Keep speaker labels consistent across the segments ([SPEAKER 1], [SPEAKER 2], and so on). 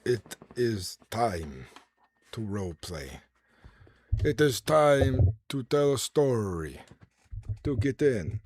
[SPEAKER 1] It is time to roleplay. It is time to tell a story. To get in.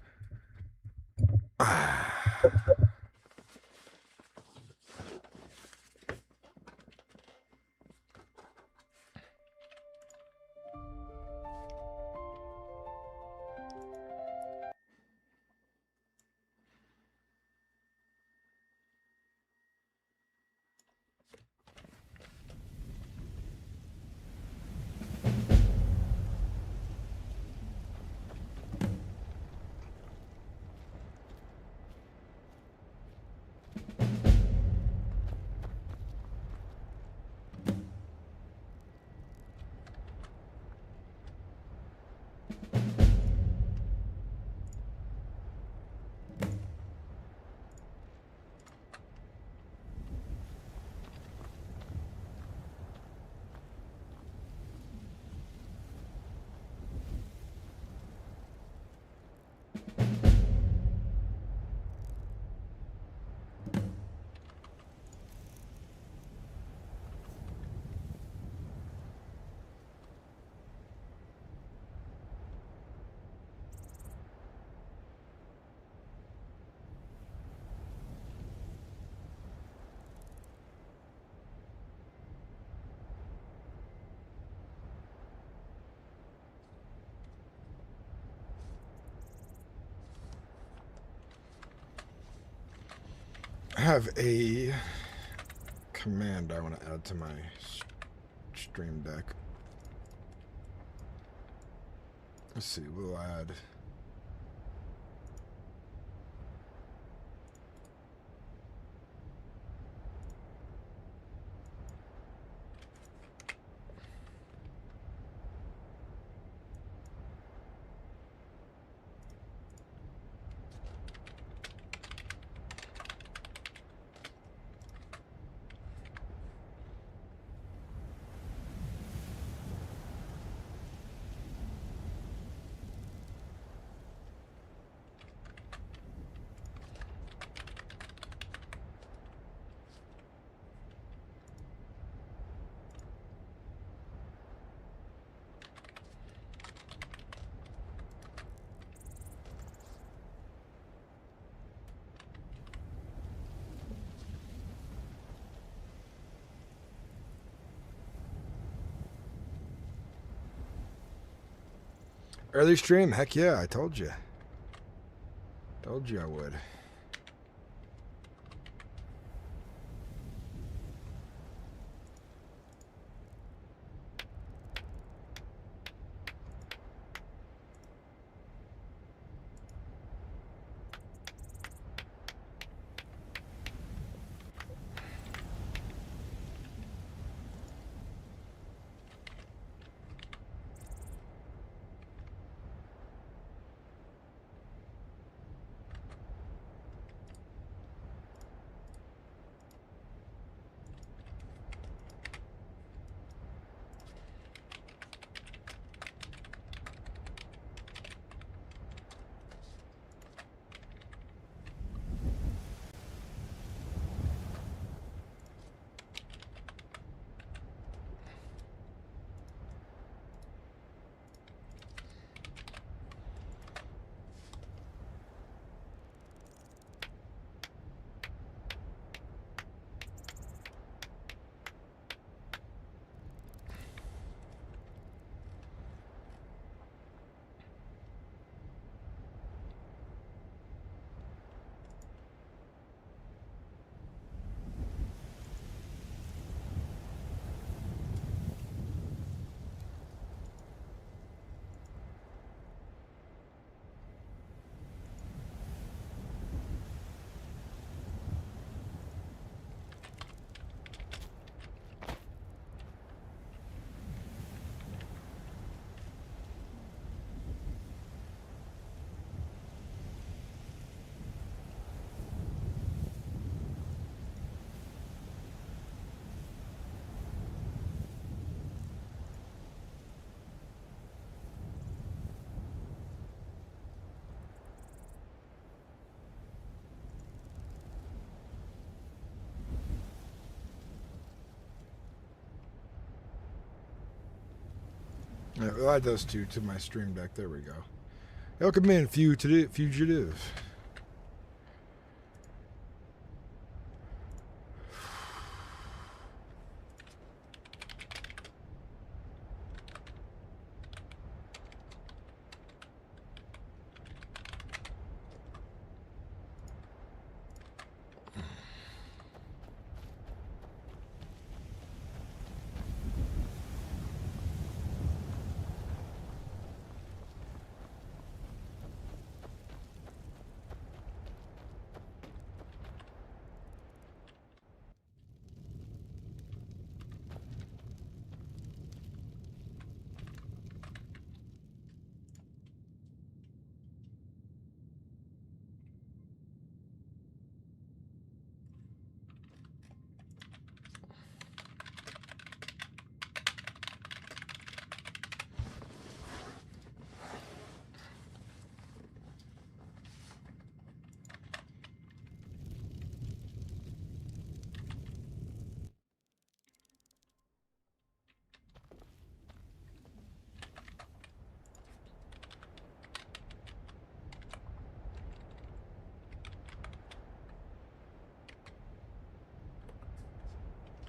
[SPEAKER 1] I have a command I want to add to my stream deck. Let's see, we'll add... Early stream, heck yeah, I told you. Told you I would. Yeah, well, that does too to my stream deck. There we go. Welcome in, fugitive.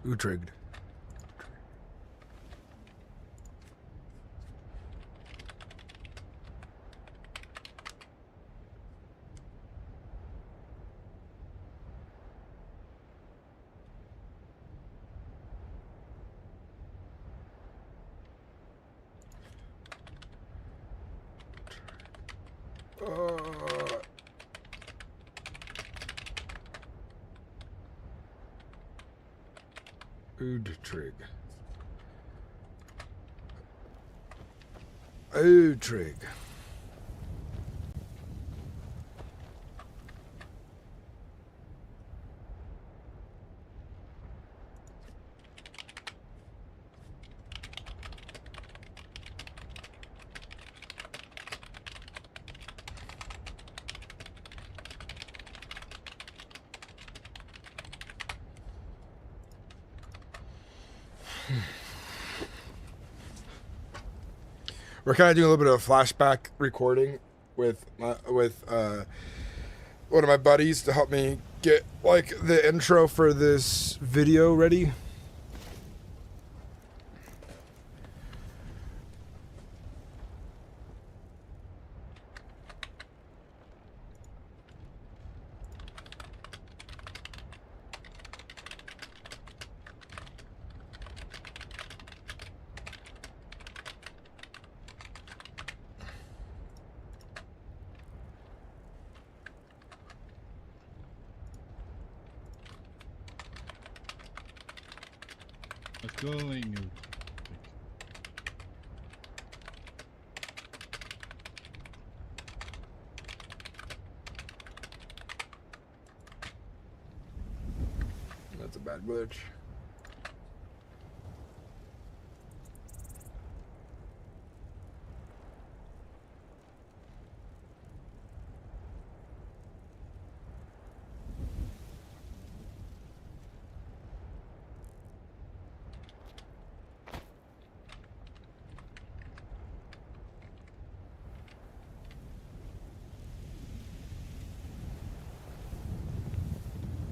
[SPEAKER 1] Utrigged. Utrig. Utrig. We're kind of doing a little bit of flashback recording with one of my buddies to help me get like the intro for this video ready.
[SPEAKER 2] Going.
[SPEAKER 1] That's a bad glitch.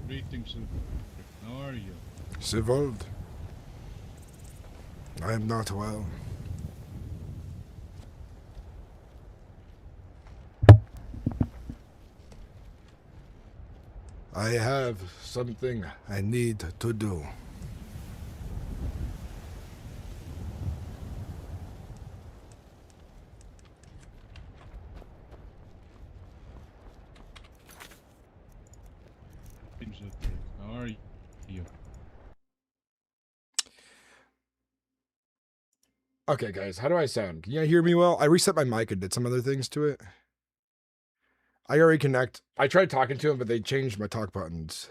[SPEAKER 2] Greetings, how are you?
[SPEAKER 1] Sivold. I am not well. I have something I need to do.
[SPEAKER 2] How are you?
[SPEAKER 1] Okay, guys, how do I sound? Can you hear me well? I reset my mic and did some other things to it. I gotta reconnect. I tried talking to him, but they changed my talk buttons.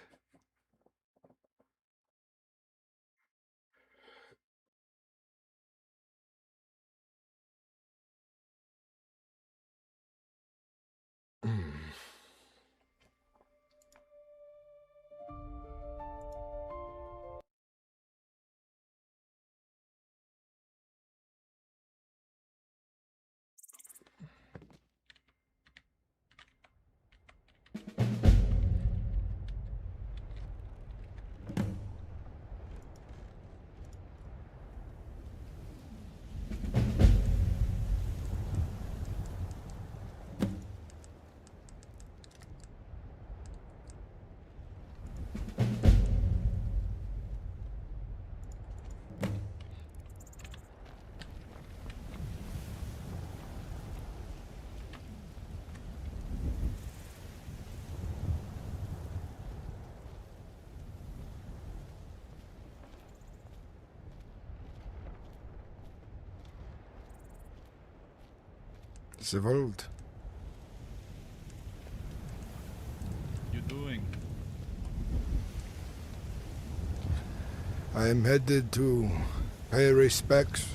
[SPEAKER 1] the world.
[SPEAKER 2] You doing?
[SPEAKER 1] I am headed to pay respects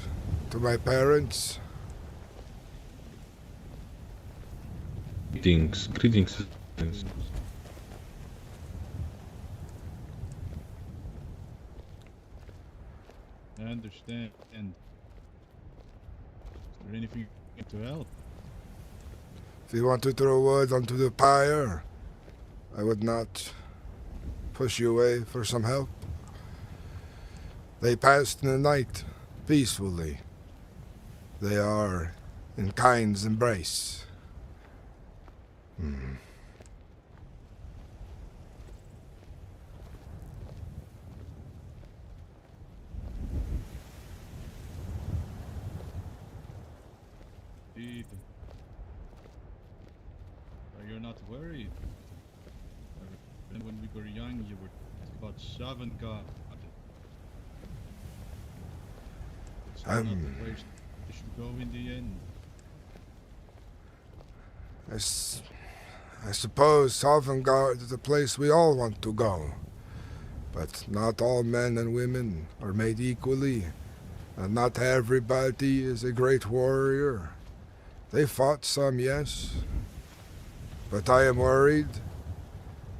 [SPEAKER 1] to my parents.
[SPEAKER 3] Greetings, greetings.
[SPEAKER 2] I understand. Is there anything to help?
[SPEAKER 1] If you want to throw wood onto the pyre, I would not push you away for some help. They passed in the night peacefully. They are in kind's embrace.
[SPEAKER 2] Indeed. You're not worried. When we were young, you were about 7 God. It's not the place you should go in the end.
[SPEAKER 1] I suppose Sovngarde is a place we all want to go. But not all men and women are made equally, and not everybody is a great warrior. They fought some, yes, but I am worried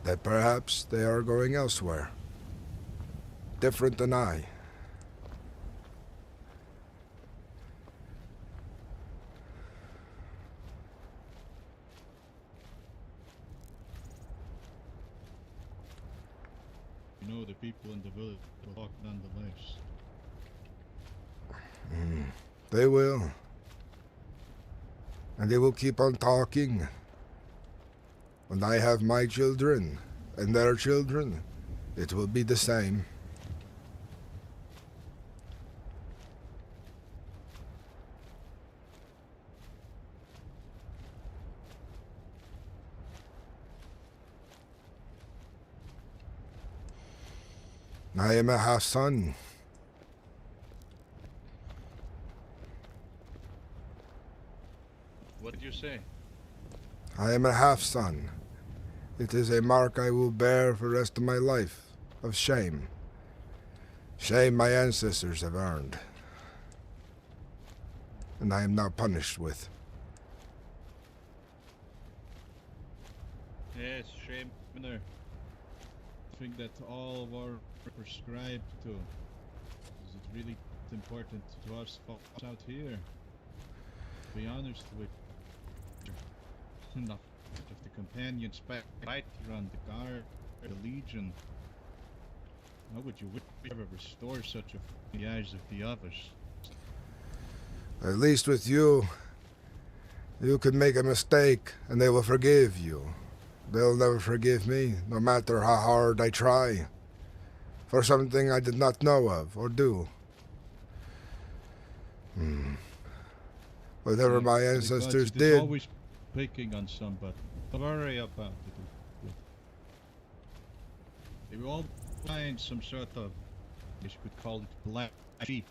[SPEAKER 1] that perhaps they are going elsewhere, different than I.
[SPEAKER 2] You know, the people in the village will talk nonetheless.
[SPEAKER 1] They will. And they will keep on talking. When I have my children and their children, it will be the same. I am a half-son.
[SPEAKER 2] What did you say?
[SPEAKER 1] I am a half-son. It is a mark I will bear for the rest of my life, of shame. Shame my ancestors have earned. And I am now punished with.
[SPEAKER 2] Yes, shame there. I think that all of our prescribed to. Is it really important to us folks out here? To be honest with you. Enough of the companions back right around the guard, the legion. How would you ever restore such a in the eyes of the others?
[SPEAKER 1] At least with you, you can make a mistake and they will forgive you. They'll never forgive me, no matter how hard I try, for something I did not know of or do. Whatever my ancestors
[SPEAKER 2] It's
[SPEAKER 1] did,
[SPEAKER 2] always picking on somebody. Don't worry about it. They will all find some sort of, you could call it black sheep,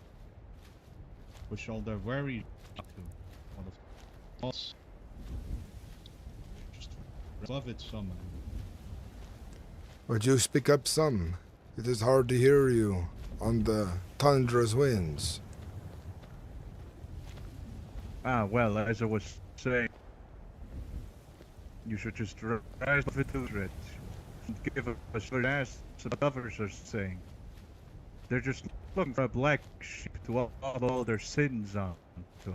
[SPEAKER 2] push all their worries to all of us. Just love it somehow.
[SPEAKER 1] would you speak up some? It is hard to hear you on the tundra's winds.
[SPEAKER 4] Well, as I was saying, you should just rise up into it and give us a chance what others are saying. They're just looking for a black sheep to all their sins on to.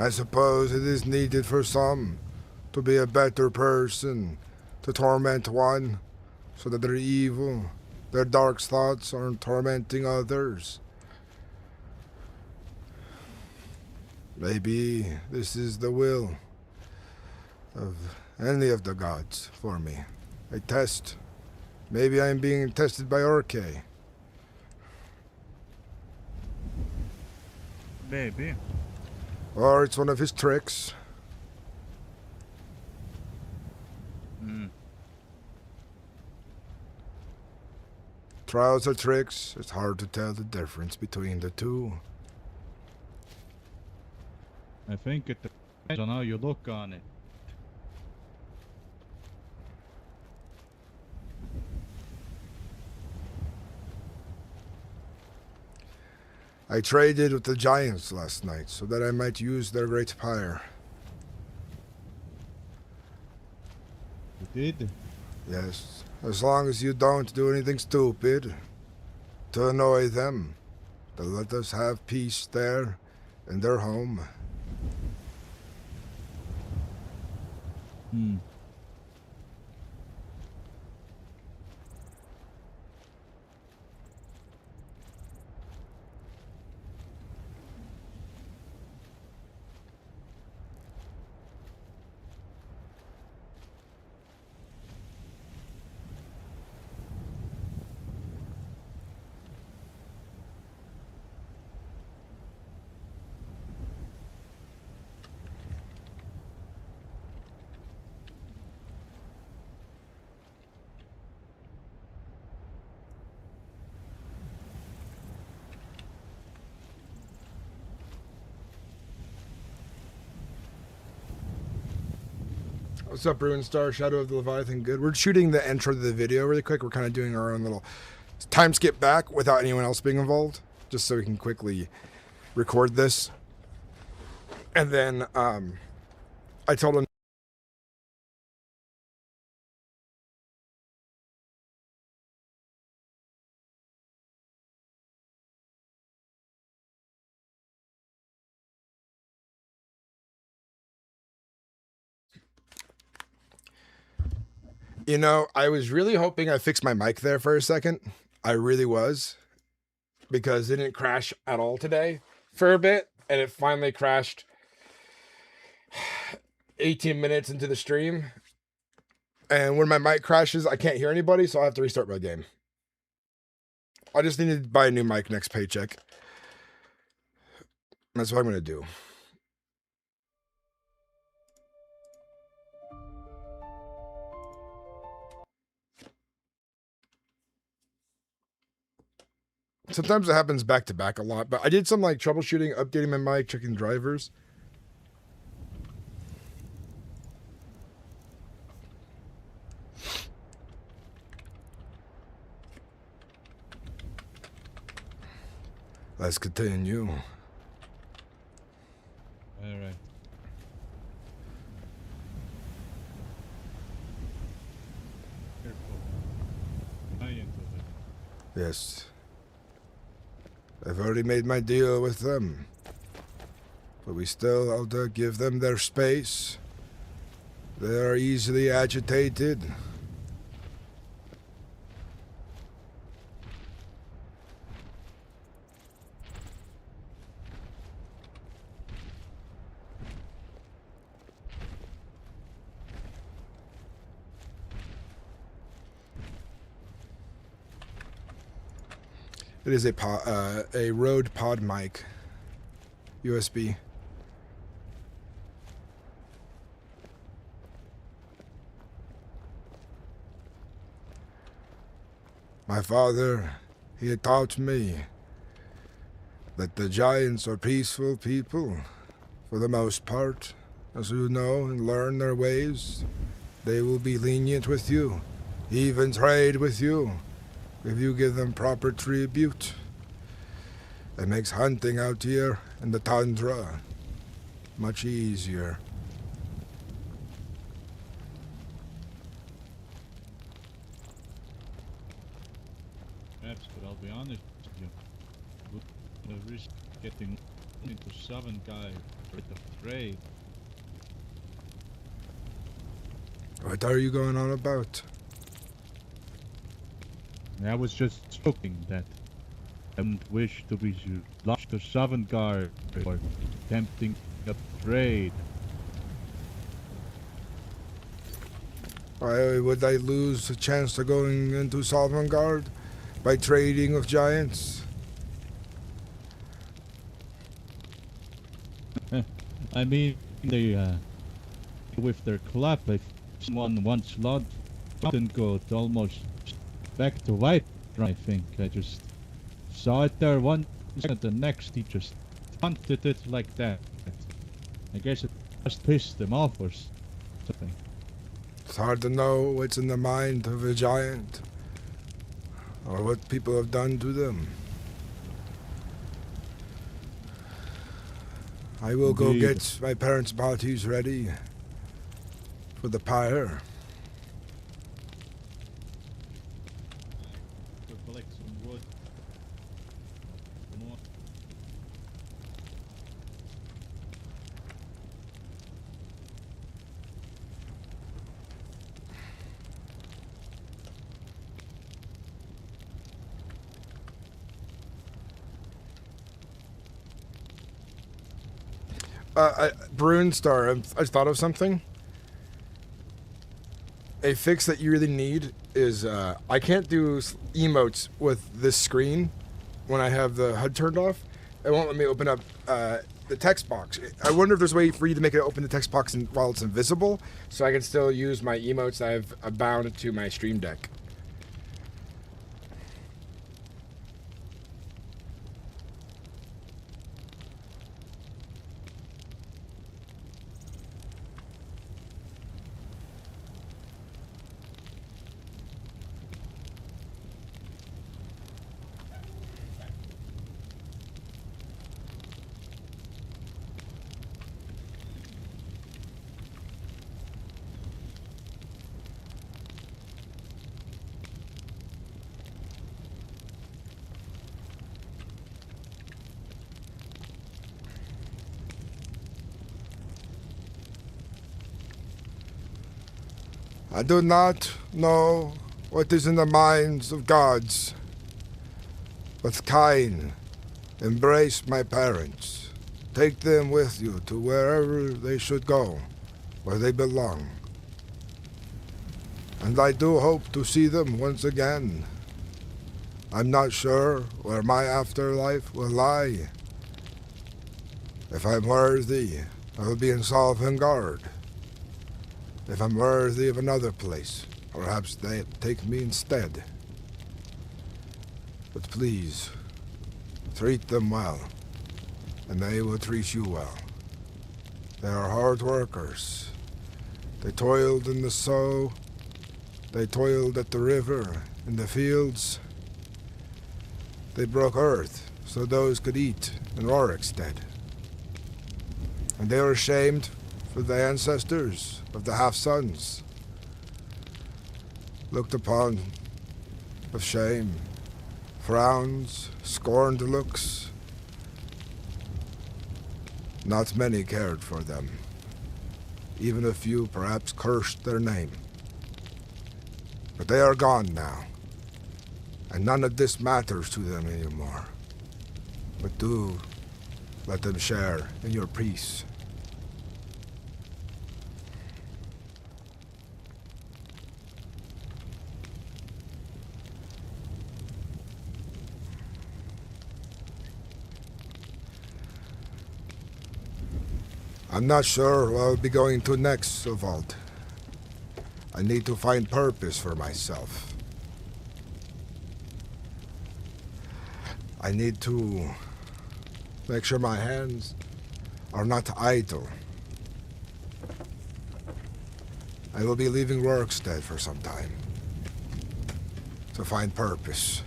[SPEAKER 1] I suppose it is needed for some to be a better person, to torment one, so that their evil, their dark thoughts aren't tormenting others. Maybe this is the will of any of the gods for me. A test. Maybe I am being tested by RK.
[SPEAKER 4] Maybe.
[SPEAKER 1] Or it's one of his tricks. Trials or tricks, it's hard to tell the difference between the two.
[SPEAKER 2] I think it depends on how you look on it.
[SPEAKER 1] I traded with the giants last night so that I might use their great pyre.
[SPEAKER 2] You did?
[SPEAKER 1] Yes, as long as you don't do anything stupid to annoy them. To let us have peace there in their home.
[SPEAKER 2] Hmm.
[SPEAKER 1] What's up, Ruin Star? Shadow of the Leviathan. Good. We're shooting the intro to the video really quick. We're kind of doing our own little time skip back without anyone else being involved, just so we can quickly record this. And then I told him. You know, I was really hoping I fixed my mic there for a second. I really was. Because it didn't crash at all today for a bit. And it finally crashed 18 minutes into the stream. And when my mic crashes, I can't hear anybody, so I have to restart my game. I just need to buy a new mic next paycheck. That's what I'm going to do. Sometimes it happens back to back a lot, but I did some like troubleshooting, updating my mic, checking drivers. Let's continue.
[SPEAKER 2] Alright. Careful. Giant of it.
[SPEAKER 1] Yes. I've already made my deal with them. But we still have to give them their space. They are easily agitated. It is a Rode Pod mic, USB. My father, he had taught me that the giants are peaceful people, for the most part. As you know and learn their ways, they will be lenient with you, even trade with you, if you give them proper tribute. It makes hunting out here in the tundra much easier.
[SPEAKER 2] Perhaps, but I'll be honest with you. Would risk getting into Savankar with the trade.
[SPEAKER 1] What are you going on about?
[SPEAKER 2] I was just joking that I wouldn't wish to be lost to Savankar or attempting a trade.
[SPEAKER 1] Why would I lose a chance to going into Sovngarde by trading with giants?
[SPEAKER 2] I mean, they with their clap, if someone once lost mountain goat almost back to white, I think. I just saw it there one second, the next he just punted it like that. I guess it just pissed them off or something.
[SPEAKER 1] It's hard to know what's in the mind of a giant, or what people have done to them. I will go
[SPEAKER 2] Indeed.
[SPEAKER 1] get my parents' bodies ready for the pyre.
[SPEAKER 2] To collect some wood. Some more.
[SPEAKER 1] Brunstar, I thought of something. A fix that you really need is I can't do emotes with this screen when I have the HUD turned off. It won't let me open up the text box. I wonder if there's a way for you to make it open the text box while it's invisible, so I can still use my emotes that I've bound to my Stream Deck. I do not know what is in the minds of gods, but Cain, embrace my parents. Take them with you to wherever they should go, where they belong. And I do hope to see them once again. I'm not sure where my afterlife will lie. If I'm worthy, I will be in Sovngarde. If I'm worthy of another place, perhaps they'll take me instead. But please, treat them well, and they will treat you well. They are hard workers. They toiled in the sow, they toiled at the river, in the fields. They broke earth so those could eat in Rorikstead. And they were shamed for the ancestors of the half-sons. Looked upon with shame, frowns, scorned looks. Not many cared for them. Even a few perhaps cursed their name. But they are gone now, and none of this matters to them anymore. But do let them share in your peace. I'm not sure where I'll be going to next, Sovald. I need to find purpose for myself. I need to make sure my hands are not idle. I will be leaving Rorikstead for some time to find purpose.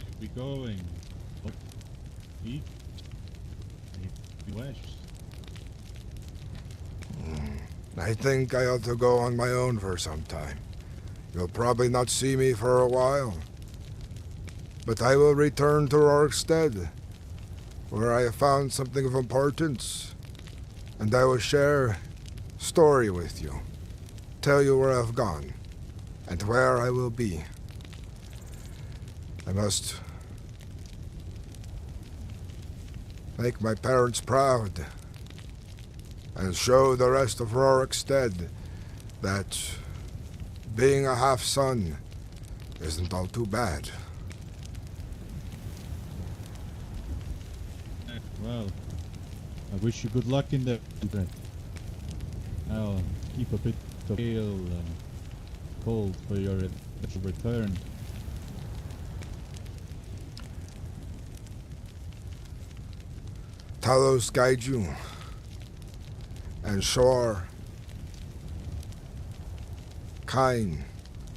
[SPEAKER 2] Where are we going? Oh, east? West?
[SPEAKER 1] I think I ought to go on my own for some time. You'll probably not see me for a while. But I will return to Rorikstead, where I have found something of importance. And I will share a story with you. Tell you where I've gone, and where I will be. I must make my parents proud, and show the rest of Rorikstead that being a half-son isn't all too bad.
[SPEAKER 2] Well, I wish you good luck in the I'll keep a bit of ale cold for your return.
[SPEAKER 1] Talos guide you, and Shor, Kain,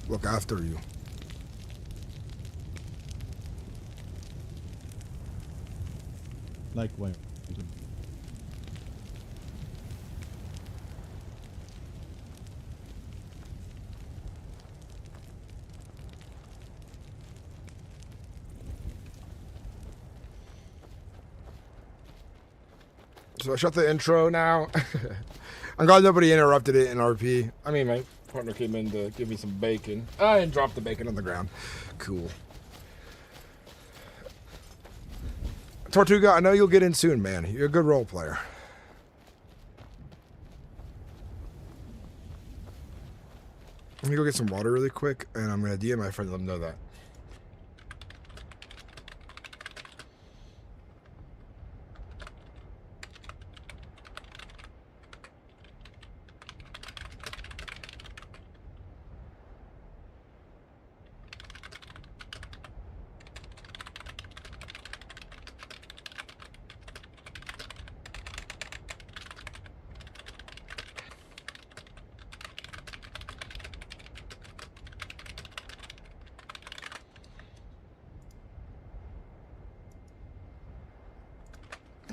[SPEAKER 1] look after you.
[SPEAKER 2] Likewise.
[SPEAKER 1] So I shut the intro now. I'm glad nobody interrupted it in RP. I mean, my partner came in to give me some bacon. And dropped the bacon on the ground. Cool. Tortuga, I know you'll get in soon, man. You're a good role player. Let me go get some water really quick, and I'm going to DM my friend and let him know that.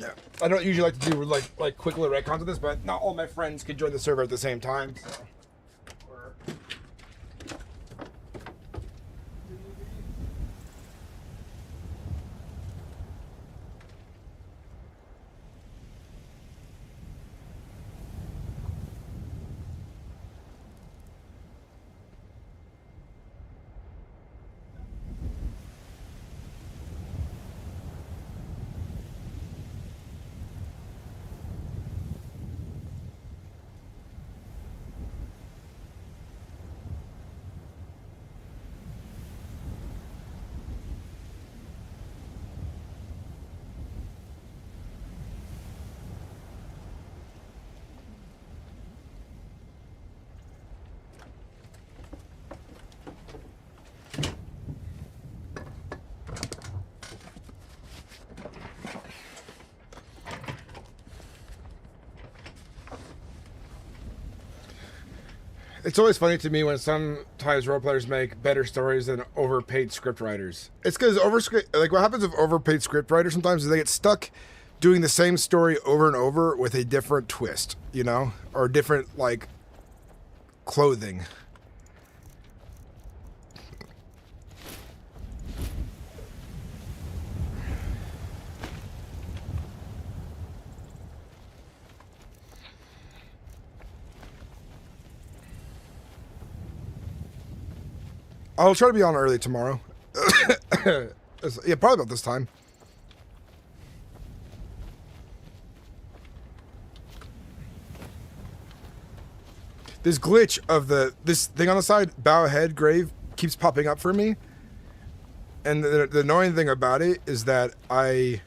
[SPEAKER 1] Yeah, I don't usually like to do like quick little retcons of this, but not all my friends can join the server at the same time. So. It's always funny to me when sometimes role players make better stories than overpaid script writers. It's because what happens with overpaid script writers sometimes is they get stuck doing the same story over and over with a different twist, you know, or different like clothing. I'll try to be on early tomorrow. Yeah, probably about this time. This glitch of this thing on the side, bow ahead, grave, keeps popping up for me. And the annoying thing about it is that I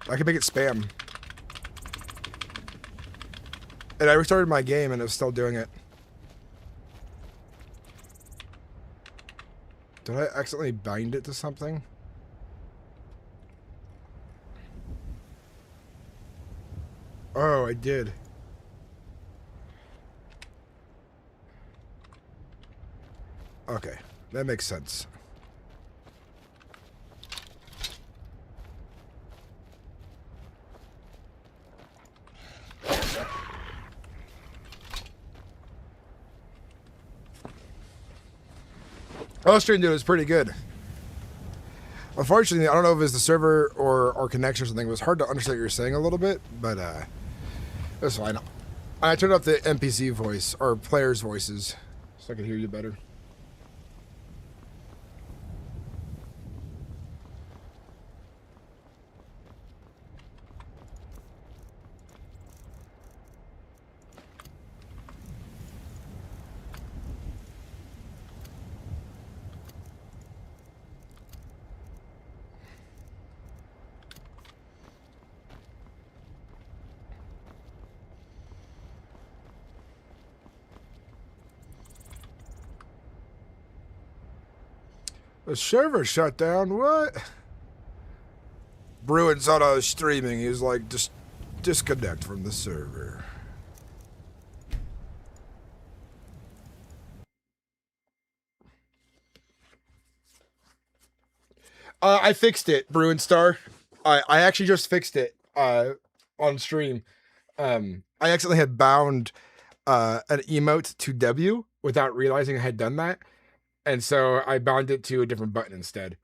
[SPEAKER 1] can make it spam. And I restarted my game and it was still doing it. Did I accidentally bind it to something? Oh, I did. Okay, that makes sense. Austrian dude was pretty good. Unfortunately, I don't know if it's the server or our connection or something. It was hard to understand what you were saying a little bit, but that's fine. I turned off the NPC voice, or players' voices, so I could hear you better. The server shut down? What? Bruin thought I was streaming. He was like, just disconnect from the server. I fixed it, Bruin Star. I actually just fixed it on stream. I accidentally had bound an emote to W without realizing I had done that. And so I bound it to a different button instead.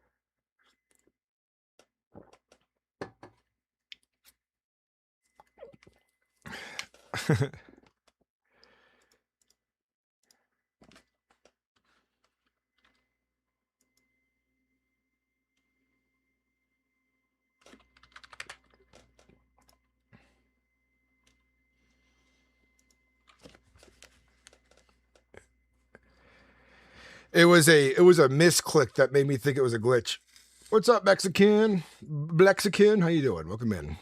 [SPEAKER 1] It was a misclick that made me think it was a glitch. What's up, Mexican? Blexican? How you doing? Welcome in.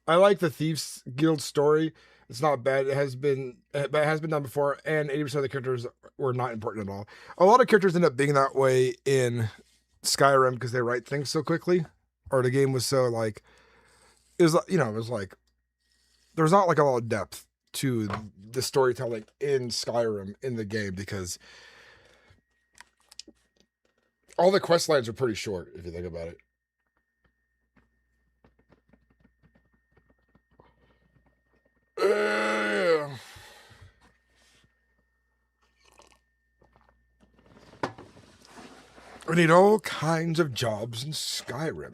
[SPEAKER 1] I like the Thieves Guild story. It's not bad. It has been done before, and 80% of the characters were not important at all. A lot of characters end up being that way in Skyrim because they write things so quickly, or the game was so like, it was like there's not like a lot of depth to the storytelling in Skyrim in the game because all the quest lines are pretty short if you think about it. We need all kinds of jobs in Skyrim.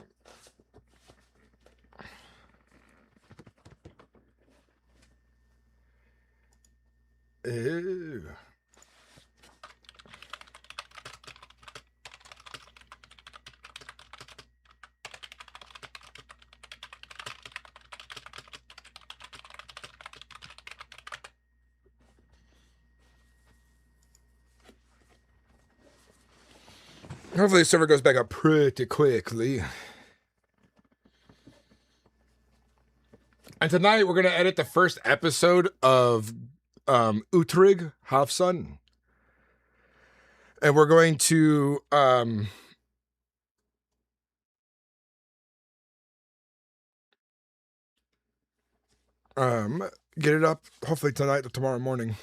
[SPEAKER 1] Ew. Hopefully the server goes back up pretty quickly. And tonight we're going to edit the first episode of Utrig, Half Sun. And we're going to get it up hopefully tonight or tomorrow morning.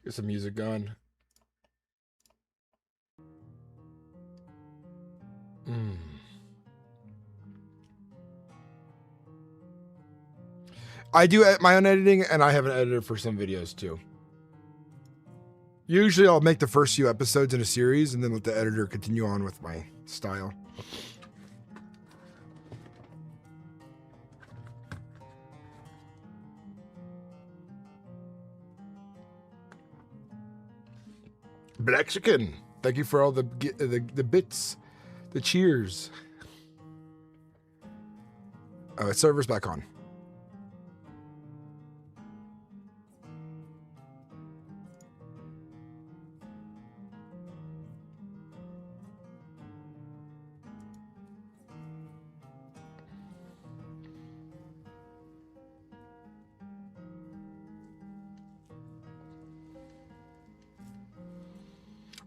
[SPEAKER 1] Get some music going. I do my own editing, and I have an editor for some videos too. Usually I'll make the first few episodes in a series and then let the editor continue on with my style. Blexican, thank you for all the bits, the cheers. Oh, server's back on.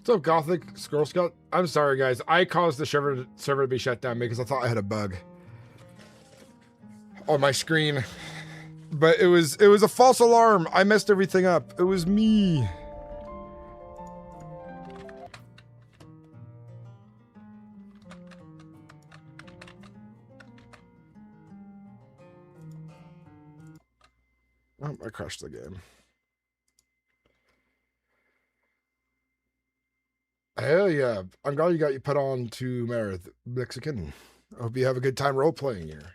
[SPEAKER 1] What's up, Gothic Scroll Scout? I'm sorry, guys. I caused the server to be shut down because I thought I had a bug on my screen, but it was a false alarm. I messed everything up. It was me. I crashed the game. Hell yeah. I'm glad you got you put on to Mereth Mexican. I hope you have a good time role-playing here.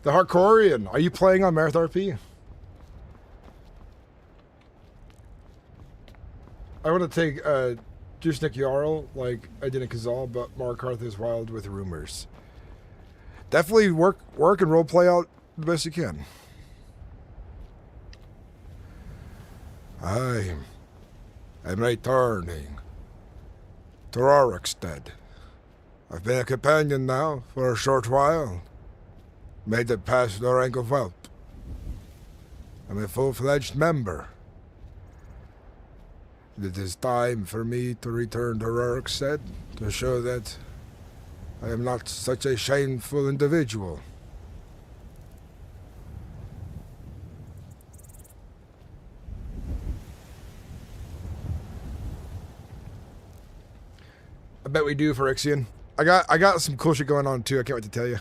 [SPEAKER 1] The Harkorian, are you playing on MerethRP? I want to take Jusnik Jarl like I did in Kazal, but Mark Arthur's wild with rumors. Definitely work and role play out the best you can. I am returning to Rorikstead. I've been a companion now for a short while. Made it past the rank of welp. I'm a full-fledged member. It is time for me to return to Rorikstead to show that I am not such a shameful individual. I bet we do for Ixion. I got some cool shit going on too. I can't wait to tell you.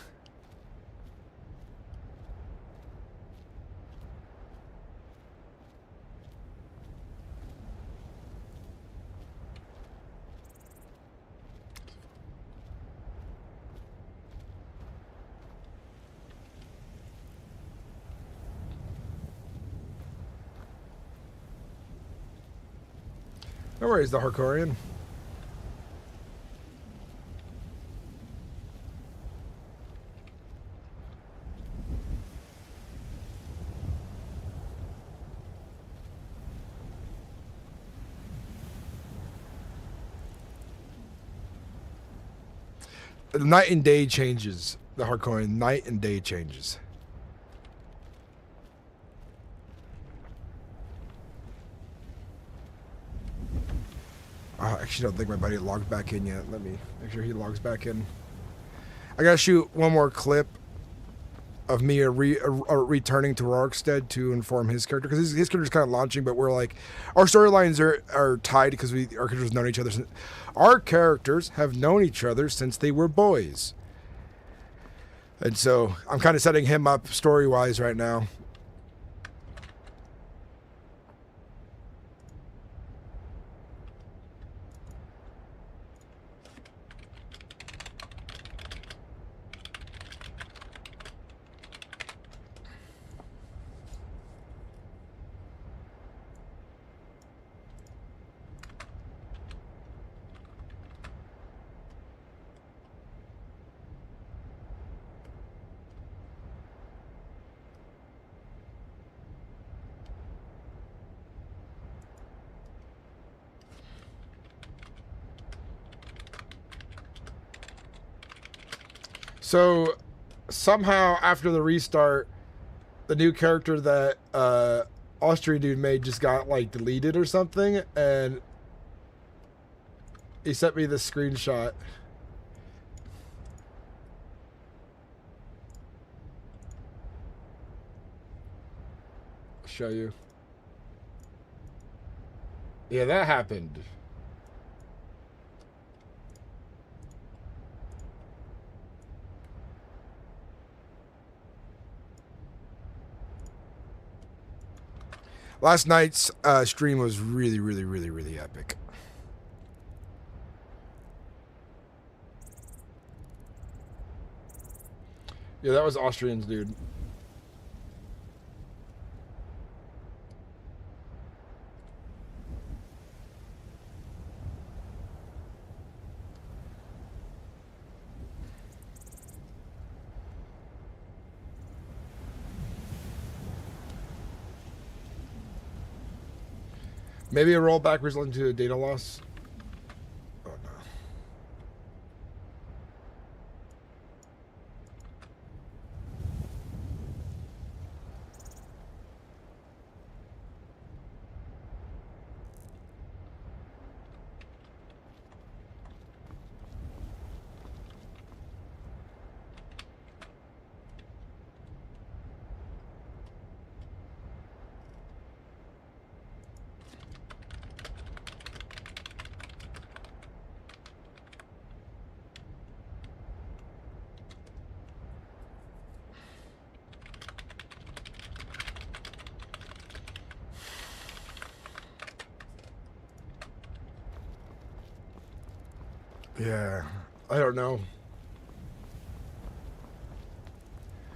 [SPEAKER 1] No worries, the Harkorian. The night and day changes. The Harkorian, night and day changes. I actually don't think my buddy logged back in yet. Let me make sure he logs back in. I gotta shoot one more clip of me returning to Rorikstead to inform his character, because his character's kind of launching, but we're like, our storylines are tied because our characters have known each other. Our characters have known each other since they were boys, and so I'm kind of setting him up story-wise right now. So somehow after the restart, the new character that Austrian dude made just got like deleted or something, and he sent me this screenshot. Show you. Yeah, that happened. Last night's stream was really, really, really, really epic. Yeah, that was Austrian's dude. Maybe a rollback resulting to a data loss. Oh no. Yeah, I don't know.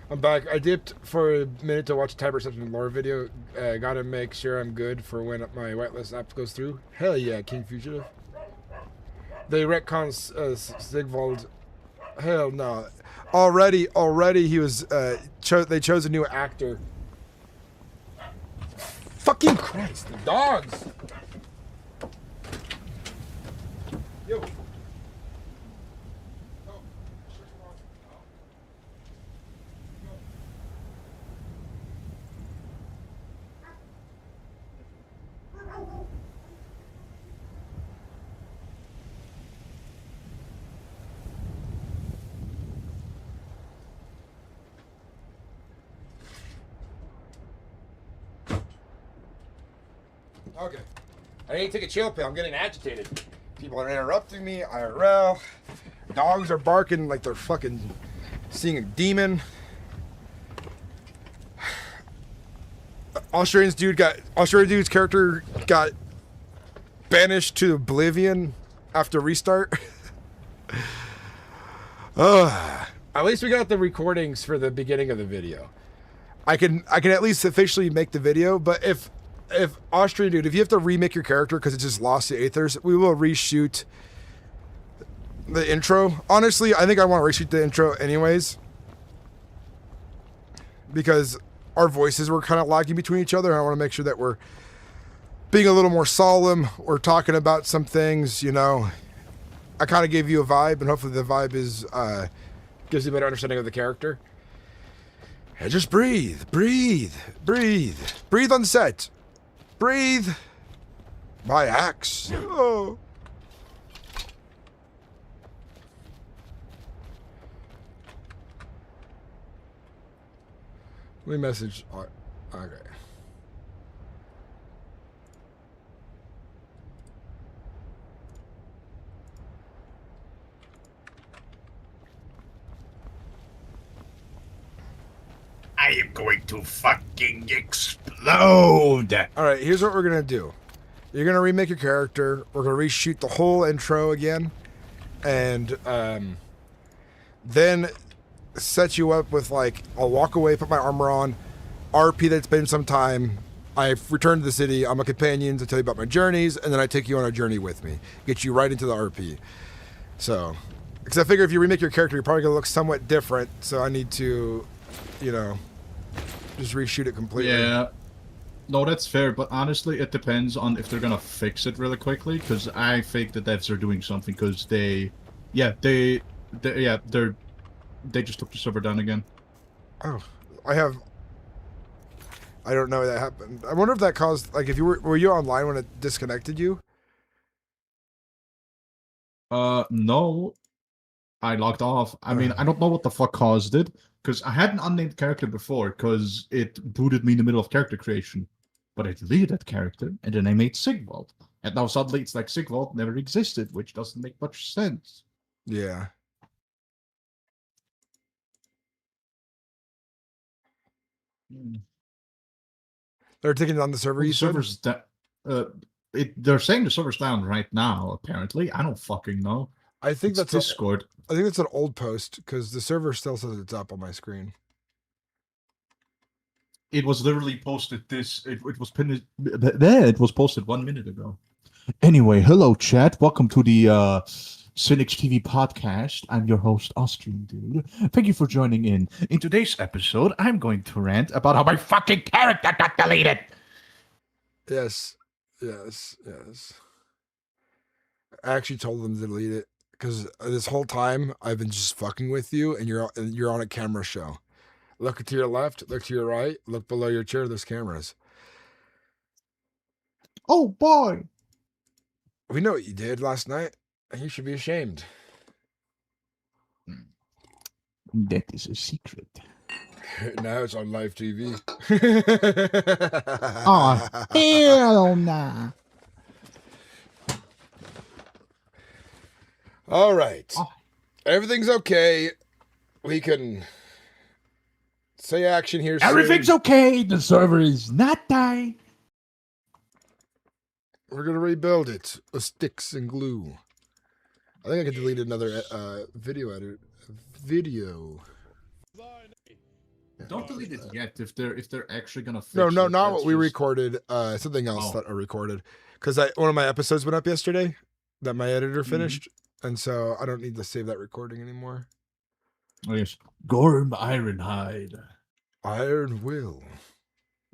[SPEAKER 1] I'm back. I dipped for a minute to watch a type perception lore video. Gotta make sure I'm good for when my whitelist app goes through. Hell yeah, King Fugitive. They retcon Sigvald. Hell no. Already he was. They chose a new actor. Fucking Christ, the dogs. Yo. Okay. I need to take a chill pill. I'm getting agitated. People are interrupting me. IRL. Dogs are barking like they're fucking seeing a demon. Australian dude's character got banished to oblivion after restart. At least we got the recordings for the beginning of the video. I can at least officially make the video, but if Austrian dude, if you have to remake your character because it just lost the Aethers, we will reshoot the intro. Honestly, I think I want to reshoot the intro anyways, because our voices were kind of lagging between each other. I want to make sure that we're being a little more solemn. We're talking about some things, you know. I kind of gave you a vibe, and hopefully the vibe is gives you a better understanding of the character. And just breathe on set. Breathe. My axe. Oh. Let me message. Okay.
[SPEAKER 3] I am going to fucking explode.
[SPEAKER 1] All right, here's what we're going to do. You're going to remake your character. We're going to reshoot the whole intro again. And then set you up with, like, I'll walk away, put my armor on, RP that's been some time. I've returned to the city. I'm a companion to tell you about my journeys, and then I take you on a journey with me. Get you right into the RP. So, because I figure if you remake your character, you're probably going to look somewhat different. So I need to, you know, just reshoot it completely.
[SPEAKER 5] Yeah. No, that's fair, but honestly, it depends on if they're gonna fix it really quickly, because I think the devs are doing something, because they just took the server down again.
[SPEAKER 1] Oh, I don't know that happened. I wonder if that caused, like, if you were you online when it disconnected you?
[SPEAKER 5] No. I logged off. I mean, I don't know what the fuck caused it, because I had an unnamed character before, because it booted me in the middle of character creation. But I deleted that character, and then I made Sigvald. And now suddenly it's like Sigvald never existed, which doesn't make much sense.
[SPEAKER 1] Yeah. They're taking down the server.
[SPEAKER 5] Well,
[SPEAKER 1] You
[SPEAKER 5] the
[SPEAKER 1] said?
[SPEAKER 5] server's they're saying the server's down right now, apparently. I don't fucking know.
[SPEAKER 1] I think
[SPEAKER 5] It's
[SPEAKER 1] that's
[SPEAKER 5] Discord.
[SPEAKER 1] I think that's an old post, because the server still says it's up on my screen.
[SPEAKER 5] It was literally posted it was pinned there. It was posted 1 minute ago. Anyway, hello chat. Welcome to the Sinnix TV podcast. I'm your host, Austrian Dude. Thank you for joining in. In today's episode, I'm going to rant about how my fucking character got deleted.
[SPEAKER 1] Yes. Yes. I actually told them to delete it because this whole time I've been just fucking with you, and you're on a camera show. Look to your left, look to your right, look below your chair. There's cameras.
[SPEAKER 5] Oh boy.
[SPEAKER 1] We know what you did last night, and you should be ashamed.
[SPEAKER 5] That is a secret.
[SPEAKER 1] Now it's on live TV.
[SPEAKER 5] Oh, hell nah.
[SPEAKER 1] All right.
[SPEAKER 5] Oh.
[SPEAKER 1] Everything's okay. We can say action here soon.
[SPEAKER 5] Everything's okay. The server is not dying.
[SPEAKER 1] We're going to rebuild it with sticks and glue. I think I could delete another video edit. Video.
[SPEAKER 5] Don't delete it yet if they're actually gonna fix
[SPEAKER 1] No,
[SPEAKER 5] it.
[SPEAKER 1] not
[SPEAKER 5] That's
[SPEAKER 1] what we
[SPEAKER 5] just-
[SPEAKER 1] recorded. Something else
[SPEAKER 5] Oh.
[SPEAKER 1] that I recorded. Because one of my episodes went up yesterday that my editor finished. And so I don't need to save that recording anymore.
[SPEAKER 5] Oh, yes. Gorm Ironhide.
[SPEAKER 1] Iron Will.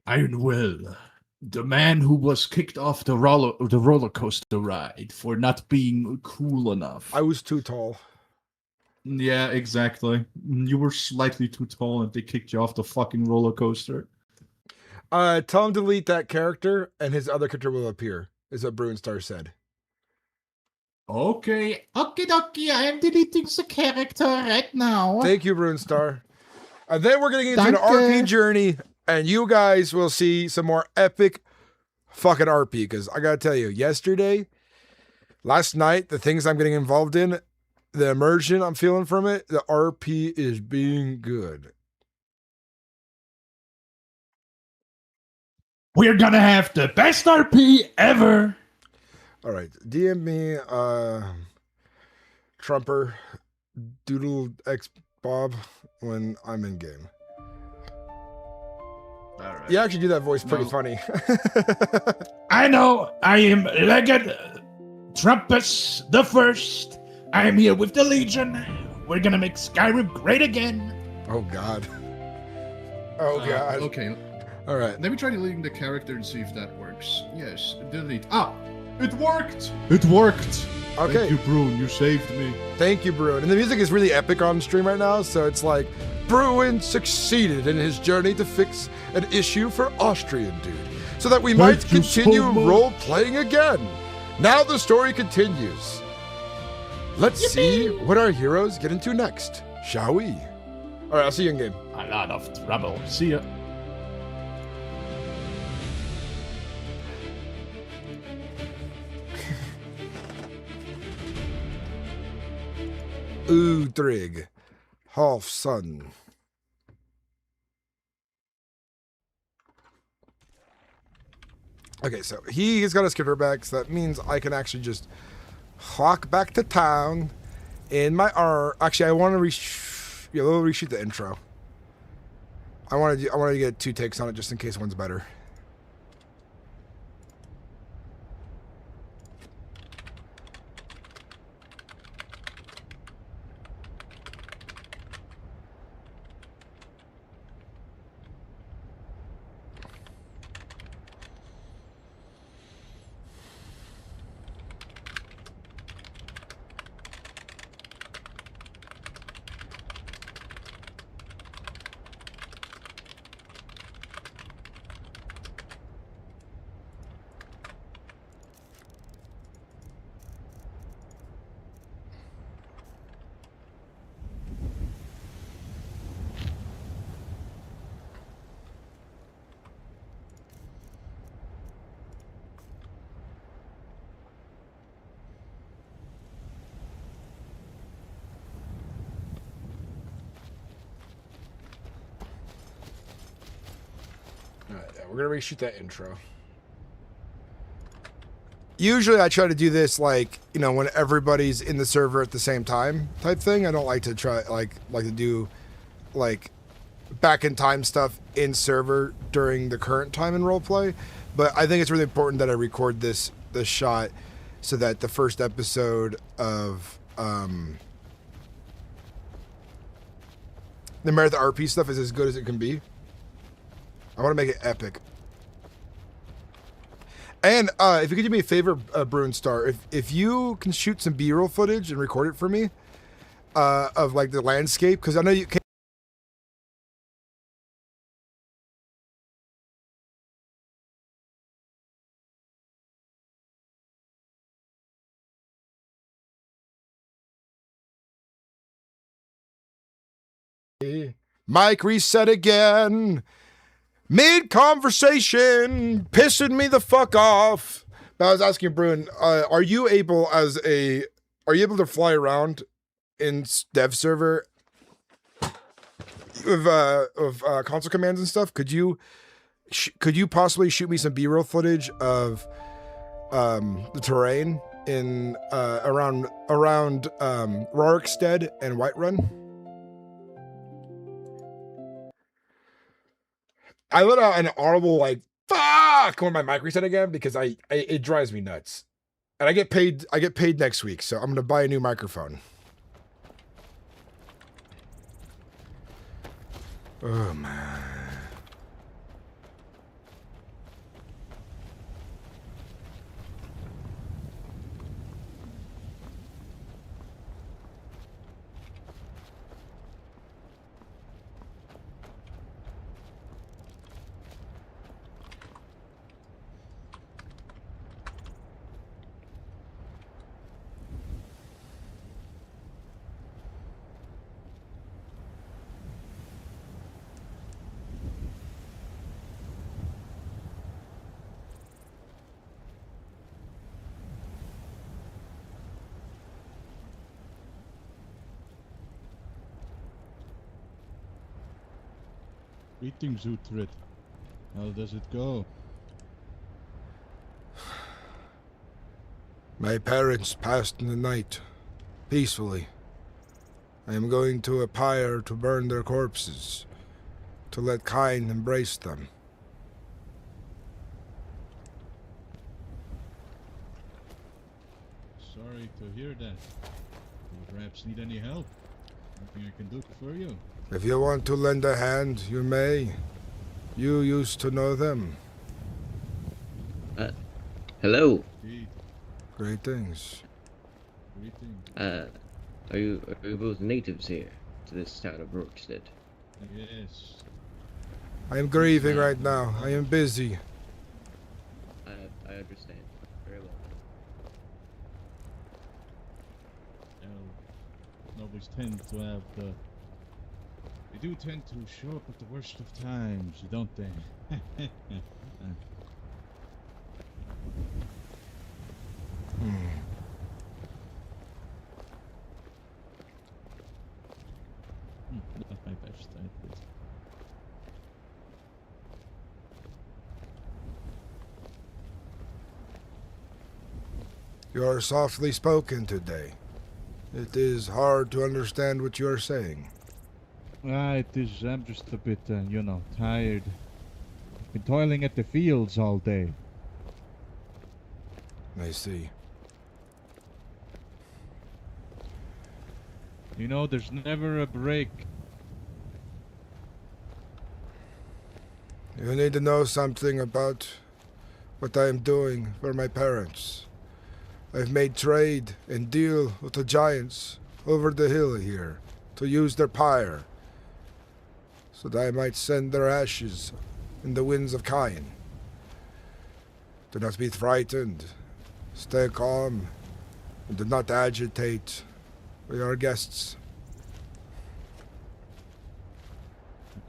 [SPEAKER 5] Iron Will. The man who was kicked off the roller coaster ride for not being cool enough.
[SPEAKER 1] I was too tall.
[SPEAKER 5] Yeah, exactly. You were slightly too tall and they kicked you off the fucking roller coaster.
[SPEAKER 1] Tell him to delete that character and his other character will appear, is what Bruinstar said.
[SPEAKER 5] Okay. Okie dokie, I am deleting the character right now.
[SPEAKER 1] Thank you, Bruinstar. And then we're getting into an
[SPEAKER 5] Danke.
[SPEAKER 1] RP journey, and you guys will see some more epic fucking RP. Because I gotta tell you, last night, the things I'm getting involved in, the immersion I'm feeling from it, the RP is being good.
[SPEAKER 5] We're gonna have the best RP ever.
[SPEAKER 1] All right, DM me, Trumper, Doodle X Bob when I'm in game.
[SPEAKER 5] All right.
[SPEAKER 1] You actually do that voice pretty
[SPEAKER 5] No.
[SPEAKER 1] funny.
[SPEAKER 5] I know. I am Legend Trumpus the First. I am here with the Legion. We're gonna make Skyrim great again.
[SPEAKER 1] Oh God. Oh God.
[SPEAKER 5] Okay,
[SPEAKER 1] All right.
[SPEAKER 5] let me try deleting the character and see if that works. Yes, delete. Ah, it worked. It worked.
[SPEAKER 1] Okay.
[SPEAKER 5] Thank you, Brune. You saved me.
[SPEAKER 1] Thank you, Bruin. And the music is really epic on stream right now, so it's like Bruin succeeded in his journey to fix an issue for Austrian Dude, so that we might
[SPEAKER 5] Thank you so
[SPEAKER 1] continue
[SPEAKER 5] much.
[SPEAKER 1] role-playing again. Now the story continues. Let's see what our heroes get into next, shall we? All right, I'll see you in game.
[SPEAKER 5] A lot of trouble. See ya.
[SPEAKER 1] Udrig, half son. Okay, so he has got his kidder back, so that means I can actually just hawk back to town in my Actually, I want to we'll reshoot the intro. I wanted to get 2 takes on it just in case one's better. Alright, yeah, we're gonna reshoot that intro. Usually I try to do this like, you know, when everybody's in the server at the same time type thing. I don't like to try like to do like back in time stuff in server during the current time in roleplay. But I think it's really important that I record this shot so that the first episode of the MerethRP stuff is as good as it can be. I want to make it epic. And if you could do me a favor, Bruin Star, if you can shoot some B-roll footage and record it for me of like the landscape, because I know you can. Mic reset again. Mid conversation, pissing me the fuck off. But I was asking Bruin, are you able to fly around in dev server of console commands and stuff? Could you possibly shoot me some B-roll footage of the terrain in around Rorikstead and Whiterun? I let out an audible like fuck when my mic reset again because it drives me nuts. And I get paid next week, so I'm gonna buy a new microphone. Oh man.
[SPEAKER 2] Greetings, Uhtred. How does it go?
[SPEAKER 1] My parents passed in the night, peacefully. I am going to a pyre to burn their corpses, to let Kain embrace them.
[SPEAKER 2] Sorry to hear that. Do you perhaps need any help? Anything I can do for you?
[SPEAKER 1] If you want to lend a hand, you may. You used to know them.
[SPEAKER 6] Hello.
[SPEAKER 2] Indeed.
[SPEAKER 1] Greetings.
[SPEAKER 2] Greetings.
[SPEAKER 6] Are you both natives here to this town of Rorikstead?
[SPEAKER 2] Yes.
[SPEAKER 1] I am grieving right now. I am busy.
[SPEAKER 6] I understand very well.
[SPEAKER 2] Nobles tend to have the... They do tend to show up at the worst of times, don't they? Not my best, I admit.
[SPEAKER 1] You are softly spoken today. It is hard to understand what you are saying.
[SPEAKER 2] It is. I'm just a bit, tired. Been toiling at the fields all day.
[SPEAKER 1] I see.
[SPEAKER 2] You know, there's never a break.
[SPEAKER 1] You need to know something about what I am doing for my parents. I've made trade and deal with the giants over the hill here to use their pyre, so that I might send their ashes in the winds of Kain. Do not be frightened. Stay calm and do not agitate. We are guests.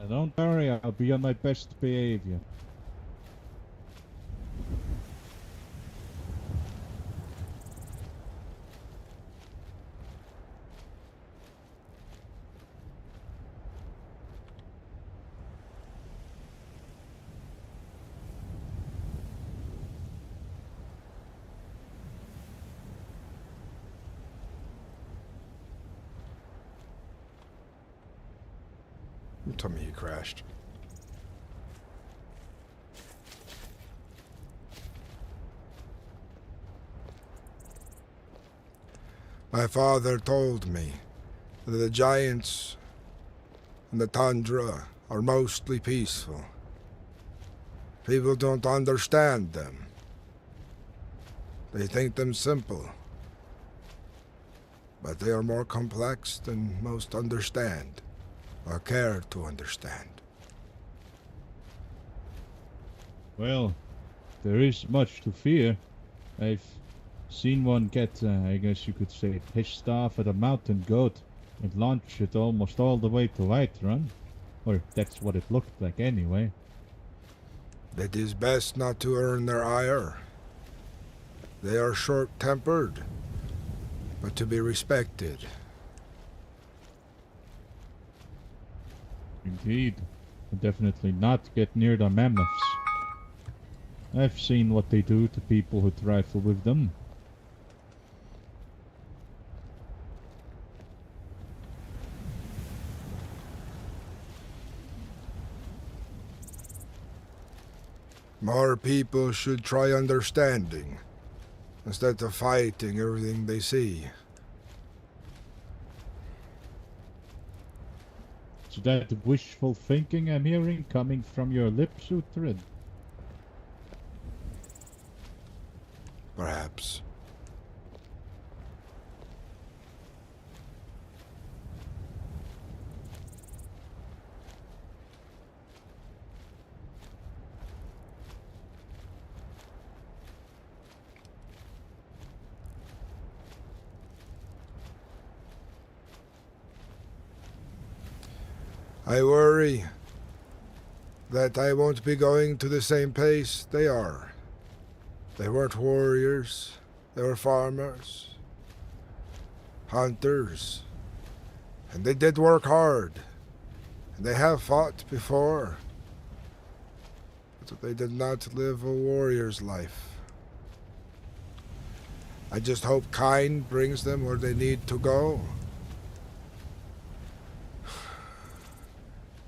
[SPEAKER 2] Don't worry, I'll be on my best behavior.
[SPEAKER 1] You told me you crashed. My father told me that the giants in the tundra are mostly peaceful. People don't understand them. They think them simple, but they are more complex than most understand, or care to understand.
[SPEAKER 2] Well, there is much to fear. I've seen one get, I guess you could say, pissed off at a mountain goat and launch it almost all the way to Whiterun. Or that's what it looked like anyway.
[SPEAKER 1] It is best not to earn their ire. They are short-tempered, but to be respected.
[SPEAKER 2] Indeed. Definitely not get near the mammoths. I've seen what they do to people who trifle with them.
[SPEAKER 1] More people should try understanding, instead of fighting everything they see.
[SPEAKER 2] Is that wishful thinking I'm hearing coming from your lips, Uhtred?
[SPEAKER 1] Perhaps. I worry that I won't be going to the same pace they are. They weren't warriors, they were farmers, hunters, and they did work hard, and they have fought before, but they did not live a warrior's life. I just hope Kine brings them where they need to go.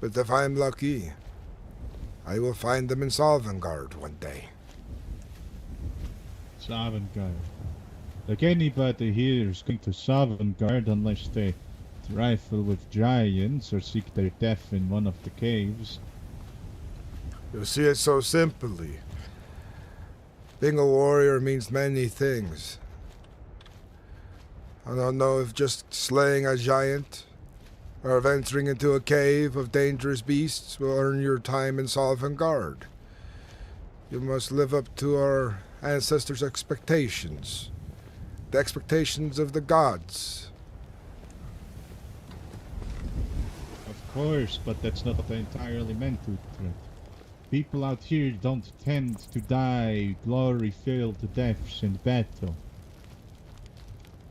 [SPEAKER 1] But if I'm lucky, I will find them in Sovngarde one day.
[SPEAKER 2] Sovngarde. Like anybody here is going to Sovngarde unless they trifle with giants or seek their death in one of the caves.
[SPEAKER 1] You see it so simply. Being a warrior means many things. I don't know if just slaying a giant or venturing into a cave of dangerous beasts will earn your time in Sovngarde. You must live up to our ancestors' expectations. The expectations of the gods.
[SPEAKER 2] Of course, but that's not what I entirely meant to threat. People out here don't tend to die glory-filled deaths in battle.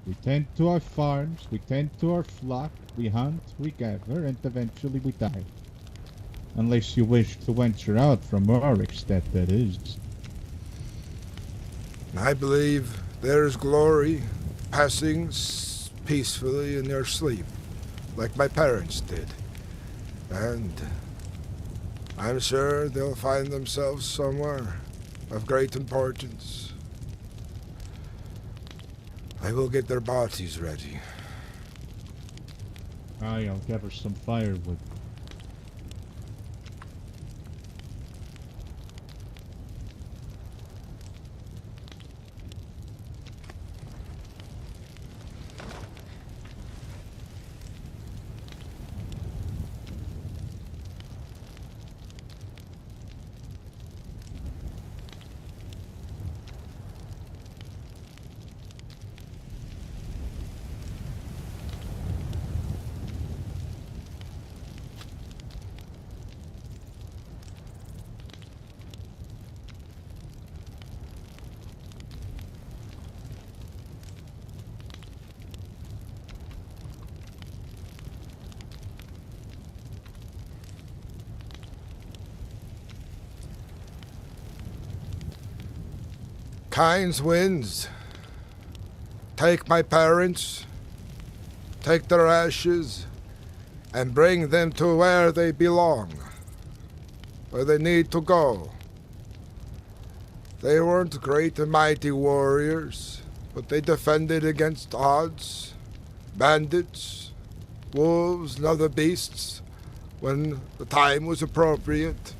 [SPEAKER 2] We tend to our farms, we tend to our flock, we hunt, we gather, and eventually we die. Unless you wish to venture out from Rorikstead, that is.
[SPEAKER 1] I believe there is glory passing peacefully in their sleep, like my parents did. And I'm sure they'll find themselves somewhere of great importance. I will get their bodies ready.
[SPEAKER 2] Aye, I'll gather some firewood.
[SPEAKER 1] Kynes wins. Take my parents, take their ashes, and bring them to where they belong, where they need to go. They weren't great and mighty warriors, but they defended against odds, bandits, wolves, and other beasts when the time was appropriate.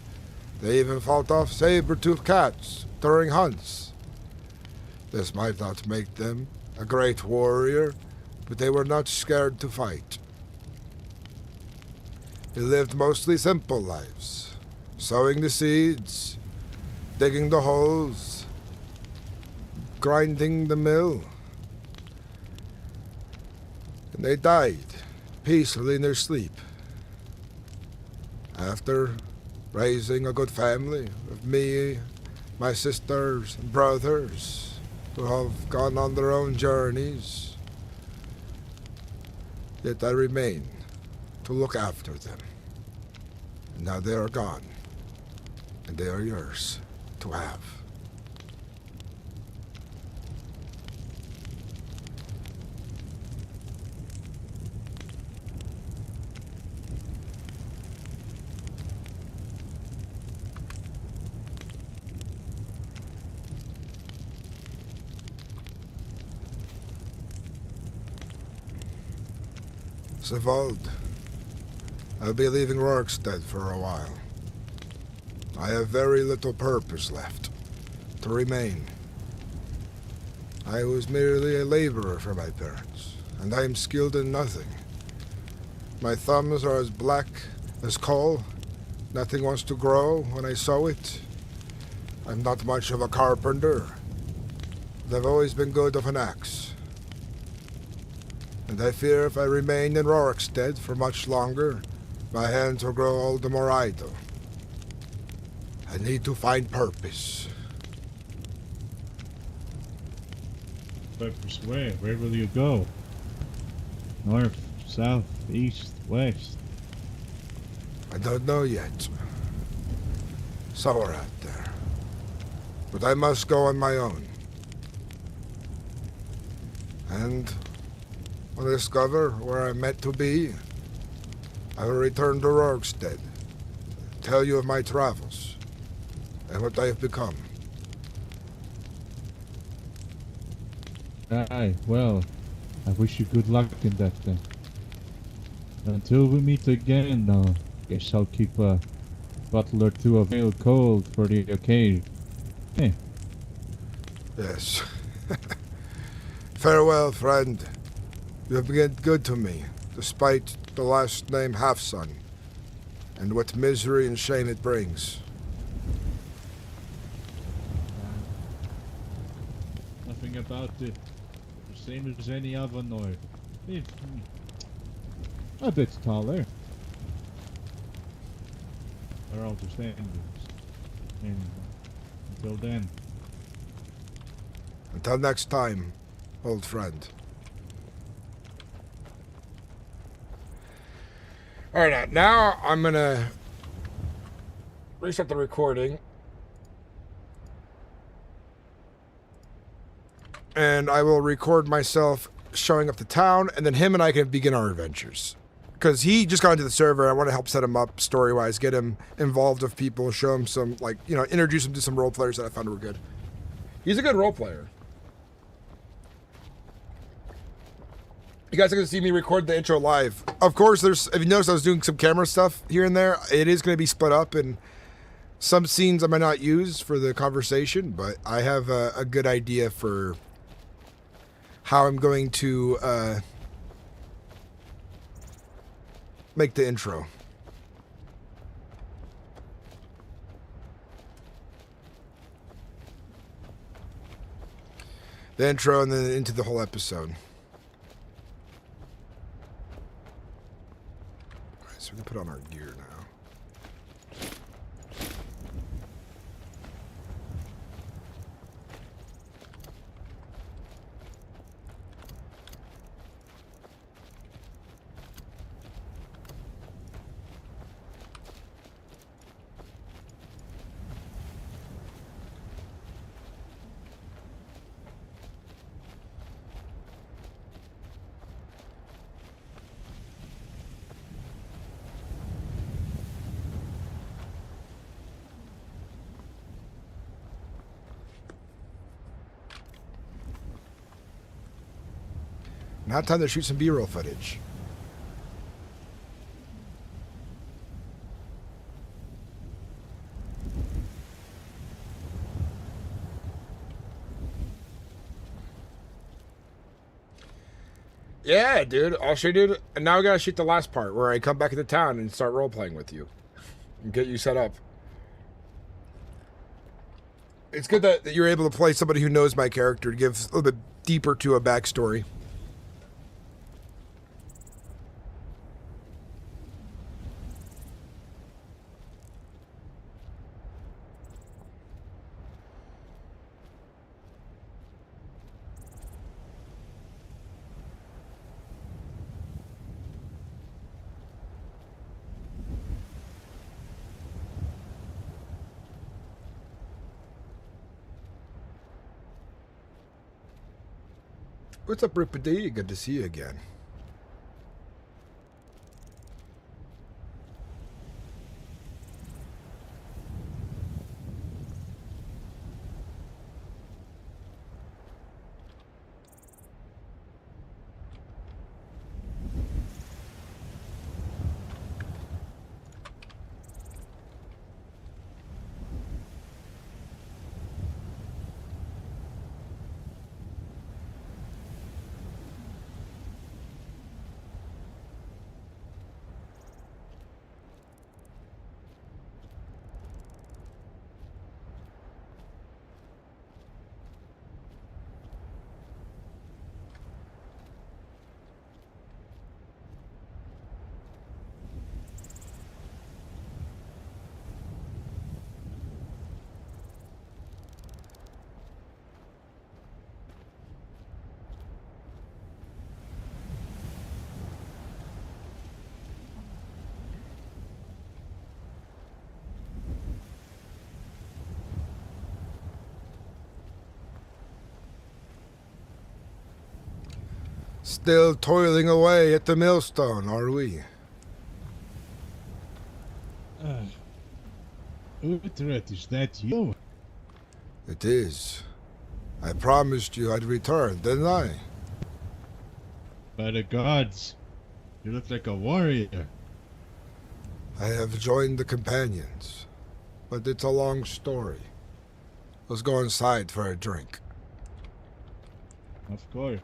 [SPEAKER 1] They even fought off saber-toothed cats during hunts. This might not make them a great warrior, but they were not scared to fight. They lived mostly simple lives, sowing the seeds, digging the holes, grinding the mill. And they died peacefully in their sleep. After raising a good family of me, my sisters and brothers, who have gone on their own journeys, yet I remain to look after them. And now they are gone, and they are yours to have. Sevald, I'll be leaving Rorikstead for a while. I have very little purpose left to remain. I was merely a laborer for my parents, and I am skilled in nothing. My thumbs are as black as coal. Nothing wants to grow when I sow it. I'm not much of a carpenter, but I've always been good with an axe. And I fear if I remain in Rorikstead for much longer, my hands will grow all the more idle. I need to find purpose.
[SPEAKER 2] Purpose where? Where will you go? North, south, east, west?
[SPEAKER 1] I don't know yet. Somewhere out there. But I must go on my own. And when I discover where I'm meant to be, I will return to Rorikstead, tell you of my travels, and what I have become.
[SPEAKER 2] Aye, well, I wish you good luck in that then. Until we meet again, guess I'll keep a bottle or two of ale cold for the occasion. Hey.
[SPEAKER 1] Yes. Farewell, friend. You have been good to me, despite the last name Half-Son, and what misery and shame it brings.
[SPEAKER 2] Nothing about it. The same as any other Nord. A bit taller. Or understandings. Anyway, until then.
[SPEAKER 1] Until next time, old friend. Alright, now I'm gonna reset the recording. And I will record myself showing up to town, and then him and I can begin our adventures. Because he just got into the server, I want to help set him up story-wise, get him involved with people, show him some, like, you know, introduce him to some role players that I found were good. He's a good role player. You guys are going to see me record the intro live. Of course, if you noticed, I was doing some camera stuff here and there. It is going to be split up, and some scenes I might not use for the conversation, but I have a good idea for how I'm going to make the intro. The intro and then into the whole episode. Alright, so we can put on our gear now. Now time to shoot some B-roll footage. Yeah, dude. I'll show you, dude. And now we gotta shoot the last part where I come back into town and start role playing with you and get you set up. It's good that you're able to play somebody who knows my character to give a little bit deeper to a backstory. What's up, Ripady? Good to see you again. Still toiling away at the millstone, are we?
[SPEAKER 2] Uhtred, is that you?
[SPEAKER 1] It is. I promised you I'd return, didn't I?
[SPEAKER 2] By the gods, you look like a warrior.
[SPEAKER 1] I have joined the companions, but it's a long story. Let's go inside for a drink.
[SPEAKER 2] Of course.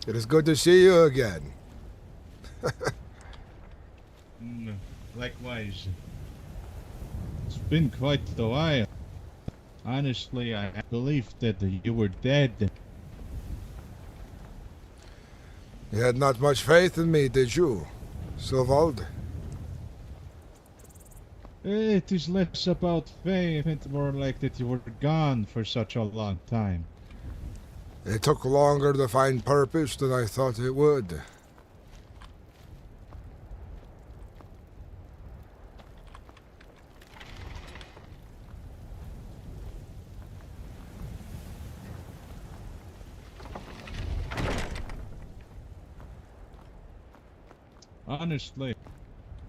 [SPEAKER 1] It is good to see you again.
[SPEAKER 2] Likewise. It's been quite a while. Honestly, I believed that you were dead.
[SPEAKER 1] You had not much faith in me, did you, Silvald?
[SPEAKER 2] It is less about faith and more like that you were gone for such a long time.
[SPEAKER 1] It took longer to find purpose than I thought it would.
[SPEAKER 2] Honestly,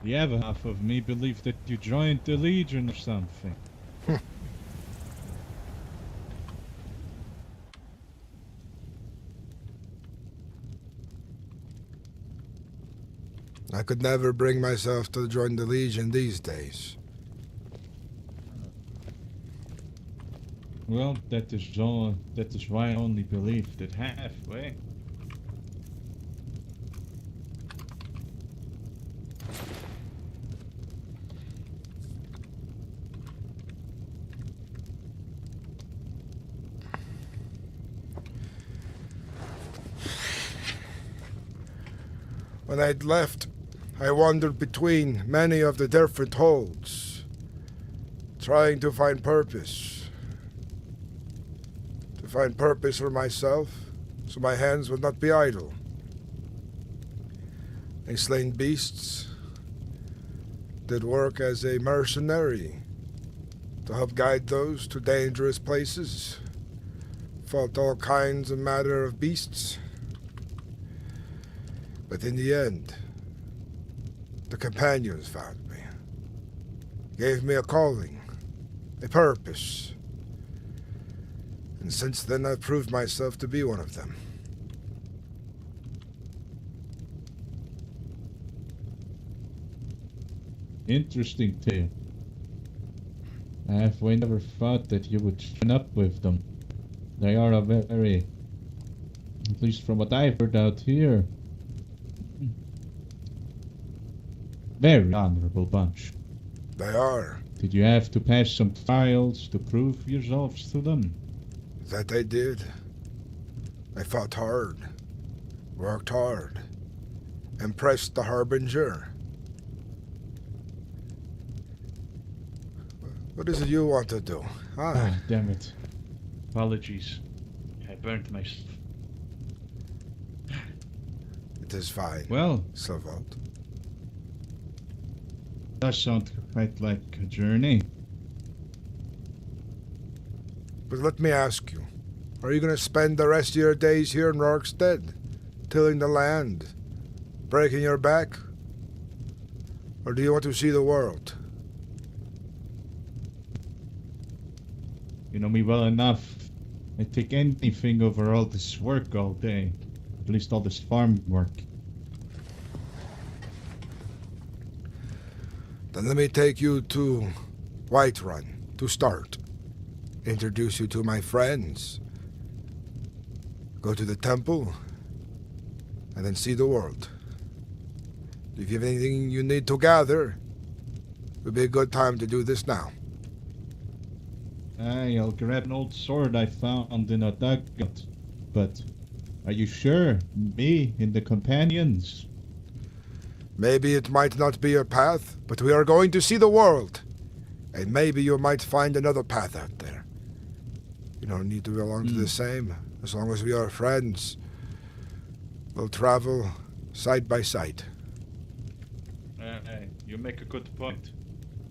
[SPEAKER 2] the other half of me believed that you joined the Legion or something.
[SPEAKER 1] I could never bring myself to join the Legion these days.
[SPEAKER 2] Well, that is why I only believed it halfway.
[SPEAKER 1] When I'd left, I wandered between many of the different holds, trying to find purpose. To find purpose for myself, so my hands would not be idle. I slain beasts, did work as a mercenary to help guide those to dangerous places, fought all kinds and manner of beasts. But in the end, the companions found me, gave me a calling, a purpose, and since then I've proved myself to be one of them.
[SPEAKER 2] Interesting tale. I have never thought that you would turn up with them. They are a very At least from what I've heard out here. Very honorable bunch.
[SPEAKER 1] They are.
[SPEAKER 2] Did you have to pass some trials to prove yourselves to them?
[SPEAKER 1] That they did. They fought hard, worked hard, impressed the Harbinger. What is it you want to do, huh?
[SPEAKER 2] Ah, damn it. Apologies. I burnt myself.
[SPEAKER 1] It is fine,
[SPEAKER 2] Well,
[SPEAKER 1] Silvald.
[SPEAKER 2] does sound quite like a journey.
[SPEAKER 1] But let me ask you, are you going to spend the rest of your days here in Rorikstead, tilling the land, breaking your back? Or do you want to see the world?
[SPEAKER 2] You know me well enough. I take anything over all this work all day. At least all this farm work.
[SPEAKER 1] Then let me take you to Whiterun to start. Introduce you to my friends. Go to the temple, and then see the world. If you have anything you need to gather, it would be a good time to do this now.
[SPEAKER 2] Aye, I'll grab an old sword I found in a dugout. But are you sure? Me and the companions?
[SPEAKER 1] Maybe it might not be your path, but we are going to see the world. And maybe you might find another path out there. You don't need to belong to the same. As long as we are friends, we'll travel side by side.
[SPEAKER 2] Aye, you make a good point.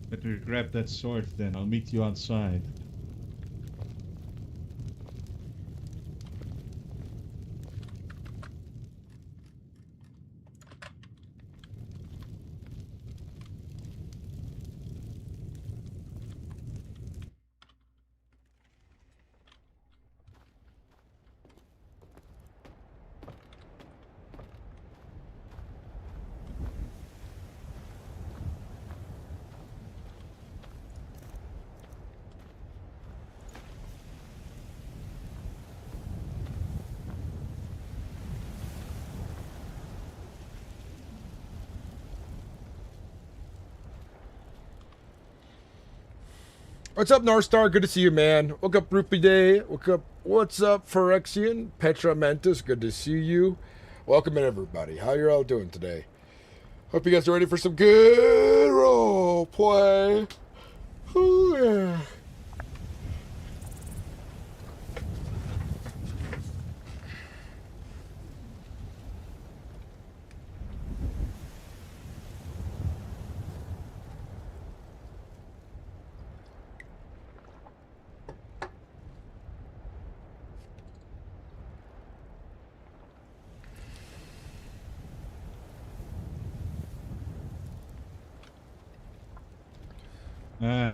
[SPEAKER 2] Let me grab that sword then. I'll meet you outside.
[SPEAKER 7] What's up, Northstar? Good to see you, man. Woke up, Rupee Day. Woke up. What's up, Phyrexian? Petra Mentis. Good to see you. Welcome in, everybody. How you all doing today? Hope you guys are ready for some good role play. Ooh, yeah.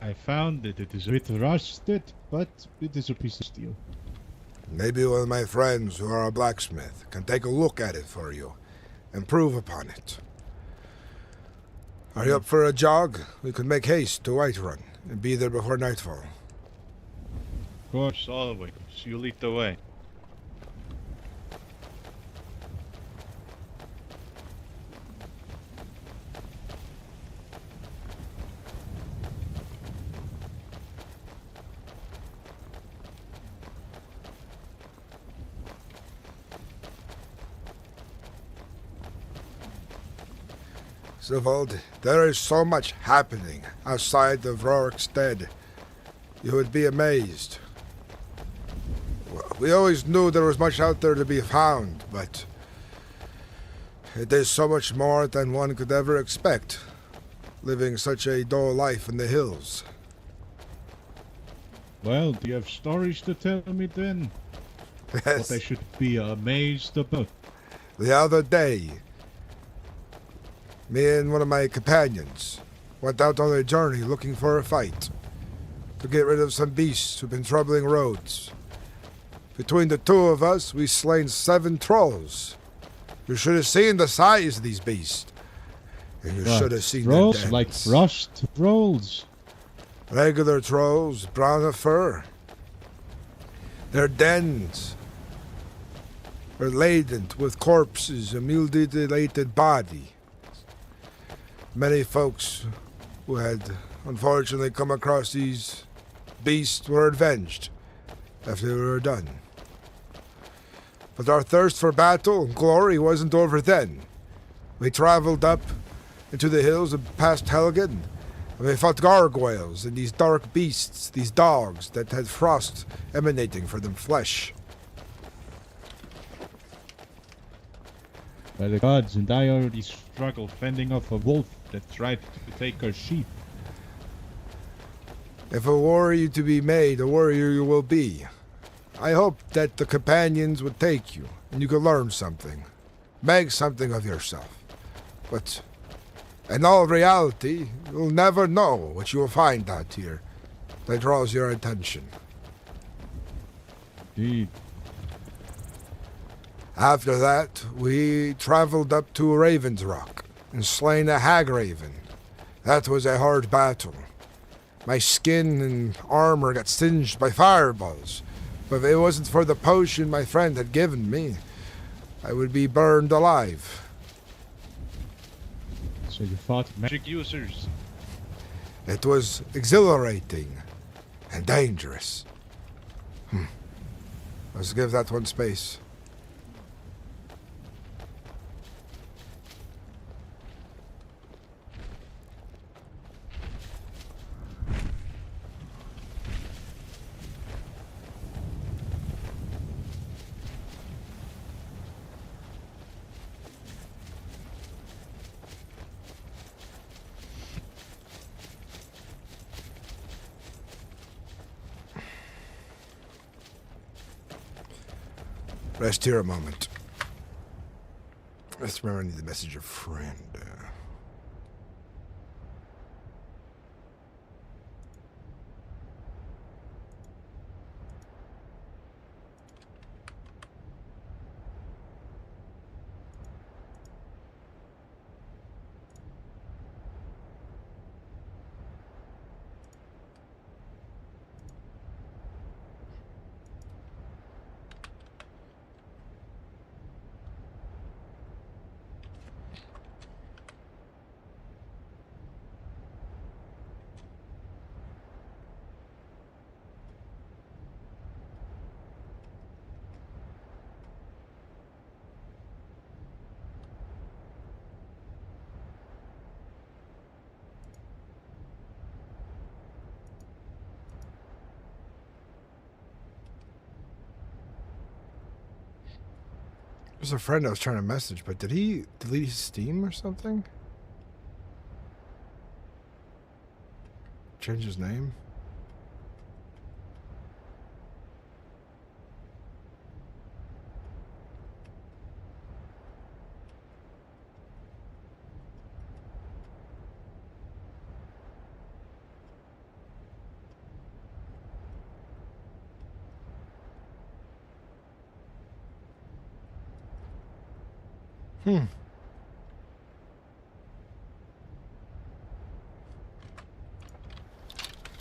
[SPEAKER 2] I found it. It is a bit rusted, but it is a piece of steel.
[SPEAKER 1] Maybe one of my friends who are a blacksmith can take a look at it for you, improve upon it. Are you up for a jog? We could make haste to Whiterun and be there before nightfall.
[SPEAKER 2] Of course, always. You lead the way.
[SPEAKER 1] Silvald, there is so much happening outside of Rorikstead. You would be amazed. We always knew there was much out there to be found, but it is so much more than one could ever expect, living such a dull life in the hills.
[SPEAKER 2] Well, do you have stories to tell me then?
[SPEAKER 1] Yes.
[SPEAKER 2] What I should be amazed about?
[SPEAKER 1] The other day, me and one of my companions went out on a journey looking for a fight to get rid of some beasts who've been troubling roads. Between the two of us, we slain 7 trolls. You should have seen the size of these beasts. And you should have seen
[SPEAKER 2] trolls
[SPEAKER 1] their
[SPEAKER 2] like
[SPEAKER 1] dens.
[SPEAKER 2] frost trolls.
[SPEAKER 1] Regular trolls, brown of fur. Their dens were laden with corpses and mutilated body. Many folks who had unfortunately come across these beasts were avenged after they were done. But our thirst for battle and glory wasn't over then. We traveled up into the hills and past Helgen, and we fought gargoyles and these dark beasts, these dogs that had frost emanating from their flesh.
[SPEAKER 2] By the gods, and I already struggle fending off a wolf that tried to take our sheep.
[SPEAKER 1] If a warrior to be made, a warrior you will be. I hope that the companions would take you, and you could learn something. Make something of yourself. But in all reality, you'll never know what you will find out here that draws your attention.
[SPEAKER 2] Indeed.
[SPEAKER 1] After that, we traveled up to Raven's Rock and slain a hag raven. That was a hard battle. My skin and armor got singed by fireballs, but if it wasn't for the potion my friend had given me, I would be burned alive.
[SPEAKER 2] So you fought magic users?
[SPEAKER 1] It was exhilarating and dangerous. Let's give that one space. Rest here a moment. Let's remember I need to message a friend. There's a friend I was trying to message, but did he delete his Steam or something? Change his name?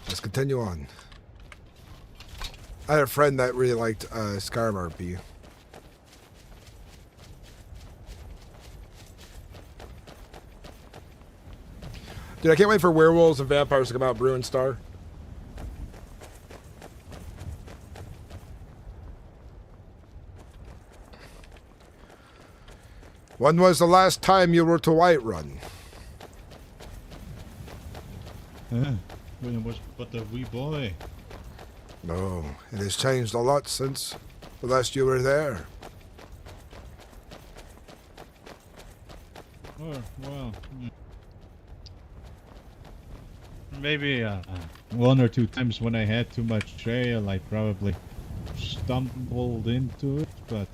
[SPEAKER 1] Let's continue on. I had a friend that really liked SkyrimRP. Dude, I can't wait for werewolves and vampires to come out, Bruin Star. When was the last time you were to Whiterun?
[SPEAKER 2] When it was but a wee boy.
[SPEAKER 1] No, it has changed a lot since the last you were there.
[SPEAKER 2] Oh, well. Maybe one or two times when I had too much trail, I probably stumbled into it, but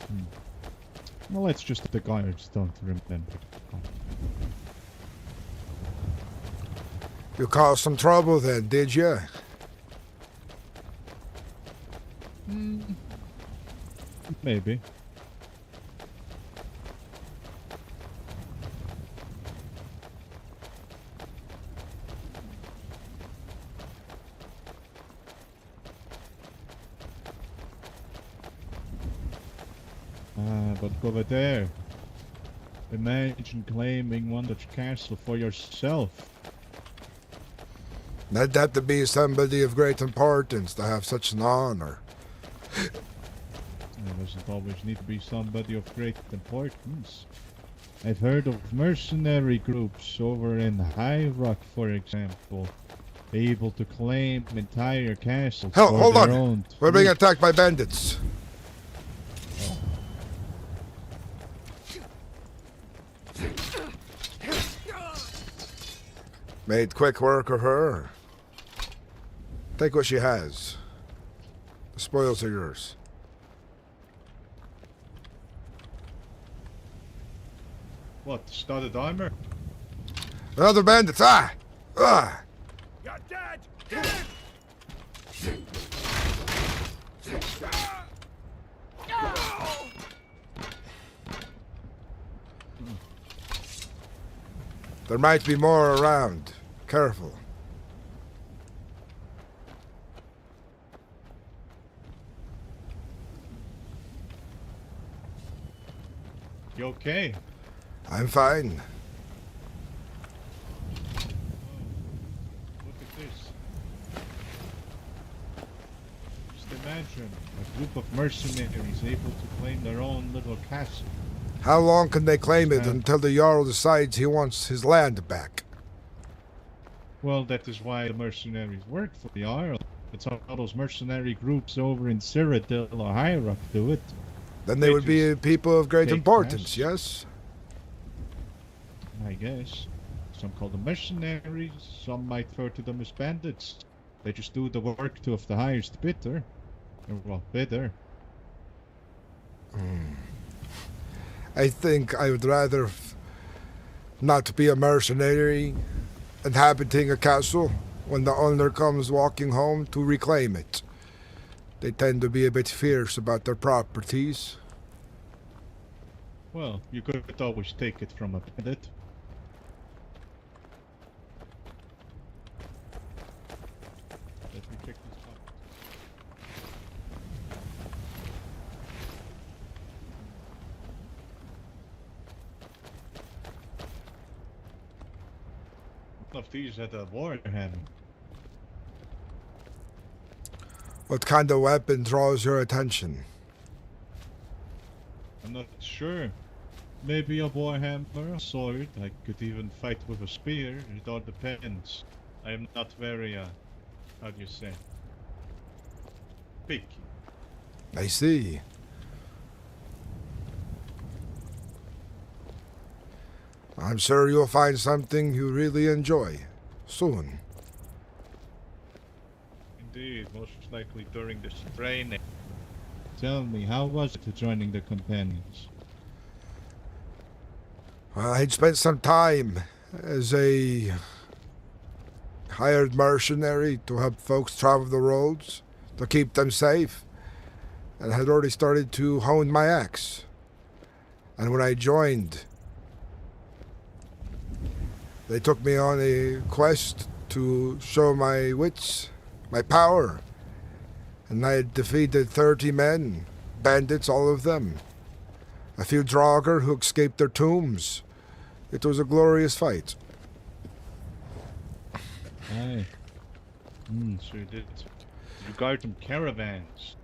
[SPEAKER 2] well, let's just the guards don't remember.
[SPEAKER 1] You caused some trouble then, did you?
[SPEAKER 2] Maybe. But over there, imagine claiming one such castle for yourself.
[SPEAKER 1] That'd have to be somebody of great importance to have such an honor.
[SPEAKER 2] There doesn't always need to be somebody of great importance. I've heard of mercenary groups over in High Rock, for example, able to claim entire castles
[SPEAKER 1] Hell,
[SPEAKER 2] for
[SPEAKER 1] hold
[SPEAKER 2] their
[SPEAKER 1] on!
[SPEAKER 2] own
[SPEAKER 1] We're being
[SPEAKER 2] fleet.
[SPEAKER 1] attacked by bandits. Made quick work of her. Take what she has. The spoils are yours.
[SPEAKER 2] What, studded armor?
[SPEAKER 1] Another bandits! Ah! Ah!
[SPEAKER 3] You're dead! Dead!
[SPEAKER 1] There might be more around. Careful.
[SPEAKER 2] You okay?
[SPEAKER 1] I'm fine.
[SPEAKER 2] Look at this. Just imagine a group of mercenaries able to claim their own little castle.
[SPEAKER 1] How long can they claim it
[SPEAKER 2] Uh,
[SPEAKER 1] until the Jarl decides he wants his land back?
[SPEAKER 2] Well, that is why the mercenaries work for the Jarl. It's how those mercenary groups over in Cyrodiil or High Rock do it.
[SPEAKER 1] Then they
[SPEAKER 2] They
[SPEAKER 1] would be people of great
[SPEAKER 2] take
[SPEAKER 1] importance,
[SPEAKER 2] cash.
[SPEAKER 1] yes?
[SPEAKER 2] I guess. Some call them mercenaries, some might refer to them as bandits. They just do the work to of the highest bidder. Or, well, bidder.
[SPEAKER 1] I think I would rather not be a mercenary inhabiting a castle when the owner comes walking home to reclaim it. They tend to be a bit fierce about their properties.
[SPEAKER 2] Well, you could always take it from a bandit. Let me check this out. One of these had a warhammer.
[SPEAKER 1] What kind of weapon draws your attention?
[SPEAKER 2] I'm not sure. Maybe a warhammer, a sword. I could even fight with a spear. It all depends. I am not very, how do you say? Picky.
[SPEAKER 1] I see. I'm sure you'll find something you really enjoy soon.
[SPEAKER 2] Indeed, most likely during this training. Tell me, how was it joining the companions?
[SPEAKER 1] Well, I'd spent some time as a hired mercenary to help folks travel the roads, to keep them safe, and had already started to hone my axe. And when I joined, they took me on a quest to show my wits, my power. And I had defeated 30 men, bandits, all of them. A few Draugr who escaped their tombs. It was a glorious fight.
[SPEAKER 2] Aye. Sure did. You guard them caravans.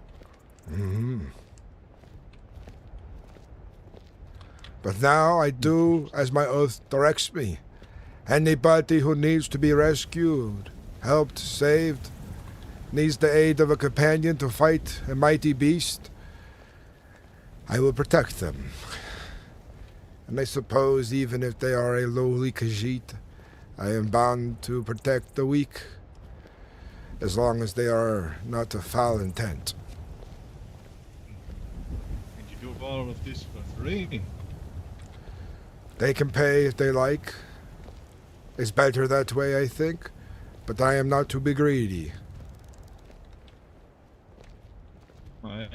[SPEAKER 1] But now I do as my oath directs me. Anybody who needs to be rescued, helped, saved, needs the aid of a companion to fight a mighty beast, I will protect them. And I suppose even if they are a lowly Khajiit, I am bound to protect the weak, as long as they are not of foul intent.
[SPEAKER 2] And you do all of this for free.
[SPEAKER 1] They can pay if they like. It's better that way, I think, but I am not to be greedy.
[SPEAKER 2] Aye.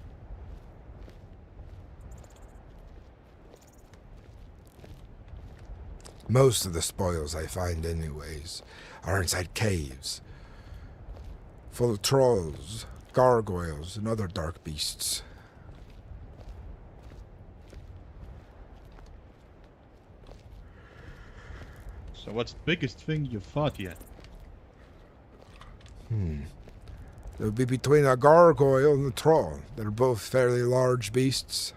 [SPEAKER 1] Most of the spoils I find anyways are inside caves, full of trolls, gargoyles, and other dark beasts.
[SPEAKER 2] So what's the biggest thing you've fought yet?
[SPEAKER 1] It would be between a gargoyle and a troll. They're both fairly large beasts.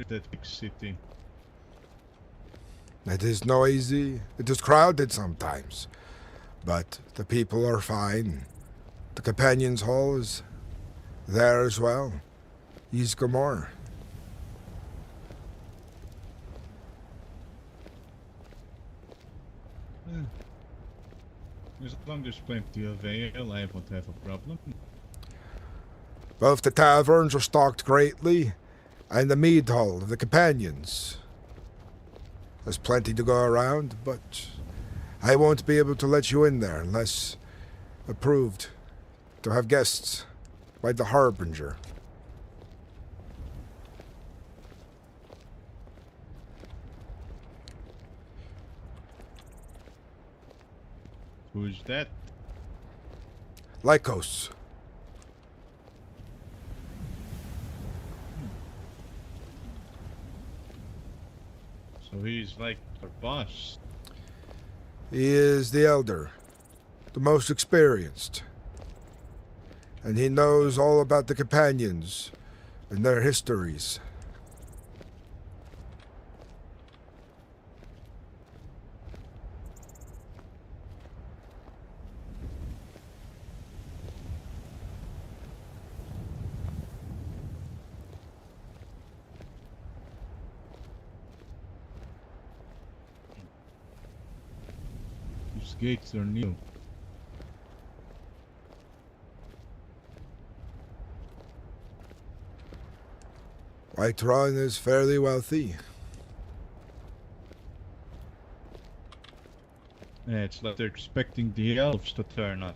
[SPEAKER 2] That big city.
[SPEAKER 1] It is noisy. It is crowded sometimes. But the people are fine. The Companions Hall is there as well. Isgamore.
[SPEAKER 2] As long as there's plenty of ale, I won't have a problem.
[SPEAKER 1] Both the taverns are stocked greatly, and the mead hall of the Companions. There's plenty to go around, but I won't be able to let you in there unless approved to have guests by the Harbinger.
[SPEAKER 2] Who's that?
[SPEAKER 1] Lycos.
[SPEAKER 2] So he's like our boss.
[SPEAKER 1] He is the elder, the most experienced. And he knows all about the Companions and their histories.
[SPEAKER 2] These gates are new.
[SPEAKER 1] Whiterun is fairly wealthy.
[SPEAKER 2] Yeah, it's like they're expecting the elves to turn up.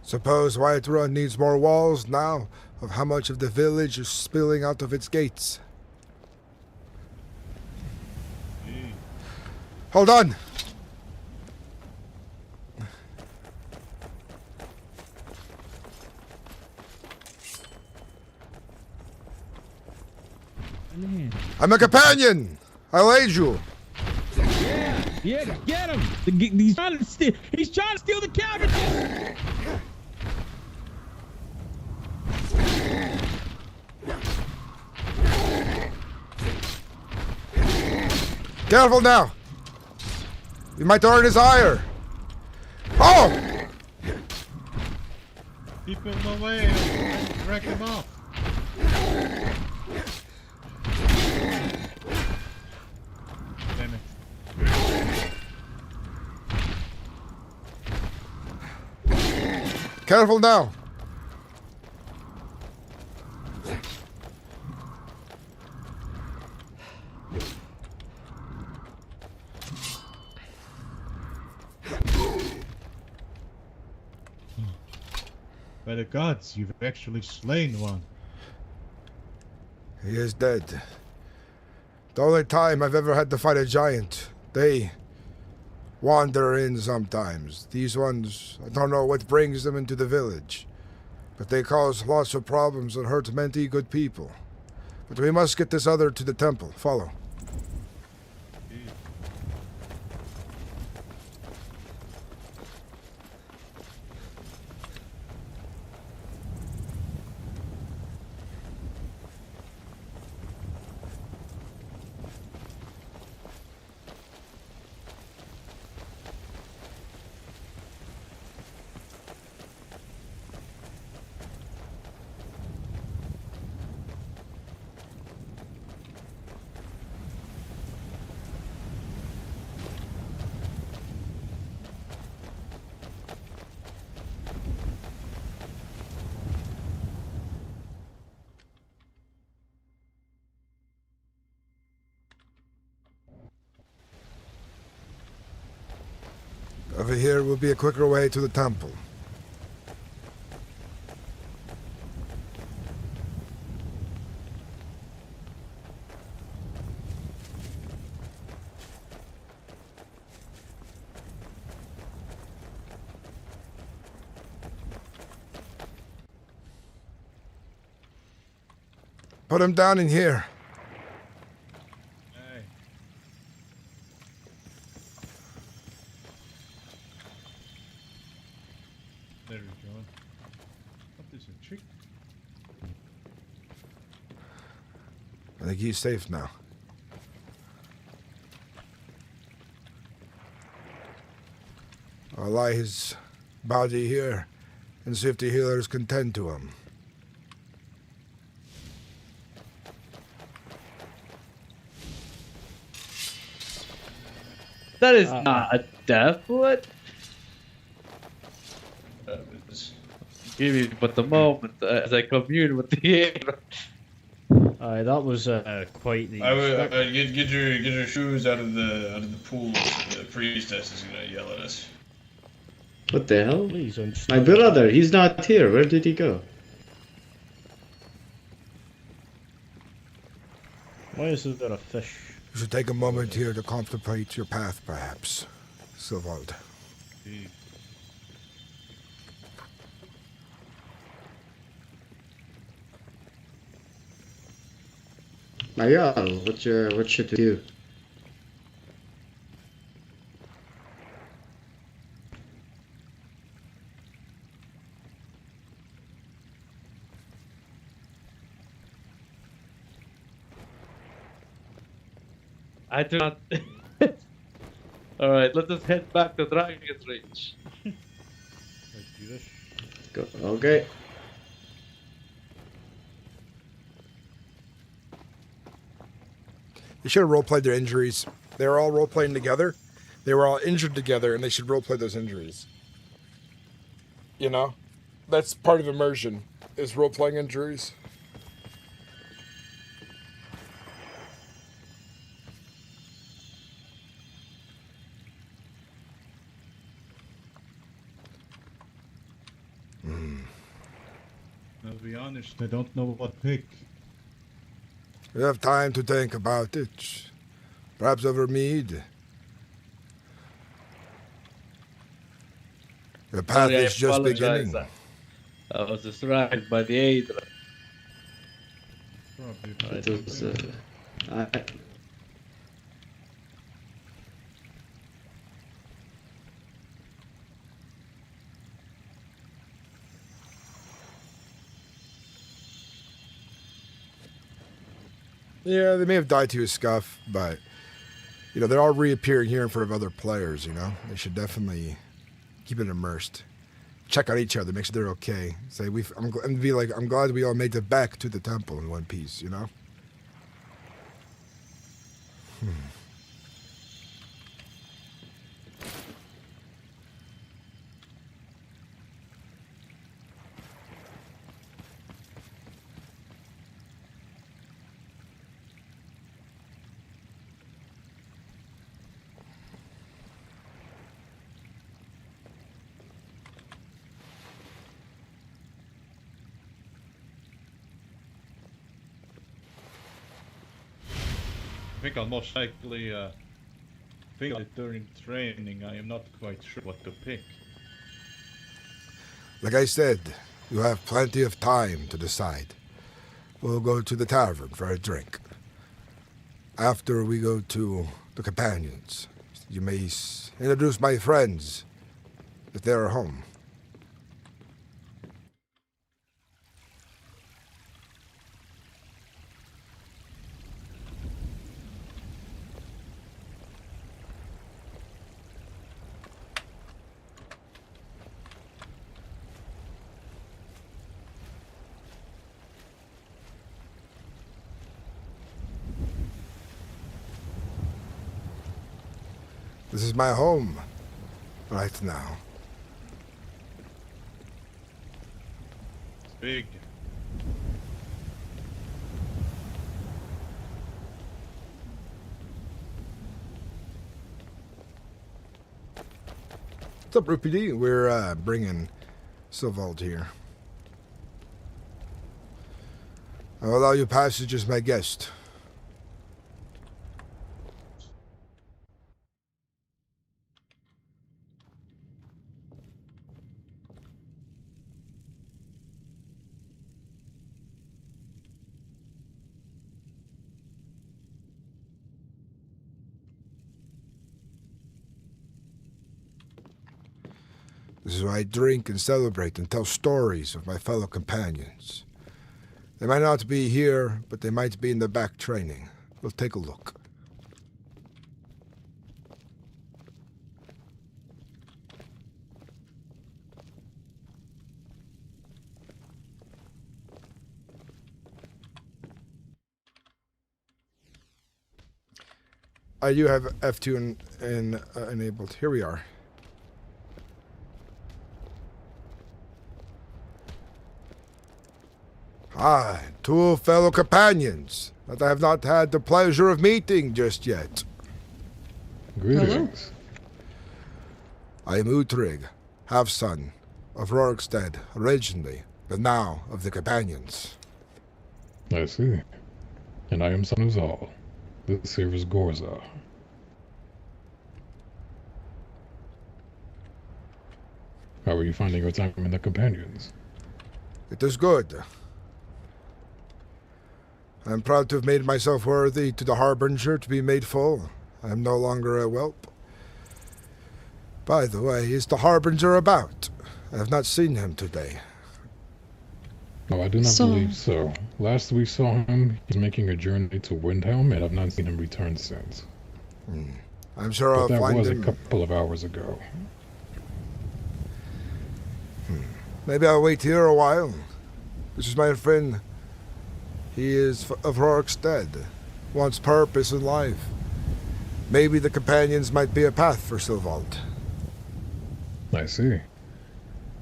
[SPEAKER 1] Suppose Whiterun needs more walls now of how much of the village is spilling out of its gates. Hold on! I'm a companion! I'll aid you!
[SPEAKER 8] Yeah, get him! He's trying to steal the cabbages!
[SPEAKER 1] Careful now! You might earn his ire! Oh!
[SPEAKER 2] Keep him away! Wreck him off! Damn it.
[SPEAKER 1] Careful now!
[SPEAKER 2] By the gods, you've actually slain one.
[SPEAKER 1] He is dead. The only time I've ever had to fight a giant. They wander in sometimes. These ones, I don't know what brings them into the village. But they cause lots of problems and hurt many good people. But we must get this other to the temple. Follow. Over here will be a quicker way to the temple. Put him down in here.
[SPEAKER 2] Hey. There we go. What is a trick?
[SPEAKER 1] I think he's safe now. I'll lie his body here and see if the healers can tend to him.
[SPEAKER 9] That is not a death. What? Give me but the moment as I commune with the air.
[SPEAKER 10] That was quite the.
[SPEAKER 11] I would get your shoes out of the pool. The priestess is gonna yell at us.
[SPEAKER 9] What the hell?
[SPEAKER 10] Please,
[SPEAKER 9] My brother, he's not here. Where did he go?
[SPEAKER 10] Why is there a fish?
[SPEAKER 1] You should take a moment here to contemplate your path, perhaps, Silvald.
[SPEAKER 9] Mayal, what should we do? I do not. Alright, let us head back to Dragon's Reach. Go. Okay.
[SPEAKER 7] They should have roleplayed their injuries. They were all roleplaying together. They were all injured together, and they should roleplay those injuries. You know? That's part of immersion, is roleplaying injuries.
[SPEAKER 2] I'll be honest, I don't know what pick.
[SPEAKER 1] We have time to think about it. Perhaps over mead. The path
[SPEAKER 9] Sorry, I
[SPEAKER 1] is just
[SPEAKER 9] apologize.
[SPEAKER 1] beginning.
[SPEAKER 9] I was distracted by the Hydra.
[SPEAKER 2] Probably.
[SPEAKER 9] It was,
[SPEAKER 1] Yeah, they may have died to a scuff, but you know they're all reappearing here in front of other players. You know, they should definitely keep it immersed. Check on each other, make sure they're okay. Say and be like, I'm glad we all made it back to the temple in one piece. You know.
[SPEAKER 2] I think I'll most likely think that during training I am not quite sure what to pick.
[SPEAKER 1] Like I said, you have plenty of time to decide. We'll go to the tavern for a drink. After we go to the companions, you may introduce my friends if they are home. This is my home right now.
[SPEAKER 2] It's big.
[SPEAKER 1] What's up, Rupee D? We're bringing Silvald here. I'll allow you passage as my guest. This is why I drink and celebrate and tell stories of my fellow companions. They might not be here, but they might be in the back training. We'll take a look. I do have F2 enabled. Here we are. Ah, two fellow companions that I have not had the pleasure of meeting just yet.
[SPEAKER 12] Greetings.
[SPEAKER 1] I am Utrig, half-son of Rorikstead originally, but now of the companions.
[SPEAKER 12] I see. And I am son of Zal. This here is Gorza. How are you finding your time in the companions?
[SPEAKER 1] It is good. I am proud to have made myself worthy to the Harbinger to be made full. I am no longer a whelp. By the way, is the Harbinger about? I have not seen him today.
[SPEAKER 12] No, I do not believe so. Last we saw him, he's making a journey to Windhelm, and I've not seen him return since.
[SPEAKER 1] I'm sure I'll
[SPEAKER 12] that
[SPEAKER 1] find
[SPEAKER 12] was
[SPEAKER 1] him.
[SPEAKER 12] a couple of hours ago.
[SPEAKER 1] Maybe I'll wait here a while. This is my friend. He is of Rorikstead. Wants purpose in life. Maybe the companions might be a path for Silvald.
[SPEAKER 12] I see.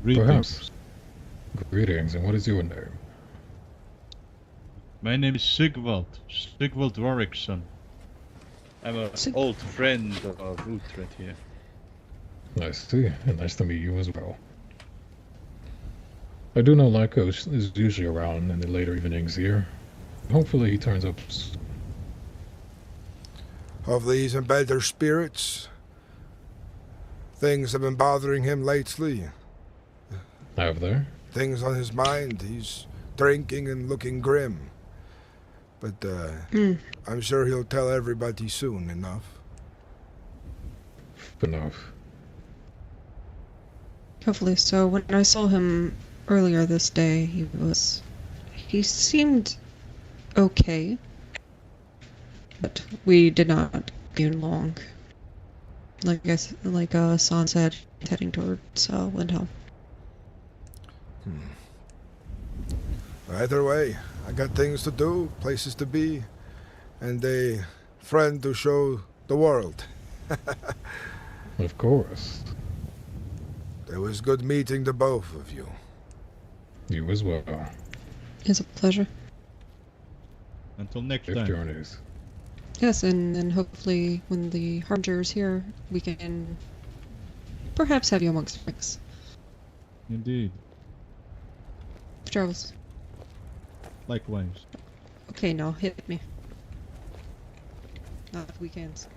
[SPEAKER 12] Perhaps. Greetings, and what is your name?
[SPEAKER 2] My name is Sigvald Roriksson. I'm an old friend of Uhtred here.
[SPEAKER 12] I see, and nice to meet you as well. I do know Lyko is usually around in the later evenings here. Hopefully he turns up.
[SPEAKER 1] Hopefully he's in better spirits. Things have been bothering him lately.
[SPEAKER 12] Have there?
[SPEAKER 1] Things on his mind. He's drinking and looking grim. But I'm sure he'll tell everybody soon enough.
[SPEAKER 12] Enough.
[SPEAKER 13] Hopefully so. When I saw him earlier this day, he seemed okay, but we did not get along. Like San said, heading towards Windhelm.
[SPEAKER 1] Either way, I got things to do, places to be, and a friend to show the world.
[SPEAKER 12] Of course.
[SPEAKER 1] It was good meeting the both of you.
[SPEAKER 12] You as well.
[SPEAKER 13] It's a pleasure.
[SPEAKER 2] Until next
[SPEAKER 12] Safe
[SPEAKER 2] time.
[SPEAKER 12] journeys.
[SPEAKER 13] Yes, and hopefully when the Harbinger is here, we can perhaps have you amongst friends.
[SPEAKER 2] Indeed.
[SPEAKER 13] Travels.
[SPEAKER 2] Likewise.
[SPEAKER 13] Okay, now hit me. Not weekends.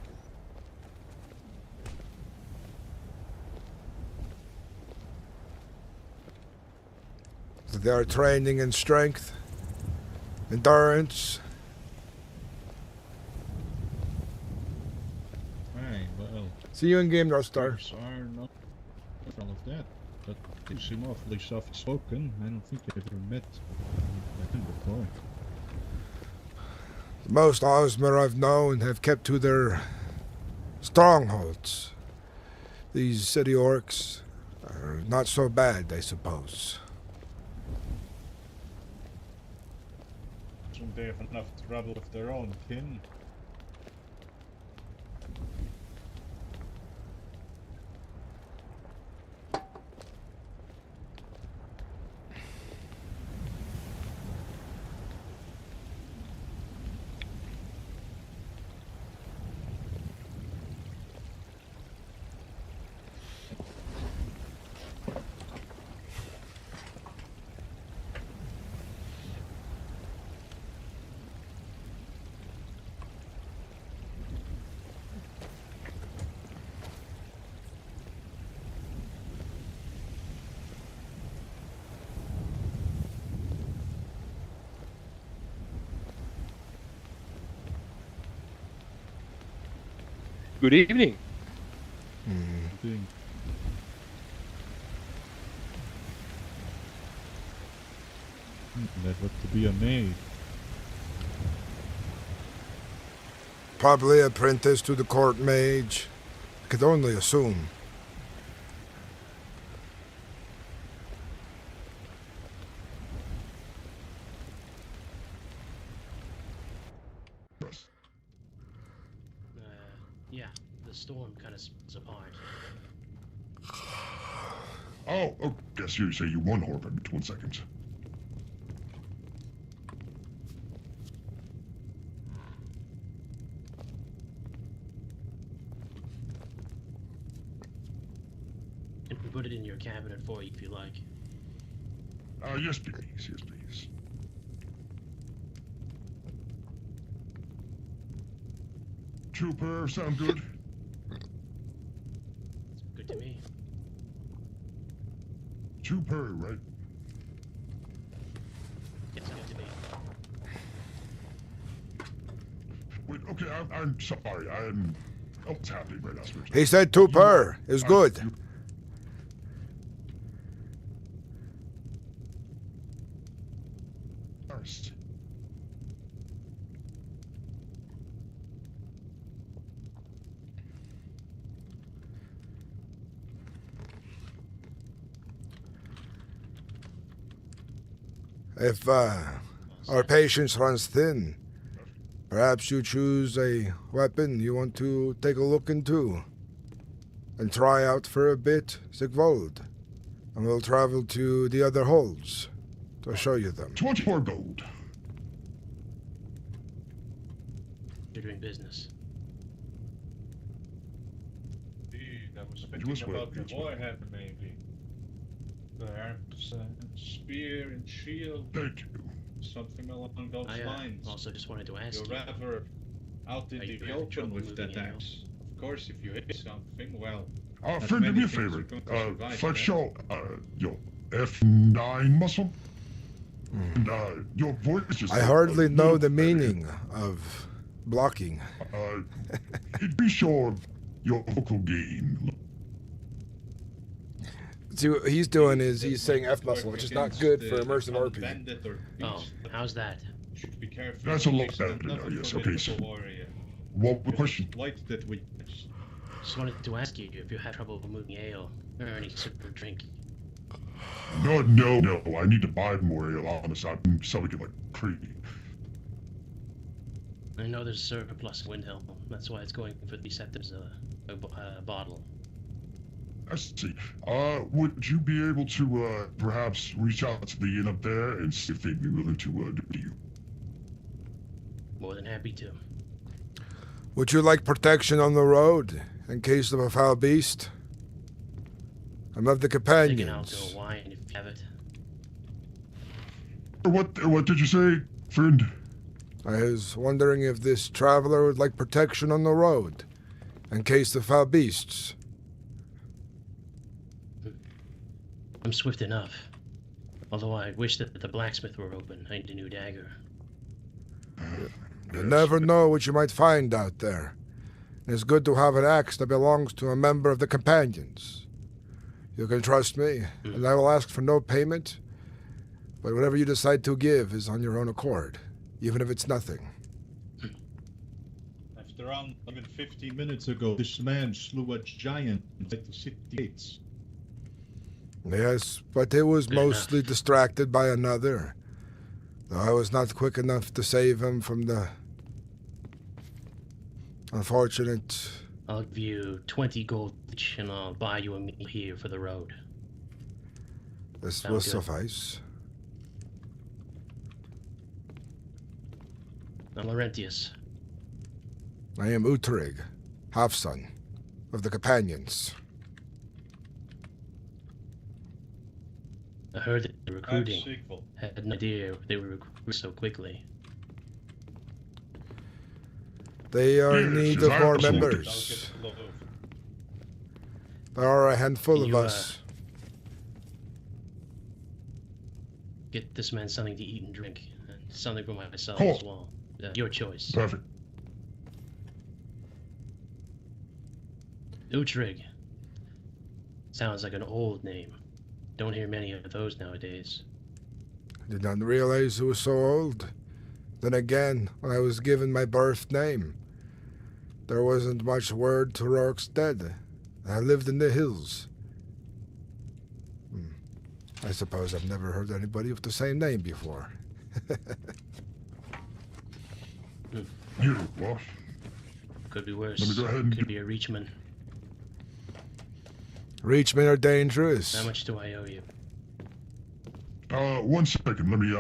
[SPEAKER 1] They are training in strength, endurance.
[SPEAKER 2] Aye, well.
[SPEAKER 1] See you in game, North Star.
[SPEAKER 2] Are not all of that, but you seem awfully soft-spoken. I don't think I've ever met him before.
[SPEAKER 1] Most Osmer I've known have kept to their strongholds. These city orcs are not so bad, I suppose.
[SPEAKER 2] Shouldn't they have enough trouble with their own kin?
[SPEAKER 14] Good evening.
[SPEAKER 2] That what to be a maid.
[SPEAKER 1] Probably apprentice to the court mage. I could only assume.
[SPEAKER 15] Yeah, the storm kind of splits apart.
[SPEAKER 16] Oh, guess you say you won, Horford. 1 second.
[SPEAKER 15] I can put it in your cabinet for you if you like.
[SPEAKER 16] Yes, please. Yes, please. Two per, sound good?
[SPEAKER 15] Good to me.
[SPEAKER 16] 2 per, right?
[SPEAKER 15] It's good to me.
[SPEAKER 16] Wait, okay, I'm sorry. What's happening right now, Switch?
[SPEAKER 1] He said 2 per is good.
[SPEAKER 16] First.
[SPEAKER 1] If our patience runs thin, perhaps you choose a weapon you want to take a look into and try out for a bit, Sigvold. And we'll travel to the other holds to show you them.
[SPEAKER 16] 24 gold.
[SPEAKER 15] You're doing business.
[SPEAKER 9] I was
[SPEAKER 16] You
[SPEAKER 9] thinking
[SPEAKER 16] as well,
[SPEAKER 9] about the
[SPEAKER 16] you as well.
[SPEAKER 9] warhead, maybe. The arms, spear and shield.
[SPEAKER 16] Thank you.
[SPEAKER 9] Something along those
[SPEAKER 15] I
[SPEAKER 9] lines.
[SPEAKER 15] also just wanted to ask
[SPEAKER 9] You're
[SPEAKER 15] you.
[SPEAKER 9] rather out in
[SPEAKER 15] Are you
[SPEAKER 9] the
[SPEAKER 15] having
[SPEAKER 9] open
[SPEAKER 15] trouble
[SPEAKER 9] with
[SPEAKER 15] moving
[SPEAKER 9] that
[SPEAKER 15] your
[SPEAKER 9] axe. Of course, if you hit something, well.
[SPEAKER 16] Friend, do me a favor. Flex your F9 muscle. And, your voice is...
[SPEAKER 1] I hardly know the meaning of blocking.
[SPEAKER 16] Be sure your vocal gain.
[SPEAKER 1] See, what he's doing is he's saying F muscle, which is not good for immersive RP.
[SPEAKER 15] Oh, how's that?
[SPEAKER 9] Should be careful.
[SPEAKER 16] That's a lot better now, yes. Okay, so... What question?
[SPEAKER 9] Light that we...
[SPEAKER 15] Just wanted to ask you if you had trouble moving ale or any sort of drink.
[SPEAKER 16] No. I need to buy more ale, honest. I'm selling it like crazy.
[SPEAKER 15] I know there's a surplus in Windhelm. That's why it's going for the septims a bottle.
[SPEAKER 16] I see. Would you be able to, perhaps reach out to the inn up there and see if they'd be willing to, do it to you?
[SPEAKER 15] More than happy to.
[SPEAKER 1] Would you like protection on the road in case of a foul beast? I'm of the
[SPEAKER 15] Thinking I'll
[SPEAKER 1] companions.
[SPEAKER 15] go wine if you have it.
[SPEAKER 16] What did you say, friend?
[SPEAKER 1] I was wondering if this traveler would like protection on the road in case of foul beasts.
[SPEAKER 15] I'm swift enough. Although I wish that the blacksmith were open. I need a new dagger.
[SPEAKER 1] You never know what you might find out there. It's good to have an axe that belongs to a member of the companions. You can trust me, and I will ask for no payment, but whatever you decide to give is on your own accord, even if it's nothing.
[SPEAKER 2] After around even 15 minutes ago, this man slew a giant inside the city gates.
[SPEAKER 1] Yes, but it was mostly distracted by another, though I was not quick enough to save him from the unfortunate...
[SPEAKER 15] I'll give you 20 gold each, and I'll buy you a meal here for the road.
[SPEAKER 1] This
[SPEAKER 15] Sound
[SPEAKER 1] will
[SPEAKER 15] good?
[SPEAKER 1] suffice.
[SPEAKER 15] I'm Laurentius.
[SPEAKER 1] I am Utrig, half-son of the companions.
[SPEAKER 15] I heard that the recruiting. Had no idea they were recruiting so quickly.
[SPEAKER 1] They are in need of more members. There are a handful of us.
[SPEAKER 15] Get this man something to eat and drink, and something for myself
[SPEAKER 16] Cool.
[SPEAKER 15] as well. Your choice.
[SPEAKER 16] Perfect.
[SPEAKER 15] Utrig. Sounds like an old name. Don't hear many of those nowadays.
[SPEAKER 1] Did not realize it was so old. Then again, when I was given my birth name, there wasn't much word to Rorikstead. I lived in the hills. I suppose I've never heard anybody with the same name before.
[SPEAKER 16] Here, boss.
[SPEAKER 15] Could be worse.
[SPEAKER 16] Let me go ahead and
[SPEAKER 15] Could be a Reachman.
[SPEAKER 1] Reachmen are dangerous.
[SPEAKER 15] How much do I owe you?
[SPEAKER 16] 1 second. Let me,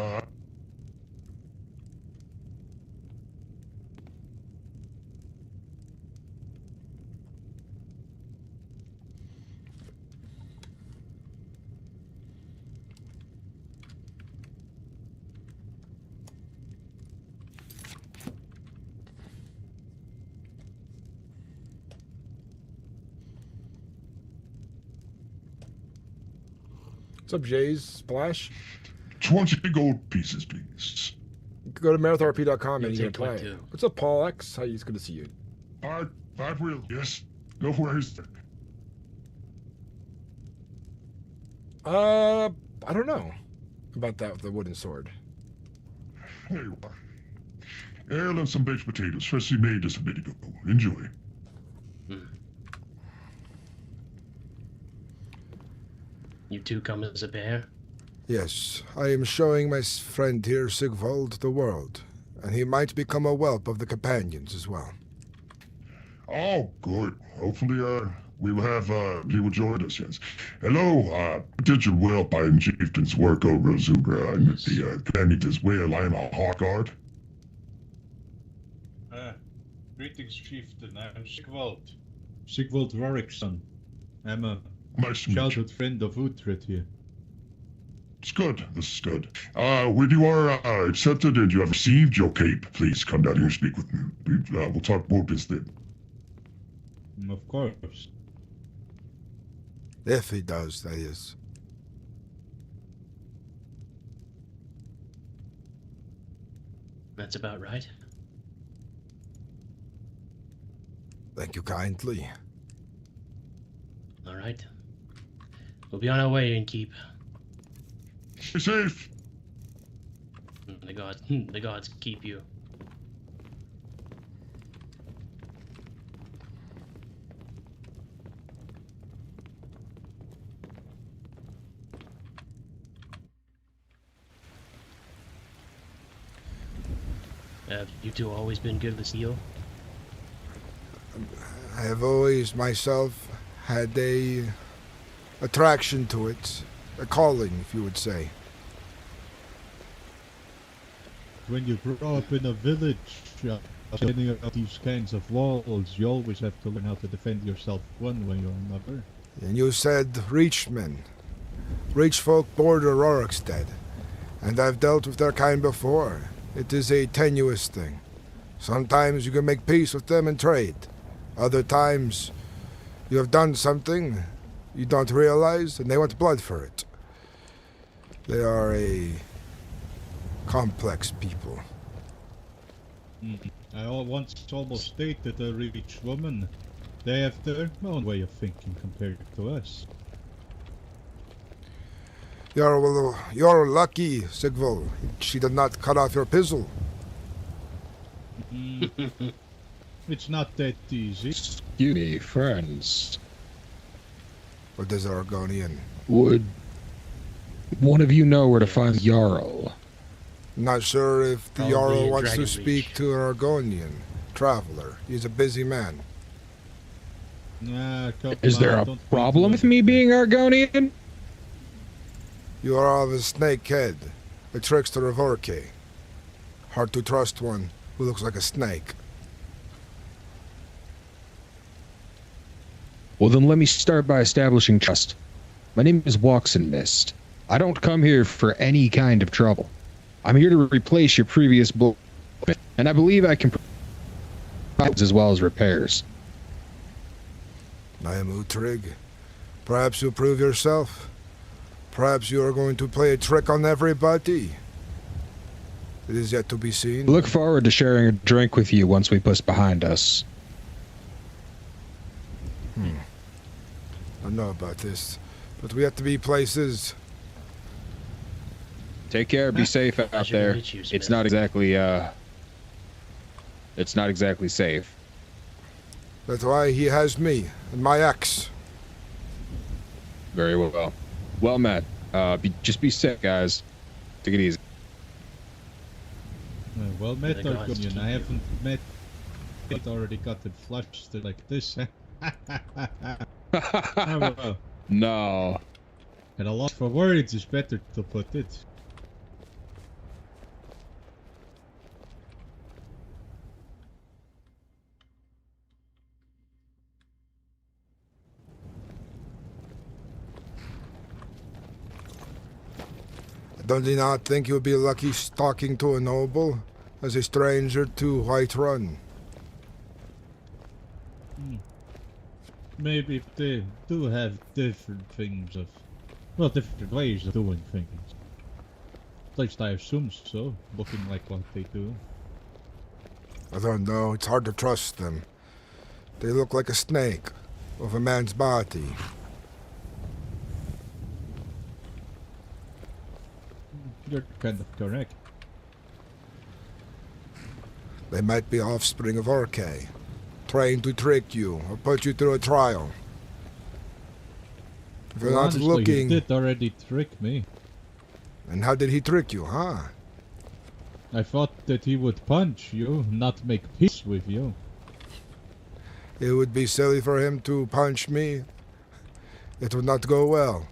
[SPEAKER 7] What's up, Jays? Splash?
[SPEAKER 16] 20 gold pieces, please.
[SPEAKER 7] Go to MerethRP.com and
[SPEAKER 15] You'll
[SPEAKER 7] you can
[SPEAKER 15] take
[SPEAKER 7] play.
[SPEAKER 15] 2.
[SPEAKER 7] What's up, Paul X? How you? It's good to see you.
[SPEAKER 16] Five wheel, yes. Go for it.
[SPEAKER 7] I don't know about that with the wooden sword.
[SPEAKER 16] There you are. Ale and some baked potatoes, freshly made just a bit ago. Enjoy.
[SPEAKER 15] You two come as a pair?
[SPEAKER 1] Yes, I am showing my friend here, Sigvald, the world, and he might become a whelp of the companions as well.
[SPEAKER 16] Oh, good. Hopefully, we will have, he will join us, yes. Hello, potential whelp. I am Chieftain's work over Zugra. I'm the companion as well. I am a Hawkguard.
[SPEAKER 2] Greetings, Chieftain. I'm Sigvald. Sigvald Rorikson. I'm a
[SPEAKER 16] nice
[SPEAKER 2] childhood friend of Uhtred here.
[SPEAKER 16] It's good. This is good. When you are accepted and you have received your cape, please come down here and speak with me. We'll talk more business then.
[SPEAKER 2] Of course.
[SPEAKER 1] If he does, that is.
[SPEAKER 15] That's about right.
[SPEAKER 1] Thank you kindly.
[SPEAKER 15] All right. We'll be on our way, Innkeep.
[SPEAKER 16] Stay safe.
[SPEAKER 15] The gods keep you. Have you two always been good with steel?
[SPEAKER 1] I have always myself had a attraction to it, a calling, if you would say.
[SPEAKER 2] When you grow up in a village, any of these kinds of walls, you always have to learn how to defend yourself one way or another.
[SPEAKER 1] And you said Reachmen. Reach folk border Rorikstead, and I've dealt with their kind before. It is a tenuous thing. Sometimes you can make peace with them and trade. Other times, you have done something you don't realize, and they want blood for it. They are a complex people.
[SPEAKER 2] I once almost stated a rich woman. They have their own way of thinking compared to us.
[SPEAKER 1] You're lucky, Sigvald. She did not cut off your pizzle.
[SPEAKER 2] It's not that easy.
[SPEAKER 12] Excuse me, friends.
[SPEAKER 1] What is Argonian?
[SPEAKER 12] Would one of you know where to find the Jarl?
[SPEAKER 1] Not sure if the
[SPEAKER 15] Probably
[SPEAKER 1] Jarl
[SPEAKER 15] in
[SPEAKER 1] wants to
[SPEAKER 15] Dragon
[SPEAKER 1] speak to an Argonian traveler. He's a busy man.
[SPEAKER 2] Nah, come
[SPEAKER 12] Is there
[SPEAKER 2] on,
[SPEAKER 12] a problem with me being Argonian?
[SPEAKER 1] You are of a snake head, a trickster of Orke. Hard to trust one who looks like a snake.
[SPEAKER 12] Well, then let me start by establishing trust. My name is Waxen Mist. I don't come here for any kind of trouble. I'm here to replace your previous book, and I believe I can provide as well as repairs.
[SPEAKER 1] I am Utrig. Perhaps you'll prove yourself. Perhaps you are going to play a trick on everybody. It is yet to be seen.
[SPEAKER 12] Look forward to sharing a drink with you once we put behind us.
[SPEAKER 1] I know about this, but we have to be places.
[SPEAKER 12] Take care. Be safe out
[SPEAKER 15] Pleasure to
[SPEAKER 12] there.
[SPEAKER 15] meet you, Smith.
[SPEAKER 12] It's not exactly safe.
[SPEAKER 1] That's why he has me and my ex.
[SPEAKER 12] Very well. Well met. Just be safe, guys. Take it easy.
[SPEAKER 2] Well met,
[SPEAKER 15] The gods
[SPEAKER 2] Argonian.
[SPEAKER 15] keep
[SPEAKER 2] I
[SPEAKER 15] you.
[SPEAKER 2] haven't met it already got it flushed like this. Oh, well.
[SPEAKER 12] No.
[SPEAKER 2] At a loss for words is better to put it.
[SPEAKER 1] Don't you not think you'll be lucky talking to a noble as a stranger to Whiterun?
[SPEAKER 2] Maybe they do have different things of... Well, different ways of doing things. At least I assume so, looking like what they do.
[SPEAKER 1] I don't know. It's hard to trust them. They look like a snake of a man's body.
[SPEAKER 2] You're kind of correct.
[SPEAKER 1] They might be offspring of Orke, trying to trick you or put you through a trial. If you're
[SPEAKER 2] Well,
[SPEAKER 1] not
[SPEAKER 2] honestly,
[SPEAKER 1] looking...
[SPEAKER 2] he did already trick me.
[SPEAKER 1] And how did he trick you, huh?
[SPEAKER 2] I thought that he would punch you, not make peace with you.
[SPEAKER 1] It would be silly for him to punch me. It would not go well.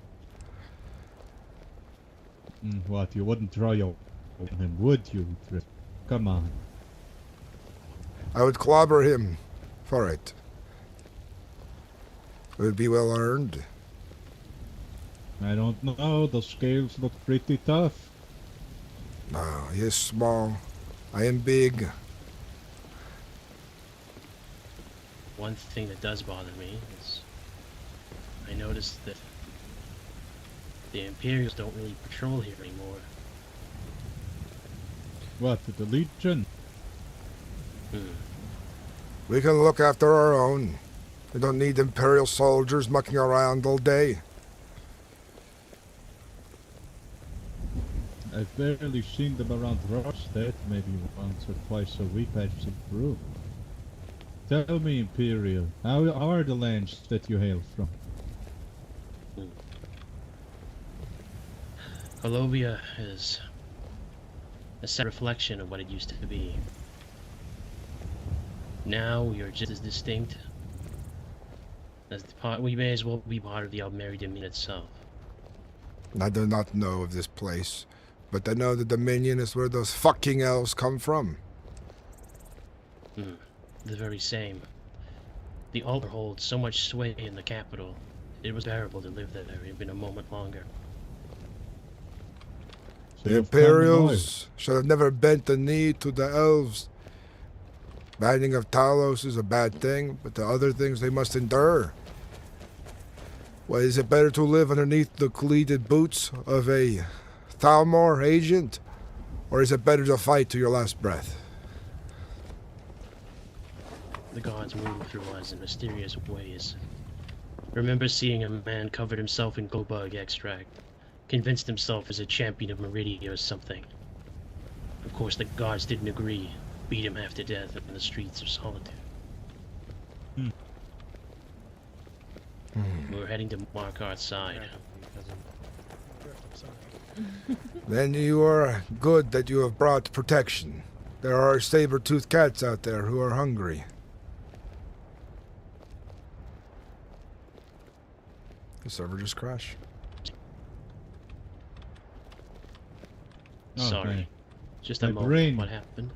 [SPEAKER 2] What, you wouldn't draw your on him, would you? Come on.
[SPEAKER 1] I would clobber him for it. It would be well earned.
[SPEAKER 2] I don't know, the scales look pretty tough.
[SPEAKER 1] No, he is small. I am big.
[SPEAKER 15] One thing that does bother me is I noticed that the Imperials don't really patrol here anymore.
[SPEAKER 2] What, the Legion?
[SPEAKER 1] We can look after our own. We don't need Imperial soldiers mucking around all day.
[SPEAKER 2] I've barely seen them around Rostad, maybe once or twice a week passing through. Tell me, Imperial, how are the lands that you hail from?
[SPEAKER 15] Columbia is a sad reflection of what it used to be. Now we are just as distinct as the part. We may as well be part of the Almeri Dominion itself.
[SPEAKER 1] I do not know of this place, but I know the Dominion is where those fucking elves come from.
[SPEAKER 15] The very same. The altar holds so much sway in the capital. It was bearable to live there even a moment longer.
[SPEAKER 1] The Imperials should have never bent the knee to the elves. Banning of Talos is a bad thing, but the other things they must endure. Why, is it better to live underneath the cleated boots of a Thalmor agent? Or is it better to fight to your last breath?
[SPEAKER 15] The gods move through us in mysterious ways. Remember seeing a man covered himself in glowbug extract, convinced himself as a champion of Meridia or something. Of course, the gods didn't agree, beat him half to death in the streets of Solitude. We're heading to Markarth's side.
[SPEAKER 1] Then you are good that you have brought protection. There are saber-toothed cats out there who are hungry. The server just crashed.
[SPEAKER 15] Sorry.
[SPEAKER 2] man.
[SPEAKER 15] Just a
[SPEAKER 2] My
[SPEAKER 15] moment.
[SPEAKER 2] brain.
[SPEAKER 15] What happened?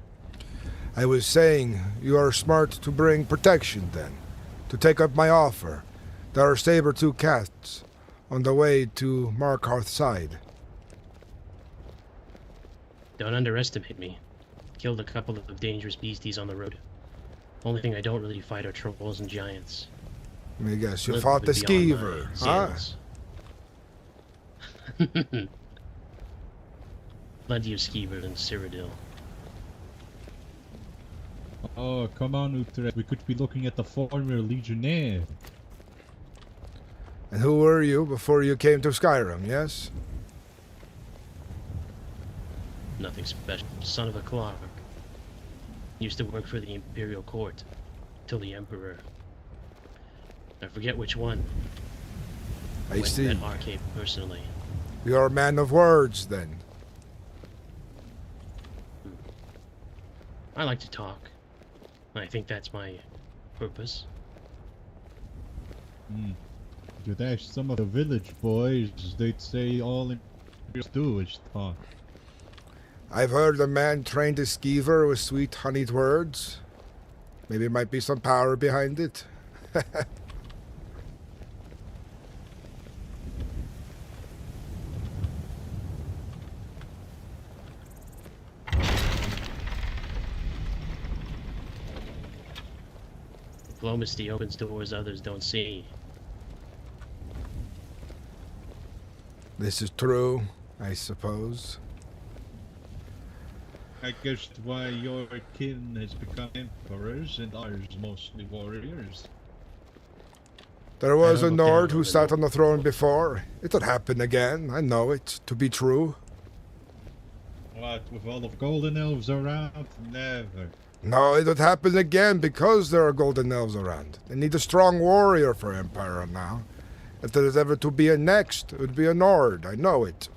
[SPEAKER 1] I was saying you are smart to bring protection then. To take up my offer. There are saber-toothed cats on the way to Markarth's side.
[SPEAKER 15] Don't underestimate me. Killed a couple of dangerous beasties on the road. Only thing I don't really fight are trolls and giants.
[SPEAKER 1] Let me guess, you
[SPEAKER 15] Live
[SPEAKER 1] fought the
[SPEAKER 15] beyond my
[SPEAKER 1] skeever, huh?
[SPEAKER 15] sales. Plenty of skeevers in Cyrodiil.
[SPEAKER 2] Oh, come on, Utrecht. We could be looking at the former Legionnaire.
[SPEAKER 1] And who were you before you came to Skyrim, yes?
[SPEAKER 15] Nothing special. Son of a clerk. Used to work for the Imperial Court. Till the Emperor. I forget which one.
[SPEAKER 1] I see.
[SPEAKER 15] Met Arcade personally.
[SPEAKER 1] You're a man of words, then.
[SPEAKER 15] I like to talk. I think that's my purpose.
[SPEAKER 2] You'd ask some of the village boys, they'd say all Imperials do is talk.
[SPEAKER 1] I've heard a man trained a skeever with sweet honeyed words. Maybe there might be some power behind it.
[SPEAKER 15] Diplomacy opens doors others don't see.
[SPEAKER 1] This is true, I suppose.
[SPEAKER 2] I guess why your kin has become emperors and ours mostly warriors.
[SPEAKER 1] There was a
[SPEAKER 15] look
[SPEAKER 1] Nord
[SPEAKER 15] down
[SPEAKER 1] who
[SPEAKER 15] on
[SPEAKER 1] sat on the throne before. It'll happen again, I know it, to be true.
[SPEAKER 2] What, with all of golden elves around? Never.
[SPEAKER 1] No, it would happen again because there are golden elves around. They need a strong warrior for Empire now. If there is ever to be a next, it would be a Nord, I know it.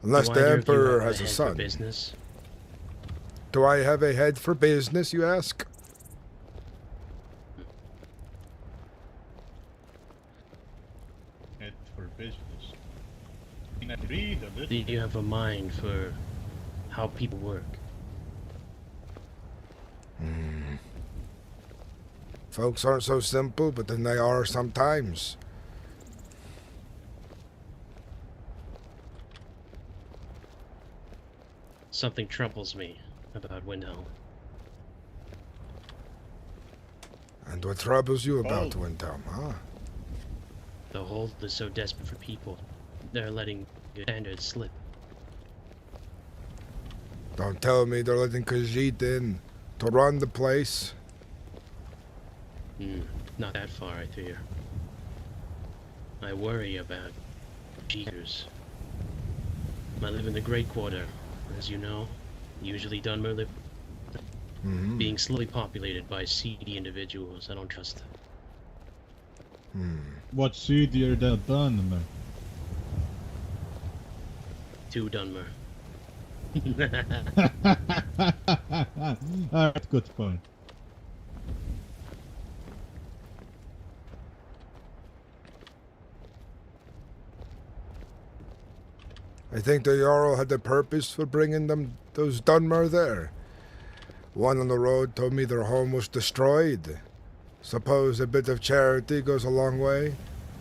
[SPEAKER 1] Unless
[SPEAKER 15] Do
[SPEAKER 1] the
[SPEAKER 15] either of you
[SPEAKER 1] Emperor
[SPEAKER 15] have
[SPEAKER 1] has a
[SPEAKER 15] head for
[SPEAKER 1] son.
[SPEAKER 15] business?
[SPEAKER 1] Do I have a head for business, you ask?
[SPEAKER 2] Head for business. Can I read a
[SPEAKER 15] Do
[SPEAKER 2] little?
[SPEAKER 15] you have a mind for how people work?
[SPEAKER 1] Folks aren't so simple, but then they are sometimes.
[SPEAKER 15] Something troubles me about Windhelm.
[SPEAKER 1] And what troubles you about Windhelm, huh?
[SPEAKER 15] The hold is so desperate for people. They're letting standards slip.
[SPEAKER 1] Don't tell me they're letting Khajiit in to run the place.
[SPEAKER 15] Not that far, I fear. I worry about cheaters. I live in the Great Quarter, as you know. Usually Dunmer live being slowly populated by seedy individuals I don't trust.
[SPEAKER 2] What's seedier than Dunmer?
[SPEAKER 15] To Dunmer.
[SPEAKER 2] Alright, good point.
[SPEAKER 1] I think the Jarl had a purpose for bringing those Dunmer there. One on the road told me their home was destroyed. Suppose a bit of charity goes a long way.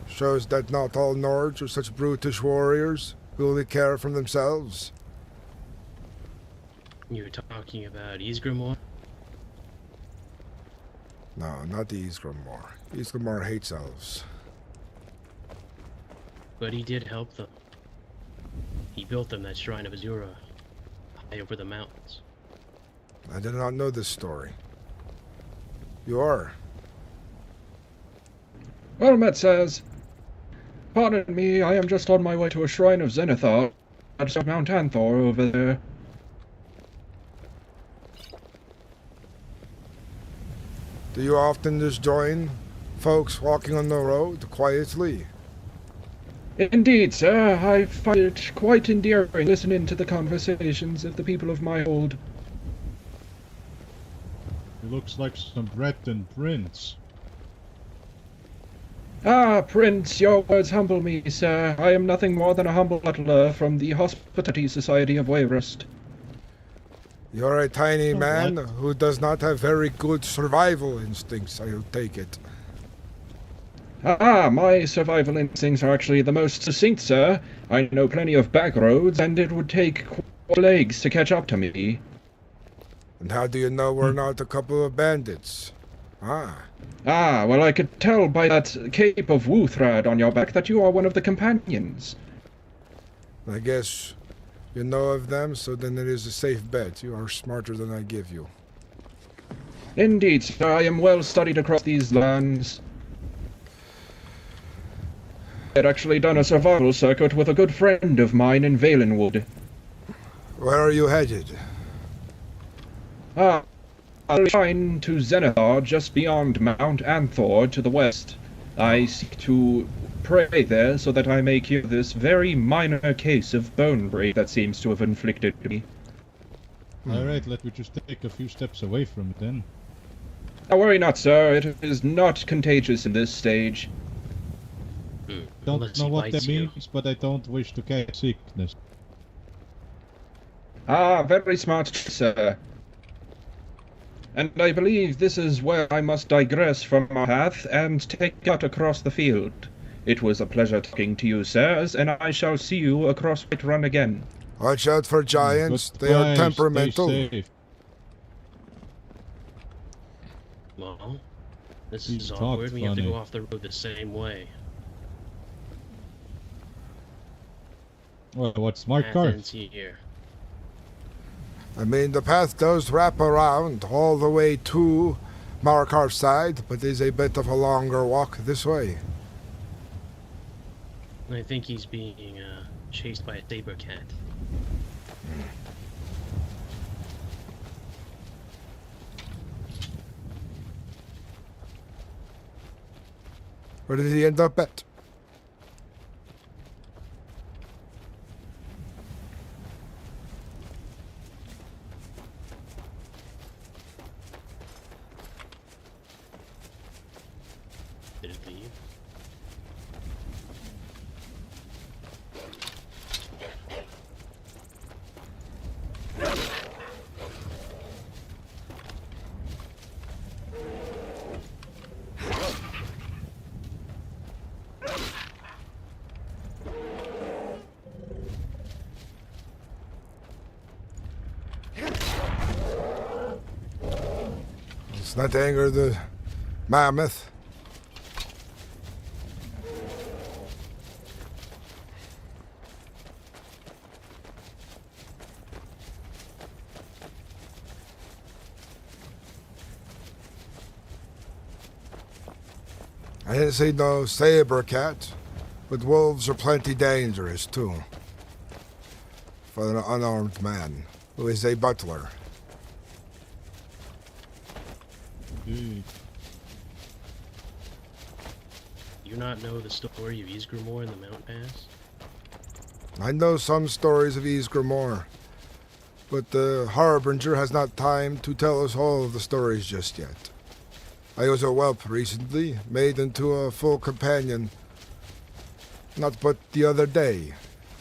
[SPEAKER 1] Shows that not all Nords are such brutish warriors who only care for themselves.
[SPEAKER 15] You're talking about Ysgrimor?
[SPEAKER 1] No, not the Ysgrimor. Ysgrimor hates elves.
[SPEAKER 15] But he did help them. He built them that shrine of Azura, high over the mountains.
[SPEAKER 1] I did not know this story. You are?
[SPEAKER 12] Well met, sirs. Pardon me, I am just on my way to a shrine of Zenithar at Mount Anthor over there.
[SPEAKER 1] Do you often just join folks walking on the road quietly?
[SPEAKER 12] Indeed, sir. I find it quite endearing listening to the conversations of the people of my old.
[SPEAKER 2] He looks like some Breton prince.
[SPEAKER 12] Ah, Prince, your words humble me, sir. I am nothing more than a humble butler from the Hospitality Society of Wayrest.
[SPEAKER 1] You're a tiny man who does not have very good survival instincts, I'll take it.
[SPEAKER 12] Ah, my survival instincts are actually the most succinct, sir. I know plenty of back roads, and it would take legs to catch up to me.
[SPEAKER 1] And how do you know we're not a couple of bandits? Ah,
[SPEAKER 12] well, I could tell by that cape of Wuthrad on your back that you are one of the companions.
[SPEAKER 1] I guess you know of them, so then it is a safe bet. You are smarter than I give you.
[SPEAKER 12] Indeed, sir, I am well studied across these lands. I had actually done a survival circuit with a good friend of mine in Valenwood.
[SPEAKER 1] Where are you headed?
[SPEAKER 12] I'm trying to Zenithar, just beyond Mount Anthor to the west. I seek to pray there so that I may cure this very minor case of bone break that seems to have inflicted me.
[SPEAKER 2] Alright, let me just take a few steps away from it then.
[SPEAKER 12] Worry not, sir. It is not contagious in this stage.
[SPEAKER 2] Don't know what that means, but I don't wish to catch sickness.
[SPEAKER 12] Ah, very smart, sir. And I believe this is where I must digress from our path and take out across the field. It was a pleasure talking to you, sirs, and I shall see you across Whiterun again.
[SPEAKER 1] Watch out for giants. They are temperamental.
[SPEAKER 2] Stay safe.
[SPEAKER 15] Well, this
[SPEAKER 2] You
[SPEAKER 15] is
[SPEAKER 2] talk
[SPEAKER 15] awkward. We have to
[SPEAKER 2] funny.
[SPEAKER 15] go off the road the same way.
[SPEAKER 2] Well, what smart car?
[SPEAKER 15] Athens here.
[SPEAKER 1] I mean, the path does wrap around all the way to Markarth's side, but is a bit of a longer walk this way.
[SPEAKER 15] I think he's being chased by a saber cat.
[SPEAKER 1] Where did he end up at?
[SPEAKER 15] Did it leave?
[SPEAKER 1] Let's not anger the mammoth. I didn't see no saber cat, but wolves are plenty dangerous too. For an unarmed man who is a butler.
[SPEAKER 2] Dude.
[SPEAKER 15] You not know the story of Ysgramor in the Mountain Pass?
[SPEAKER 1] I know some stories of Ysgramor, but the Harbinger has not time to tell us all of the stories just yet. I was a whelp recently, made into a full companion. Not but the other day.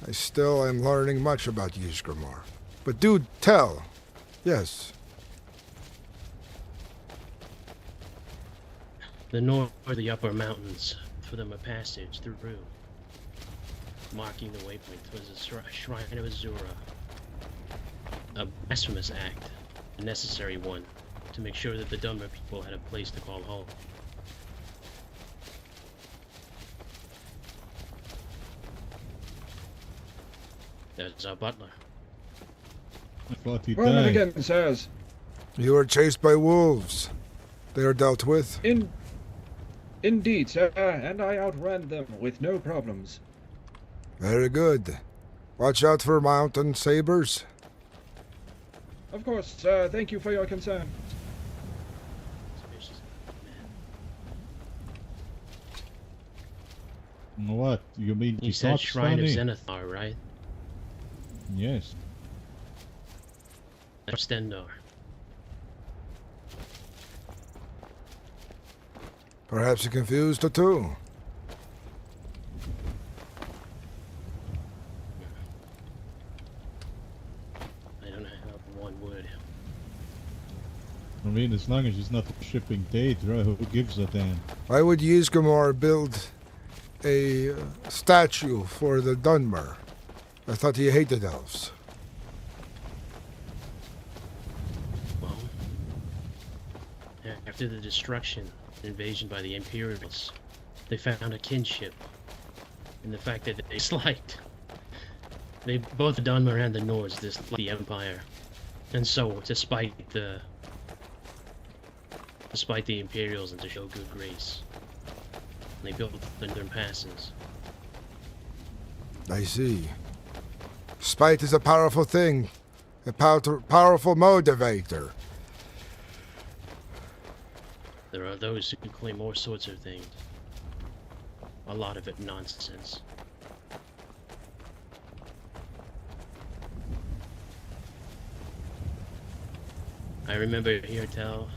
[SPEAKER 1] I still am learning much about Ysgramor. But do tell. Yes.
[SPEAKER 15] The north or the upper mountains for them a passage through. Marking the waypoint was a shrine of Azura. A blasphemous act, a necessary one, to make sure that the Dunmer people had a place to call home. There's our butler.
[SPEAKER 2] I thought he
[SPEAKER 12] Well,
[SPEAKER 2] died.
[SPEAKER 12] again, sirs.
[SPEAKER 1] You were chased by wolves. They are dealt with.
[SPEAKER 12] Indeed, sir, and I outran them with no problems.
[SPEAKER 1] Very good. Watch out for mountain sabers.
[SPEAKER 12] Of course, sir. Thank you for your concern.
[SPEAKER 2] What? You mean
[SPEAKER 15] You
[SPEAKER 2] he
[SPEAKER 15] said
[SPEAKER 2] talks
[SPEAKER 15] Shrine
[SPEAKER 2] funny?
[SPEAKER 15] of Zenithar, right?
[SPEAKER 2] Yes.
[SPEAKER 15] Stendar.
[SPEAKER 1] Perhaps you confused the two.
[SPEAKER 15] I don't know how one would.
[SPEAKER 2] I mean, as long as it's not shipping Daedra, who gives a damn?
[SPEAKER 1] Why would Ysgramor build a statue for the Dunmer? I thought he hated elves.
[SPEAKER 15] Well, after the destruction, invasion by the Imperials, they found a kinship in the fact that they slight. They both the Dunmer and the Nords disliked the Empire, and so, despite the despite the Imperials and to show good grace. They built the northern passes.
[SPEAKER 1] I see. Spite is a powerful thing. A powerful motivator.
[SPEAKER 15] There are those who claim all sorts of things. A lot of it nonsense. I remember here tell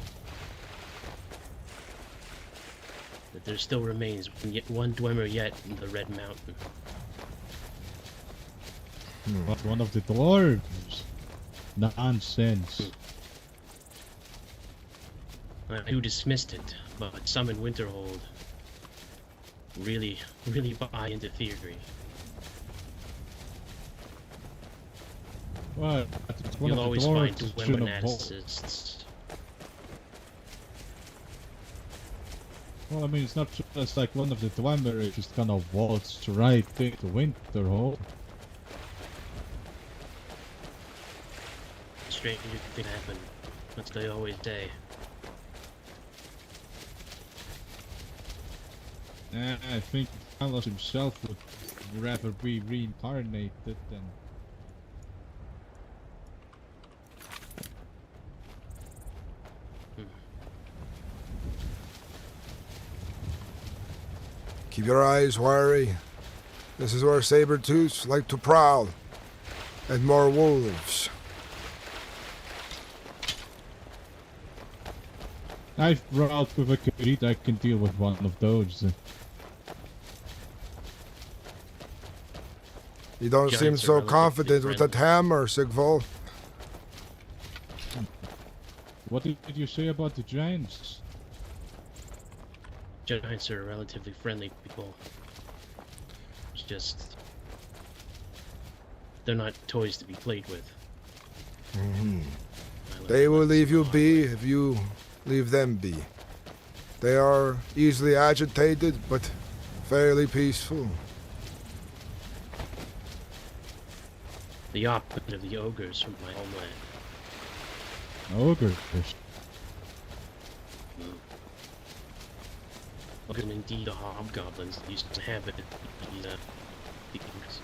[SPEAKER 15] that there still remains one Dwemer yet in the Red Mountain.
[SPEAKER 8] But one of the dwarves? Nonsense.
[SPEAKER 15] Who dismissed it, but some in Winterhold really buy into theory.
[SPEAKER 8] Well, it's one
[SPEAKER 15] You'll
[SPEAKER 8] of
[SPEAKER 15] always
[SPEAKER 8] the
[SPEAKER 15] find
[SPEAKER 8] dwarves
[SPEAKER 15] women
[SPEAKER 8] should have
[SPEAKER 15] nazis.
[SPEAKER 8] Well, I mean, it's not just like one of the Dwemer is just gonna waltz right into Winterhold.
[SPEAKER 15] Stranger things happen. That's what they always say.
[SPEAKER 8] I think Carlos himself would rather be reincarnated than...
[SPEAKER 1] Keep your eyes wary. This is where saber-tooths like to prowl. And more wolves.
[SPEAKER 8] I've brought with a Kirit, I can deal with one of those.
[SPEAKER 1] You don't seem so confident with that hammer, Sigval.
[SPEAKER 8] What did you say about the giants?
[SPEAKER 15] Giants are relatively friendly people. It's just... they're not toys to be played with.
[SPEAKER 1] They will leave you be if you leave them be. They are easily agitated, but fairly peaceful.
[SPEAKER 15] The opposite of the ogres from my homeland.
[SPEAKER 8] Ogres?
[SPEAKER 15] Ogres and indeed the hobgoblins that used to inhabit these things.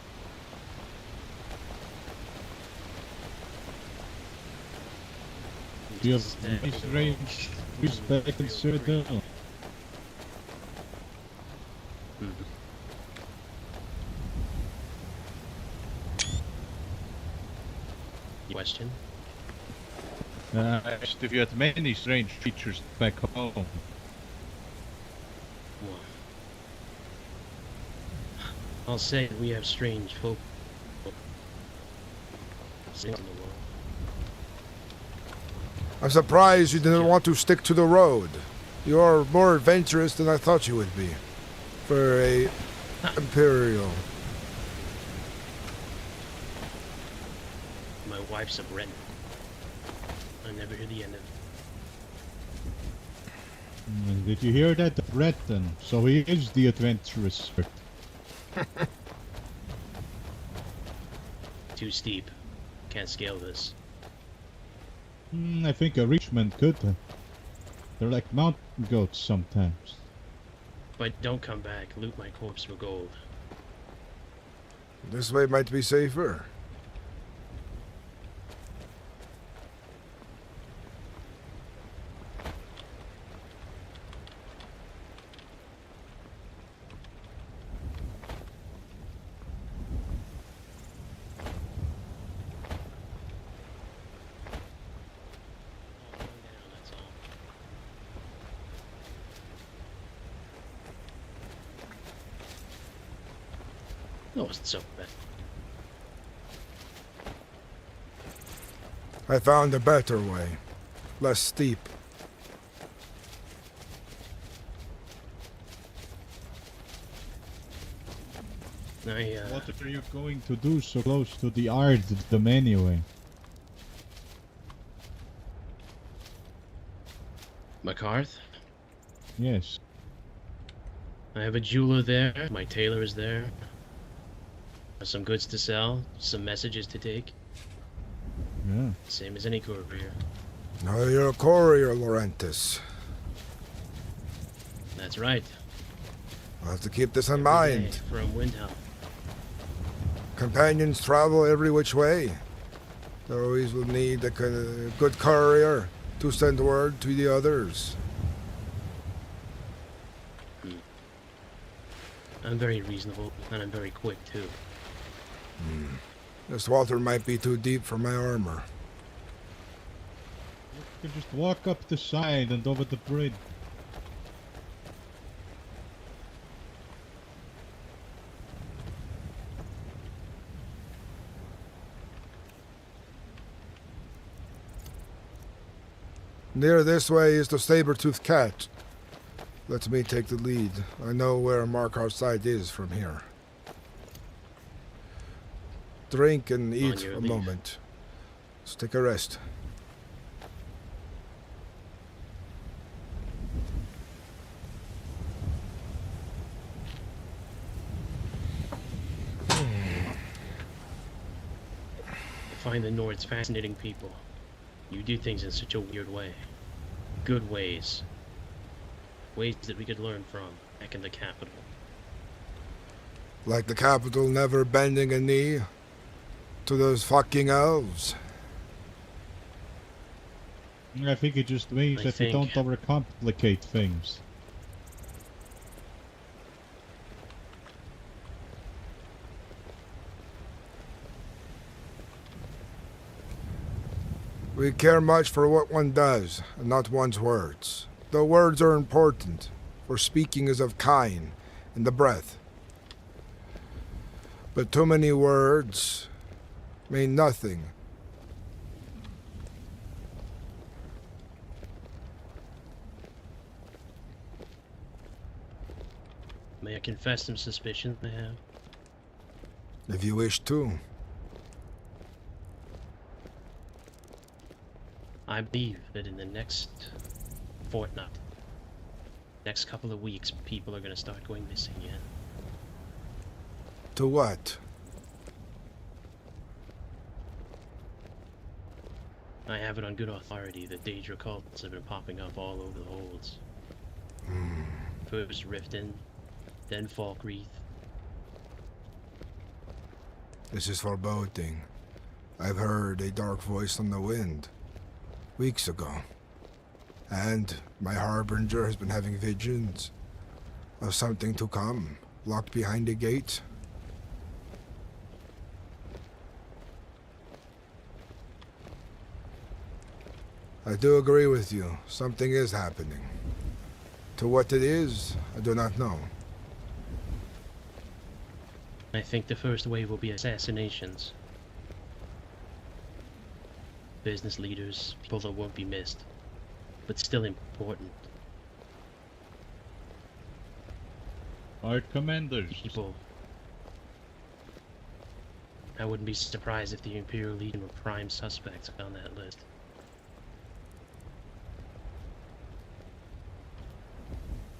[SPEAKER 8] Do you have nice range respect and Citadel?
[SPEAKER 15] Question?
[SPEAKER 8] Asked if you had many strange features back home.
[SPEAKER 15] Well, I'll say we have strange folk in the world.
[SPEAKER 1] I'm surprised you didn't want to stick to the road. You are more adventurous than I thought you would be. For a Imperial.
[SPEAKER 15] My wife's a Breton. I never hear the end of it.
[SPEAKER 8] Did you hear that, Breton? So he is the adventurous sort.
[SPEAKER 15] Too steep. Can't scale this.
[SPEAKER 8] I think a Richmond could. They're like mountain goats sometimes.
[SPEAKER 15] If I don't come back, loot my corpse for gold.
[SPEAKER 1] This way might be safer.
[SPEAKER 15] No, it wasn't so bad.
[SPEAKER 1] I found a better way. Less steep.
[SPEAKER 8] What are you going to do so close to the Ardum anyway?
[SPEAKER 15] McCarth?
[SPEAKER 8] Yes.
[SPEAKER 15] I have a jeweler there, my tailor is there. Some goods to sell, some messages to take.
[SPEAKER 8] Yeah.
[SPEAKER 15] Same as any courier.
[SPEAKER 1] No, you're a courier, Laurentis.
[SPEAKER 15] That's right.
[SPEAKER 1] We'll have to keep this in
[SPEAKER 15] Every day
[SPEAKER 1] mind.
[SPEAKER 15] from Windhelm.
[SPEAKER 1] Companions travel every which way. They always will need a good courier to send word to the others.
[SPEAKER 15] I'm very reasonable, and I'm very quick, too.
[SPEAKER 1] This water might be too deep for my armor.
[SPEAKER 8] You can just walk up the side and over the bridge.
[SPEAKER 1] Near this way is the saber-toothed cat. Let me take the lead. I know where Markar's side is from here. Drink and eat
[SPEAKER 15] your
[SPEAKER 1] a
[SPEAKER 15] leave.
[SPEAKER 1] moment. Let's take a rest.
[SPEAKER 15] I find the Nords fascinating people. You do things in such a weird way. Good ways. Ways that we could learn from back in the capital.
[SPEAKER 1] Like the capital never bending a knee to those fucking elves.
[SPEAKER 8] I think it just means that we don't overcomplicate things.
[SPEAKER 1] We care much for what one does, and not one's words. The words are important, for speaking is of kind and the breath. But too many words mean nothing.
[SPEAKER 15] May I confess some suspicions I have?
[SPEAKER 1] If you wish to.
[SPEAKER 15] I believe that in the next fortnight, next couple of weeks, people are going to start going missing again.
[SPEAKER 1] To what?
[SPEAKER 15] I have it on good authority that Daedra cults have been popping up all over the holds. First Riften, then Falkreath.
[SPEAKER 1] This is foreboding. I've heard a dark voice on the wind weeks ago. And my harbinger has been having visions of something to come, locked behind a gate. I do agree with you. Something is happening. To what it is, I do not know.
[SPEAKER 15] I think the first wave will be assassinations. Business leaders, people that won't be missed, but still important.
[SPEAKER 8] Our commanders.
[SPEAKER 15] People. I wouldn't be surprised if the Imperial Legion were prime suspects on that list.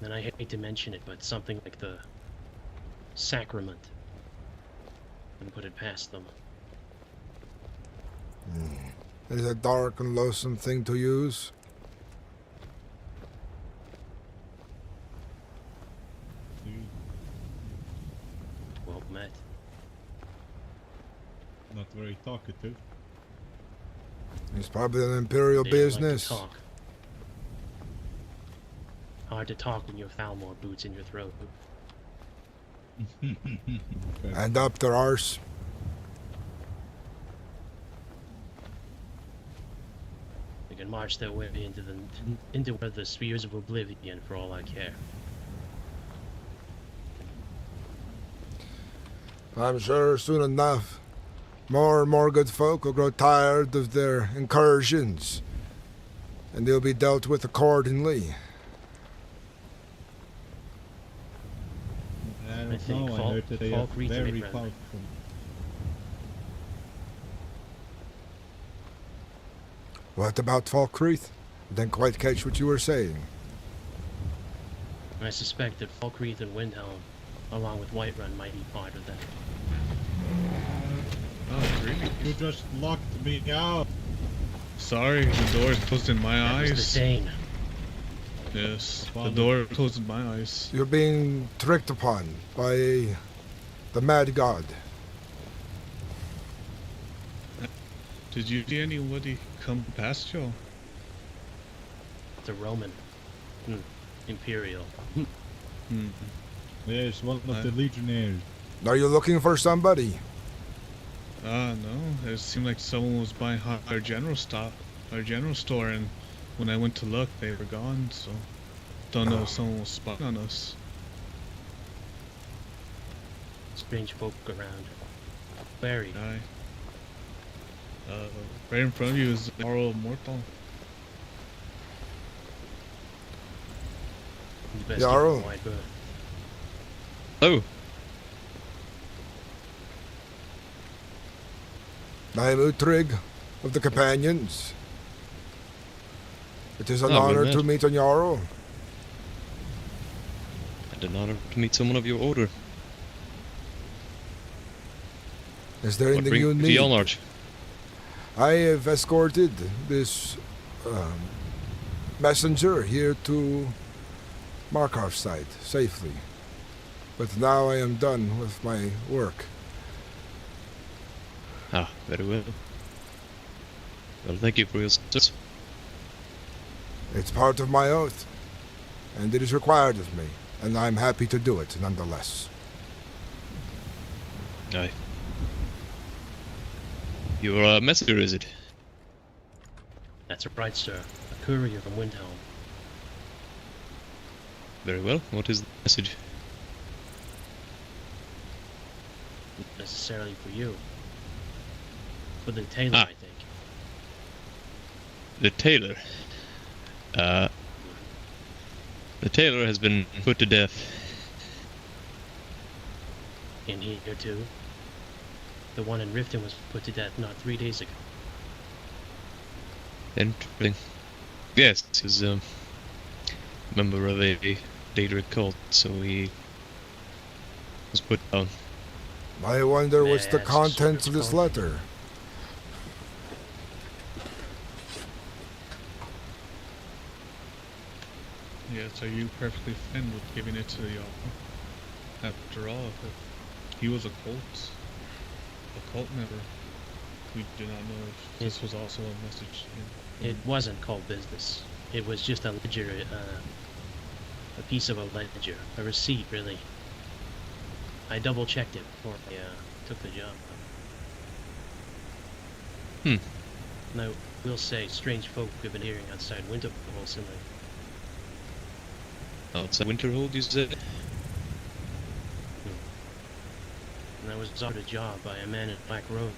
[SPEAKER 15] And I hate to mention it, but something like the Sacrament, and put it past them.
[SPEAKER 1] It is a dark and loathsome thing to use.
[SPEAKER 15] Well met.
[SPEAKER 8] Not very talkative.
[SPEAKER 1] It's probably an Imperial
[SPEAKER 15] They don't like to
[SPEAKER 1] business.
[SPEAKER 15] talk. Hard to talk when you have Thalmor boots in your throat.
[SPEAKER 1] And up their arse.
[SPEAKER 15] They can march their way into the spheres of oblivion for all I care.
[SPEAKER 1] I'm sure soon enough, more and more good folk will grow tired of their incursions, and they'll be dealt with accordingly.
[SPEAKER 8] I
[SPEAKER 15] I
[SPEAKER 8] don't
[SPEAKER 15] think
[SPEAKER 8] know, I heard that they are
[SPEAKER 15] Falkreath
[SPEAKER 8] very
[SPEAKER 15] made friendly.
[SPEAKER 8] powerful.
[SPEAKER 1] What about Falkreath? I didn't quite catch what you were saying.
[SPEAKER 15] I suspect that Falkreath and Windhelm, along with Whiterun, might be part of that.
[SPEAKER 8] Oh, really? You just locked me out.
[SPEAKER 4] Sorry, the door is closed in my
[SPEAKER 15] That was the
[SPEAKER 4] eyes.
[SPEAKER 15] Dane.
[SPEAKER 11] Yes, the door closed my eyes.
[SPEAKER 1] You're being tricked upon by the mad god.
[SPEAKER 11] Did you see anybody come past you?
[SPEAKER 15] The Roman. Imperial.
[SPEAKER 8] Yes, one of the legionnaires.
[SPEAKER 1] Are you looking for somebody?
[SPEAKER 11] No. It seemed like someone was buying our general store, and when I went to look, they were gone. So, don't know if someone was spying on us.
[SPEAKER 15] Strange folk around. Very.
[SPEAKER 11] Aye. Right in front of you is Moral Mortal.
[SPEAKER 1] Jarl.
[SPEAKER 9] Oh.
[SPEAKER 1] I am Utrig of the Companions. It is an
[SPEAKER 9] Ah, well
[SPEAKER 1] honor
[SPEAKER 9] met.
[SPEAKER 1] to meet a Jarl.
[SPEAKER 9] And an honor to meet someone of your order.
[SPEAKER 1] Is there anything you
[SPEAKER 9] To
[SPEAKER 1] need?
[SPEAKER 9] Yalnarch?
[SPEAKER 1] I have escorted this messenger here to Markov's site safely. But now I am done with my work.
[SPEAKER 9] Ah, very well. Well, thank you for your service.
[SPEAKER 1] It's part of my oath, and it is required of me, and I'm happy to do it nonetheless.
[SPEAKER 9] Aye. You're a messenger, is it?
[SPEAKER 15] That's right, sir. A courier from Windhelm.
[SPEAKER 9] Very well. What is the message?
[SPEAKER 15] Not necessarily for you. For the tailor, I think.
[SPEAKER 9] The tailor. The tailor has been put to death.
[SPEAKER 15] In here too. The one in Riften was put to death not 3 days ago.
[SPEAKER 9] Interesting. Yes, he was a member of a Daedric cult, so he was put down.
[SPEAKER 1] I wonder what's the contents of this letter.
[SPEAKER 11] Yes, are you perfectly fine with giving it to the After all, if he was a cult member, we do not know if this was also a message to him.
[SPEAKER 15] It wasn't called business. It was just a ledger, a piece of a ledger, a receipt, really. I double-checked it before I took the job. Now, we'll say strange folk have been hearing outside Winterhold recently.
[SPEAKER 9] Outside Winterhold, you said?
[SPEAKER 15] And I was offered a job by a man in black robes.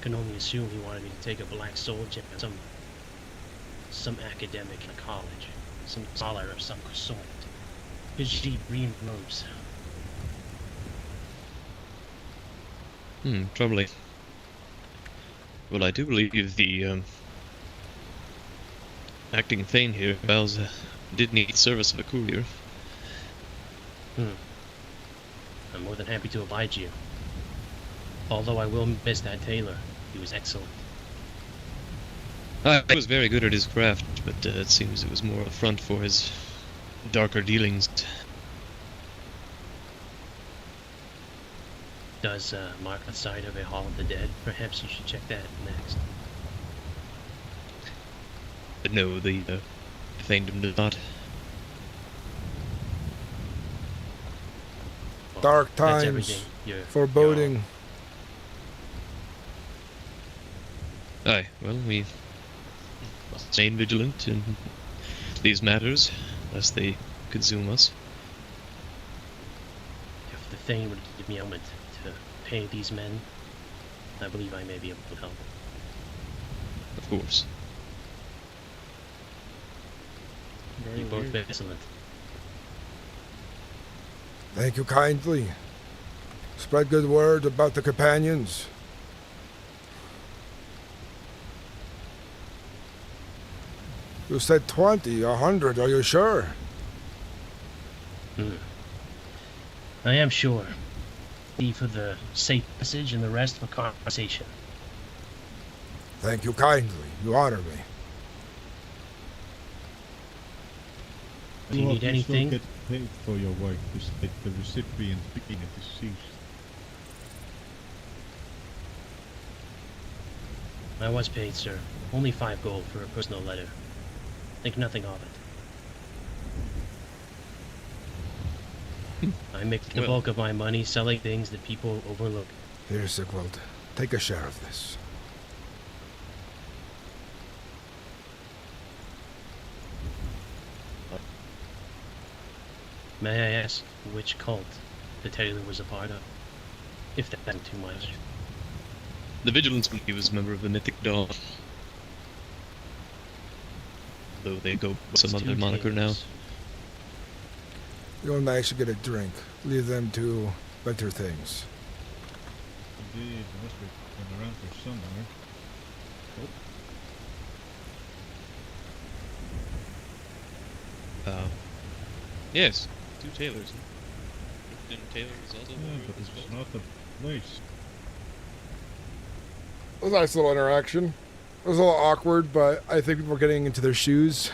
[SPEAKER 15] Can only assume he wanted me to take a black soldier at some academic in a college, some scholar of some sort. His green robes.
[SPEAKER 9] Troubling. Well, I do believe the acting Thane here, Bowles, did need service of a courier.
[SPEAKER 15] I'm more than happy to oblige you. Although I will miss that tailor. He was excellent.
[SPEAKER 9] He was very good at his craft, but it seems it was more a front for his darker dealings.
[SPEAKER 15] Does mark the side of a Hall of the Dead? Perhaps you should check that next.
[SPEAKER 9] But no, the Thanedom did not.
[SPEAKER 15] Well,
[SPEAKER 1] Dark
[SPEAKER 15] that's
[SPEAKER 1] times,
[SPEAKER 15] everything.
[SPEAKER 1] foreboding.
[SPEAKER 9] Aye, well, we must remain vigilant in these matters, lest they consume us.
[SPEAKER 15] If the Thane would give me a moment to pay these men, I believe I may be able to help.
[SPEAKER 9] Of course.
[SPEAKER 15] You're both excellent.
[SPEAKER 1] Thank you kindly. Spread good word about the companions. You said 20, 100, are you sure?
[SPEAKER 15] I am sure. Be for the safe passage and the rest for conversation.
[SPEAKER 1] Thank you kindly. You honor me.
[SPEAKER 15] Do you need anything?
[SPEAKER 8] Still get paid for your work, despite the recipient being deceased.
[SPEAKER 15] I was paid, sir. Only 5 gold for a personal letter. Think nothing of it. I make the bulk of my money selling things that people overlook.
[SPEAKER 1] Here, Sigvald. Take a share of this.
[SPEAKER 15] May I ask which cult the tailor was a part of? If that isn't too much.
[SPEAKER 9] The Vigilance, he was a member of the Mythic Dawn. Though they go with some other moniker now.
[SPEAKER 1] You'll actually get a drink. Leave them to better things.
[SPEAKER 8] Indeed, there must be one around here somewhere.
[SPEAKER 9] Yes, 2 tailors. Taylor is also
[SPEAKER 8] but this is not the place.
[SPEAKER 7] It was a nice little interaction. It was a little awkward, but I think we're getting into their shoes.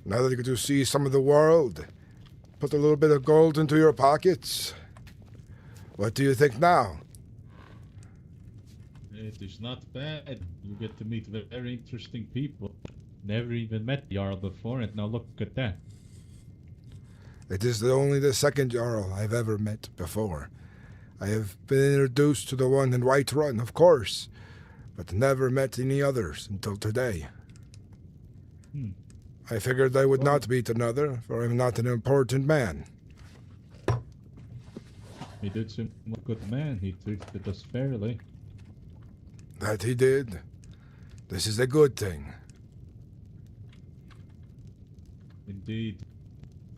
[SPEAKER 7] Now that you get to see some of the world, put a little bit of gold into your pockets. What do you think now?
[SPEAKER 8] It is not bad. You get to meet very interesting people. Never even met the Jarl before, and now look at that.
[SPEAKER 1] It is only the second Jarl I've ever met before. I have been introduced to the one in Whiterun, of course, but never met any others until today. I figured I would not meet another, for I'm not an important man.
[SPEAKER 8] He did seem like a good man. He treated us fairly.
[SPEAKER 1] That he did. This is a good thing.
[SPEAKER 8] Indeed.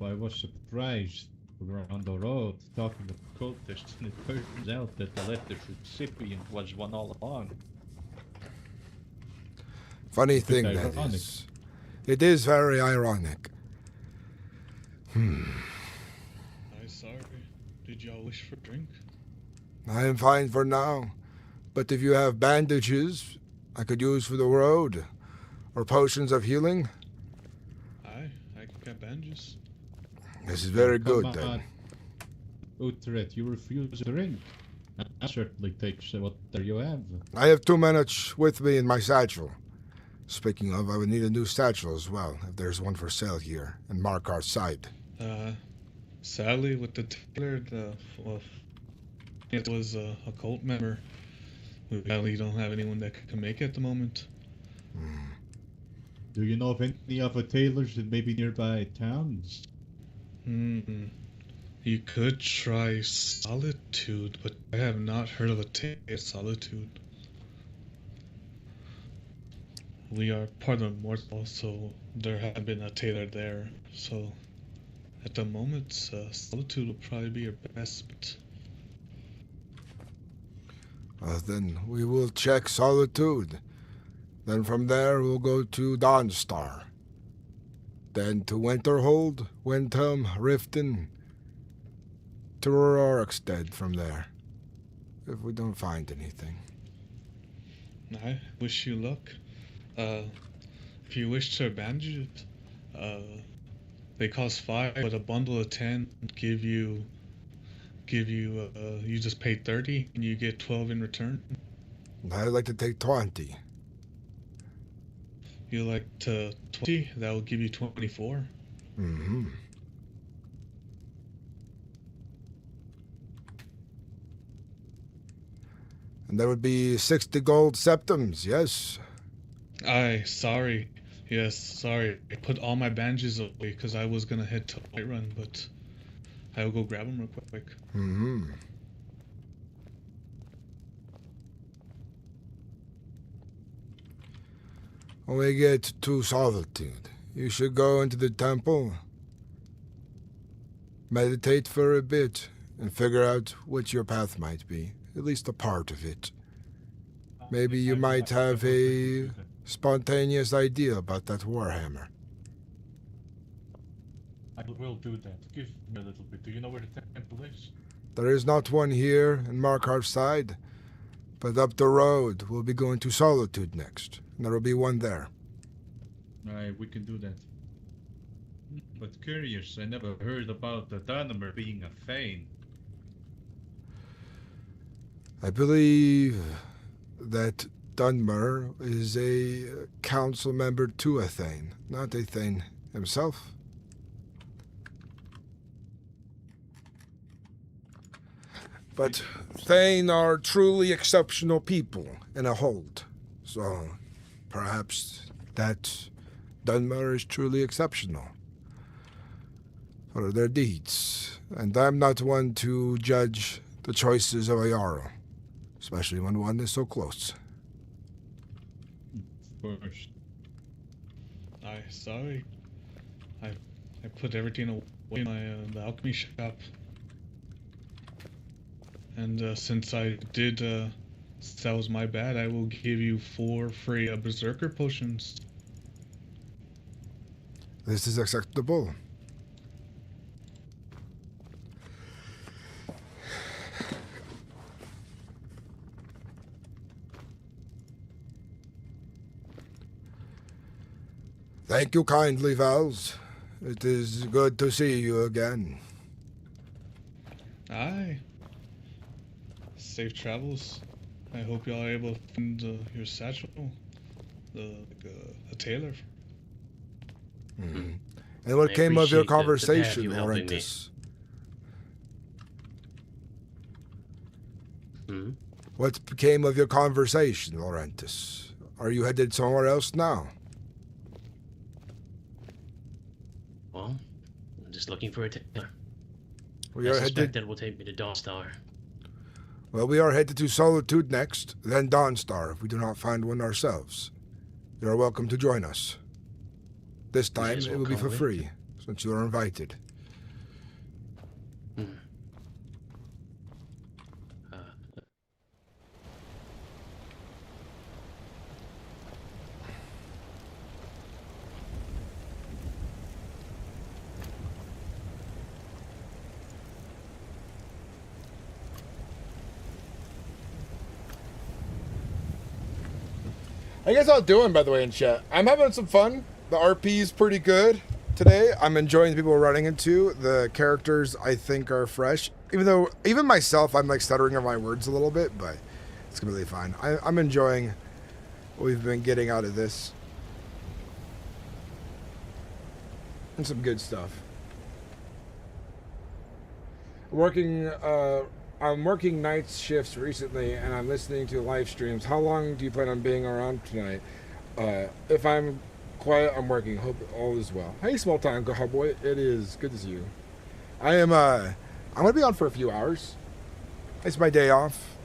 [SPEAKER 8] But I was surprised. We were on the road talking to cultists, and it turns out that the letter's recipient was one all along.
[SPEAKER 1] Funny thing, that is. It is very ironic.
[SPEAKER 11] I'm sorry. Did y'all wish for a drink?
[SPEAKER 1] I am fine for now, but if you have bandages I could use for the road, or potions of healing.
[SPEAKER 11] I got bandages.
[SPEAKER 1] This is very good then.
[SPEAKER 8] Utrecht, you refuse a drink. I certainly take whatever you have.
[SPEAKER 1] I have 2 minutes with me in my satchel. Speaking of, I would need a new satchel as well, if there's one for sale here, in Markarth's side.
[SPEAKER 11] Sadly, with the tailor, it was a cult member. We really don't have anyone that can make it at the moment.
[SPEAKER 8] Do you know of any other tailors in maybe nearby towns?
[SPEAKER 11] You could try Solitude, but I have not heard of a tailor Solitude. We are part of Mortal, so there have been a tailor there. So, at the moment, Solitude will probably be your best bet.
[SPEAKER 1] Then we will check Solitude. Then from there we'll go to Dawnstar. Then to Winterhold, Windhelm, Riften, to Rorikstead from there. If we don't find anything.
[SPEAKER 11] I wish you luck. If you wish to bandage it, they cost 5, but a bundle of 10 give you you just pay 30 and you get 12 in return.
[SPEAKER 1] I'd like to take 20.
[SPEAKER 11] You like to 20? That will give you 24.
[SPEAKER 1] Mm-hmm. And that would be 60 gold septums, yes?
[SPEAKER 11] Sorry. Yes, sorry. I put all my bandages away because I was gonna head to Whiterun, but I'll go grab them real quick.
[SPEAKER 1] Mm-hmm. When we get to Solitude, you should go into the temple, meditate for a bit, and figure out what your path might be, at least a part of it. Maybe you might have a spontaneous idea about that Warhammer.
[SPEAKER 8] I will do that. Give me a little bit. Do you know where the temple is?
[SPEAKER 1] There is not one here in Markarth's side, but up the road we'll be going to Solitude next, and there will be one there.
[SPEAKER 8] Alright, we can do that. But curious, I never heard about the Dynamo being a Thane.
[SPEAKER 1] I believe that Dunmer is a council member to a Thane, not a Thane himself. But Thane are truly exceptional people in a hold, so perhaps that Dunmer is truly exceptional for their deeds, and I'm not one to judge the choices of a Jarl, especially when one is so close.
[SPEAKER 11] Of course. Sorry. I put everything away in my the alchemy shop. And since I did, since that was my bad, I will give you 4 free berserker potions.
[SPEAKER 1] This is acceptable. Thank you kindly, Vals. It is good to see you again.
[SPEAKER 11] Aye. Safe travels. I hope y'all are able to find your satchel. A tailor.
[SPEAKER 1] Mm-hmm. And what came of your conversation, Laurentis? What became of your conversation, Laurentis? Are you headed somewhere else now?
[SPEAKER 15] Well, I'm just looking for a tailor.
[SPEAKER 1] We
[SPEAKER 15] I
[SPEAKER 1] are
[SPEAKER 15] suspect
[SPEAKER 1] headed.
[SPEAKER 15] that it will take me to Dawnstar.
[SPEAKER 1] Well, we are headed to Solitude next, then Dawnstar if we do not find one ourselves. You are welcome to join us. This time it will be for free, since you are invited.
[SPEAKER 7] How you guys all doing, by the way, in chat? I'm having some fun. The RP is pretty good today. I'm enjoying the people we're running into. The characters, I think, are fresh. Even myself, I'm like stuttering on my words a little bit, but it's completely fine. I'm enjoying what we've been getting out of this. And some good stuff. I'm working night shifts recently, and I'm listening to live streams. How long do you plan on being around tonight? If I'm quiet, I'm working. Hope all is well. Hey, small time cowboy. It is good to see you. I'm gonna be on for a few hours. It's my day off,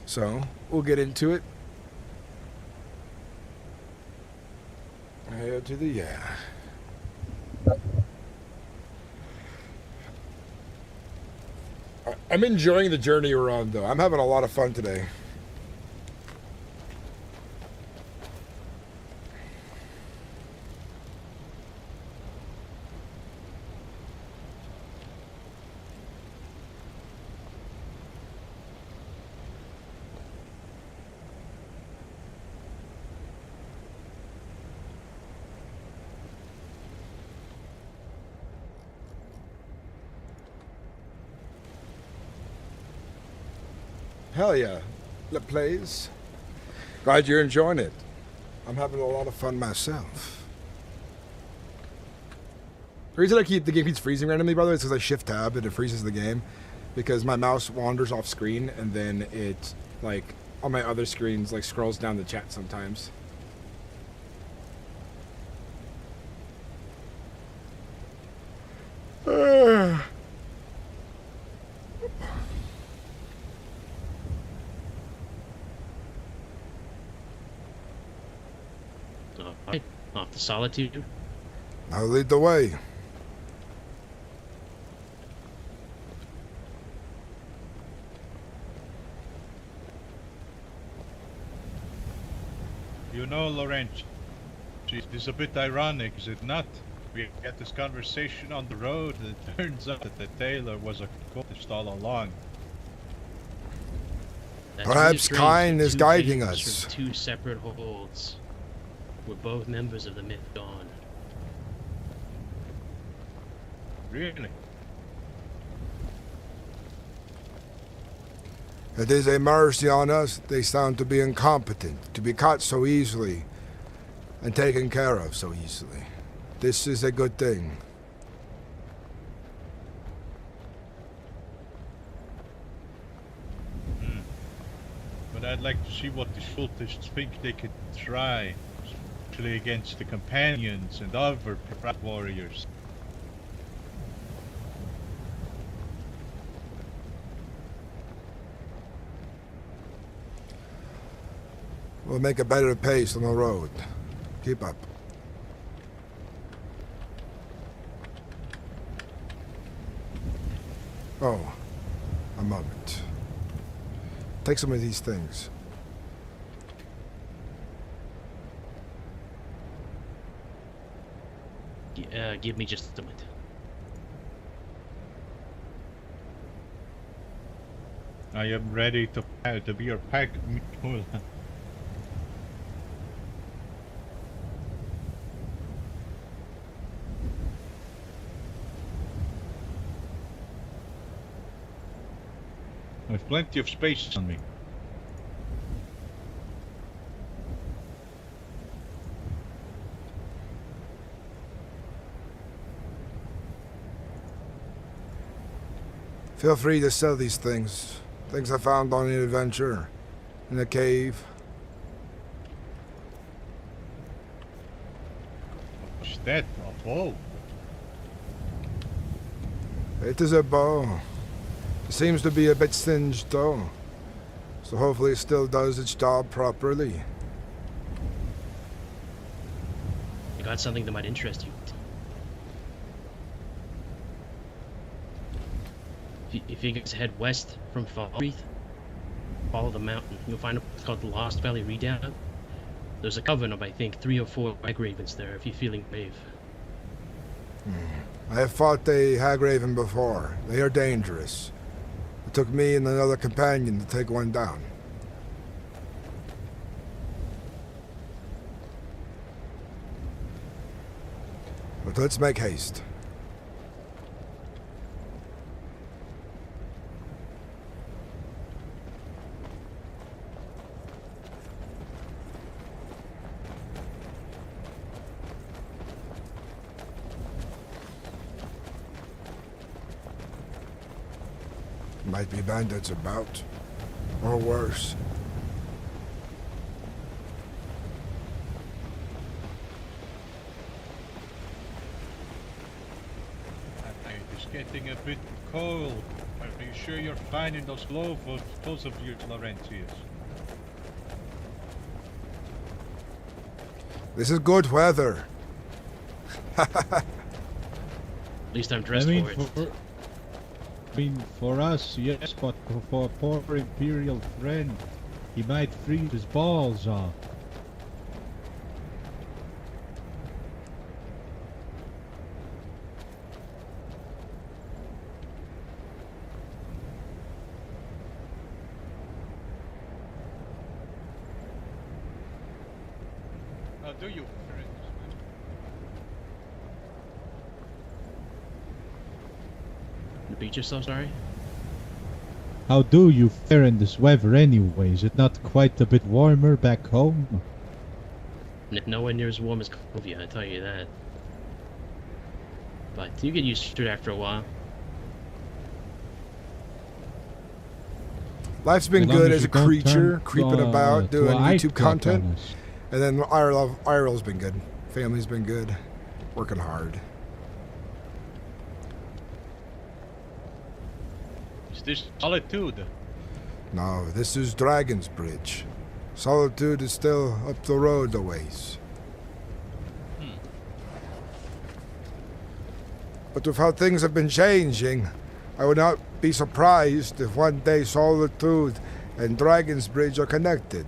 [SPEAKER 7] so we'll get into it. Head to the I'm enjoying the journey we're on, though. I'm having a lot of fun today. Hell yeah. Let plays. Glad you're enjoying it. I'm having a lot of fun myself. The reason I keep the game keeps freezing randomly, by the way, is because I shift tab and it freezes the game. Because my mouse wanders off screen and then it, like, on my other screens, like, scrolls down the chat sometimes.
[SPEAKER 15] Alright, off to Solitude.
[SPEAKER 1] I'll lead the way.
[SPEAKER 4] You know, Laurent, it's a bit ironic, is it not? We had this conversation on the road, and it turns out that the tailor was a cultist all along.
[SPEAKER 15] That's
[SPEAKER 1] Perhaps
[SPEAKER 15] really strange.
[SPEAKER 1] Kine is
[SPEAKER 15] Two
[SPEAKER 1] guiding
[SPEAKER 15] tailors
[SPEAKER 1] us.
[SPEAKER 15] from two separate holds. We're both members of the Myth Dawn.
[SPEAKER 4] Really?
[SPEAKER 1] It is a mercy on us. They sound to be incompetent, to be caught so easily, and taken care of so easily. This is a good thing.
[SPEAKER 4] But I'd like to see what the cultists think they could try, especially against the companions and other proud warriors.
[SPEAKER 1] We'll make a better pace on the road. Keep up. Oh, a moment. Take some of these things.
[SPEAKER 15] Give me just a minute.
[SPEAKER 4] I am ready to be your pack mule. I've plenty of space on me.
[SPEAKER 1] Feel free to sell these things. Things I found on an adventure. In a cave.
[SPEAKER 4] What's that? A bow?
[SPEAKER 1] It is a bow. It seems to be a bit singed though. So hopefully it still does its job properly.
[SPEAKER 15] I got something that might interest you. If you guys head west from Fallbreath, follow the mountain, you'll find a place called the Lost Valley Redoubt. There's a coven of, I think, 3 or 4 hag-ravens there, if you're feeling brave.
[SPEAKER 1] I have fought a hag-raven before. They are dangerous. It took me and another companion to take one down. But let's make haste. Might be bandits about, or worse.
[SPEAKER 4] It's getting a bit cold. Are you sure you're fine in those clothes of yours, Laurentius?
[SPEAKER 1] This is good weather.
[SPEAKER 15] At least I'm dressed for it.
[SPEAKER 2] I mean, for us, yes, but for a poor Imperial friend, he might freeze his balls off.
[SPEAKER 4] How do you, friend?
[SPEAKER 15] Repeat yourself, sorry?
[SPEAKER 2] How do you fare in this weather anyway? Is it not quite a bit warmer back home?
[SPEAKER 15] Nowhere near as warm as Covia, I tell you that. But you get used to it after a while.
[SPEAKER 1] Life's been good as a creature, creeping about, doing YouTube
[SPEAKER 2] icon
[SPEAKER 1] content.
[SPEAKER 2] on us.
[SPEAKER 1] And then IRL's been good. Family's been good. Working hard.
[SPEAKER 4] Is this Solitude?
[SPEAKER 1] No, this is Dragon's Bridge. Solitude is still up the road a ways. But with how things have been changing, I would not be surprised if one day Solitude and Dragon's Bridge are connected.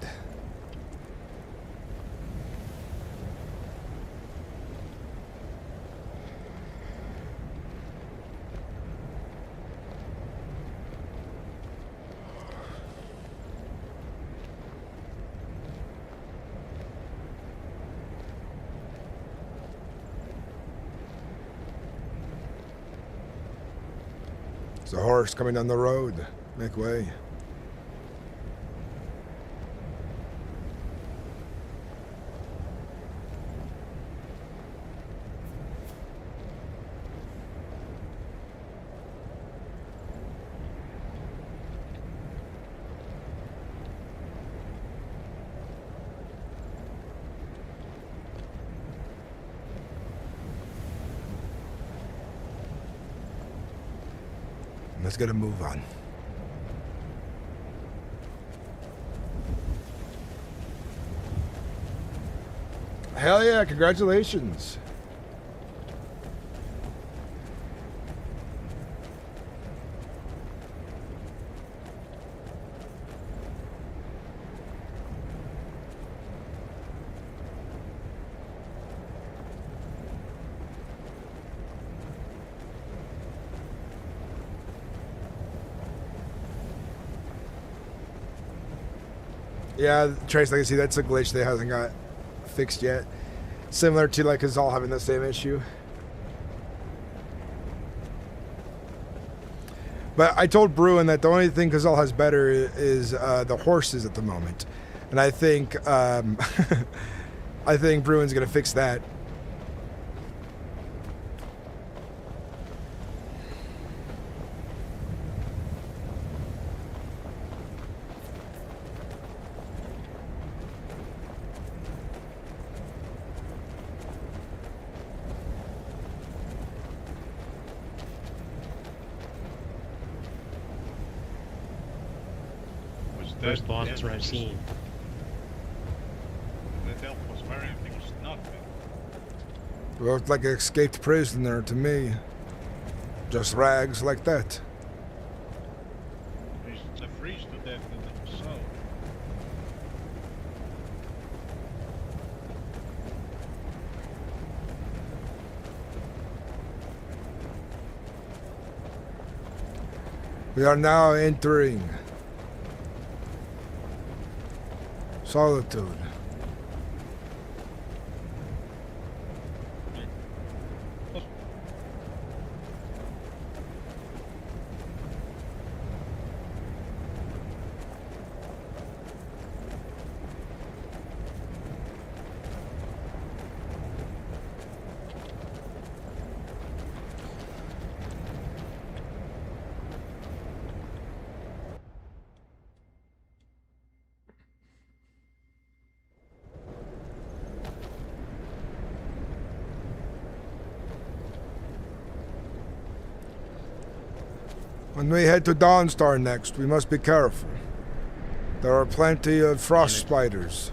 [SPEAKER 1] There's a horse coming down the road. Make way. Let's get a move on. Hell yeah, congratulations. Yeah, Trace Legacy, that's a glitch that hasn't got fixed yet. Similar to like us all having the same issue. But I told Bruin that the only thing Cazal has better is the horses at the moment. And I think I think Bruin's gonna fix that.
[SPEAKER 15] First boss I've seen.
[SPEAKER 4] That elf was wearing things nothing.
[SPEAKER 1] Looked like an escaped prisoner to me. Just rags like that.
[SPEAKER 4] He's to freeze to death in the south.
[SPEAKER 1] We are now entering solitude. When we head to Dawnstar next, we must be careful. There are plenty of frost spiders.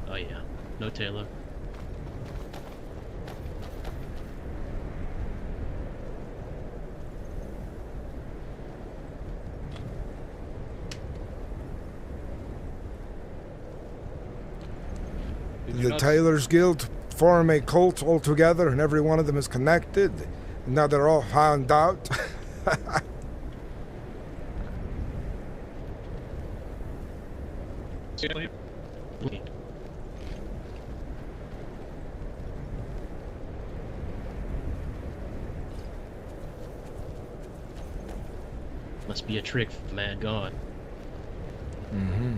[SPEAKER 15] Oh yeah, no Taylor.
[SPEAKER 1] The Tailors Guild form a cult altogether, and every one of them is connected. Now they're all found out.
[SPEAKER 15] Must be a trick from Mad God.
[SPEAKER 1] Mm-hmm.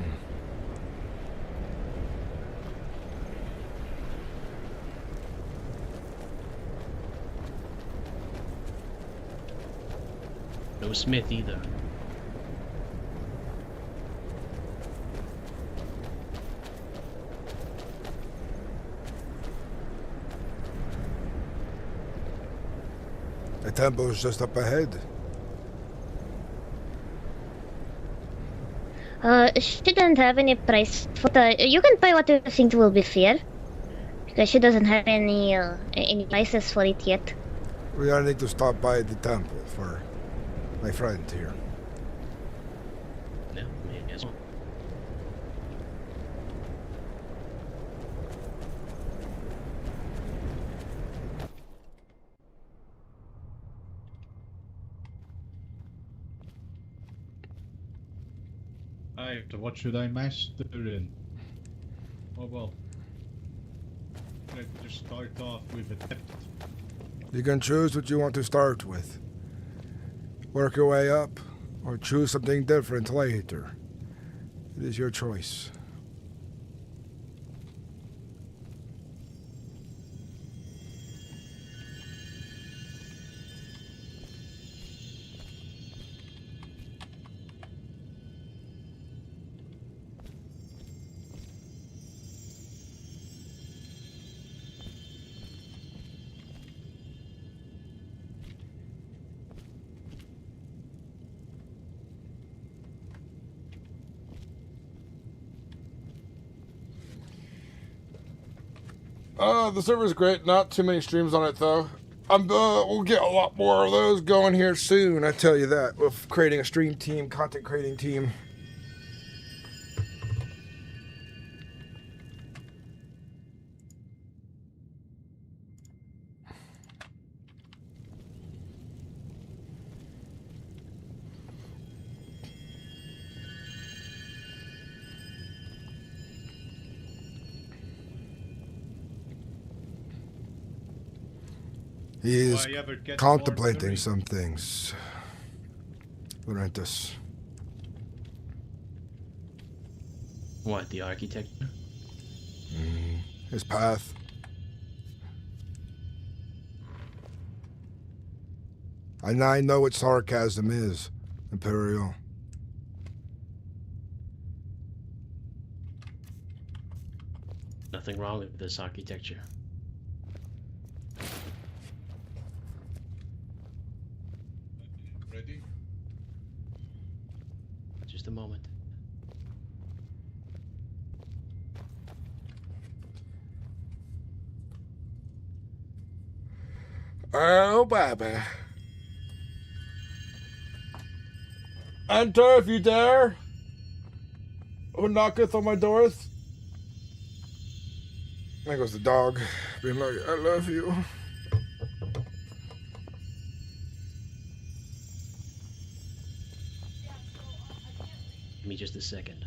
[SPEAKER 15] No Smith either.
[SPEAKER 1] The temple is just up ahead.
[SPEAKER 14] She doesn't have any price for the. You can pay what you think will be fair, because she doesn't have any prices for it yet.
[SPEAKER 1] We all need to stop by the temple for my friend here.
[SPEAKER 15] Yeah, may as well.
[SPEAKER 2] So what should I master in? Oh well. Let's just start off with a depth.
[SPEAKER 1] You can choose what you want to start with. Work your way up, or choose something different later. It is your choice.
[SPEAKER 7] The server's great. Not too many streams on it, though. We'll get a lot more of those going here soon, I tell you that, with creating a stream team, content creating team.
[SPEAKER 1] He is
[SPEAKER 8] Do I ever get
[SPEAKER 1] contemplating
[SPEAKER 8] more
[SPEAKER 1] some things. Laurentus.
[SPEAKER 15] What, the architecture?
[SPEAKER 1] His path. And I know what sarcasm is, Imperial.
[SPEAKER 15] Nothing wrong with this architecture.
[SPEAKER 2] Ready?
[SPEAKER 15] Just a moment.
[SPEAKER 7] Oh, baby. Enter if you dare. Who knocketh on my doors? There goes the dog, being like, I love you.
[SPEAKER 15] Give me just a second.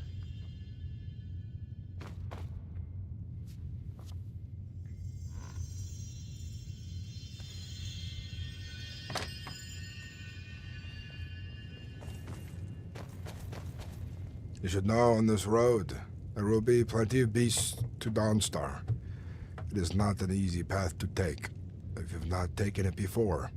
[SPEAKER 1] You should know on this road, there will be plenty of beasts to Dawnstar. It is not an easy path to take, if you've not taken it before.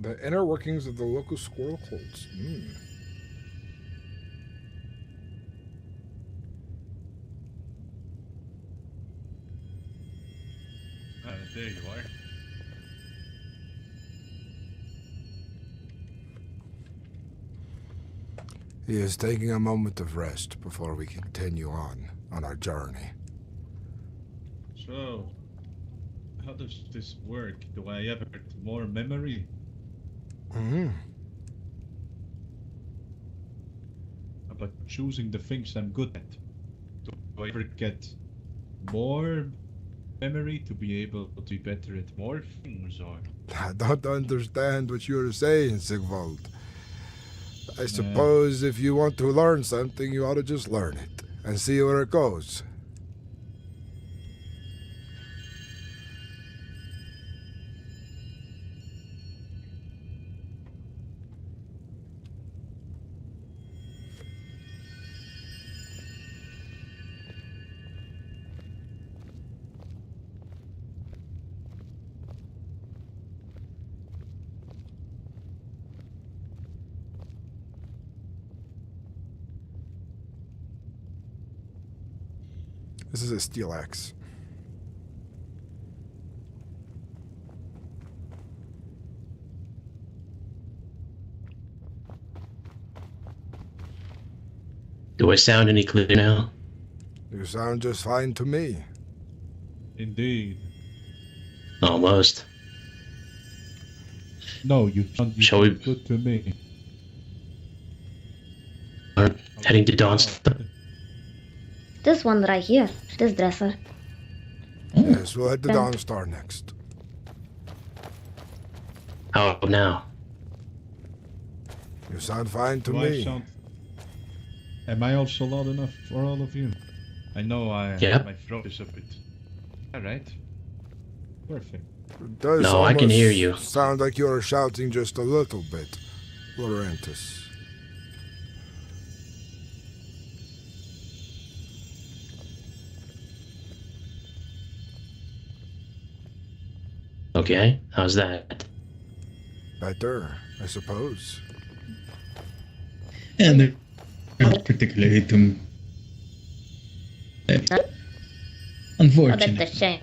[SPEAKER 7] The inner workings of the local squirrel cults.
[SPEAKER 8] There you are.
[SPEAKER 1] He is taking a moment of rest before we continue on our journey.
[SPEAKER 8] So, how does this work? Do I ever get more memory? About choosing the things I'm good at. Do I ever get more memory to be able to be better at more things, or?
[SPEAKER 1] I don't understand what you're saying, Sigvald. I suppose if you want to learn something, you ought to just learn it and see where it goes. This is a steel axe.
[SPEAKER 15] Do I sound any clearer now?
[SPEAKER 1] You sound just fine to me.
[SPEAKER 8] Indeed.
[SPEAKER 15] Almost.
[SPEAKER 2] No, you sound
[SPEAKER 15] Shall we-
[SPEAKER 2] good to me.
[SPEAKER 15] Are heading to Dawn's.
[SPEAKER 14] This one right here. This dresser.
[SPEAKER 1] Yes, we'll head to
[SPEAKER 14] Okay.
[SPEAKER 1] Dawnstar next.
[SPEAKER 15] How now?
[SPEAKER 1] You sound fine to
[SPEAKER 2] Do I
[SPEAKER 1] me.
[SPEAKER 2] sound... Am I also loud enough for all of you? I know
[SPEAKER 15] Yep.
[SPEAKER 2] my throat is a bit... Alright. Perfect.
[SPEAKER 1] It does
[SPEAKER 15] No, I can
[SPEAKER 1] almost
[SPEAKER 15] hear you.
[SPEAKER 1] Sound like you're shouting just a little bit, Laurentis.
[SPEAKER 15] Okay, how's that?
[SPEAKER 1] Better, I suppose.
[SPEAKER 17] And they're not particularly to
[SPEAKER 14] Oh, that's
[SPEAKER 17] unfortunate.
[SPEAKER 14] a shame.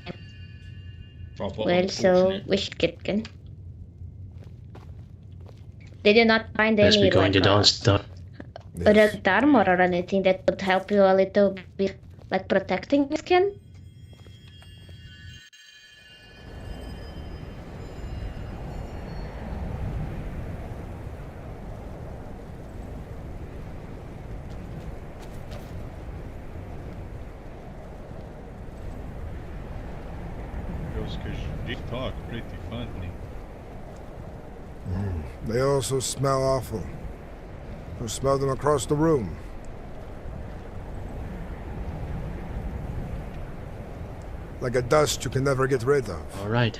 [SPEAKER 17] Proper
[SPEAKER 14] Well, so we should get going. Did you not find
[SPEAKER 15] Guess
[SPEAKER 14] any
[SPEAKER 15] we're going to
[SPEAKER 14] like
[SPEAKER 15] Dawn's.
[SPEAKER 14] red armor or anything that would help you a little bit, like protecting your skin?
[SPEAKER 2] Because you talk pretty funny.
[SPEAKER 1] They also smell awful. You smell them across the room. Like a dust you can never get rid of.
[SPEAKER 15] Alright.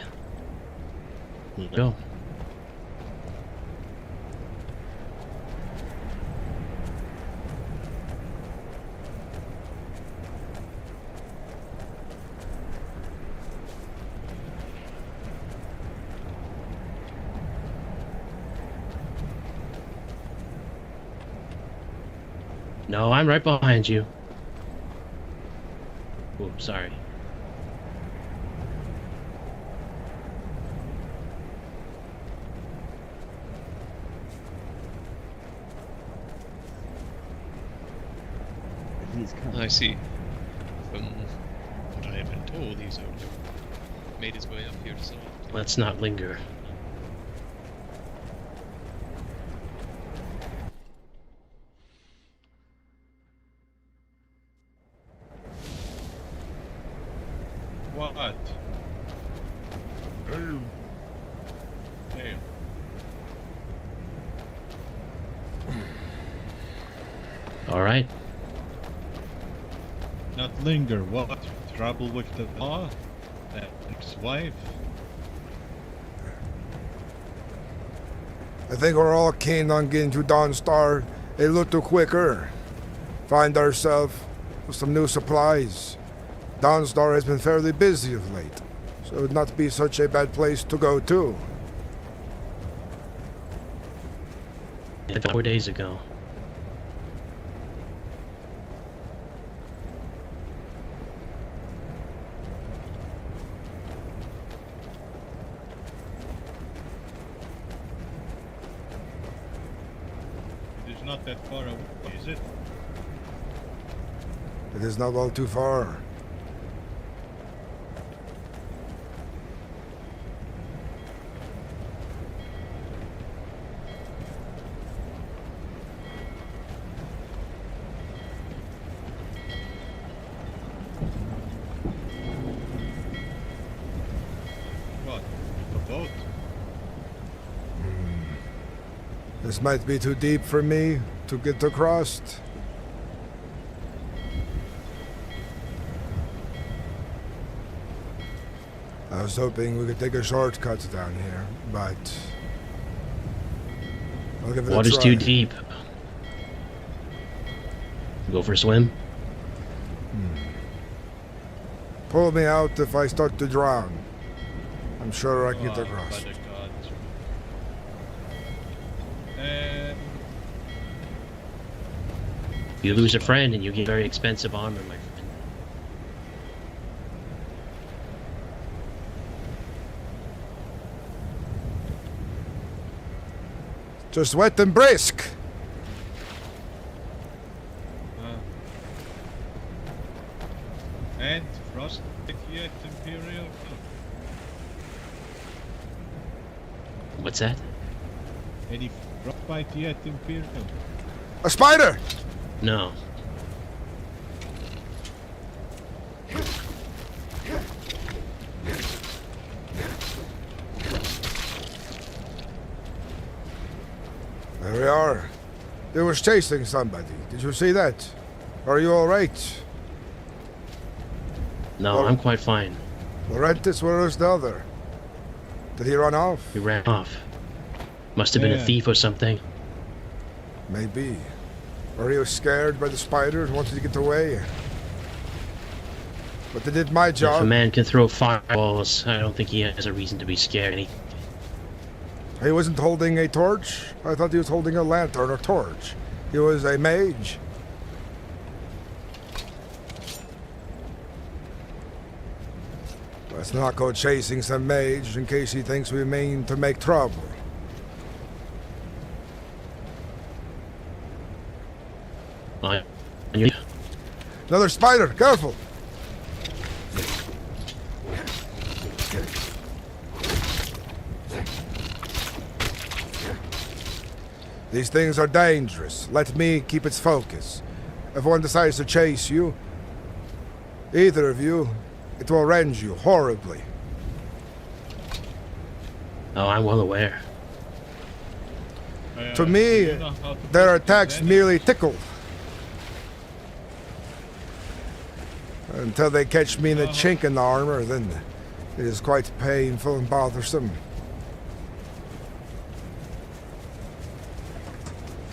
[SPEAKER 15] Here we go. No, I'm right behind you. Oh, sorry.
[SPEAKER 9] I see. From what I have been told, he's made his way up here to solve.
[SPEAKER 15] Let's not linger.
[SPEAKER 2] What? Hey.
[SPEAKER 15] Alright.
[SPEAKER 2] Not linger, what? Trouble with the law? That ex-wife?
[SPEAKER 1] I think we're all keen on getting to Dawnstar a little quicker. Find ourselves with some new supplies. Dawnstar has been fairly busy of late, so it would not be such a bad place to go to.
[SPEAKER 15] About 4 days ago.
[SPEAKER 2] It is not that far away, is it?
[SPEAKER 1] It is not all too far.
[SPEAKER 2] What? A boat?
[SPEAKER 1] This might be too deep for me to get across. I was hoping we could take a shortcut down here, but I'll give it a try.
[SPEAKER 15] Water's too deep. Go for a swim?
[SPEAKER 1] Pull me out if I start to drown. I'm sure I can get
[SPEAKER 2] Oh,
[SPEAKER 1] across.
[SPEAKER 2] by the gods.
[SPEAKER 15] You lose a friend and you get very expensive armor, my friend.
[SPEAKER 1] Just wet and brisk.
[SPEAKER 2] And frost yet, Imperial?
[SPEAKER 15] What's that?
[SPEAKER 2] Any frostbite yet, Imperial?
[SPEAKER 1] A spider!
[SPEAKER 15] No.
[SPEAKER 1] There we are. They was chasing somebody. Did you see that? Are you alright?
[SPEAKER 15] No, I'm quite fine.
[SPEAKER 1] Laurentis, where is the other? Did he run off?
[SPEAKER 15] He ran off. Must have been a thief or something.
[SPEAKER 1] Maybe. Or he was scared by the spider and wanted to get away. But they did my job.
[SPEAKER 15] If a man can throw fireballs, I don't think he has a reason to be scared.
[SPEAKER 1] He wasn't holding a torch? I thought he was holding a lantern or torch. He was a mage. Let's not go chasing some mage in case he thinks we mean to make trouble. Another spider! Careful! These things are dangerous. Let me keep its focus. If one decides to chase you, either of you, it will rend you horribly.
[SPEAKER 15] Oh, I'm well aware.
[SPEAKER 1] To me, their attacks merely tickle. Until they catch me in a chink in the armor, then it is quite painful and bothersome.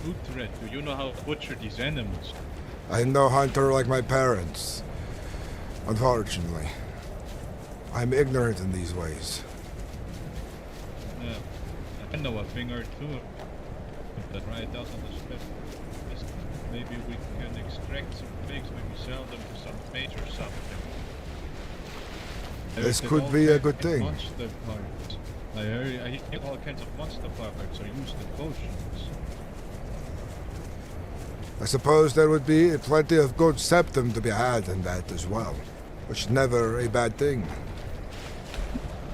[SPEAKER 2] Utrecht, do you know how to butcher these animals?
[SPEAKER 1] I'm no hunter like my parents. Unfortunately. I'm ignorant in these ways.
[SPEAKER 2] Yeah, I know a thing or two. But right out on the spec. Maybe we can extract some pigs, maybe sell them to some mage or something.
[SPEAKER 1] This could be a good thing.
[SPEAKER 2] Monster parts. I hear all kinds of monster parts are used in potions.
[SPEAKER 1] I suppose there would be plenty of good septum to be had in that as well, which is never a bad thing.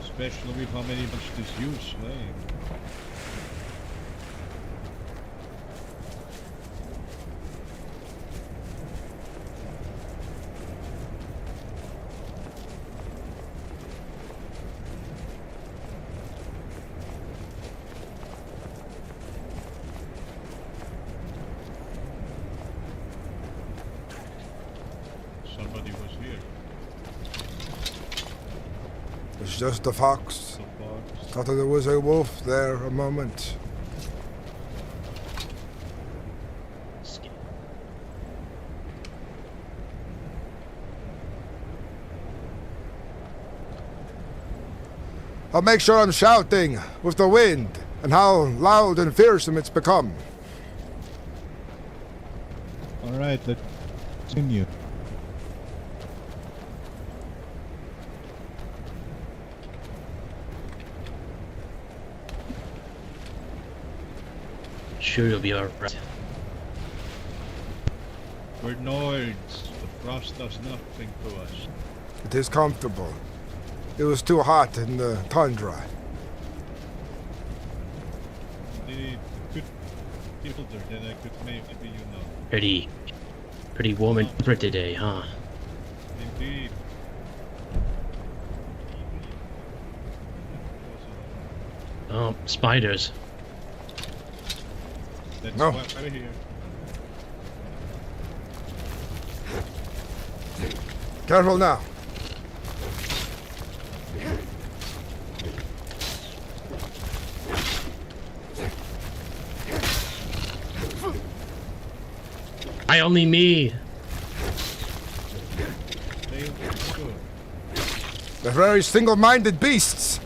[SPEAKER 2] Especially with how many monsters use, right? Somebody was here.
[SPEAKER 1] It's just a fox. Thought there was a wolf there a moment. I'll make sure I'm shouting with the wind and how loud and fearsome it's become.
[SPEAKER 2] Alright, let's continue.
[SPEAKER 15] Sure, you'll be alright.
[SPEAKER 2] We're Nords. The frost does nothing to us.
[SPEAKER 1] It is comfortable. It was too hot in the tundra.
[SPEAKER 2] The good people there, then I could maybe, you know.
[SPEAKER 15] Pretty warm and temperate today, huh?
[SPEAKER 2] Indeed.
[SPEAKER 15] Oh, spiders.
[SPEAKER 2] That's
[SPEAKER 1] No.
[SPEAKER 2] why we're here.
[SPEAKER 1] Careful now.
[SPEAKER 15] I only me.
[SPEAKER 1] They're very single-minded beasts.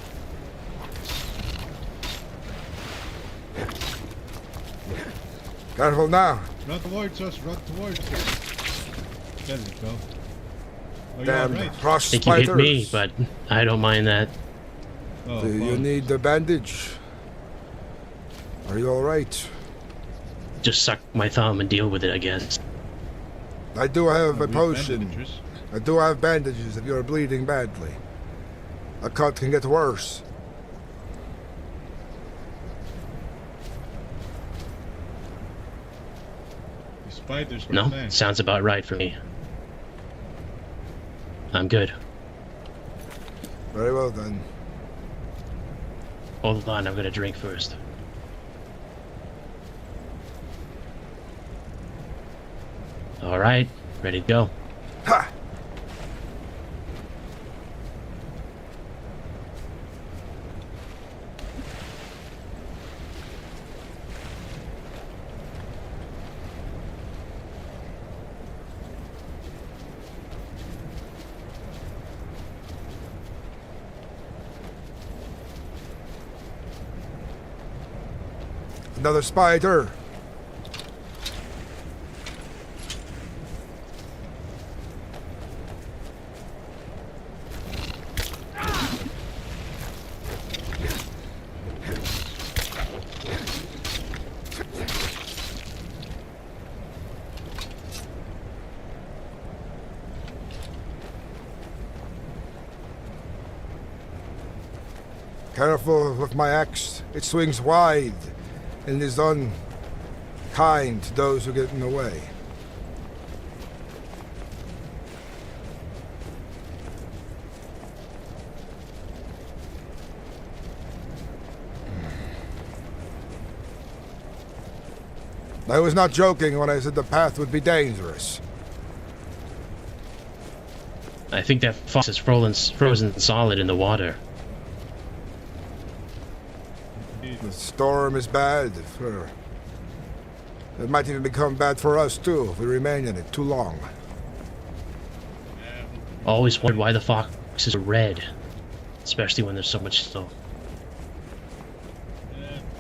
[SPEAKER 1] Careful now.
[SPEAKER 2] Run towards us, run towards us. There we go. Are
[SPEAKER 1] Damn
[SPEAKER 2] you alright?
[SPEAKER 1] frost
[SPEAKER 15] I think you hit me,
[SPEAKER 1] spiders.
[SPEAKER 15] but I don't mind that.
[SPEAKER 2] Oh,
[SPEAKER 1] Do you need the bandage? Are you alright?
[SPEAKER 15] Just suck my thumb and deal with it, I guess.
[SPEAKER 1] I do have a
[SPEAKER 2] we
[SPEAKER 1] potion.
[SPEAKER 2] bandages.
[SPEAKER 1] I do have bandages if you're bleeding badly. A cut can get worse.
[SPEAKER 2] spiders were
[SPEAKER 15] No,
[SPEAKER 2] there.
[SPEAKER 15] sounds about right for me. I'm good.
[SPEAKER 1] Very well then.
[SPEAKER 15] Hold on, I'm gonna drink first. Alright, ready to go.
[SPEAKER 1] Ha! Another spider. Careful with my axe. It swings wide and is unkind to those who get in the way. I was not joking when I said the path would be dangerous.
[SPEAKER 15] I think that fox is frozen solid in the water.
[SPEAKER 1] The storm is bad. It might even become bad for us too if we remain in it too long.
[SPEAKER 15] Always wondered why the foxes are red, especially when there's so much snow.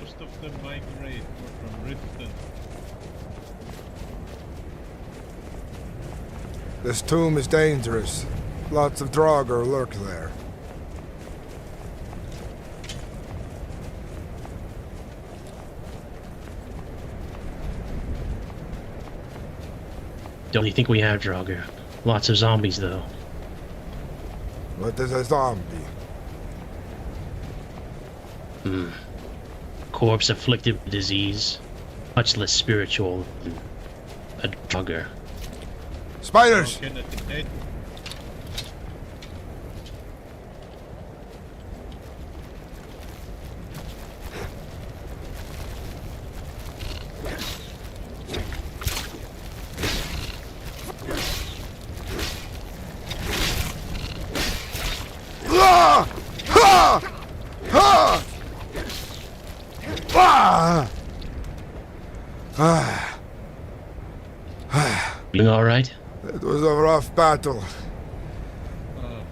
[SPEAKER 2] Most of them migrate from Riften.
[SPEAKER 1] This tomb is dangerous. Lots of Draugr lurk there.
[SPEAKER 15] Don't you think we have Draugr? Lots of zombies, though.
[SPEAKER 1] What is a zombie?
[SPEAKER 15] Corpse afflicted with disease. Much less spiritual than a Draugr.
[SPEAKER 1] Spiders!
[SPEAKER 15] Being all right?
[SPEAKER 1] It was a rough battle.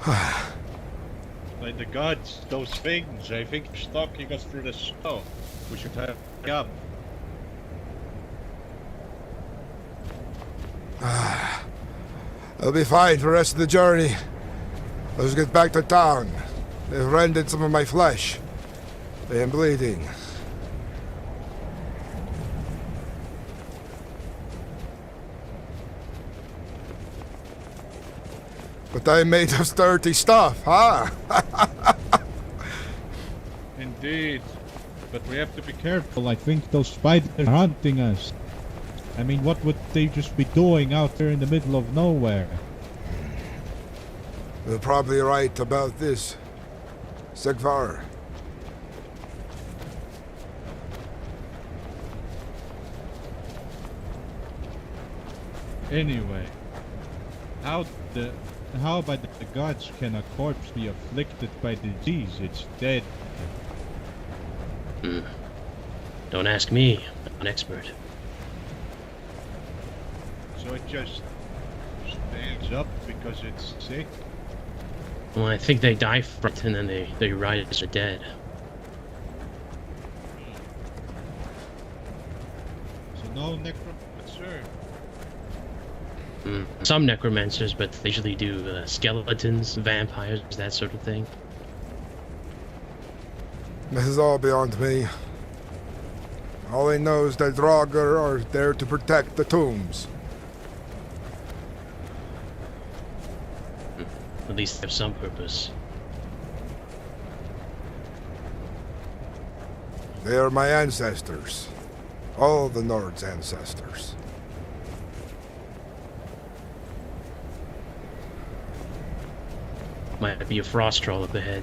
[SPEAKER 2] By the gods, those things, I think, are stalking us through the snow. We should have up.
[SPEAKER 1] I'll be fine for the rest of the journey. Let's get back to town. They've rended some of my flesh. I am bleeding. But I'm made of sturdy stuff, huh?
[SPEAKER 2] Indeed. But we have to be careful. I think those spiders are hunting us. I mean, what would they just be doing out there in the middle of nowhere?
[SPEAKER 1] You're probably right about this, Sigvar.
[SPEAKER 2] Anyway, how by the gods can a corpse be afflicted by disease? It's dead.
[SPEAKER 15] Don't ask me. I'm an expert.
[SPEAKER 2] So it just stands up because it's sick?
[SPEAKER 15] Well, I think they die from it and then they rise as dead.
[SPEAKER 2] So no necromancer?
[SPEAKER 15] Some necromancers, but they usually do skeletons, vampires, that sort of thing.
[SPEAKER 1] This is all beyond me. All I know is that Draugr are there to protect the tombs.
[SPEAKER 15] At least they have some purpose.
[SPEAKER 1] They are my ancestors. All the Nord's ancestors.
[SPEAKER 15] Might be a frost troll up ahead.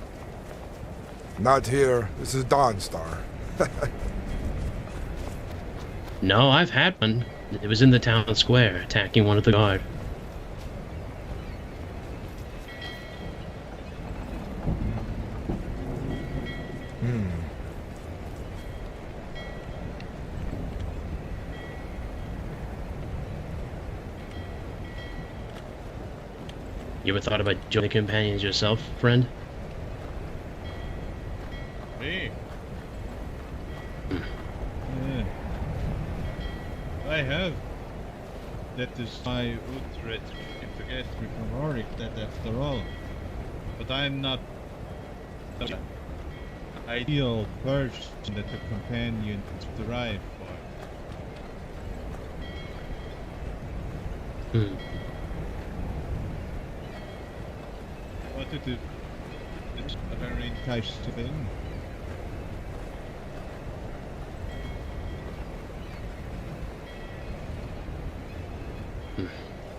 [SPEAKER 1] Not here. This is Dawnstar.
[SPEAKER 15] No, I've had one. It was in the town square, attacking one of the guard. You ever thought about joining companions yourself, friend?
[SPEAKER 2] Me? Yeah. I have. That is my Utrecht to get me from Auric, that after all. But I'm not the ideal person that the companion strive for. But it's a very enticing thing.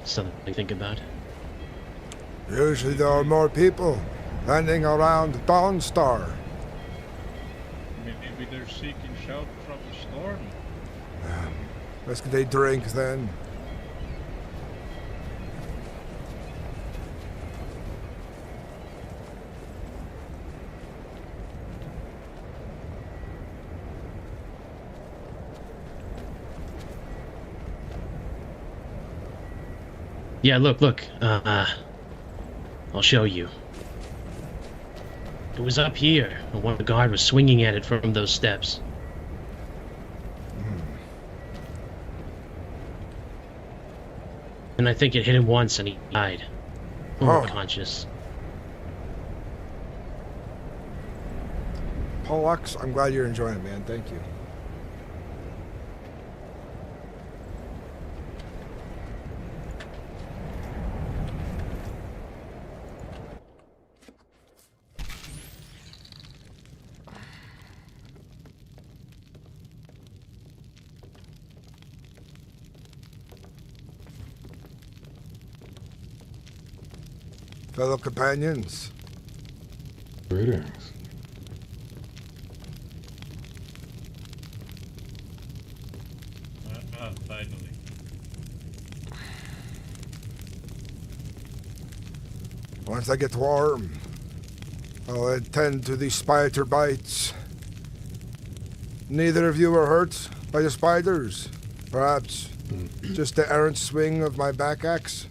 [SPEAKER 15] Something to think about.
[SPEAKER 1] Usually there are more people landing around Dawnstar.
[SPEAKER 2] Maybe they're seeking shelter from the storm.
[SPEAKER 1] Let's get a drink then.
[SPEAKER 15] Yeah, look. I'll show you. It was up here, and one guard was swinging at it from those steps. And I think it hit him once, and he died. Unconscious.
[SPEAKER 1] Pollux, I'm glad you're enjoying it, man. Thank you. Fellow companions.
[SPEAKER 18] Greetings.
[SPEAKER 2] Finally.
[SPEAKER 1] Once I get warm, I'll attend to the spider bites. Neither of you were hurt by the spiders? Perhaps just the errant swing of my back axe?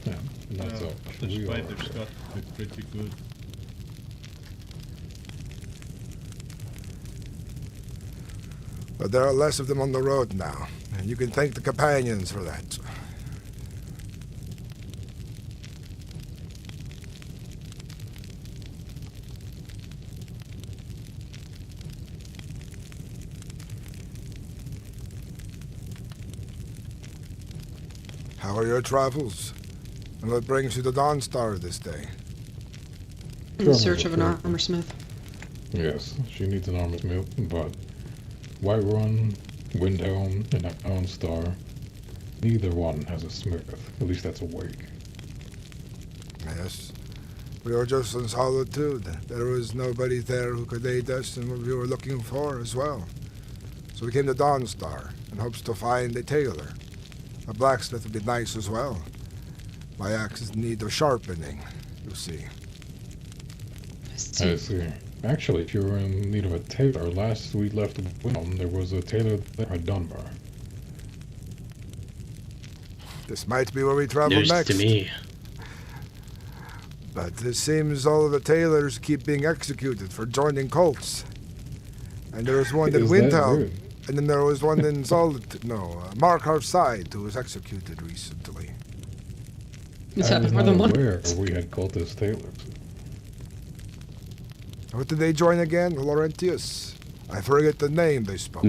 [SPEAKER 18] Yeah, not so.
[SPEAKER 2] The spiders got to be pretty good.
[SPEAKER 1] But there are less of them on the road now, and you can thank the companions for that. How are your travels? And what brings you to Dawnstar this day?
[SPEAKER 13] In search of an armorsmith.
[SPEAKER 18] Yes, she needs an armorsmith, but Whiterun, Windhelm, and Dawnstar, neither one has a smith. At least that's awake.
[SPEAKER 1] Yes. We were just in solitude. There was nobody there who could aid us in what we were looking for as well. So we came to Dawnstar in hopes to find a tailor. A blacksmith would be nice as well. My axe is in need of sharpening, you see.
[SPEAKER 18] I see. Actually, if you were in need of a tailor, last we left Windhelm, there was a tailor there at Dunbar.
[SPEAKER 1] This might be where we travel
[SPEAKER 15] News
[SPEAKER 1] next.
[SPEAKER 15] to me.
[SPEAKER 1] But it seems all of the tailors keep being executed for joining cults. And there was one in
[SPEAKER 18] Is that
[SPEAKER 1] Windhelm,
[SPEAKER 18] good?
[SPEAKER 1] and then there was one in Markarth Side who was executed recently.
[SPEAKER 13] It's
[SPEAKER 18] I was
[SPEAKER 13] happened more than
[SPEAKER 18] not
[SPEAKER 13] one.
[SPEAKER 18] aware we had cultist tailors.
[SPEAKER 1] What did they join again? Laurentius? I forget the name they spoke.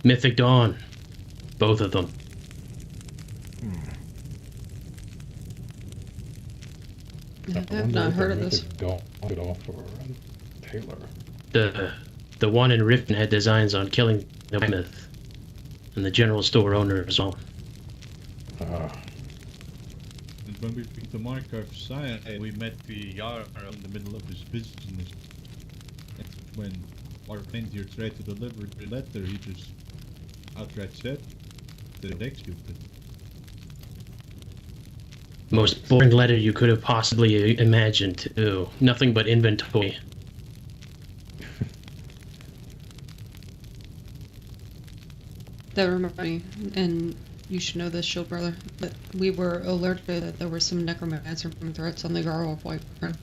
[SPEAKER 15] Mythic Dawn. Both of them.
[SPEAKER 13] I've not heard of this.
[SPEAKER 18] Could offer a tailor.
[SPEAKER 15] The one in Riften had designs on killing the mammoth, and the general store owner as well.
[SPEAKER 2] And And when we picked the mark outside, we met the Jarl in the middle of his business. And when our friend here tried to deliver the letter, he just outright said that it executed.
[SPEAKER 15] Most boring letter you could have possibly imagined, too. Nothing but inventory.
[SPEAKER 13] That reminds me, and you should know this, Shield Brother, but we were alerted that there were some necromancer threats on the Garl of Whiterun.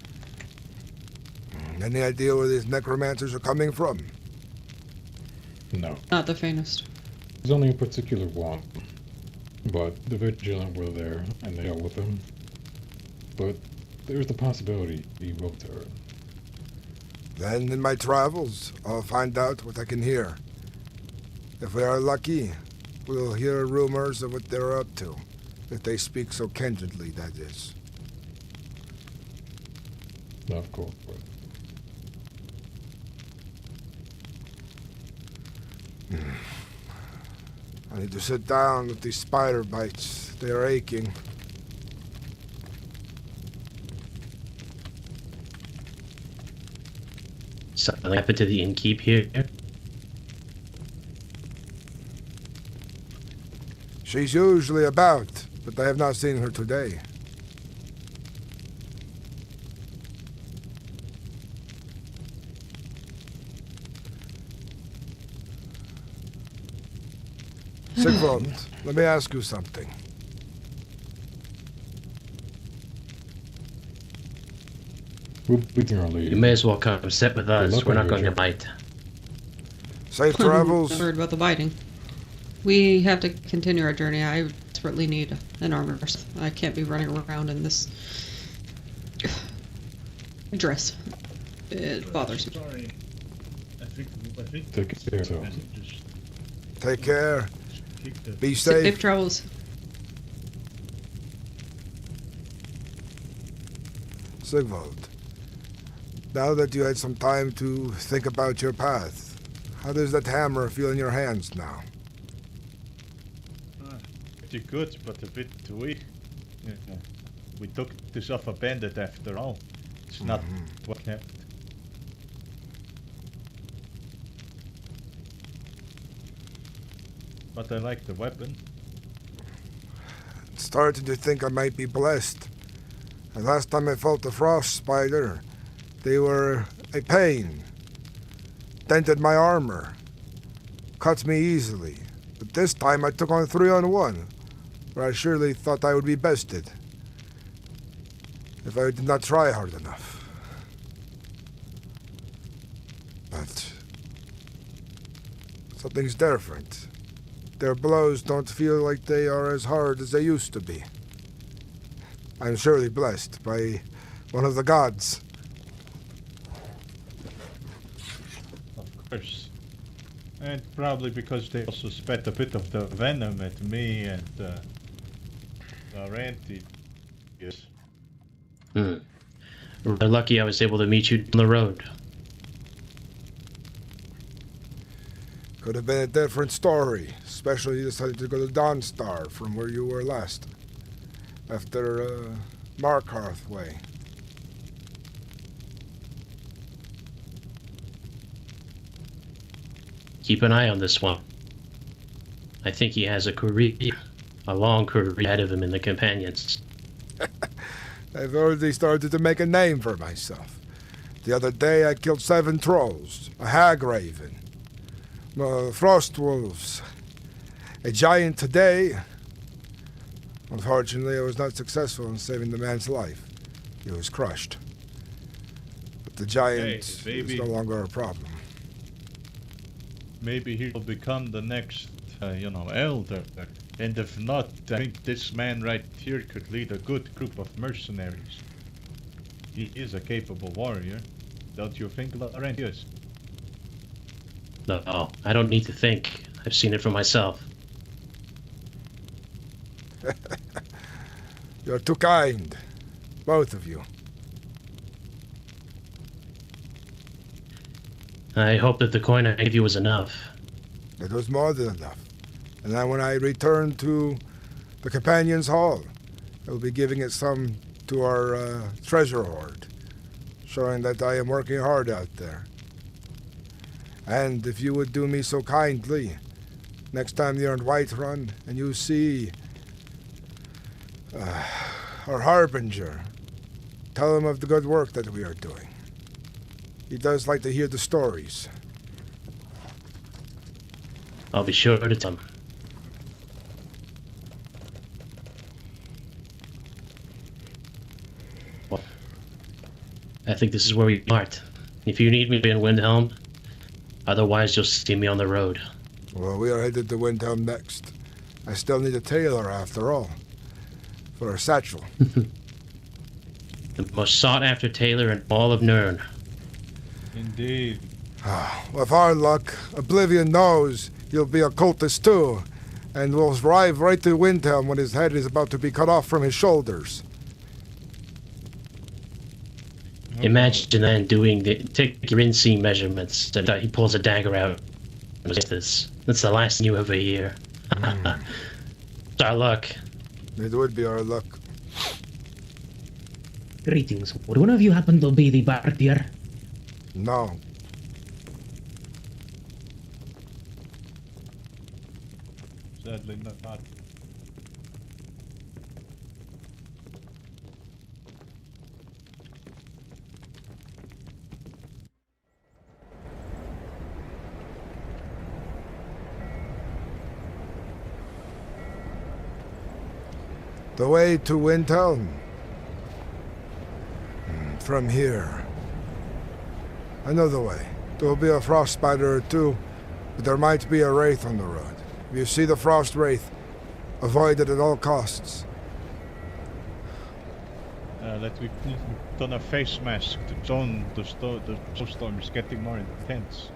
[SPEAKER 1] Any idea where these necromancers are coming from?
[SPEAKER 18] No.
[SPEAKER 13] Not the faintest.
[SPEAKER 18] There's only a particular one. But the Vigilant were there, and they dealt with them. But there's the possibility he will return.
[SPEAKER 1] Then in my travels, I'll find out what I can hear. If we are lucky, we'll hear rumors of what they're up to. If they speak so candidly, that is.
[SPEAKER 18] Of course.
[SPEAKER 1] I need to sit down with these spider bites. They're aching.
[SPEAKER 15] Something happened to the innkeep here?
[SPEAKER 1] She's usually about, but I have not seen her today. Sigvald, let me ask you something.
[SPEAKER 15] You may as well come sit with us. We're not going to bite.
[SPEAKER 1] Safe travels.
[SPEAKER 13] Heard about the biting. We have to continue our journey. I desperately need an armor. I can't be running around in this dress. It bothers me.
[SPEAKER 2] Sorry. I think
[SPEAKER 18] Take care, so.
[SPEAKER 1] Take care. Be
[SPEAKER 13] Safe
[SPEAKER 1] safe.
[SPEAKER 13] travels.
[SPEAKER 1] Sigvald, now that you had some time to think about your path, how does that hammer feel in your hands now?
[SPEAKER 2] Pretty good, but a bit too weak. Yeah. We took this off a bandit after all. It's not what kept. But I like the weapon.
[SPEAKER 1] Started to think I might be blessed. The last time I fought the frost spider, they were a pain. Dented my armor. Cut me easily. But this time I took on 3-on-1, where I surely thought I would be bested. If I did not try hard enough. But something's different. Their blows don't feel like they are as hard as they used to be. I'm surely blessed by one of the gods.
[SPEAKER 2] Of course. And probably because they also spat a bit of the venom at me and Ranty. Yes.
[SPEAKER 15] We're lucky I was able to meet you on the road.
[SPEAKER 1] Could have been a different story, especially you decided to go to Dawnstar from where you were last. After Markarth way.
[SPEAKER 15] Keep an eye on this one. I think he has a career, a long career ahead of him in the Companions.
[SPEAKER 1] I've already started to make a name for myself. The other day I killed 7 trolls, a hag raven, frost wolves, a giant today. Unfortunately, I was not successful in saving the man's life. He was crushed. But the giant is no longer a problem.
[SPEAKER 2] Maybe he'll become the next, elder. And if not, I think this man right here could lead a good group of mercenaries. He is a capable warrior. Don't you think, Laurentius?
[SPEAKER 15] No, I don't need to think. I've seen it for myself.
[SPEAKER 1] You're too kind. Both of you.
[SPEAKER 15] I hope that the coin I gave you was enough.
[SPEAKER 1] It was more than enough. And then when I returned to the Companions' Hall, I will be giving it some to our treasure hoard, showing that I am working hard out there. And if you would do me so kindly, next time you're in Whiterun and you see our Harbinger, tell him of the good work that we are doing. He does like to hear the stories.
[SPEAKER 15] I'll be sure to tell him. Well, I think this is where we part. If you need me in Windhelm, otherwise you'll see me on the road.
[SPEAKER 1] Well, we are headed to Windhelm next. I still need a tailor after all. For a satchel.
[SPEAKER 15] The most sought-after tailor in all of Nirn.
[SPEAKER 2] Indeed.
[SPEAKER 1] With our luck, Oblivion knows he'll be a cultist too, and will arrive right to Windhelm when his head is about to be cut off from his shoulders.
[SPEAKER 15] Imagine then take your inseam measurements, and he pulls a dagger out. That's the last thing you ever hear. It's our luck.
[SPEAKER 1] It would be our luck.
[SPEAKER 19] Greetings. Would one of you happen to be the bard here?
[SPEAKER 1] No.
[SPEAKER 2] Sadly not.
[SPEAKER 1] The way to Windhelm? From here. I know the way. There will be a frost spider or two, but there might be a wraith on the road. If you see the frost wraith, avoid it at all costs.
[SPEAKER 2] Let me put on a face mask. The snowstorm is getting more intense.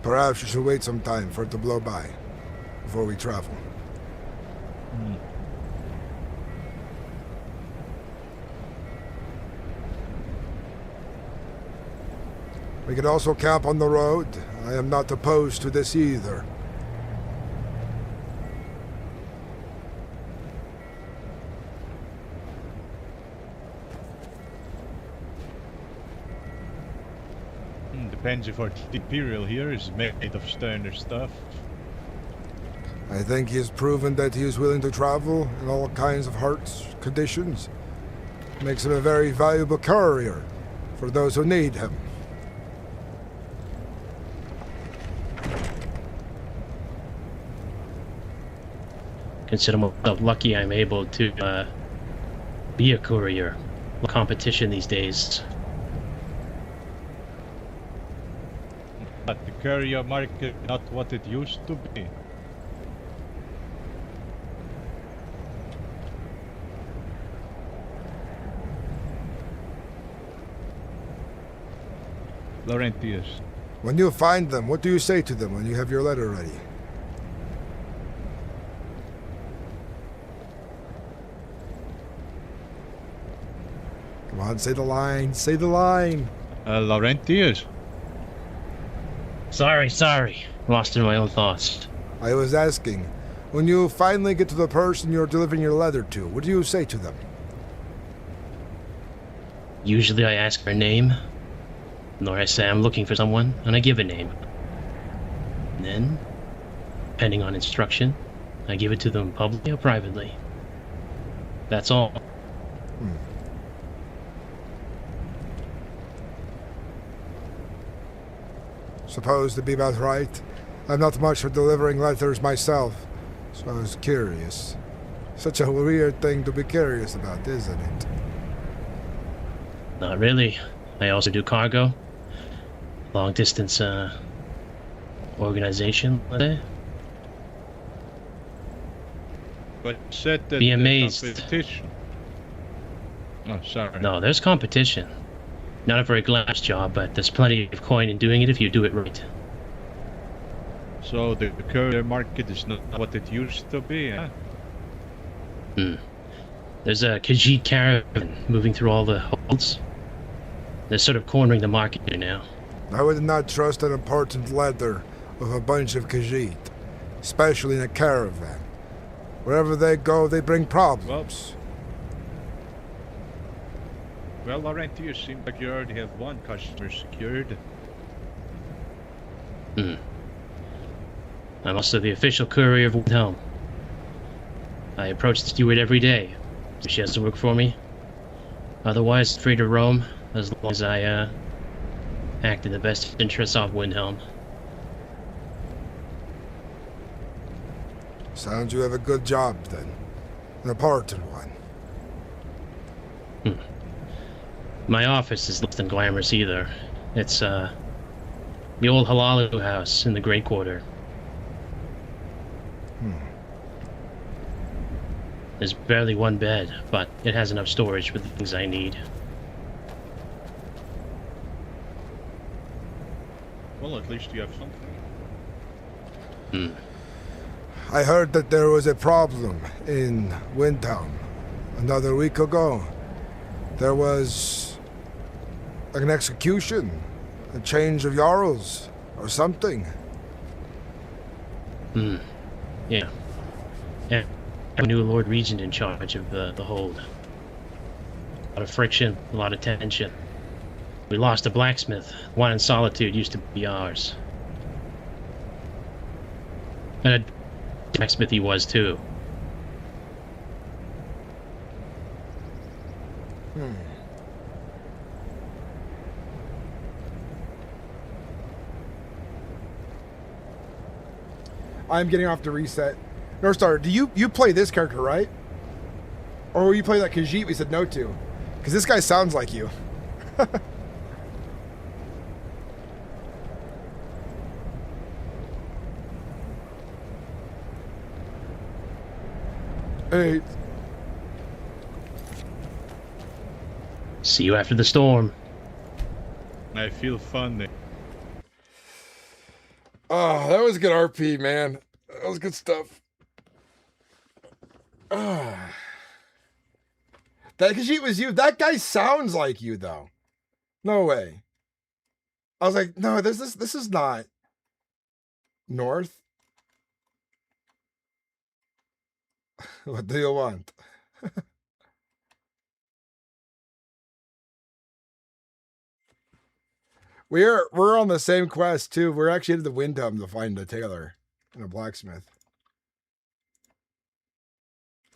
[SPEAKER 1] Perhaps you should wait some time for it to blow by, before we travel. We could also camp on the road. I am not opposed to this either.
[SPEAKER 2] Depends if our Imperial here is made of sterner stuff.
[SPEAKER 1] I think he has proven that he is willing to travel in all kinds of harsh conditions. Makes him a very valuable courier for those who need him.
[SPEAKER 15] Consider myself lucky I'm able to be a courier. No competition these days.
[SPEAKER 2] But the courier market not what it used to be. Laurentius.
[SPEAKER 1] When you find them, what do you say to them when you have your letter ready? Come on, say the line. Say the line.
[SPEAKER 2] Laurentius.
[SPEAKER 15] Sorry. Lost in my own thoughts.
[SPEAKER 1] I was asking, when you finally get to the person you're delivering your letter to, what do you say to them?
[SPEAKER 15] Usually I ask for a name, nor I say I'm looking for someone, and I give a name. And then, depending on instruction, I give it to them publicly or privately. That's all.
[SPEAKER 1] Supposed to be about right. I'm not much for delivering letters myself, so I was curious. Such a weird thing to be curious about, isn't it?
[SPEAKER 15] Not really. I also do cargo. Long distance, organization, let's say.
[SPEAKER 2] But said that
[SPEAKER 15] Be amazed.
[SPEAKER 2] Competition. Oh, sorry.
[SPEAKER 15] No, there's competition. Not a very glamorous job, but there's plenty of coin in doing it if you do it right.
[SPEAKER 2] So the courier market is not what it used to be, huh?
[SPEAKER 15] There's a Khajiit caravan moving through all the holds. They're sort of cornering the market here now.
[SPEAKER 1] I would not trust an important letter with a bunch of Khajiit, especially in a caravan. Wherever they go, they bring problems.
[SPEAKER 4] Well, Laurentius, seems like you already have one customer secured.
[SPEAKER 15] I'm also the official courier of Wilhelm. I approach the steward every day, so she has to work for me. Otherwise, free to roam, as long as I, act in the best interests of Windhelm.
[SPEAKER 1] Sounds you have a good job, then. An important one.
[SPEAKER 15] My office is less than glamorous either. It's, the old Halalu house in the Great Quarter. There's barely one bed, but it has enough storage for the things I need.
[SPEAKER 4] Well, at least you have something.
[SPEAKER 1] I heard that there was a problem in Windhelm another week ago. There was an execution, a change of Jarls, or something.
[SPEAKER 15] Yeah. A new Lord Regent in charge of the hold. A lot of friction, a lot of tension. We lost a blacksmith. One in Solitude used to be ours. And a blacksmith he was too.
[SPEAKER 7] I'm getting off to reset. Northstar, do you play this character, right? Or will you play that Khajiit we said no to? Because this guy sounds like you. Hey.
[SPEAKER 15] See you after the storm.
[SPEAKER 4] I feel funny.
[SPEAKER 7] Oh, that was good RP, man. That was good stuff. That Khajiit was you. That guy sounds like you, though. No way. I was like, no, this is not North. What do you want? We're on the same quest too. We're actually into the Windhelm to find a tailor and a blacksmith.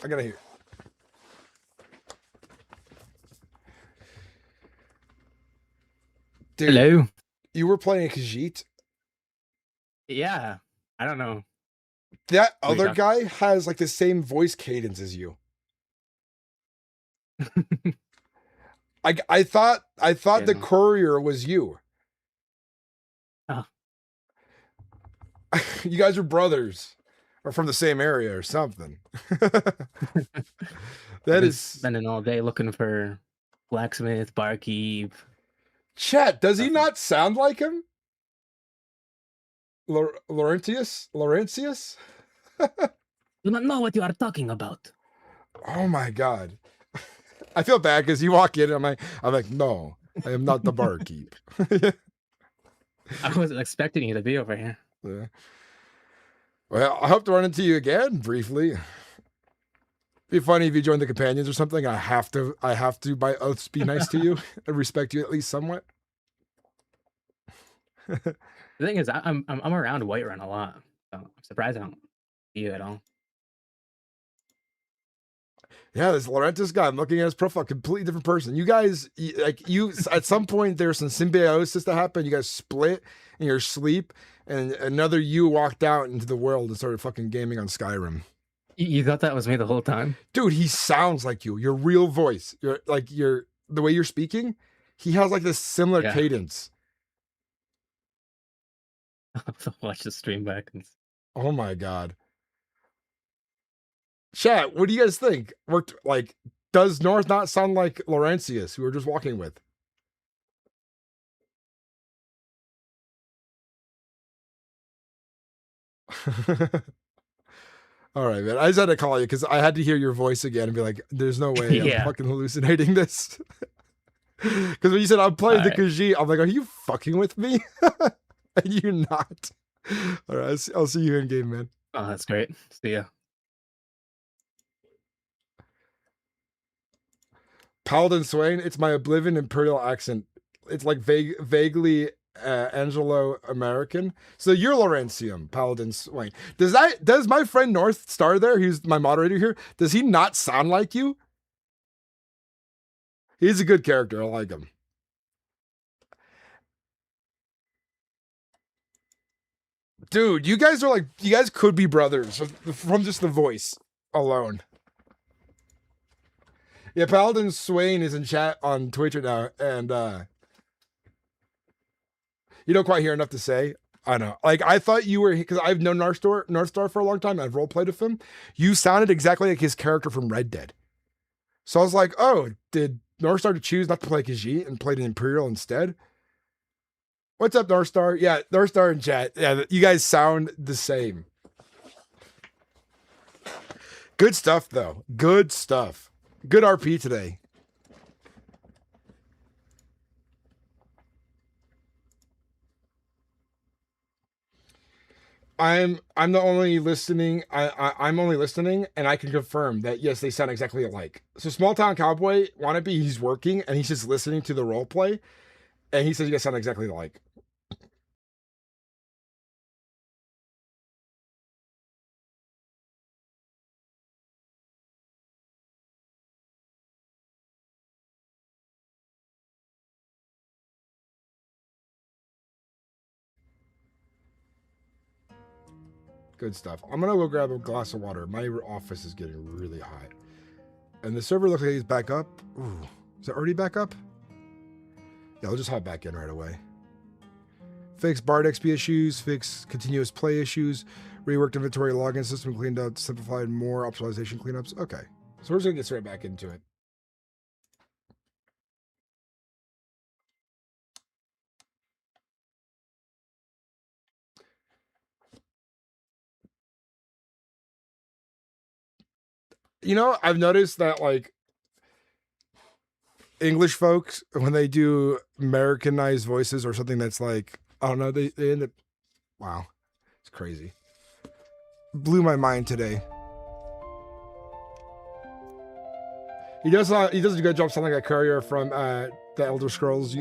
[SPEAKER 7] I gotta hear. Dude,
[SPEAKER 20] hello.
[SPEAKER 7] You were playing Khajiit?
[SPEAKER 20] Yeah. I don't know.
[SPEAKER 7] That other guy has like the same voice cadence as you. I thought the courier was you.
[SPEAKER 20] Oh.
[SPEAKER 7] You guys are brothers, or from the same area, or something. That is
[SPEAKER 20] spending all day looking for blacksmith, barkeep.
[SPEAKER 7] Chet, does he not sound like him? Laurentius?
[SPEAKER 19] Do not know what you are talking about.
[SPEAKER 7] Oh my god. I feel bad because you walk in and I'm like, no, I am not the barkeep.
[SPEAKER 20] I wasn't expecting you to be over here.
[SPEAKER 7] Yeah. Well, I hope to run into you again briefly. Be funny if you join the companions or something. I have to by oaths be nice to you and respect you at least somewhat.
[SPEAKER 20] The thing is, I'm around Whiterun a lot, so I'm surprised I don't see you at all.
[SPEAKER 7] Yeah, this Laurentis guy, I'm looking at his profile, completely different person. You guys, at some point, there's some symbiosis that happened. You guys split in your sleep, and another you walked out into the world and started fucking gaming on Skyrim.
[SPEAKER 20] You thought that was me the whole time?
[SPEAKER 7] Dude, he sounds like you. Your real voice. The way you're speaking, he has like this similar cadence.
[SPEAKER 20] I'll have to watch the stream back.
[SPEAKER 7] Oh my god. Chat, what do you guys think? Does North not sound like Laurentius, who we're just walking with? All right, man. I just had to call you because I had to hear your voice again and be like, there's no way I'm fucking hallucinating this. Because when you said I'm playing the Khajiit, I'm like, are you fucking with me? And you're not. All right, I'll see you in game, man.
[SPEAKER 20] Oh, that's great. See ya.
[SPEAKER 7] Paladin Swain, it's my Oblivion Imperial accent. It's like vaguely Anglo-American. So you're Laurentium, Paladin Swain. Does my friend North Star there, who's my moderator here, does he not sound like you? He's a good character. I like him. Dude, you guys could be brothers from just the voice alone. Yeah, Paladin Swain is in chat on Twitch right now, and you don't quite hear enough to say. I know. Like, I thought you were, because I've known North Star for a long time. I've roleplayed with him. You sounded exactly like his character from Red Dead. So I was like, oh, did North Star choose not to play Khajiit and played an Imperial instead? What's up, North Star? Yeah, North Star in chat. Yeah, you guys sound the same. Good stuff, though. Good stuff. Good RP today. I'm the only listening. I'm only listening, and I can confirm that yes, they sound exactly alike. So Small Town Cowboy wannabe, he's working and he's just listening to the role play, and he says you guys sound exactly alike. Good stuff. I'm gonna go grab a glass of water. My office is getting really hot. And the server looks like he's back up. Ooh, is it already back up? Yeah, I'll just hop back in right away. Fix Bard XP issues, fix continuous play issues, reworked inventory login system, cleaned out, simplified more optimization cleanups. Okay, so we're just gonna get straight back into it. You know, I've noticed that like English folks, when they do Americanized voices or something that's like, I don't know, they end up, wow, it's crazy. Blew my mind today. He does a good job sounding like a courier from the Elder Scrolls.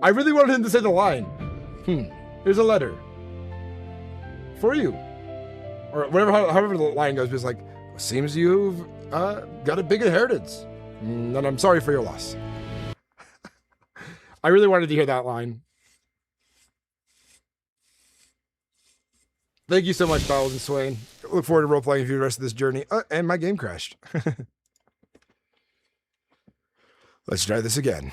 [SPEAKER 7] I really wanted him to say the line. Here's a letter for you. Or whatever, however the line goes, it's like, seems you've got a big inheritance. And I'm sorry for your loss. I really wanted to hear that line. Thank you so much, Paladin Swain. Look forward to role-playing with you the rest of this journey. And my game crashed. Let's try this again.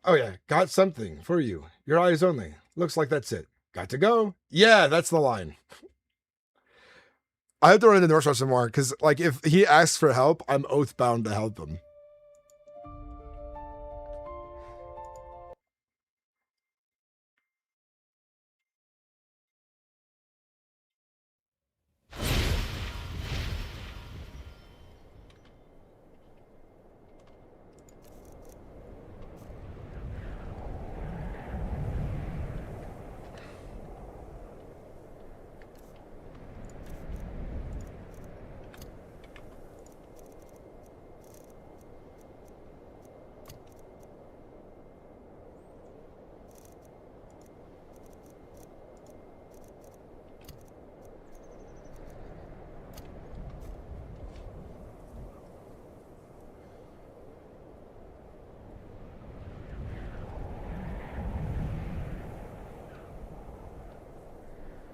[SPEAKER 7] Oh yeah, got something for you. Your eyes only. Looks like that's it. Got to go? Yeah, that's the line. I have to run into North Star some more, because like if he asks for help, I'm oath-bound to help him.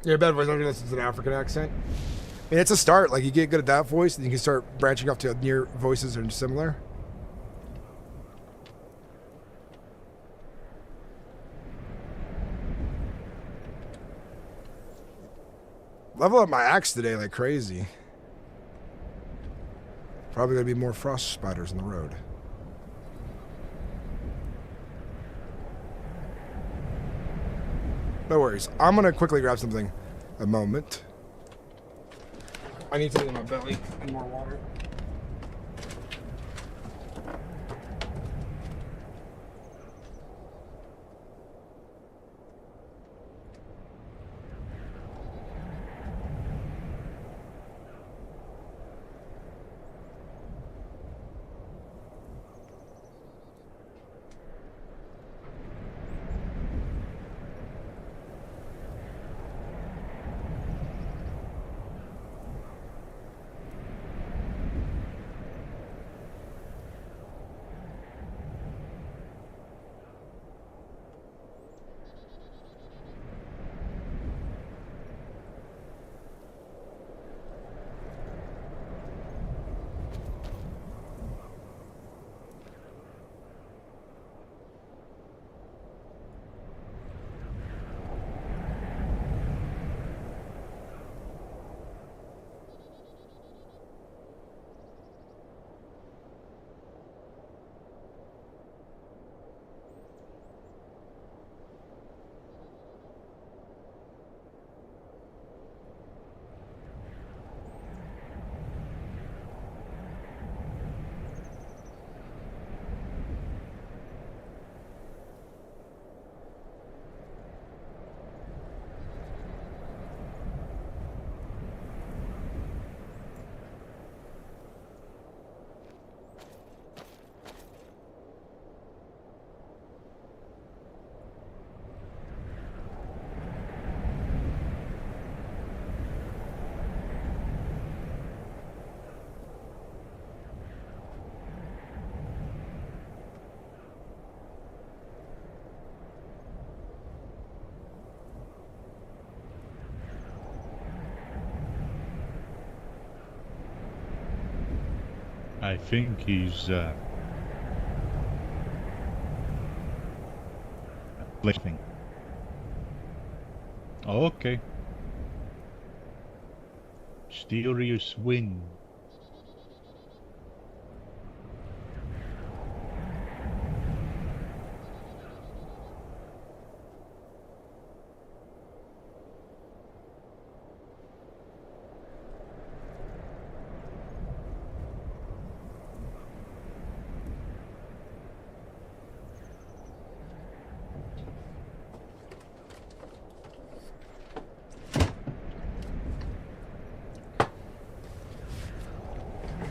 [SPEAKER 7] Yeah, bad voice. Unless it's an African accent. I mean, it's a start. Like, you get good at that voice, and you can start branching off to near voices that are similar. Level up my axe today like crazy. Probably gonna be more frost spiders in the road. No worries. I'm gonna quickly grab something. A moment. I need something in my belly and more water.
[SPEAKER 4] I think he's listening. Okay. Mysterious wind.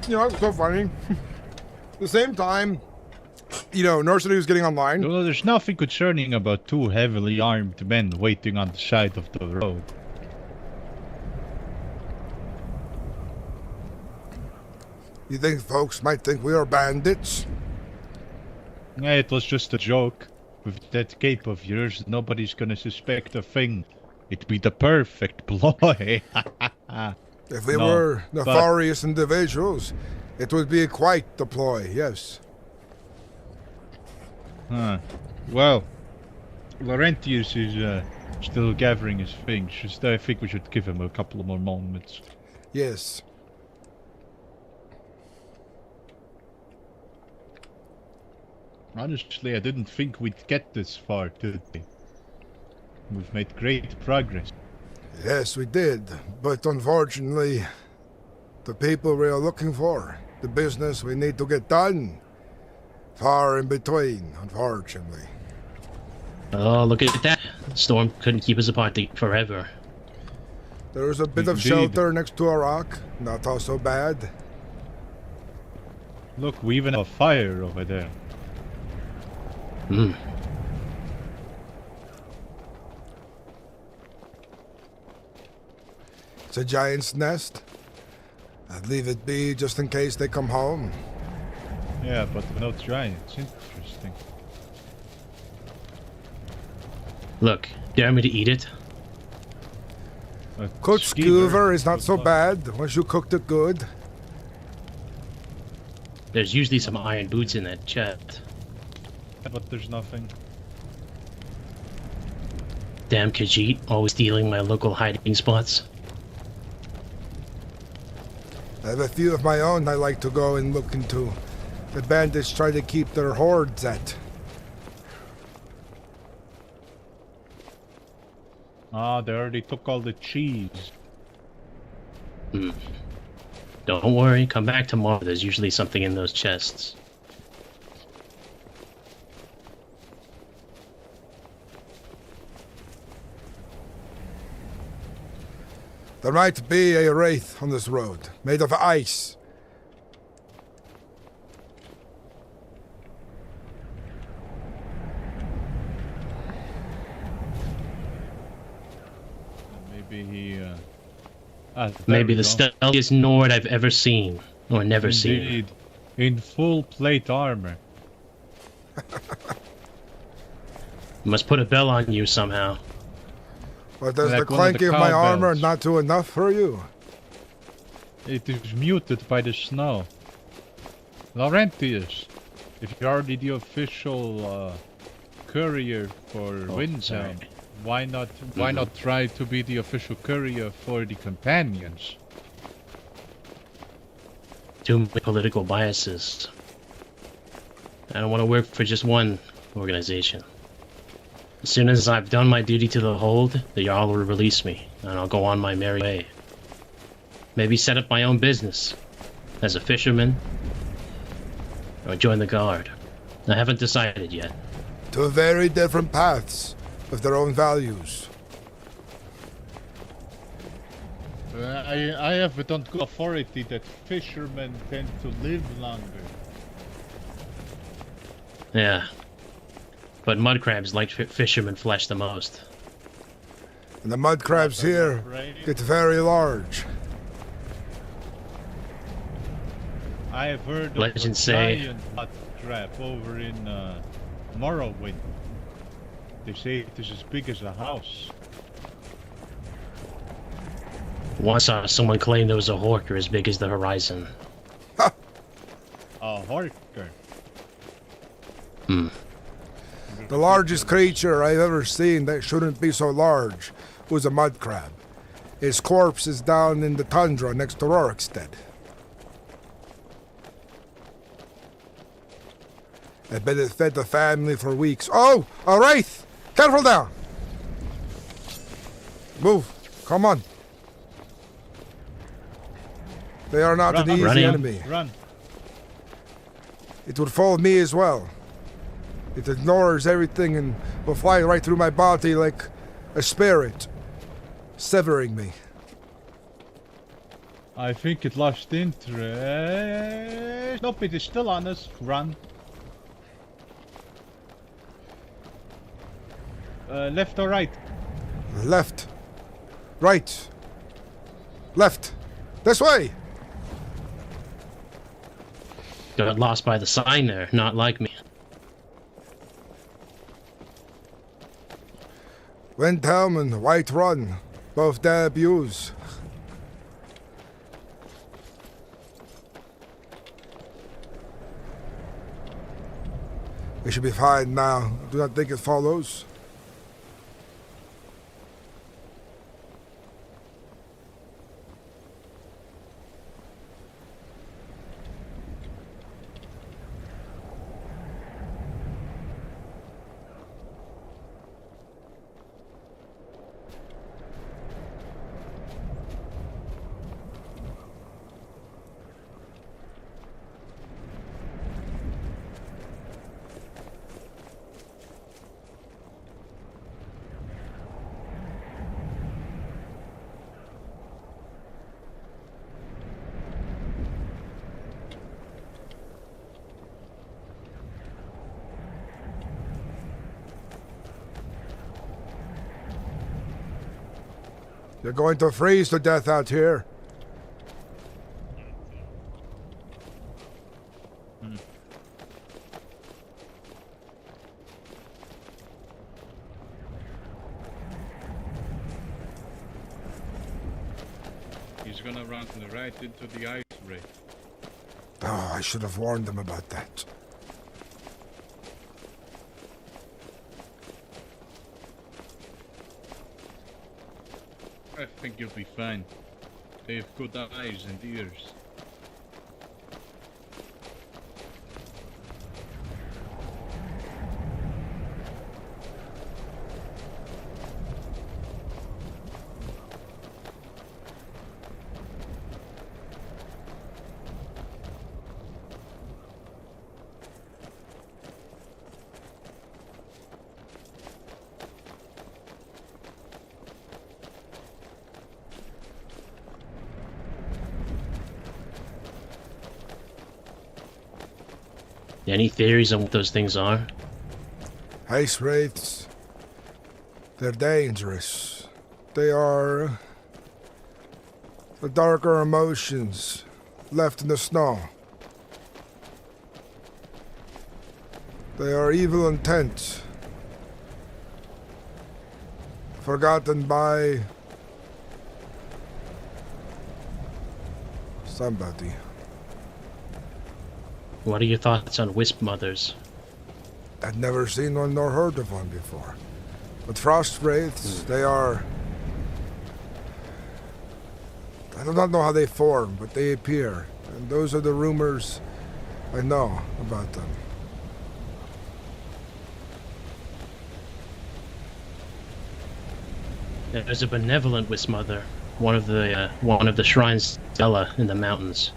[SPEAKER 7] You know, it's so funny. At the same time, you know, North City was getting online.
[SPEAKER 4] Well, there's nothing concerning about two heavily armed men waiting on the side of the road.
[SPEAKER 1] You think folks might think we are bandits?
[SPEAKER 4] Yeah, it was just a joke. With that cape of yours, nobody's gonna suspect a thing. It'd be the perfect ploy.
[SPEAKER 1] If we were nefarious individuals, it would be quite the ploy, yes.
[SPEAKER 4] Huh. Well, Laurentius is still gathering his things. Just, I think we should give him a couple of more moments.
[SPEAKER 1] Yes.
[SPEAKER 4] Honestly, I didn't think we'd get this far today. We've made great progress.
[SPEAKER 1] Yes, we did. But unfortunately, the people we are looking for, the business we need to get done, far in between, unfortunately.
[SPEAKER 15] Oh, look at that. The storm couldn't keep us apart forever.
[SPEAKER 1] There's a bit of shelter next to a rock. Not all so bad.
[SPEAKER 4] Look, we even have a fire over there.
[SPEAKER 15] Hmm.
[SPEAKER 1] It's a giant's nest. I'd leave it be just in case they come home.
[SPEAKER 4] Yeah, but no giants. Interesting.
[SPEAKER 15] Look, dare me to eat it?
[SPEAKER 1] Cooked skewer is not so bad once you cooked it good.
[SPEAKER 15] There's usually some iron boots in that chest.
[SPEAKER 4] But there's nothing.
[SPEAKER 15] Damn Khajiit, always stealing my local hiding spots.
[SPEAKER 1] I have a few of my own I like to go and look into. The bandits try to keep their hordes at.
[SPEAKER 4] Ah, they already took all the cheese.
[SPEAKER 15] Hmm. Don't worry, come back tomorrow. There's usually something in those chests.
[SPEAKER 1] There might be a wraith on this road, made of ice.
[SPEAKER 4] Maybe he,
[SPEAKER 15] Maybe the stealthiest Nord I've ever seen, or never seen.
[SPEAKER 4] In full plate armor.
[SPEAKER 15] Must put a bell on you somehow.
[SPEAKER 1] But does the clanking of my armor not do enough for you?
[SPEAKER 4] It is muted by the snow. Laurentius, if you're already the official courier for Windhelm, why not try to be the official courier for the companions?
[SPEAKER 15] Too many political biases. I don't want to work for just one organization. As soon as I've done my duty to the hold, the Jarl will release me, and I'll go on my merry way. Maybe set up my own business, as a fisherman, or join the guard. I haven't decided yet.
[SPEAKER 1] Two very different paths, with their own values.
[SPEAKER 4] I have it on good authority that fishermen tend to live longer.
[SPEAKER 15] Yeah. But mud crabs like fisherman flesh the most.
[SPEAKER 1] And the mud crabs here get very large.
[SPEAKER 4] I have heard
[SPEAKER 15] Legends
[SPEAKER 4] of a
[SPEAKER 15] say
[SPEAKER 4] giant mud crab over in Morrowind. They say it is as big as a house.
[SPEAKER 15] Once I saw someone claim there was a horker as big as the horizon.
[SPEAKER 4] Horker.
[SPEAKER 15] Hmm.
[SPEAKER 1] The largest creature I've ever seen that shouldn't be so large was a mud crab. His corpse is down in the tundra next to Rorikstead. I bet it fed the family for weeks. Oh, a wraith! Careful down! Move. Come on. They are not an easy enemy.
[SPEAKER 4] Run.
[SPEAKER 1] It would follow me as well. It ignores everything and will fly right through my body like a spirit, severing me.
[SPEAKER 4] I think it lost interest. Nope, it is still on us. Run. Left or right?
[SPEAKER 1] Left. Right. Left. This way!
[SPEAKER 15] Got lost by the sign there, not like me.
[SPEAKER 1] Windhelm and White Run, both debuts. We should be fine now. Do not think it follows. You're going to freeze to death out here.
[SPEAKER 4] He's gonna run to the right into the ice ray.
[SPEAKER 1] Oh, I should have warned them about that.
[SPEAKER 4] I think you'll be fine. They have good eyes and ears.
[SPEAKER 15] Any theories on what those things are?
[SPEAKER 1] Ice wraiths. They're dangerous. They are the darker emotions left in the snow. They are evil intent, forgotten by somebody.
[SPEAKER 15] What are your thoughts on wisp mothers?
[SPEAKER 1] I'd never seen one nor heard of one before. But frost wraiths, they are... I do not know how they form, but they appear. And those are the rumors I know about them.
[SPEAKER 15] There's a benevolent wisp mother, one of the shrines of Stella in the mountains.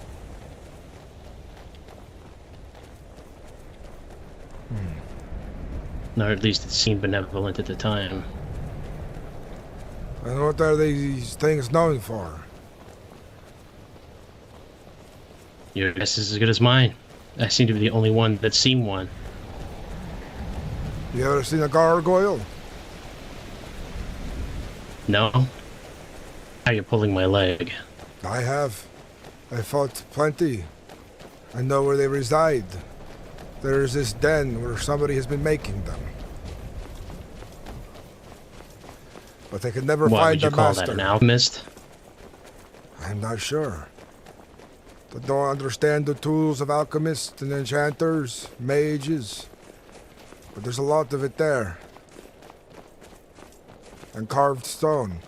[SPEAKER 15] Or at least it seemed benevolent at the time.
[SPEAKER 1] And what are these things known for?
[SPEAKER 15] Your guess is as good as mine. I seem to be the only one that's seen one.
[SPEAKER 1] You ever seen a gargoyle?
[SPEAKER 15] No? How are you pulling my leg?
[SPEAKER 1] I have. I fought plenty. I know where they reside. There's this den where somebody has been making them. But they could never find the master.
[SPEAKER 15] What would you call that, an alchemist?
[SPEAKER 1] I'm not sure. that don't understand the tools of alchemists and enchanters, mages. But there's a lot of it there. And carved stone.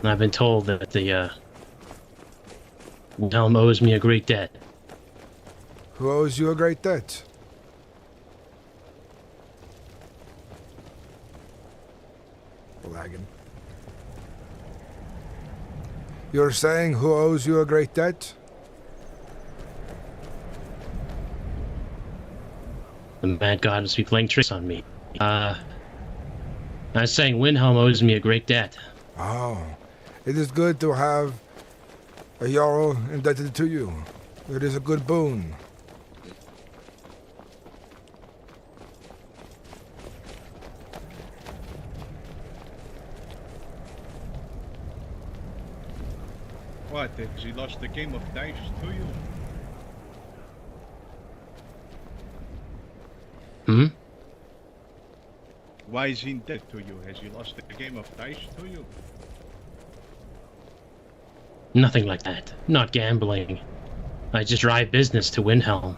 [SPEAKER 15] I've been told that the Helm owes me a great debt.
[SPEAKER 1] Who owes you a great debt? Lagging. You're saying who owes you a great debt?
[SPEAKER 15] The mad god must be playing tricks on me. I was saying Windhelm owes me a great debt.
[SPEAKER 1] Oh, it is good to have a Jarl indebted to you. It is a good boon.
[SPEAKER 2] What, has he lost the game of dice to you?
[SPEAKER 15] Hmm?
[SPEAKER 2] Why is he in debt to you? Has he lost the game of dice to you?
[SPEAKER 15] Nothing like that. Not gambling. I just drive business to Windhelm.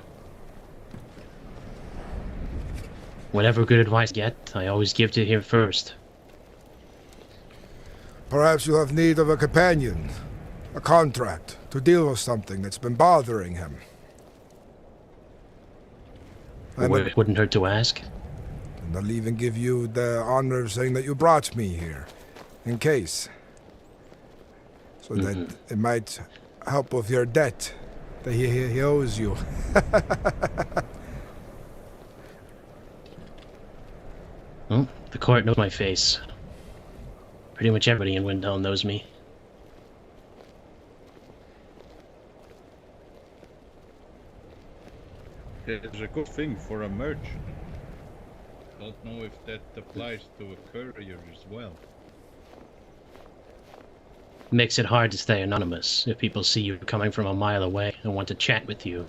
[SPEAKER 15] Whatever good advice I get, I always give to him first.
[SPEAKER 1] Perhaps you have need of a companion, a contract, to deal with something that's been bothering him.
[SPEAKER 15] It wouldn't hurt to ask.
[SPEAKER 1] And I'll even give you the honor of saying that you brought me here, in case. So that it might help with your debt that he owes you.
[SPEAKER 15] Well, the court knows my face. Pretty much everybody in Windhelm knows me.
[SPEAKER 2] It's a good thing for a merchant. Don't know if that applies to a courier as well.
[SPEAKER 15] Makes it hard to stay anonymous if people see you coming from a mile away and want to chat with you.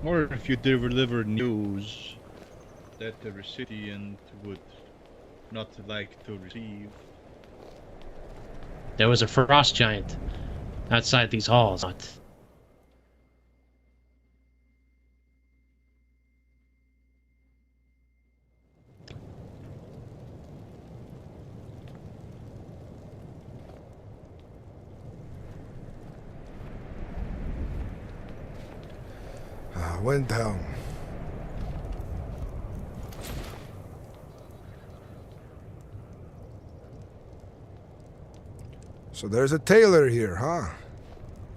[SPEAKER 2] Or if you deliver news that the recipient would not like to receive.
[SPEAKER 15] There was a frost giant outside these halls.
[SPEAKER 1] Windhelm. So there's a tailor here, huh?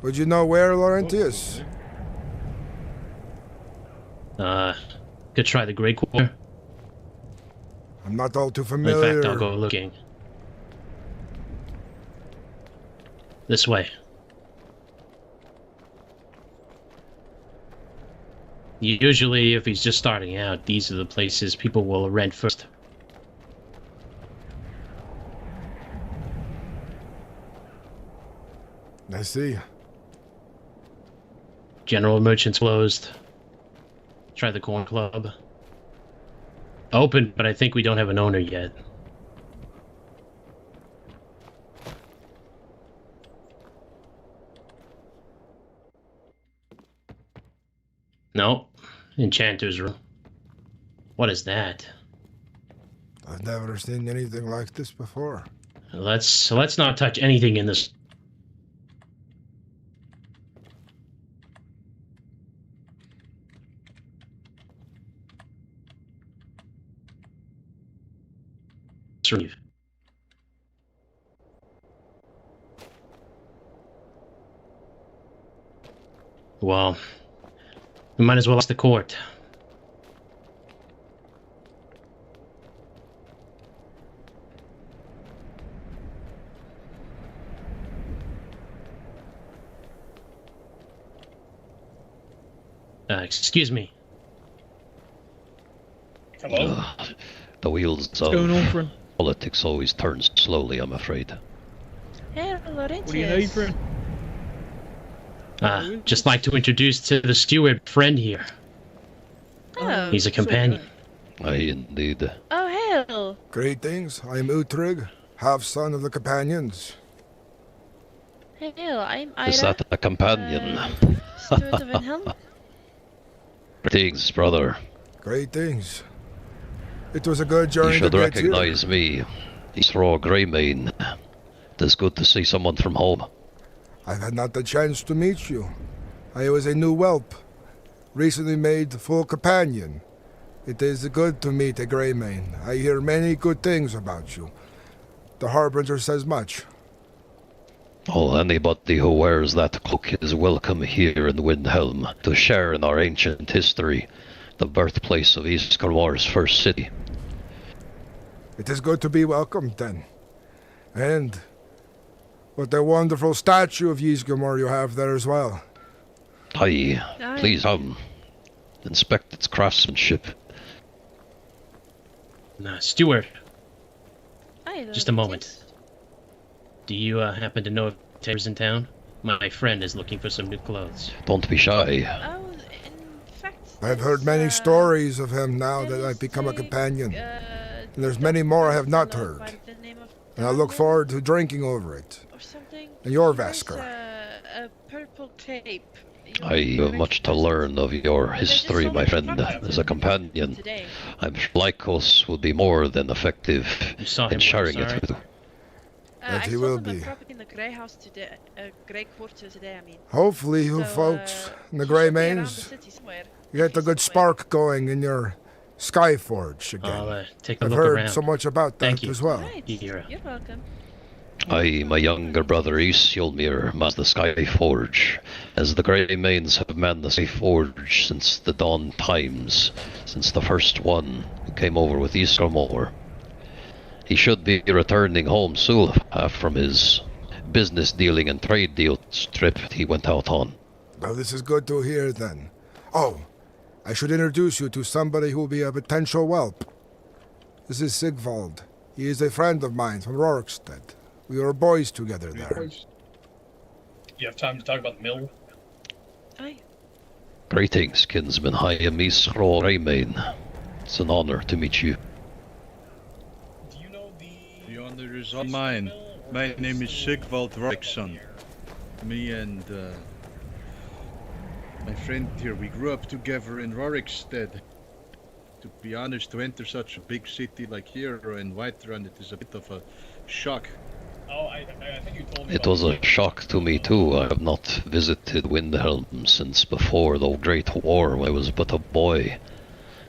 [SPEAKER 1] Would you know where, Laurentius?
[SPEAKER 15] Could try the Grey Quarter.
[SPEAKER 1] I'm not all too familiar.
[SPEAKER 15] In fact, I'll go looking. This way. Usually, if he's just starting out, these are the places people will rent first.
[SPEAKER 1] I see.
[SPEAKER 15] General merchants closed. Try the Corn Club. Open, but I think we don't have an owner yet. No. Enchanter's room. What is that?
[SPEAKER 1] I've never seen anything like this before.
[SPEAKER 15] Let's not touch anything in this. Well, we might as well ask the court. Excuse me.
[SPEAKER 21] Hello? The wheels of
[SPEAKER 11] going on, friend?
[SPEAKER 21] politics always turn slowly, I'm afraid.
[SPEAKER 22] Hey, Laurentius.
[SPEAKER 11] What do you need, friend?
[SPEAKER 15] Just like to introduce to the steward friend here.
[SPEAKER 22] Oh.
[SPEAKER 15] He's a companion.
[SPEAKER 21] Aye, indeed.
[SPEAKER 22] Oh, hell!
[SPEAKER 1] Greetings, I'm Utrig, half-son of the Companions.
[SPEAKER 22] Hell, I'm Ira.
[SPEAKER 21] Is that a companion?
[SPEAKER 22] Steward of Wilhelm.
[SPEAKER 21] Greetings, brother.
[SPEAKER 1] Greetings. It was a good
[SPEAKER 21] You
[SPEAKER 1] journey
[SPEAKER 21] should
[SPEAKER 1] to get here.
[SPEAKER 21] recognize me. He's Raw Greymane. It is good to see someone from home.
[SPEAKER 1] I've had not the chance to meet you. I was a new whelp, recently made full companion. It is good to meet a Greymane. I hear many good things about you. The Harbinger says much.
[SPEAKER 21] Oh, anybody who wears that cloak is welcome here in Windhelm to share in our ancient history, the birthplace of Ysgrimar's first city.
[SPEAKER 1] It is good to be welcomed, then. And what a wonderful statue of Ysgrimar you have there as well.
[SPEAKER 21] Aye, please come. Inspect its craftsmanship.
[SPEAKER 15] Steward,
[SPEAKER 22] Hi,
[SPEAKER 15] just a moment. Do you happen to know if Taylor's in town? My friend is looking for some new clothes.
[SPEAKER 21] Don't be shy.
[SPEAKER 22] Oh, in fact,
[SPEAKER 1] I've heard many stories of him now that I've become a companion. And there's many more I have not heard. And I look forward to drinking over it. And your Vasker.
[SPEAKER 22] A purple cape.
[SPEAKER 21] I have much to learn of your history, my friend. As a companion, I'm sure Lycos will be more than effective in sharing it with you.
[SPEAKER 1] That he will be.
[SPEAKER 22] In the Grey House today, Grey Quarter today, I mean.
[SPEAKER 1] Hopefully you folks in the Greymanes get a good spark going in your Skyforge again.
[SPEAKER 15] I'll take a
[SPEAKER 1] I've
[SPEAKER 15] look
[SPEAKER 1] heard
[SPEAKER 15] around.
[SPEAKER 1] so much about that as well.
[SPEAKER 22] Right. You're welcome.
[SPEAKER 21] I, my younger brother Isilmir, manned the Skyforge, as the Greymanes have manned the Skyforge since the dawn times, since the first one who came over with Ysgrimar. He should be returning home soon from his business dealing and trade deals trip he went out on.
[SPEAKER 1] Well, this is good to hear then. Oh, I should introduce you to somebody who will be a potential whelp. This is Sigvald. He is a friend of mine from Rorikstead. We were boys together there.
[SPEAKER 5] You have time to talk about the mill?
[SPEAKER 22] Aye.
[SPEAKER 21] Greetings, kinsman. I am Isro Greymane. It's an honor to meet you.
[SPEAKER 4] The honor is all mine. My name is Sigvald Rorikson. Me and my friend here, we grew up together in Rorikstead. To be honest, to enter such a big city like here in Whiterun, it is a bit of a shock.
[SPEAKER 5] Oh, I think you told me.
[SPEAKER 21] It was a shock to me too. I have not visited Windhelm since before the Great War when I was but a boy.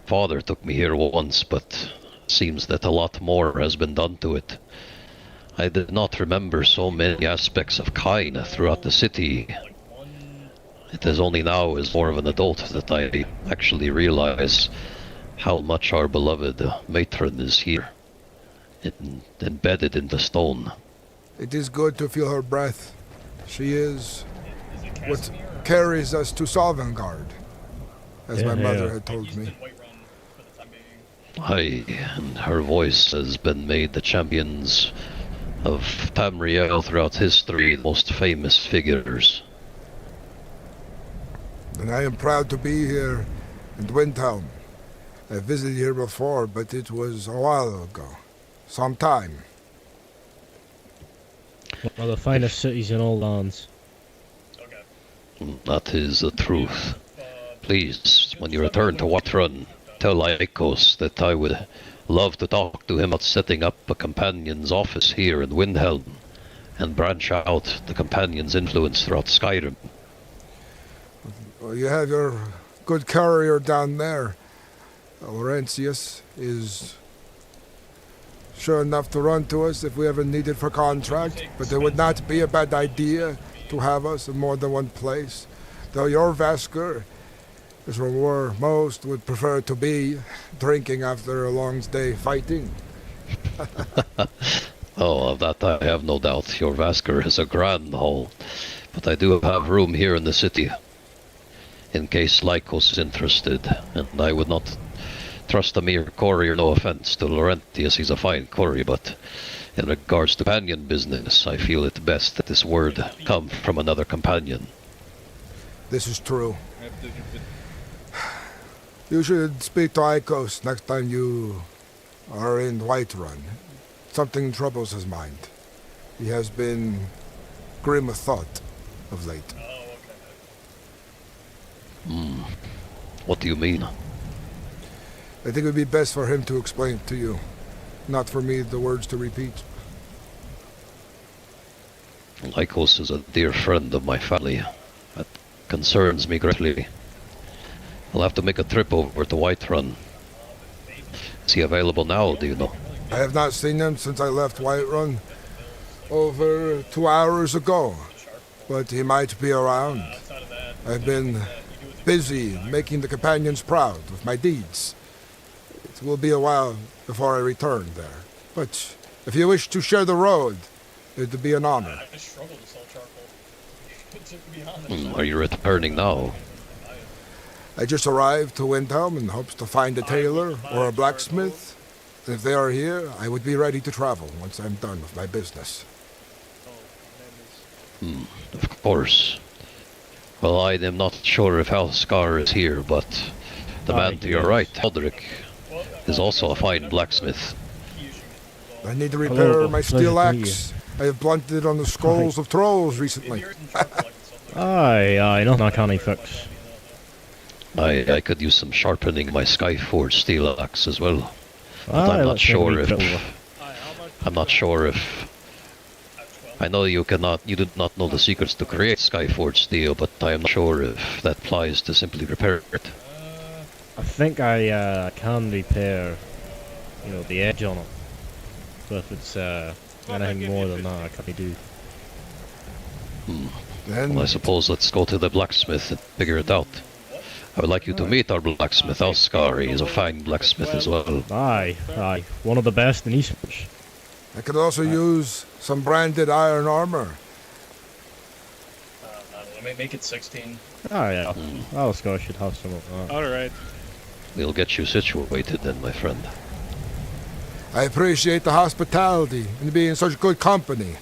[SPEAKER 21] Father took me here once, but it seems that a lot more has been done to it. I did not remember so many aspects of Kain throughout the city. It is only now, as more of an adult, that I actually realize how much our beloved matron is here, embedded in the stone.
[SPEAKER 1] It is good to feel her breath. She is what carries us to Sovngarde, as my mother had told me.
[SPEAKER 21] Aye, and her voice has been made the champions of Tamriel throughout history, the most famous figures.
[SPEAKER 1] And I am proud to be here in Windhelm. I visited here before, but it was a while ago. Some time.
[SPEAKER 10] One of the finest cities in all lands.
[SPEAKER 21] That is the truth. Please, when you return to Whiterun, tell Lycos that I would love to talk to him about setting up a companion's office here in Windhelm and branch out the companion's influence throughout Skyrim.
[SPEAKER 1] Well, you have your good courier down there. Laurentius is sure enough to run to us if we ever need it for contract, but it would not be a bad idea to have us in more than one place. Though your Vasker is where most would prefer to be, drinking after a long day fighting.
[SPEAKER 21] Oh, of that I have no doubt. Your Vasker is a grand hall, but I do have room here in the city, in case Lycos is interested, and I would not trust a mere courier, no offense to Laurentius, he's a fine courier, but in regards to companion business, I feel it best that this word come from another companion.
[SPEAKER 1] This is true. You should speak to Icos next time you are in Whiterun. Something troubles his mind. He has been grim of thought of late.
[SPEAKER 21] What do you mean?
[SPEAKER 1] I think it would be best for him to explain it to you, not for me the words to repeat.
[SPEAKER 21] Lycos is a dear friend of my family. That concerns me greatly. I'll have to make a trip over to Whiterun. Is he available now, do you know?
[SPEAKER 1] I have not seen him since I left Whiterun over 2 hours ago, but he might be around. I've been busy making the companions proud of my deeds. It will be a while before I return there, but if you wish to share the road, it would be an honor.
[SPEAKER 5] I struggle to sell charcoal. To be honest.
[SPEAKER 21] Are you returning now?
[SPEAKER 1] I just arrived to Windhelm in hopes to find a tailor or a blacksmith. If they are here, I would be ready to travel once I'm done with my business.
[SPEAKER 21] Of course. Well, I am not sure if Halskar is here, but the man to your right, Hodrick, is also a fine blacksmith.
[SPEAKER 1] I need to repair my steel axe. I have blunted it on the skulls of trolls recently.
[SPEAKER 10] Aye, nothing I can't fix.
[SPEAKER 21] I could use some sharpening my Skyforge steel axe as well. But I'm not
[SPEAKER 10] let's take a
[SPEAKER 21] sure
[SPEAKER 10] wee
[SPEAKER 21] if...
[SPEAKER 10] trip over.
[SPEAKER 21] I'm not sure if... I know you do not know the secrets to create Skyforge steel, but I am not sure if that applies to simply repair it.
[SPEAKER 10] I think I can repair, the edge on it. But if it's anything more than that, I can't do.
[SPEAKER 1] Then...
[SPEAKER 21] Well, I suppose let's go to the blacksmith and figure it out. I would like you to meet our blacksmith, Alskar. He is a fine blacksmith as well.
[SPEAKER 10] Aye. One of the best in Eastwich.
[SPEAKER 1] I could also use some branded iron armor.
[SPEAKER 5] Let me make it 16.
[SPEAKER 10] Oh yeah, Alskar should have some of that.
[SPEAKER 5] Alright.
[SPEAKER 21] We'll get you situated then, my friend.
[SPEAKER 1] I appreciate the hospitality and being such good company.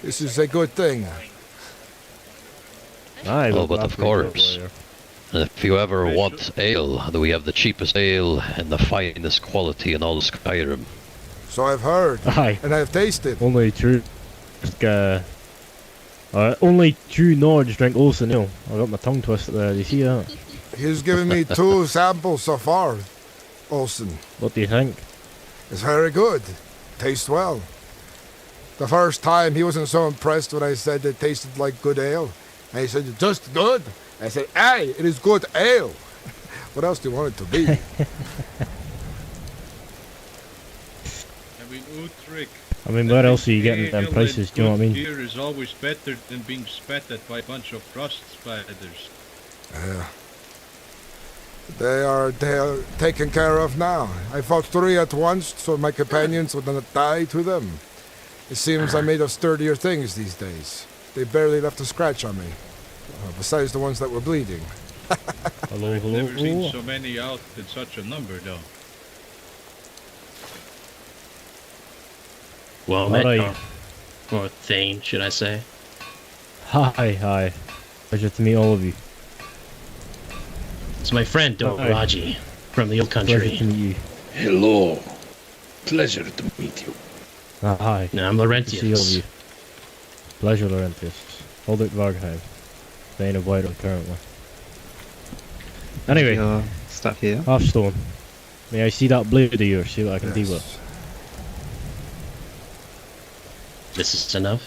[SPEAKER 1] This is a good thing.
[SPEAKER 10] Aye,
[SPEAKER 21] Oh, but of course. If you ever want ale, we have the cheapest ale and the finest quality in all of Skyrim.
[SPEAKER 1] So I've heard.
[SPEAKER 10] Aye.
[SPEAKER 1] And I've tasted.
[SPEAKER 10] Only true Nords drink Olsen ale. I got my tongue twisted there, do you see that?
[SPEAKER 1] He's given me 2 samples so far, Olsen.
[SPEAKER 10] What do you think?
[SPEAKER 1] It's very good. Tastes well. The first time he wasn't so impressed when I said it tasted like good ale. And he said, just good. I said, aye, it is good ale. What else do you want it to be?
[SPEAKER 10] Where else are you getting them prices, do you know what I mean?
[SPEAKER 2] Beer is always better than being spat at by a bunch of frost spiders.
[SPEAKER 1] They are taken care of now. I fought 3 at once, so my companions would not die to them. It seems I'm made of sturdier things these days. They barely left a scratch on me, besides the ones that were bleeding.
[SPEAKER 10] Hello.
[SPEAKER 2] I've never seen so many out in such a number, though.
[SPEAKER 15] Well met, or Thane, should I say.
[SPEAKER 10] Hi. Pleasure to meet all of you.
[SPEAKER 15] It's my friend, Raji, from the old country.
[SPEAKER 10] Pleasure to meet you.
[SPEAKER 17] Hello. Pleasure to meet you.
[SPEAKER 10] Hi.
[SPEAKER 15] No, I'm Laurentius.
[SPEAKER 10] Good to see all of you. Pleasure, Laurentius. Aldrich Vargheim. Thane of Whiterun currently. Anyway.
[SPEAKER 3] Stuff here.
[SPEAKER 10] Hearthstone. May I see that blade of yours, see what I can deal with?
[SPEAKER 15] This is enough?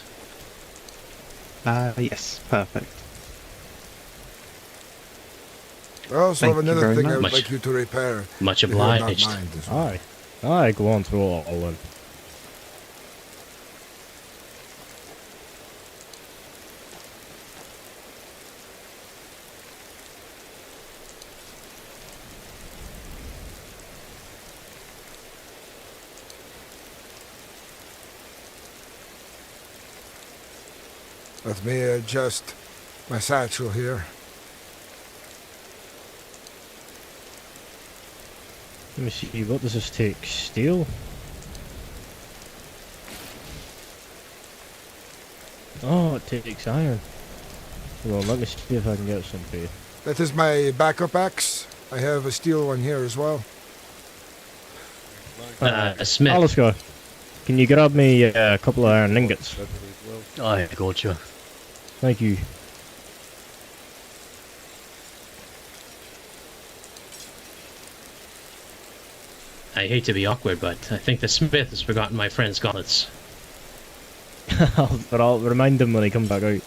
[SPEAKER 3] Yes, perfect.
[SPEAKER 1] I also have
[SPEAKER 3] Thank you
[SPEAKER 1] another
[SPEAKER 3] very
[SPEAKER 1] thing I would
[SPEAKER 3] much.
[SPEAKER 1] like you to repair.
[SPEAKER 15] Much
[SPEAKER 1] if you would not
[SPEAKER 15] obliged.
[SPEAKER 1] mind as well.
[SPEAKER 10] Aye, go on, throw it all in.
[SPEAKER 1] Let me adjust my satchel here.
[SPEAKER 10] Let me see, what does this take? Steel? Oh, it takes iron. Well, let me see if I can get some for you.
[SPEAKER 1] That is my backup axe. I have a steel one here as well.
[SPEAKER 15] Smith.
[SPEAKER 10] Alistair, can you grab me a couple of iron ingots?
[SPEAKER 3] I gotcha.
[SPEAKER 10] Thank you.
[SPEAKER 15] I hate to be awkward, but I think the Smith has forgotten my friend's gauntlets.
[SPEAKER 10] But I'll remind him when he comes back out.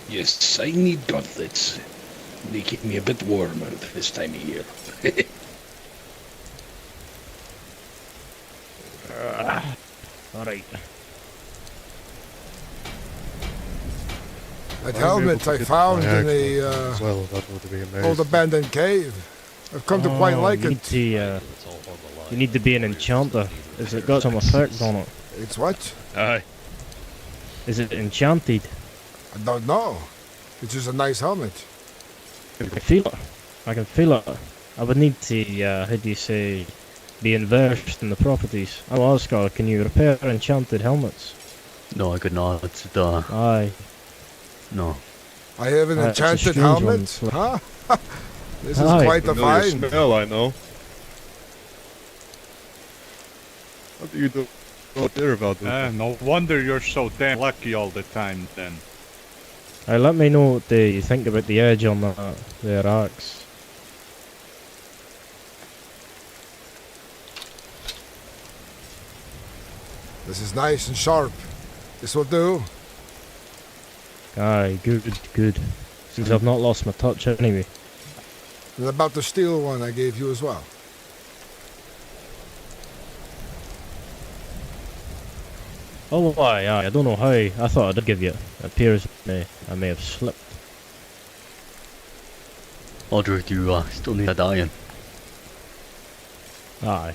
[SPEAKER 17] Yes, I need gauntlets. They keep me a bit warmer this time of year.
[SPEAKER 10] Alright.
[SPEAKER 1] That helmet I found in a
[SPEAKER 6] well, that would be amazing.
[SPEAKER 1] old abandoned cave. I've come to quite like
[SPEAKER 10] you
[SPEAKER 1] it.
[SPEAKER 10] Need to, you need to be an enchanter. Has it got some effect on it?
[SPEAKER 1] It's what?
[SPEAKER 10] Aye. Is it enchanted?
[SPEAKER 1] I don't know. It's just a nice helmet.
[SPEAKER 10] I can feel it. I can feel it. I would need to, how do you say, be versed in the properties. Oh, Oscar, can you repair enchanted helmets?
[SPEAKER 3] No, I could not.
[SPEAKER 10] Aye.
[SPEAKER 3] No.
[SPEAKER 1] I have an
[SPEAKER 10] It's a
[SPEAKER 1] enchanted
[SPEAKER 10] strange
[SPEAKER 1] helmet?
[SPEAKER 10] one.
[SPEAKER 1] Huh? This is
[SPEAKER 10] Aye.
[SPEAKER 1] quite a find.
[SPEAKER 6] Smell, I know. What do you do out there about this?
[SPEAKER 4] No wonder you're so damn lucky all the time, then.
[SPEAKER 10] Let me know what you think about the edge on that there axe.
[SPEAKER 1] This is nice and sharp. This will do.
[SPEAKER 10] Aye, good. Since I've not lost my touch anyway.
[SPEAKER 1] And about the steel one I gave you as well.
[SPEAKER 10] Oh, aye, I don't know how. I thought I did give you it. It appears I may have slipped.
[SPEAKER 3] Aldrich, you still need that iron.
[SPEAKER 10] Aye.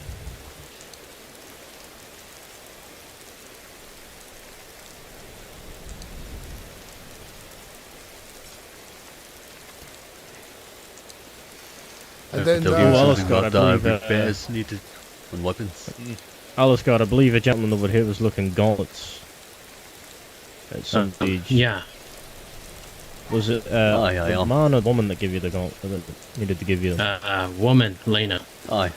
[SPEAKER 1] And then,
[SPEAKER 10] Alistair, I believe,
[SPEAKER 3] repairs needed on weapons.
[SPEAKER 10] Alistair, I believe a gentleman over here was looking gauntlets. At some stage.
[SPEAKER 15] Yeah.
[SPEAKER 10] Was it a man or woman that gave you the gauntlet that needed to give you them?
[SPEAKER 15] Woman, Lena.
[SPEAKER 3] Aye.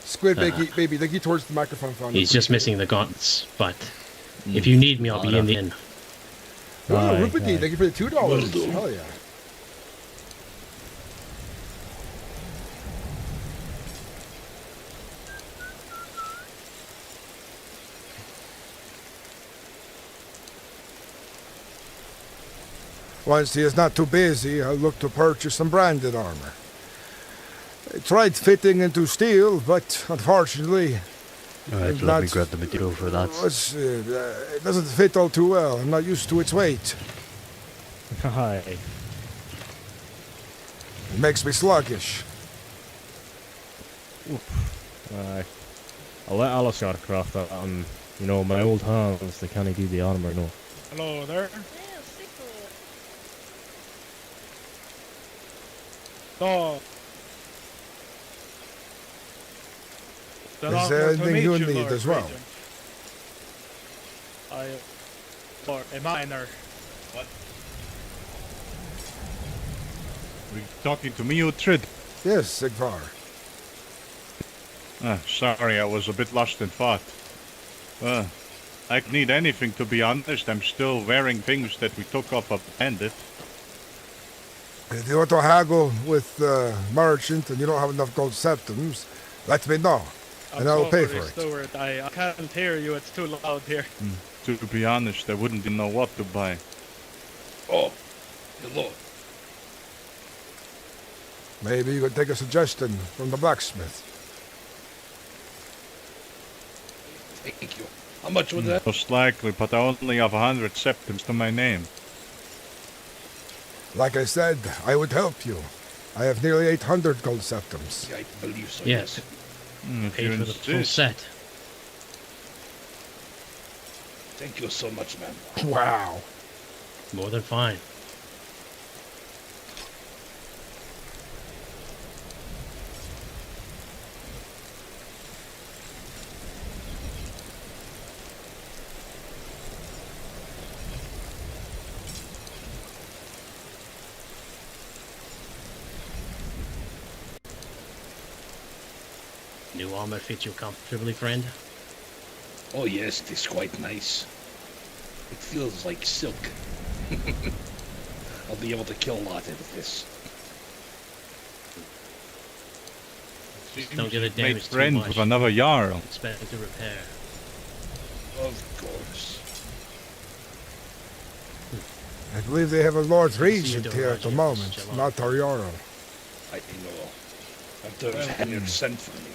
[SPEAKER 1] Squid baby, take you towards the microphone phone.
[SPEAKER 15] He's just missing the gauntlets, but if you need me, I'll be in the inn.
[SPEAKER 1] Oh, Rupity, thank you for the $2. Hell yeah. Once he is not too busy, I'll look to purchase some branded armor. I tried fitting into steel, but unfortunately...
[SPEAKER 3] Alright, let me grab the material for that.
[SPEAKER 1] It doesn't fit all too well. I'm not used to its weight.
[SPEAKER 10] Hi.
[SPEAKER 1] It makes me sluggish.
[SPEAKER 10] Aye. I'll let Alistair craft that. You know, my old hands, they can't do the armor, no.
[SPEAKER 5] Hello there. So,
[SPEAKER 1] is there anything you need as well?
[SPEAKER 5] For a miner.
[SPEAKER 4] What? Are you talking to me, Uhtred?
[SPEAKER 1] Yes, Sigvar.
[SPEAKER 4] Sorry, I was a bit lost in thought. I could need anything, to be honest. I'm still wearing things that we took off a bandit.
[SPEAKER 1] If you want to haggle with the merchant and you don't have enough gold septums, let me know, and I'll pay for it.
[SPEAKER 5] Stuart, I can't hear you, it's too loud here.
[SPEAKER 4] To be honest, I wouldn't even know what to buy.
[SPEAKER 17] Oh, hello.
[SPEAKER 1] Maybe you could take a suggestion from the blacksmith.
[SPEAKER 17] Thank you. How much was that?
[SPEAKER 4] Most likely, but I only have 100 septums to my name.
[SPEAKER 1] Like I said, I would help you. I have nearly 800 gold septums.
[SPEAKER 17] I believe so.
[SPEAKER 15] Yes.
[SPEAKER 4] If
[SPEAKER 15] Pay
[SPEAKER 4] you
[SPEAKER 15] for the full
[SPEAKER 4] insist.
[SPEAKER 15] set.
[SPEAKER 17] Thank you so much, man.
[SPEAKER 1] Wow.
[SPEAKER 15] More than fine. New armor fits you comfortably, friend?
[SPEAKER 17] Oh yes, it is quite nice. It feels like silk. I'll be able to kill a lot out of this.
[SPEAKER 15] Don't get it
[SPEAKER 4] Made
[SPEAKER 15] damaged too
[SPEAKER 4] friends
[SPEAKER 15] much.
[SPEAKER 4] with another Jarl.
[SPEAKER 15] Expect to repair.
[SPEAKER 17] Of course.
[SPEAKER 1] I believe they have a Lord
[SPEAKER 15] See you,
[SPEAKER 1] Regent here at the
[SPEAKER 15] Roger.
[SPEAKER 1] moment,
[SPEAKER 15] Shalom.
[SPEAKER 1] not our Jarl.
[SPEAKER 17] I know. After Henry sent for me.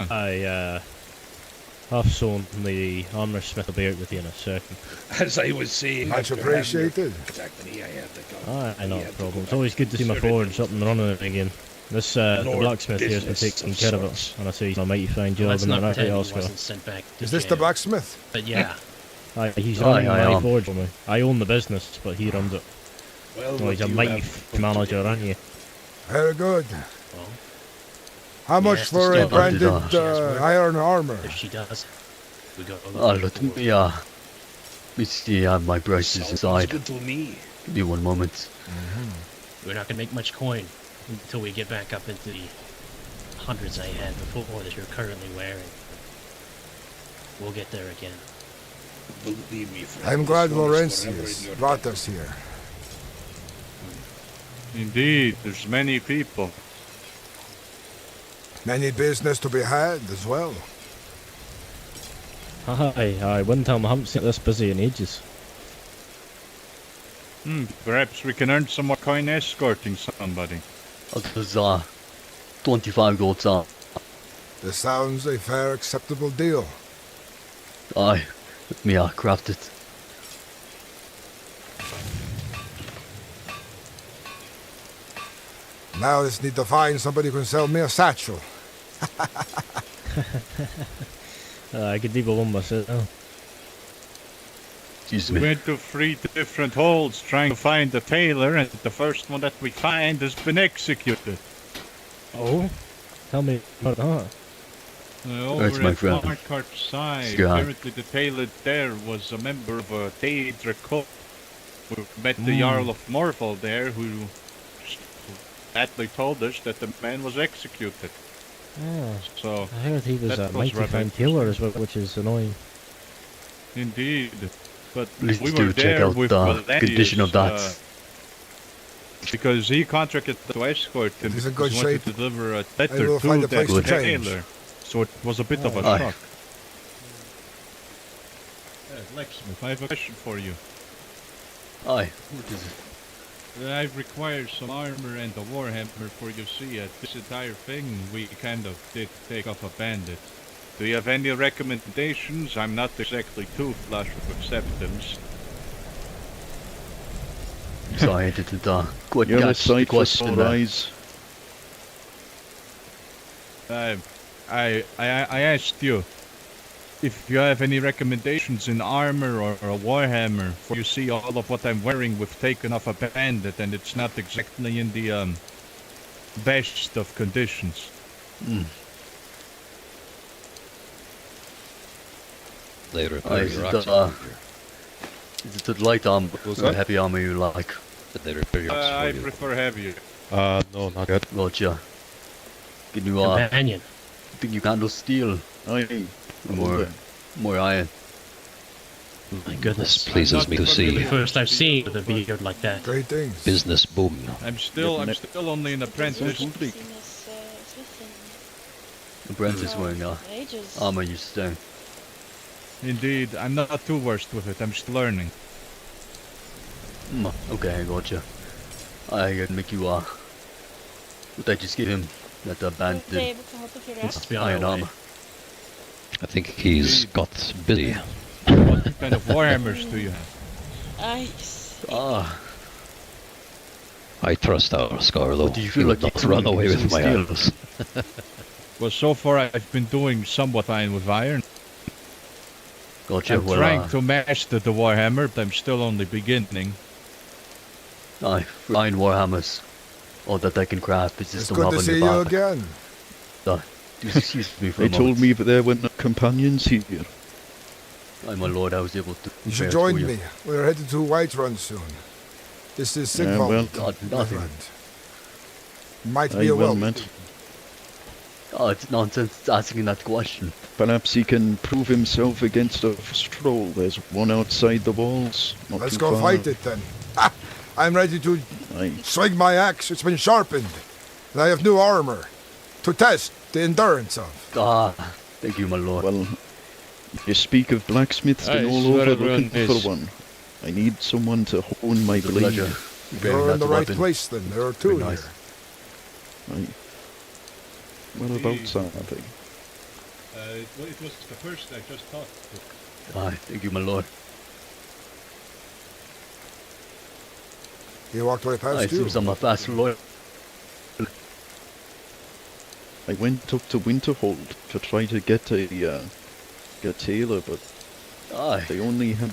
[SPEAKER 10] I, Half-Sown, the armor smith, will be out with you in a second.
[SPEAKER 17] As I was saying,
[SPEAKER 1] Much
[SPEAKER 17] after having
[SPEAKER 1] appreciated.
[SPEAKER 17] attacked me, I had to go.
[SPEAKER 10] I know,
[SPEAKER 17] He
[SPEAKER 10] no
[SPEAKER 17] had to
[SPEAKER 10] problem.
[SPEAKER 17] go
[SPEAKER 10] It's
[SPEAKER 17] back
[SPEAKER 10] always good to see my
[SPEAKER 17] serving
[SPEAKER 10] forge up and running again. This, the
[SPEAKER 17] Lord
[SPEAKER 10] blacksmith here has been
[SPEAKER 17] business
[SPEAKER 10] taking
[SPEAKER 17] of
[SPEAKER 10] care of it,
[SPEAKER 17] sorts.
[SPEAKER 10] and I say he's a mighty fine job,
[SPEAKER 15] Let's
[SPEAKER 10] and
[SPEAKER 15] not
[SPEAKER 10] that
[SPEAKER 15] pretend he
[SPEAKER 10] else
[SPEAKER 15] wasn't sent back to
[SPEAKER 1] Is this the
[SPEAKER 15] jail.
[SPEAKER 1] blacksmith?
[SPEAKER 15] But yeah,
[SPEAKER 10] he's
[SPEAKER 3] Aye,
[SPEAKER 10] running
[SPEAKER 3] I
[SPEAKER 10] my
[SPEAKER 3] am.
[SPEAKER 10] forge for me. I own the business, but he runs it.
[SPEAKER 17] Well,
[SPEAKER 10] Oh,
[SPEAKER 17] what
[SPEAKER 10] he's a
[SPEAKER 17] do you
[SPEAKER 10] mighty
[SPEAKER 17] have
[SPEAKER 10] manager, aren't you?
[SPEAKER 1] Very good.
[SPEAKER 15] well,
[SPEAKER 1] How much
[SPEAKER 15] has to
[SPEAKER 1] for a
[SPEAKER 15] stop
[SPEAKER 3] under
[SPEAKER 1] branded
[SPEAKER 3] that.
[SPEAKER 15] She has work.
[SPEAKER 1] iron armor?
[SPEAKER 15] if she does, we go
[SPEAKER 3] Let me see my prices
[SPEAKER 17] Sounds
[SPEAKER 3] inside.
[SPEAKER 17] good to me.
[SPEAKER 3] Give me one moment.
[SPEAKER 15] We're not gonna make much coin until we get back up into the hundreds I had before that you're currently wearing. We'll get there again.
[SPEAKER 17] Believe me, friend.
[SPEAKER 1] I'm glad
[SPEAKER 17] this one is forever
[SPEAKER 1] Laurentius
[SPEAKER 17] in your
[SPEAKER 1] brought
[SPEAKER 17] debt.
[SPEAKER 1] us here.
[SPEAKER 4] Indeed, there's many people.
[SPEAKER 1] Many business to be had as well.
[SPEAKER 10] Aye, one time I haven't seen it this busy in ages.
[SPEAKER 4] Perhaps we can earn some more coin escorting somebody.
[SPEAKER 3] There's 25 gold on.
[SPEAKER 1] This sounds a fair, acceptable deal.
[SPEAKER 3] Aye, let me craft it.
[SPEAKER 1] Now I just need to find somebody who can sell me a satchel.
[SPEAKER 10] I could leave a one myself.
[SPEAKER 3] Excuse
[SPEAKER 4] We
[SPEAKER 3] me.
[SPEAKER 4] went to 3 different holes trying to find a tailor, and the first one that we find has been executed.
[SPEAKER 10] Oh? Tell me about that.
[SPEAKER 4] Over
[SPEAKER 3] That's my
[SPEAKER 4] at
[SPEAKER 3] friend.
[SPEAKER 4] Markart's side,
[SPEAKER 3] Sky.
[SPEAKER 4] apparently the tailor there was a member of a Daedra cult. We met the Jarl of Morval there, who sadly told us that the man was executed.
[SPEAKER 10] Oh,
[SPEAKER 4] So,
[SPEAKER 10] I heard he was
[SPEAKER 4] that
[SPEAKER 10] a
[SPEAKER 4] was
[SPEAKER 10] mighty
[SPEAKER 4] rather
[SPEAKER 10] fine tailor as well, which is annoying.
[SPEAKER 4] indeed. But
[SPEAKER 3] Please
[SPEAKER 4] we
[SPEAKER 3] do
[SPEAKER 4] were
[SPEAKER 3] check
[SPEAKER 4] there
[SPEAKER 3] out
[SPEAKER 4] with
[SPEAKER 3] the
[SPEAKER 4] Valentius,
[SPEAKER 3] condition of that.
[SPEAKER 4] because he contracted to escort him
[SPEAKER 1] He's in
[SPEAKER 4] because
[SPEAKER 1] good
[SPEAKER 4] he wanted
[SPEAKER 1] shape.
[SPEAKER 4] to deliver a
[SPEAKER 1] I
[SPEAKER 4] letter
[SPEAKER 1] will
[SPEAKER 4] to
[SPEAKER 1] find a
[SPEAKER 4] that
[SPEAKER 1] place to change.
[SPEAKER 4] tailor. So it was a bit of a
[SPEAKER 3] Aye.
[SPEAKER 4] shock. Lexmith, I have a question for you.
[SPEAKER 3] Aye, what is it?
[SPEAKER 4] I've required some armor and a warhammer for you see this entire thing we kind of did take off a bandit. Do you have any recommendations? I'm not exactly too flush with septums.
[SPEAKER 3] Sorry, I didn't quite
[SPEAKER 6] You're a
[SPEAKER 3] catch the
[SPEAKER 6] sight for
[SPEAKER 3] question
[SPEAKER 6] sore
[SPEAKER 3] there.
[SPEAKER 6] eyes.
[SPEAKER 4] I asked you if you have any recommendations in armor or a warhammer. For you see, all of what I'm wearing we've taken off a bandit, and it's not exactly in the best of conditions.
[SPEAKER 21] They repair
[SPEAKER 3] Is
[SPEAKER 21] your
[SPEAKER 3] it
[SPEAKER 21] ox.
[SPEAKER 3] is it the light armor
[SPEAKER 6] was
[SPEAKER 3] or
[SPEAKER 6] that?
[SPEAKER 3] heavy armor you like?
[SPEAKER 21] Did they repair your ox
[SPEAKER 4] I
[SPEAKER 21] for you?
[SPEAKER 4] prefer heavier.
[SPEAKER 6] No, not yet.
[SPEAKER 3] Gotcha. Can you
[SPEAKER 15] Companion.
[SPEAKER 3] think you can handle steel?
[SPEAKER 6] Aye.
[SPEAKER 3] More iron.
[SPEAKER 15] My goodness.
[SPEAKER 21] Pleases me to see.
[SPEAKER 15] First I've seen with a beard like that.
[SPEAKER 1] Great things.
[SPEAKER 21] Business booming.
[SPEAKER 4] I'm still only an apprentice.
[SPEAKER 3] Apprentice wearing armor you say.
[SPEAKER 4] Indeed, I'm not too versed with it. I'm still learning.
[SPEAKER 3] Okay, I gotcha. I can make you what I just give him that bandit iron armor.
[SPEAKER 21] I think he's got busy.
[SPEAKER 4] What kind of warhammers do you have?
[SPEAKER 21] I trust our Scar, though.
[SPEAKER 3] Do you feel
[SPEAKER 21] He
[SPEAKER 3] like
[SPEAKER 21] would not
[SPEAKER 3] you
[SPEAKER 21] run
[SPEAKER 3] can
[SPEAKER 21] away
[SPEAKER 3] use
[SPEAKER 21] with my
[SPEAKER 3] steel?
[SPEAKER 21] arrows.
[SPEAKER 4] Well, so far I've been doing somewhat iron with iron.
[SPEAKER 3] Gotcha.
[SPEAKER 4] I'm trying to master the warhammer, but I'm still only beginning.
[SPEAKER 3] Aye, for iron warhammers. All that I can craft is
[SPEAKER 1] It's
[SPEAKER 3] just a
[SPEAKER 1] good
[SPEAKER 3] rub
[SPEAKER 1] to
[SPEAKER 3] on
[SPEAKER 1] see
[SPEAKER 3] your
[SPEAKER 1] you
[SPEAKER 3] back.
[SPEAKER 1] again.
[SPEAKER 3] Excuse me for
[SPEAKER 6] They
[SPEAKER 3] a
[SPEAKER 6] told
[SPEAKER 3] moment.
[SPEAKER 6] me that there were no companions here.
[SPEAKER 3] Aye, my lord, I was able to.
[SPEAKER 1] You should
[SPEAKER 3] prepare for
[SPEAKER 1] join
[SPEAKER 3] you.
[SPEAKER 1] me. We're headed to Whiterun soon. This is Sigvald,
[SPEAKER 6] well,
[SPEAKER 3] God,
[SPEAKER 1] my
[SPEAKER 3] nothing.
[SPEAKER 1] friend. Might
[SPEAKER 6] Aye,
[SPEAKER 1] be a
[SPEAKER 6] well
[SPEAKER 1] welp.
[SPEAKER 6] met.
[SPEAKER 3] Oh, it's nonsense asking that question.
[SPEAKER 6] Perhaps he can prove himself against a stroll. There's one outside the walls. Not
[SPEAKER 1] Let's
[SPEAKER 6] too
[SPEAKER 1] go
[SPEAKER 6] far.
[SPEAKER 1] fight it then. Ah, I'm ready to swing my axe. It's been sharpened. And I have new armor to test the endurance of.
[SPEAKER 3] Ah, thank you, my lord.
[SPEAKER 6] Well, you speak of blacksmiths
[SPEAKER 12] Aye,
[SPEAKER 6] been all
[SPEAKER 12] swear
[SPEAKER 6] over
[SPEAKER 12] everyone
[SPEAKER 6] looking
[SPEAKER 12] is.
[SPEAKER 6] for one. I need someone to hone my blade.
[SPEAKER 3] pleasure.
[SPEAKER 1] You're in the right place then. There are two here.
[SPEAKER 6] Aye. Whereabouts are they?
[SPEAKER 2] Well, it was the first I just talked to.
[SPEAKER 3] Aye, thank you, my lord.
[SPEAKER 1] He walked right past
[SPEAKER 3] I
[SPEAKER 1] you.
[SPEAKER 3] seems I'm a fast lawyer.
[SPEAKER 6] I went up to Winterhold to try to get a tailor, but
[SPEAKER 3] Aye.
[SPEAKER 6] they only had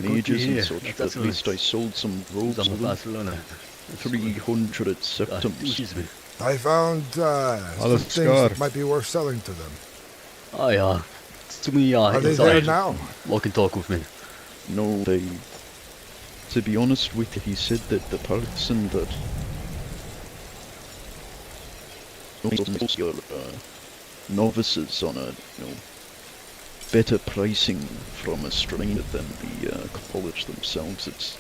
[SPEAKER 6] mages and such.
[SPEAKER 3] That's
[SPEAKER 6] But at
[SPEAKER 3] excellent.
[SPEAKER 6] least I sold some robes.
[SPEAKER 3] I'm a
[SPEAKER 6] with them.
[SPEAKER 3] fast learner.
[SPEAKER 6] 300 septums.
[SPEAKER 3] Excuse me.
[SPEAKER 1] I found some things that might be worth selling to them.
[SPEAKER 3] Aye, to me,
[SPEAKER 1] Are they
[SPEAKER 3] inside.
[SPEAKER 1] there now?
[SPEAKER 3] Walk and talk with me.
[SPEAKER 6] No, they... To be honest with you, he said that the person that... your novices on a, better pricing from a stranger than the college themselves. It's...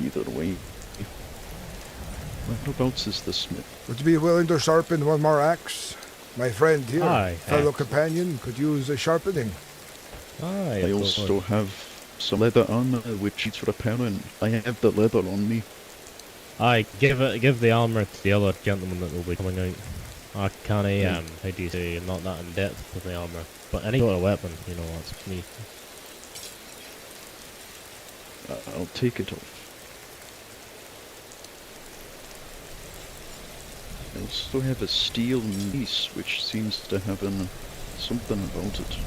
[SPEAKER 6] Either way. Whereabouts is the smith?
[SPEAKER 1] Would you be willing to sharpen one more axe? My friend here,
[SPEAKER 10] Aye,
[SPEAKER 1] fellow
[SPEAKER 10] axe.
[SPEAKER 1] companion, could use a sharpening.
[SPEAKER 10] Aye,
[SPEAKER 6] I also have some leather armor which needs repairing. I have the leather on me.
[SPEAKER 10] Aye, give the armour to the other gentleman that will be coming out. I can't, how do you say, I'm not that in depth with the armour. But any sort of weapon, that's me.
[SPEAKER 6] I'll take it off. I also have a steel mace which seems to have something about it.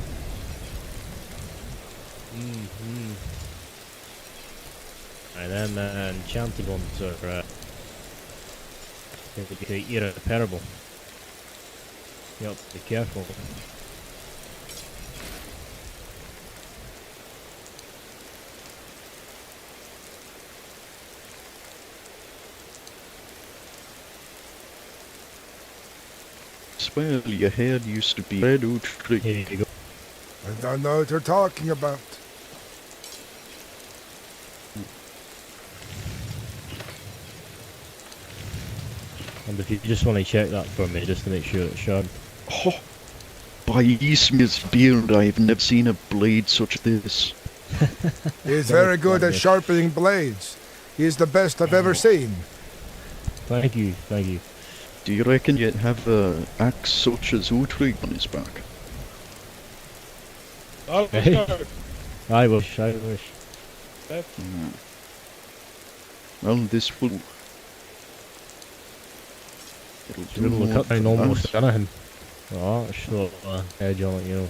[SPEAKER 10] And then enchanted ones are irreparable. Yep, be careful.
[SPEAKER 6] Well, your hair used to be red Utrecht.
[SPEAKER 10] Here you go.
[SPEAKER 1] I don't know what you're talking about.
[SPEAKER 10] And if you just want to check that for me, just to make sure it's sharp.
[SPEAKER 6] Oh, by Eastmir's beard, I've never seen a blade such as this.
[SPEAKER 1] He's very good at sharpening blades. He's the best I've ever seen.
[SPEAKER 10] Thank you, thank you.
[SPEAKER 6] Do you reckon you'd have an axe such as Utrecht on his back?
[SPEAKER 10] Hey. I wish.
[SPEAKER 6] Well, this will...
[SPEAKER 10] It'll do cut down almost anything. Oh, it's sort of edge on it,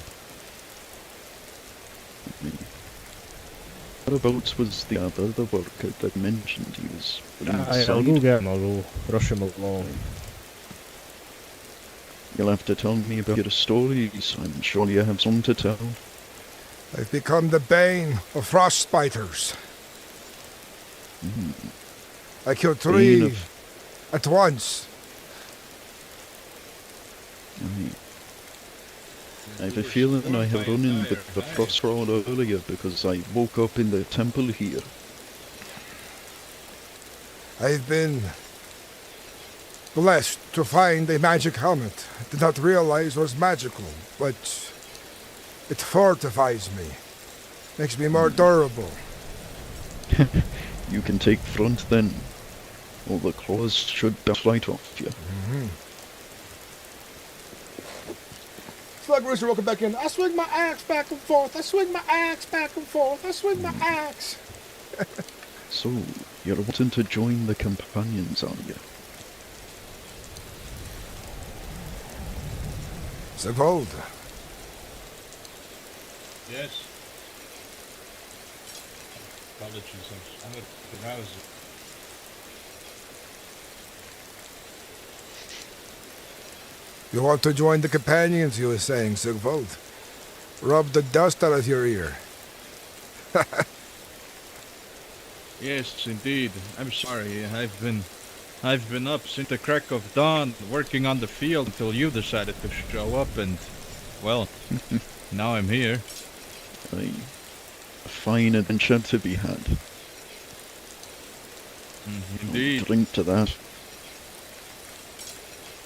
[SPEAKER 6] Whereabouts was the other worker that mentioned he was
[SPEAKER 10] I'll go get him, I'll go rush him along.
[SPEAKER 6] You'll have to tell me about your stories. I'm sure you have some to tell.
[SPEAKER 1] I've become the bane of frostbiters. I killed 3 at once.
[SPEAKER 6] I have a feeling I have run in with the frost roll earlier because I woke up in the temple here.
[SPEAKER 1] I've been blessed to find a magic helmet. I did not realize it was magical, but it fortifies me. Makes me more durable.
[SPEAKER 6] You can take front then. All the claws should bounce right off you.
[SPEAKER 7] Slug Rooster, welcome back in. I swing my axe back and forth. I swing my axe back and forth. I swing my axe.
[SPEAKER 6] So, you're wanting to join the companions, are you?
[SPEAKER 1] Sivold.
[SPEAKER 2] Yes. Apologies, I'm a bit aroused.
[SPEAKER 1] You want to join the companions, you were saying, Sigvold. Rub the dust out of your ear.
[SPEAKER 4] Yes, indeed. I'm sorry. I've been up since the crack of dawn, working on the field until you decided to show up, and well, now I'm here.
[SPEAKER 6] Aye. A fine adventure to be had.
[SPEAKER 4] Indeed.
[SPEAKER 6] Drink to that.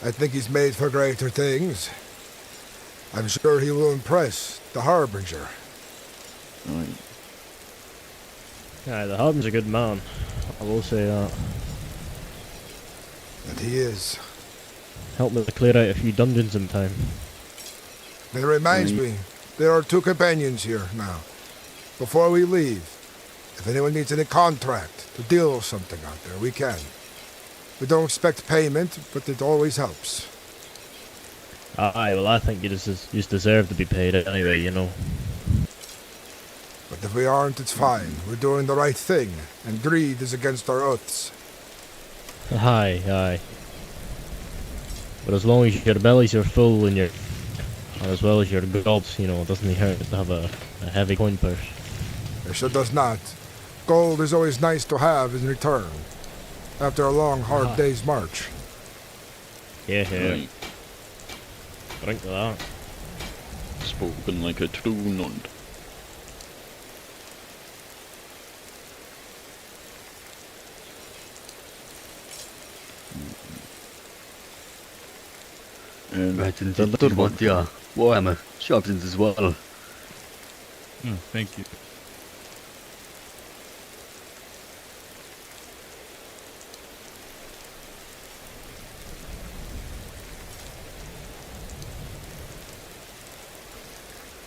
[SPEAKER 1] I think he's made for greater things. I'm sure he will impress the Harbinger.
[SPEAKER 6] Aye.
[SPEAKER 10] Yeah, the Harbinger's a good man. I will say that.
[SPEAKER 1] And he is.
[SPEAKER 10] Helped me to clear out a few dungeons in time.
[SPEAKER 1] It reminds me, there are 2 companions here now. Before we leave, if anyone needs any contract to deal with something out there, we can. We don't expect payment, but it always helps.
[SPEAKER 10] Aye, well, I think you just deserve to be paid anyway, you know.
[SPEAKER 1] But if we aren't, it's fine. We're doing the right thing, and greed is against our oaths.
[SPEAKER 10] Aye, aye. But as long as your bellies are full and as well as your gobs, you know, it doesn't hurt to have a heavy coin purse.
[SPEAKER 1] It sure does not. Gold is always nice to have in return, after a long, hard day's march.
[SPEAKER 10] Yeah, yeah. Drink to that.
[SPEAKER 6] Spoken like a true Nund. And
[SPEAKER 3] right, and did you want the Warhammer sharpens as well?
[SPEAKER 4] Thank you.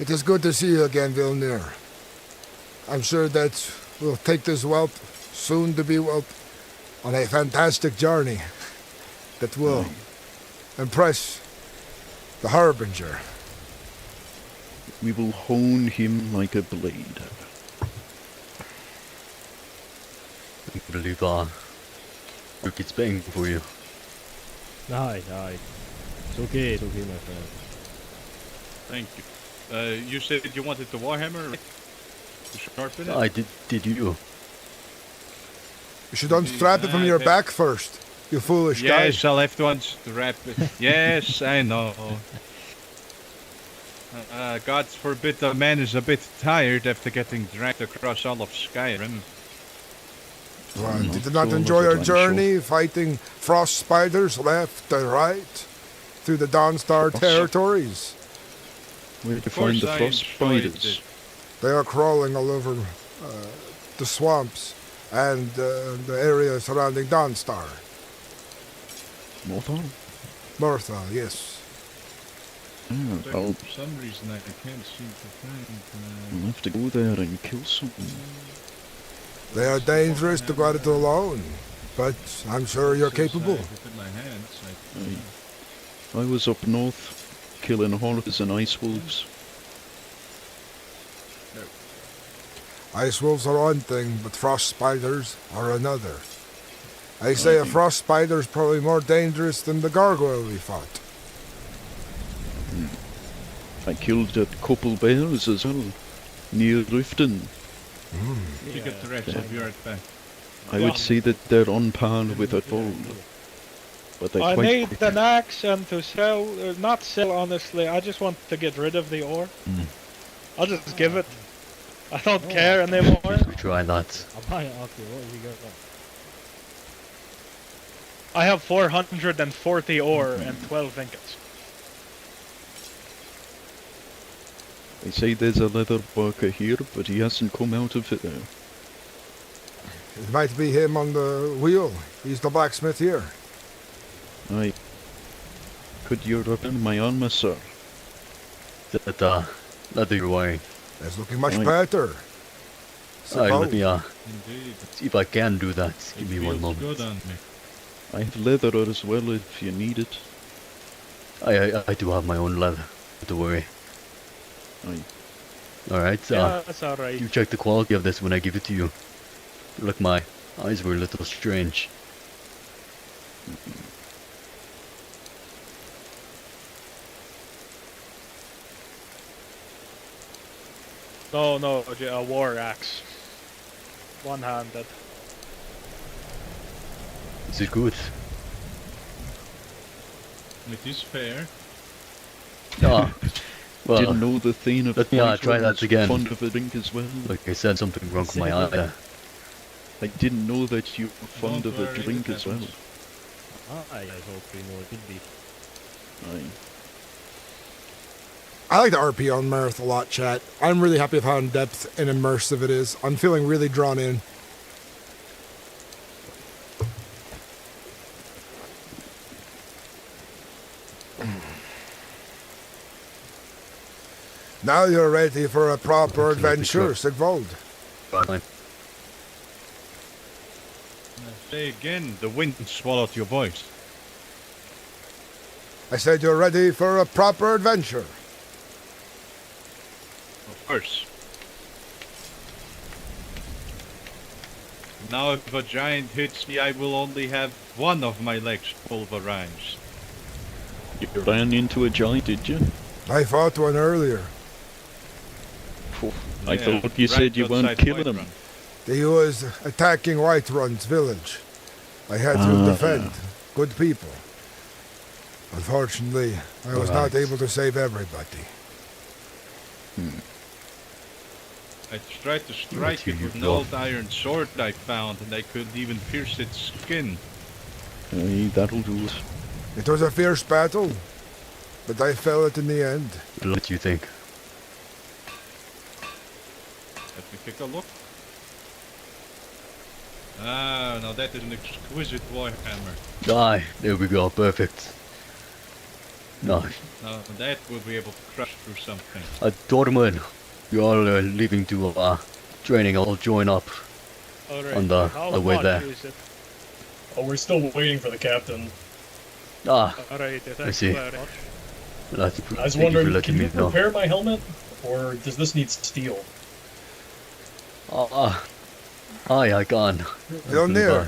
[SPEAKER 1] It is good to see you again, Vilnir. I'm sure that we'll take this whelp, soon to be whelp, on a fantastic journey that will impress the Harbinger.
[SPEAKER 6] We will hone him like a blade.
[SPEAKER 3] I believe look, it's paying for you.
[SPEAKER 10] Aye, aye. It's okay, my friend.
[SPEAKER 4] Thank you. You said you wanted the Warhammer, right? To sharpen it?
[SPEAKER 3] I did you?
[SPEAKER 1] You should unstrap it from your back first, you foolish guy.
[SPEAKER 4] Yes, I'll have to unstrap it. Yes, I know. God forbid the man is a bit tired after getting dragged across all of Skyrim.
[SPEAKER 1] Well, did you not enjoy our journey, fighting frost spiders left and right, through the Dawnstar territories?
[SPEAKER 6] Where did you find the frost spiders?
[SPEAKER 1] They are crawling all over the swamps and the area surrounding Dawnstar. Martha, yes.
[SPEAKER 6] I'll
[SPEAKER 2] For some reason I can't seem to find...
[SPEAKER 6] I'll have to go there and kill some.
[SPEAKER 1] They are dangerous to go at it alone, but I'm sure you're capable.
[SPEAKER 6] I was up north, killing horses and ice wolves.
[SPEAKER 1] Ice wolves are one thing, but frost spiders are another. I say a frost spider is probably more dangerous than the gargoyle we fought.
[SPEAKER 6] I killed a couple bears as well, near Riften.
[SPEAKER 2] Pick up the rest, I'll be right back.
[SPEAKER 6] I would say that they're on par with a foal. But they're
[SPEAKER 5] I
[SPEAKER 6] quite
[SPEAKER 5] need
[SPEAKER 6] quick.
[SPEAKER 5] an axe and to sell, not sell honestly, I just want to get rid of the ore. I'll just give it. I don't care anymore.
[SPEAKER 3] Try that.
[SPEAKER 10] I'll buy it off you. What have you got?
[SPEAKER 5] I have 440 ore and 12 ingots.
[SPEAKER 6] They say there's a leather worker here, but he hasn't come out of it.
[SPEAKER 1] It might be him on the wheel. He's the blacksmith here.
[SPEAKER 6] Aye. Could you repair my armor, sir?
[SPEAKER 3] That leather you're wearing.
[SPEAKER 1] It's looking much better.
[SPEAKER 3] Alright, let me see if I can do that. Give me one moment.
[SPEAKER 2] Good on me.
[SPEAKER 6] I have leather as well if you need it.
[SPEAKER 3] I do have my own leather. Don't worry.
[SPEAKER 6] Aye.
[SPEAKER 3] Alright,
[SPEAKER 5] Yeah, that's alright.
[SPEAKER 3] you check the quality of this when I give it to you. Look, my eyes were a little strange.
[SPEAKER 5] No, a war axe. One-handed.
[SPEAKER 3] Is it good?
[SPEAKER 2] It is fair.
[SPEAKER 3] Ah, well,
[SPEAKER 6] Didn't know the thing of
[SPEAKER 3] try that
[SPEAKER 6] was
[SPEAKER 3] again.
[SPEAKER 6] fond of a drink as well.
[SPEAKER 3] Like I said, something wrong with my eye there.
[SPEAKER 6] I didn't know that you were fond
[SPEAKER 2] Don't
[SPEAKER 6] of a
[SPEAKER 2] worry,
[SPEAKER 6] drink
[SPEAKER 2] it
[SPEAKER 6] as well.
[SPEAKER 2] happens.
[SPEAKER 10] I hope you know it could be.
[SPEAKER 6] Aye.
[SPEAKER 7] I like the RP on Mereth a lot, chat. I'm really happy with how in depth and immersive it is. I'm feeling really drawn in.
[SPEAKER 1] Now you're ready for a proper adventure, Sigvold.
[SPEAKER 3] Fine.
[SPEAKER 4] Say again, the wind swallowed your voice.
[SPEAKER 1] I said you're ready for a proper adventure.
[SPEAKER 4] Of course. Now if a giant hits me, I will only have one of my legs pulverized.
[SPEAKER 6] You ran into a giant, did you?
[SPEAKER 1] I fought one earlier.
[SPEAKER 6] I thought you said you weren't killing him.
[SPEAKER 1] He was attacking Whiterun's village. I had to defend good people. Unfortunately, I was not able to save everybody.
[SPEAKER 4] I tried to strike it with an old iron sword I found, and I couldn't even pierce its skin.
[SPEAKER 6] Aye, that'll do it.
[SPEAKER 1] It was a fierce battle, but I fell it in the end.
[SPEAKER 3] What do you think?
[SPEAKER 4] Let me take a look. Ah, now that is an exquisite warhammer.
[SPEAKER 3] Aye, there we go, perfect. Nice.
[SPEAKER 4] Now that will be able to crush through something.
[SPEAKER 3] Dorman, you all are leaving to training. I'll join up on the way there.
[SPEAKER 12] Oh, we're still waiting for the captain.
[SPEAKER 3] I see.
[SPEAKER 12] I was wondering, can you repair my helmet, or does this need steel?
[SPEAKER 3] Aye, I can.
[SPEAKER 1] You're near.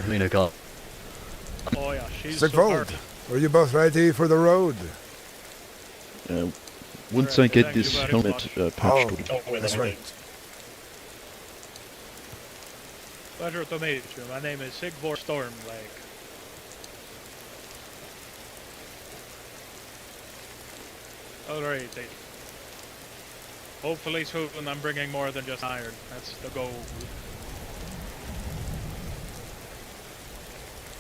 [SPEAKER 5] Oh yeah, she's
[SPEAKER 1] Sigvold, are you both ready for the road?
[SPEAKER 6] Once I get this helmet patched up.
[SPEAKER 1] That's right.
[SPEAKER 5] Pleasure to meet you. My name is Sigvor Stormlake. Alrighty. Hopefully soon I'm bringing more than just iron. That's the goal.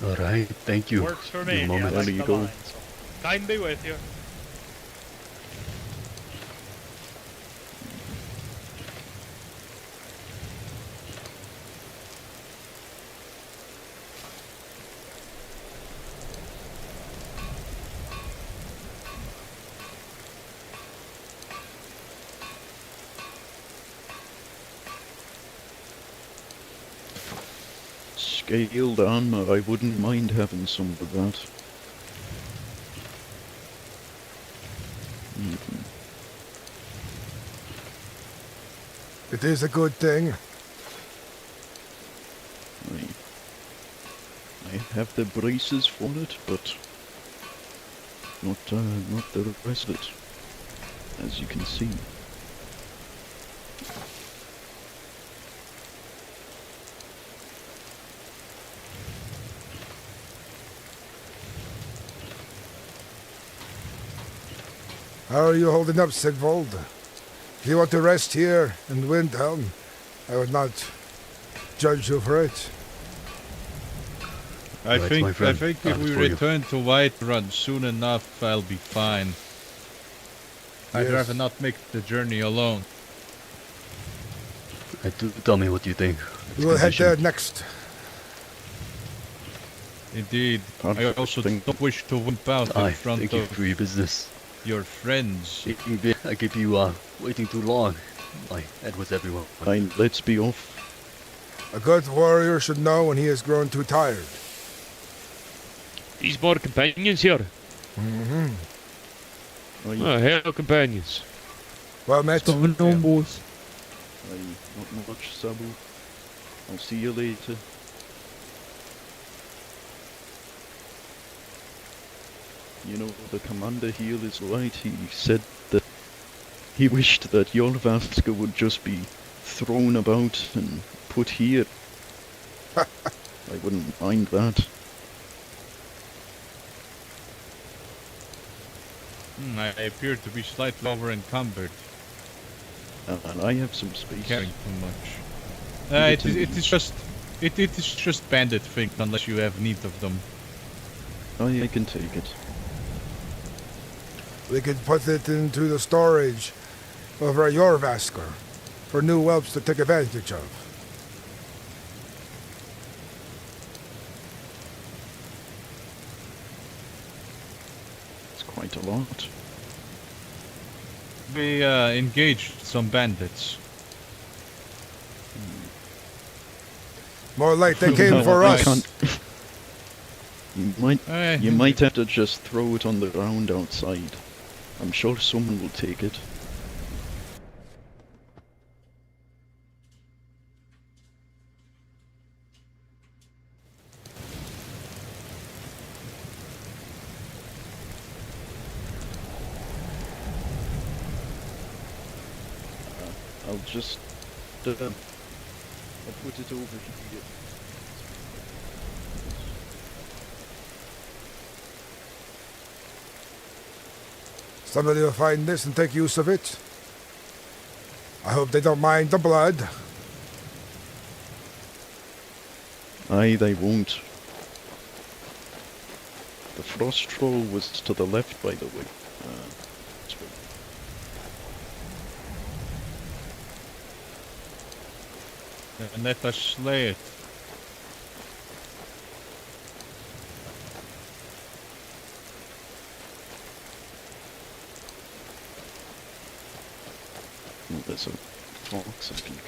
[SPEAKER 3] Alright, thank you.
[SPEAKER 5] Works for me.
[SPEAKER 3] The moment.
[SPEAKER 5] Yeah,
[SPEAKER 3] There you
[SPEAKER 5] the
[SPEAKER 3] go.
[SPEAKER 5] line, so. Time be with you.
[SPEAKER 6] Scaled armor, I wouldn't mind having some of that.
[SPEAKER 1] It is a good thing.
[SPEAKER 6] I have the braces for it, but not the rest of it, as you can see.
[SPEAKER 1] How are you holding up, Sigvold? If you want to rest here in Windhelm, I would not judge you for it.
[SPEAKER 4] I
[SPEAKER 3] Right,
[SPEAKER 4] think
[SPEAKER 3] my friend.
[SPEAKER 4] if we
[SPEAKER 3] For you.
[SPEAKER 4] return to Whiterun soon enough, I'll be fine. I'd
[SPEAKER 1] Yes.
[SPEAKER 4] rather not make the journey alone.
[SPEAKER 3] Tell me what you think.
[SPEAKER 1] We will head there next.
[SPEAKER 4] Indeed. I also don't wish to wimp out in
[SPEAKER 3] Aye,
[SPEAKER 4] front
[SPEAKER 3] thank you
[SPEAKER 4] of
[SPEAKER 3] for your business.
[SPEAKER 4] your friends.
[SPEAKER 3] I keep you waiting too long. My head was everywhere.
[SPEAKER 6] Fine, let's be off.
[SPEAKER 1] A good warrior should know when he has grown too tired.
[SPEAKER 16] These more companions here.
[SPEAKER 1] Mm-hmm.
[SPEAKER 16] Oh, hello, companions.
[SPEAKER 1] Well met.
[SPEAKER 16] Going on, boys.
[SPEAKER 6] Not much, Sabu. I'll see you later. You know, the commander here is right. He said that he wished that Jorvanska would just be thrown about and put here. I wouldn't mind that.
[SPEAKER 4] I appear to be slightly over encumbered.
[SPEAKER 6] And I have some space.
[SPEAKER 4] Carrying too much. It is just bandit thing unless you have need of them.
[SPEAKER 6] Oh, yeah, I can take it.
[SPEAKER 1] We could put it into the storage over at your Vasker for new whelps to take advantage of.
[SPEAKER 6] It's quite a lot.
[SPEAKER 4] We engaged some bandits.
[SPEAKER 1] More like they came for
[SPEAKER 6] I
[SPEAKER 1] us.
[SPEAKER 6] can't. You might have to just throw it on the ground outside. I'm sure someone will take it. I'll just I'll put it over here.
[SPEAKER 1] Somebody will find this and take use of it. I hope they don't mind the blood.
[SPEAKER 6] Aye, they won't. The frost troll was to the left, by the way. This way.
[SPEAKER 4] And let us slay it.
[SPEAKER 6] Oh, there's a fox I can kill.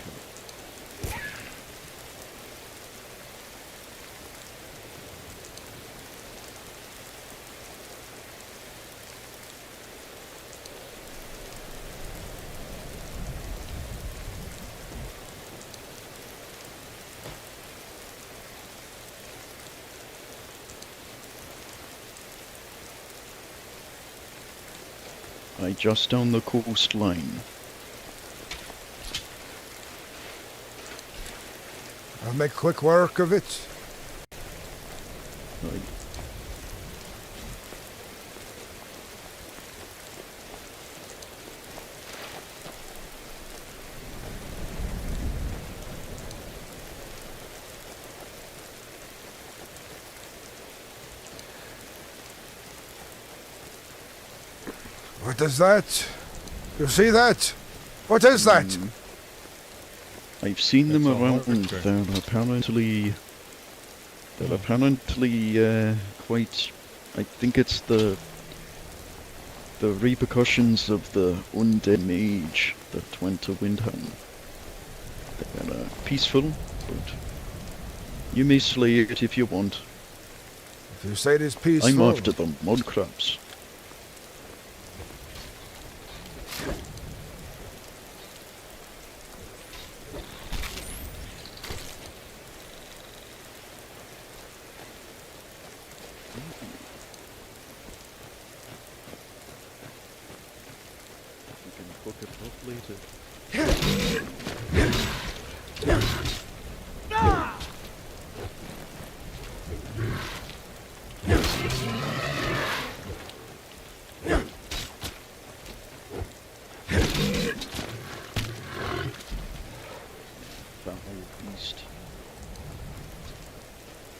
[SPEAKER 6] Just down the coastline.
[SPEAKER 1] I'll make quick work of it.
[SPEAKER 6] Right.
[SPEAKER 1] What is that? You see that? What is that?
[SPEAKER 6] I've seen them around. They're apparently quite. I think it's the repercussions of the undead mage that went to Windhelm. They're peaceful, but you may slay it if you want.
[SPEAKER 1] If you say it is peaceful.
[SPEAKER 6] I'm after the mud crabs.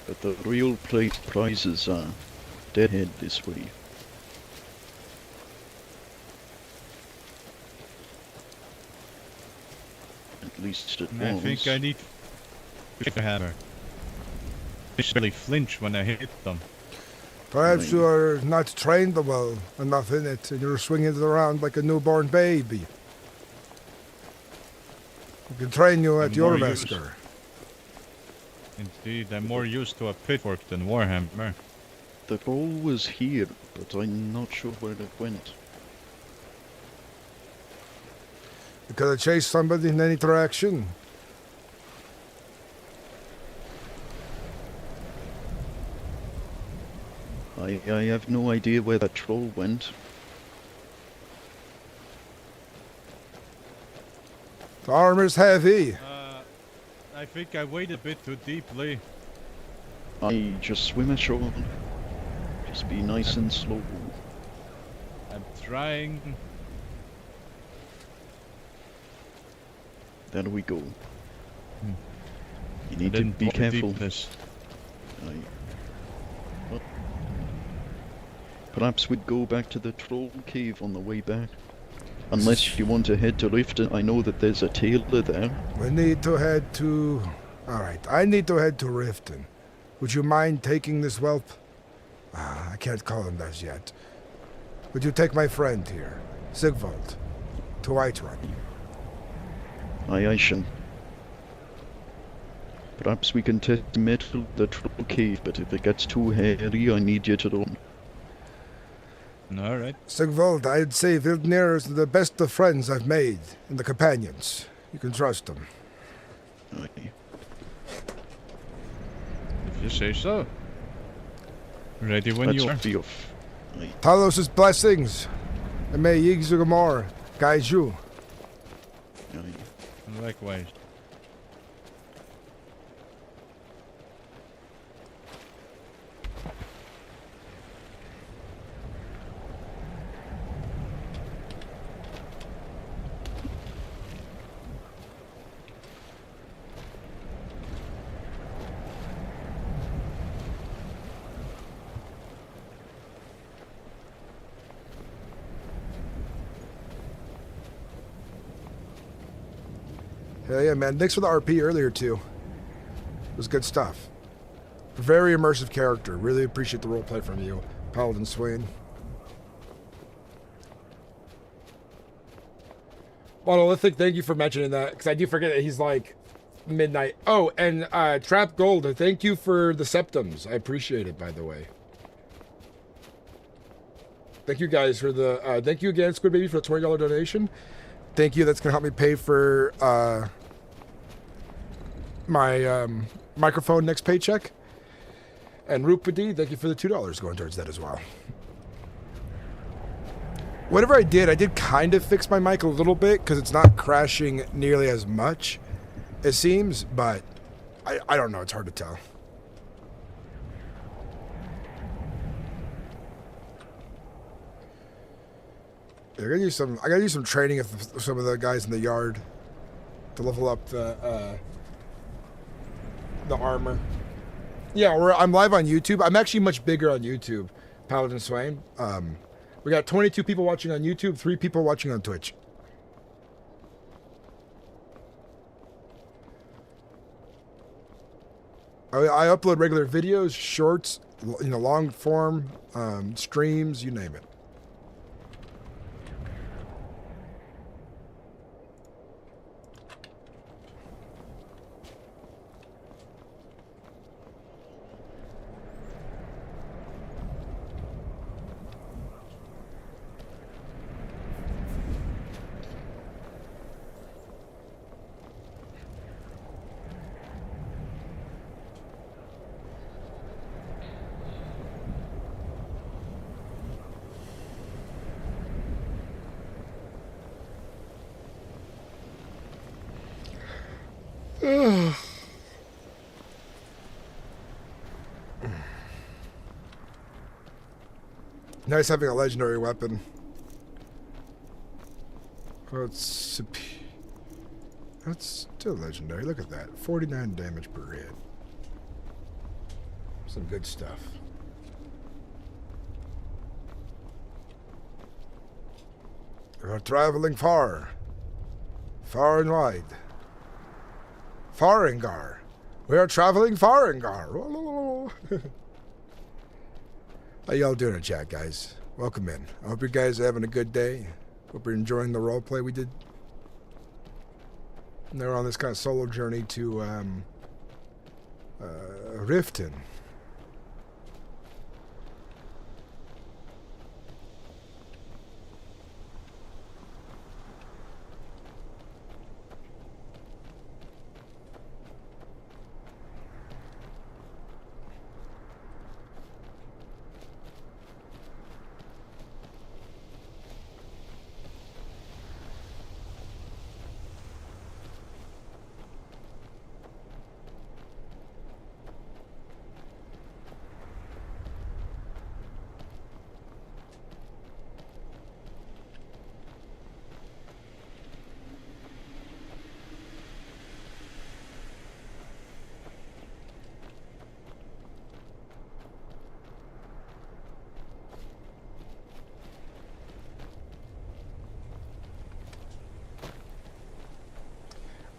[SPEAKER 6] But the real prizes are deadhead this way. At least it was.
[SPEAKER 4] I think I need a hammer. They really flinch when I hit them.
[SPEAKER 1] Perhaps you are not trained well enough in it, and you're swinging it around like a newborn baby. We can train you at your Vasker.
[SPEAKER 4] Indeed, I'm more used to a pitchfork than Warhammer.
[SPEAKER 6] The ball was here, but I'm not sure where it went.
[SPEAKER 1] You could have chased somebody in any direction.
[SPEAKER 6] I have no idea where that troll went.
[SPEAKER 1] The armor's heavy.
[SPEAKER 4] I think I waded a bit too deeply.
[SPEAKER 6] I just swim ashore. Just be nice and slow.
[SPEAKER 4] I'm trying.
[SPEAKER 6] There we go.
[SPEAKER 4] Hmm.
[SPEAKER 6] You need to be careful. Aye. Well, perhaps we'd go back to the troll cave on the way back. Unless you want to head to Riften, I know that there's a tailor there.
[SPEAKER 1] We need to head to... Alright, I need to head to Riften. Would you mind taking this whelp? I can't call him that yet. Would you take my friend here, Sigvald, to Whiterun?
[SPEAKER 6] Aye, I shall. Perhaps we can test the metal of the troll cave, but if it gets too hairy, I need you to run.
[SPEAKER 4] Alright.
[SPEAKER 1] Sigvald, I'd say Vildnir is the best of friends I've made, and the companions. You can trust them.
[SPEAKER 6] Aye.
[SPEAKER 4] If you say so. Ready when you are.
[SPEAKER 6] Be off. Aye.
[SPEAKER 1] Talos' blessings, and may Yggdrasil guide you.
[SPEAKER 4] Aye. Likewise.
[SPEAKER 1] Hell yeah, man. Thanks for the RP earlier, too. It was good stuff. Very immersive character. Really appreciate the roleplay from you, Paladin Swain.
[SPEAKER 7] Monolithic, thank you for mentioning that, because I do forget that he's like midnight. Oh, and Trap Gold, thank you for the septums. I appreciate it, by the way. Thank you guys for the, thank you again, Squid Baby, for the $20 donation. Thank you, that's going to help me pay for my microphone next paycheck. And Rupadi, thank you for the $2 going towards that as well. Whatever I did kind of fix my mic a little bit because it's not crashing nearly as much, it seems, but I don't know, it's hard to tell. I gotta do some training with some of the guys in the yard to level up the armor. Yeah, I'm live on YouTube. I'm actually much bigger on YouTube, Paladin Swain. We got 22 people watching on YouTube, 3 people watching on Twitch. I upload regular videos, shorts, long form, streams, you name it. Nice having a legendary weapon. Well, that's still legendary. Look at that. 49 damage per hit. Some good stuff. We're traveling far. Far and wide. Farengar. We are traveling Farengar. How y'all doing in chat, guys? Welcome in. I hope you guys are having a good day. Hope you're enjoying the roleplay we did. And they're on this kind of solo journey to Riften.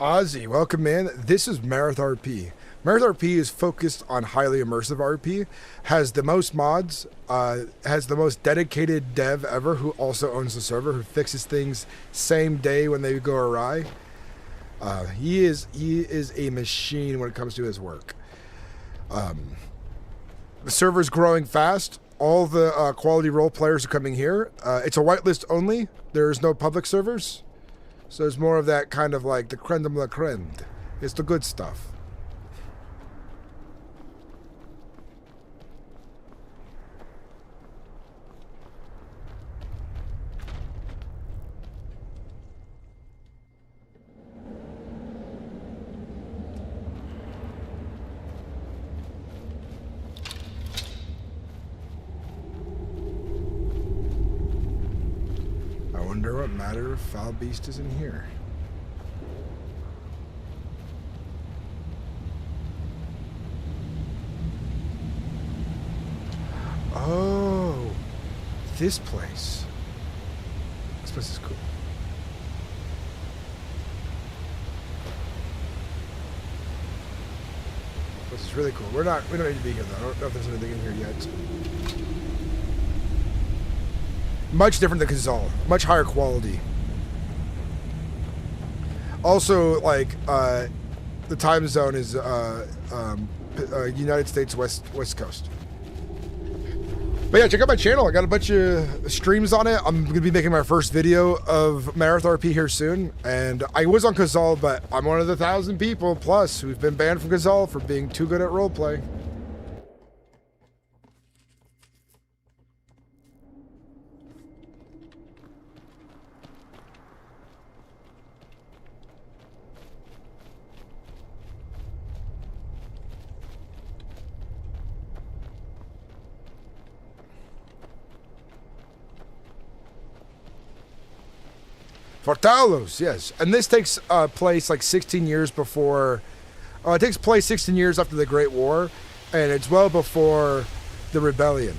[SPEAKER 7] Ozzy, welcome in. This is MerethRP. MerethRP is focused on highly immersive RP, has the most mods, has the most dedicated dev ever who also owns the server, who fixes things same day when they go awry. He is a machine when it comes to his work. The server's growing fast. All the quality role players are coming here. It's a whitelist only. There's no public servers. So it's more of that kind of like the creme de la creme. It's the good stuff. I wonder what matter if Foul Beast is in here. Oh, this place. This place is cool. This is really cool. We don't need to be here though. I don't know if there's anything in here yet. Much different than Kazal. Much higher quality. Also, like, the time zone is United States West Coast. But yeah, check out my channel. I got a bunch of streams on it. I'm going to be making my first video of MerethRP here soon. And I was on Kazal, but I'm one of the 1,000 people plus who've been banned from Kazal for being too good at roleplay. Fortalos, yes. And this takes place like 16 years before... it takes place 16 years after the Great War, and it's well before the Rebellion.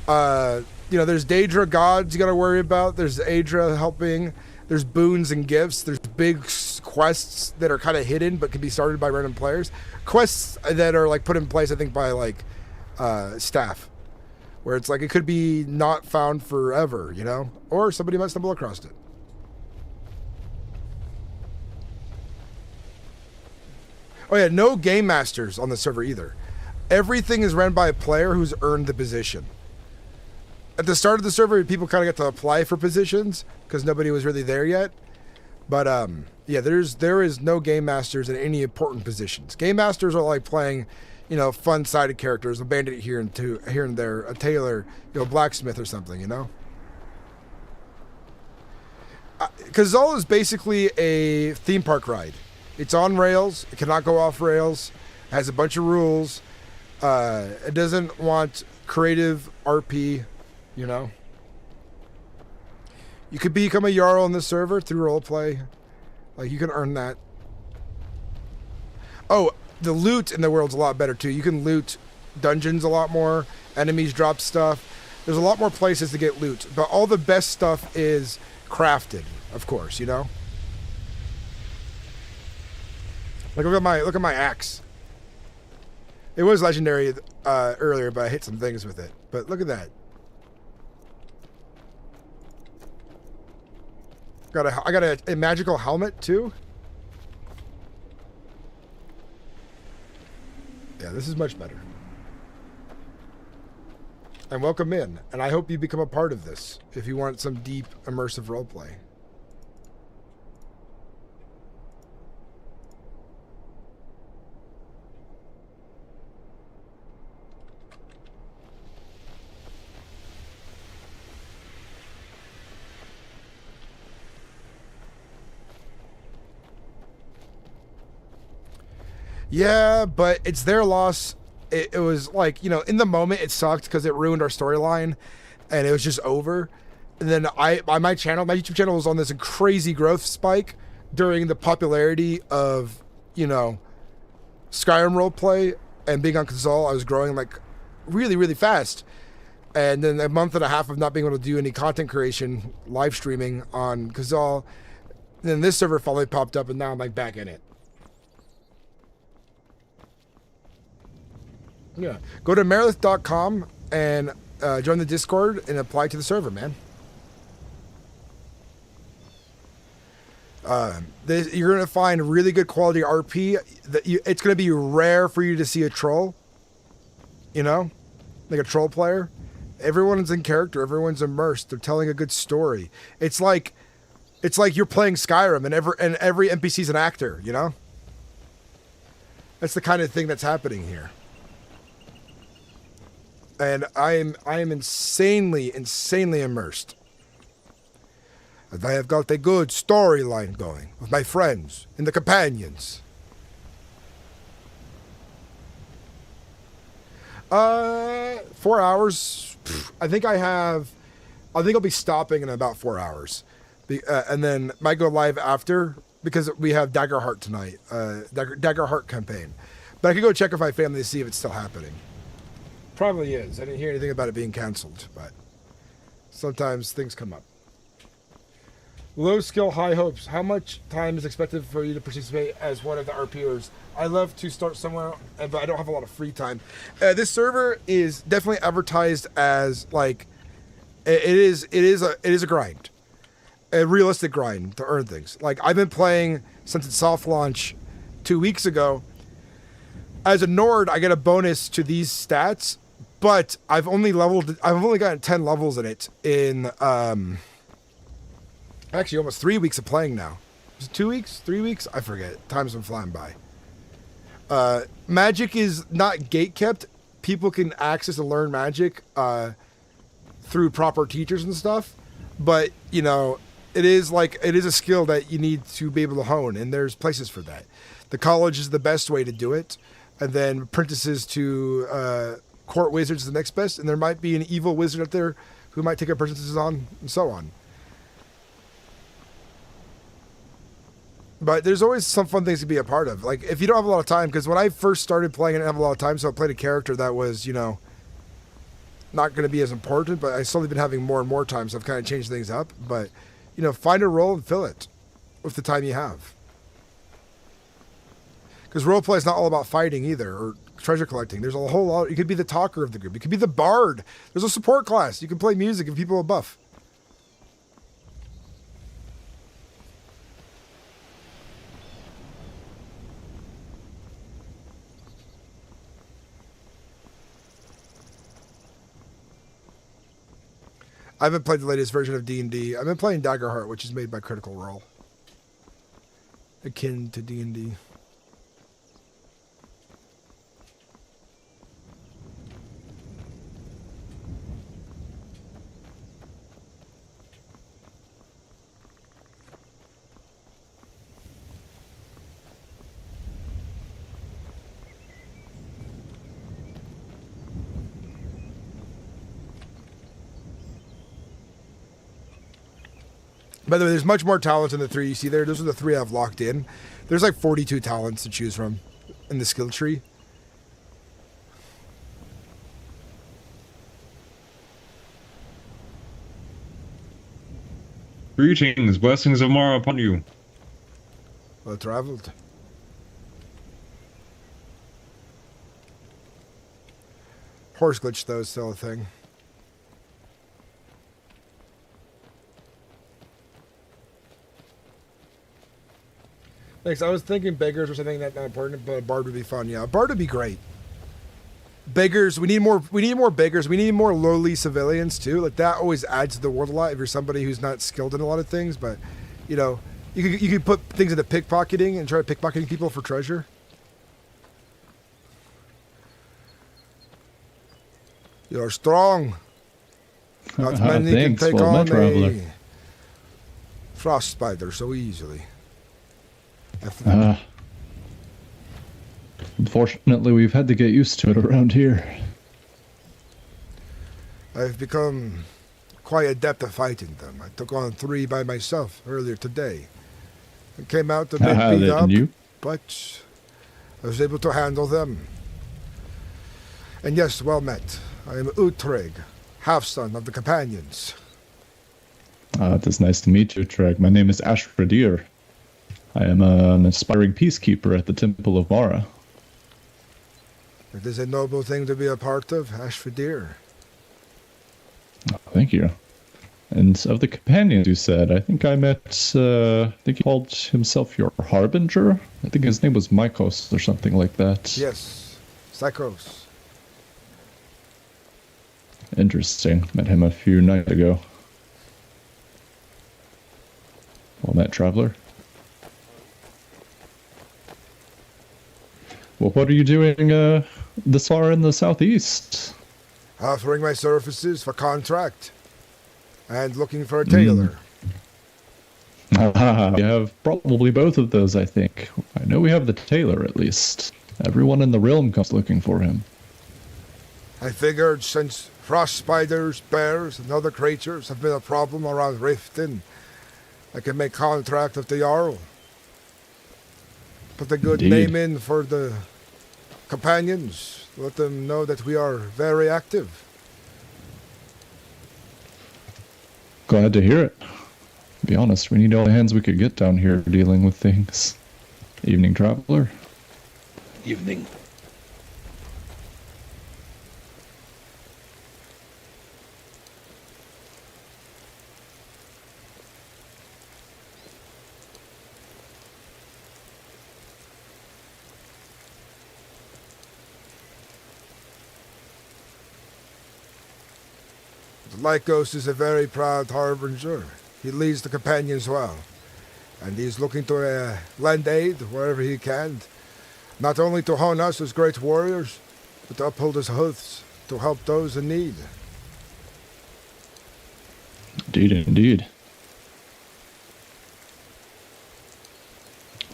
[SPEAKER 7] You know, there's Daedra gods you gotta worry about. There's Aedra helping. There's boons and gifts. There's big quests that are kind of hidden but can be started by random players. Quests that are like put in place, I think, by like staff. Where it's like it could be not found forever, you know? Or somebody might stumble across it. Oh yeah, no game masters on the server either. Everything is run by a player who's earned the position. At the start of the server, people kind of get to apply for positions because nobody was really there yet. But yeah, there is no game masters in any important positions. Game masters are like playing, you know, fun-sided characters, a bandit here and there, a tailor, you know, blacksmith or something, you know. Kazal is basically a theme park ride. It's on rails. It cannot go off rails. It has a bunch of rules. It doesn't want creative RP, you know. You could become a Jarl on the server through roleplay. Like, you can earn that. Oh, the loot in the world's a lot better, too. You can loot dungeons a lot more. Enemies drop stuff. There's a lot more places to get loot. But all the best stuff is crafted, of course, you know. Like, look at my axe. It was legendary earlier, but I hit some things with it. But look at that. I got a magical helmet too. Yeah, this is much better. And welcome in. And I hope you become a part of this if you want some deep immersive roleplay. Yeah, but it's their loss. It was like, you know, in the moment it sucked because it ruined our storyline and it was just over. And then my YouTube channel was on this crazy growth spike during the popularity of, you know, Skyrim roleplay and being on Kazal. I was growing like really, really fast. And then a month and a half of not being able to do any content creation, live streaming on Kazal, then this server finally popped up, and now I'm like back in it. Yeah, go to Mereth.com and join the Discord and apply to the server, man. You're gonna find really good quality RP. It's gonna be rare for you to see a troll. You know, like a troll player. Everyone's in character. Everyone's immersed. They're telling a good story. It's like you're playing Skyrim, and every NPC's an actor. You know. That's the kind of thing that's happening here. And I am insanely immersed. And I have got a good storyline going with my friends and the companions. 4 hours. I think I'll be stopping in about 4 hours. And then might go live after because we have Daggerheart tonight. Daggerheart campaign. But I could go check with my family to see if it's still happening. Probably is. I didn't hear anything about it being canceled, but sometimes things come up. Low skill, high hopes. How much time is expected for you to participate as one of the RPers? I love to start somewhere, but I don't have a lot of free time. This server is definitely advertised as like it is a grind, a realistic grind to earn things. Like I've been playing since its soft launch 2 weeks ago. As a Nord, I get a bonus to these stats, but I've only gotten 10 levels in it in actually almost 3 weeks of playing now. Was it 2 weeks? 3 weeks? I forget. Time's been flying by. Magic is not gate kept. People can access and learn magic through proper teachers and stuff. But, you know, it is a skill that you need to be able to hone, and there's places for that. The college is the best way to do it. And then apprentices to court wizards is the next best. And there might be an evil wizard out there who might take apprentices on, and so on. But there's always some fun things to be a part of. Like, if you don't have a lot of time, because when I first started playing, I didn't have a lot of time, so I played a character that was, you know, not going to be as important, but I've slowly been having more and more time, so I've kind of changed things up. But, you know, find a role and fill it with the time you have. Because roleplay is not all about fighting either, or treasure collecting. There's a whole lot. You could be the talker of the group. You could be the bard. There's a support class. You can play music and people a buff. I haven't played the latest version of D&D. I've been playing Daggerheart, which is made by Critical Role. Akin to D&D. By the way, there's much more talent in the 3 you see there. Those are the 3 I've locked in. There's like 42 talents to choose from in the skill tree.
[SPEAKER 18] Greetings, blessings of Mara upon you.
[SPEAKER 7] Well traveled. Horse glitch though is still a thing. Thanks. I was thinking beggars or something not important, but a bard would be fun. Yeah, a bard would be great. Beggars, we need more beggars. We need more lowly civilians too. Like that always adds to the world a lot if you're somebody who's not skilled in a lot of things. But you know, you could put things into pickpocketing and try pickpocketing people for treasure. You're strong. Not many can take on a frost spider so easily.
[SPEAKER 8] Unfortunately, we've had to get used to it around here.
[SPEAKER 7] I've become quite adept at fighting them. I took on 3 by myself earlier today. I came out a bit beat up, but I was able to handle them. And yes, well met. I am Utreg, half-son of the companions.
[SPEAKER 8] It is nice to meet you, Treg. My name is Ashradir. I am an aspiring peacekeeper at the Temple of Mara.
[SPEAKER 1] It is a noble thing to be a part of, Ashfadir.
[SPEAKER 8] Oh, thank you. And of the companions you said, I think I met, I think he called himself your Harbinger? I think his name was Mykos or something like that.
[SPEAKER 1] Yes, Psychos.
[SPEAKER 8] Interesting. Met him a few nights ago. Well met, traveler. Well, what are you doing this far in the southeast?
[SPEAKER 1] Offering my services for contract. And looking for a tailor.
[SPEAKER 8] We have probably both of those, I think. I know we have the tailor, at least. Everyone in the realm comes looking for him.
[SPEAKER 1] I figured since frost spiders, bears, and other creatures have been a problem around Riften, I can make contract with the Jarl. Put a good
[SPEAKER 8] Indeed.
[SPEAKER 1] name in for the companions. Let them know that we are very active.
[SPEAKER 8] Glad to hear it. To be honest, we need all the hands we could get down here dealing with things. Evening, traveler.
[SPEAKER 17] Evening.
[SPEAKER 1] Lycos is a very proud harbinger. He leads the companions well, and he's looking to lend aid wherever he can, not only to hone us as great warriors, but to uphold his oaths to help those in need.
[SPEAKER 8] Indeed, indeed.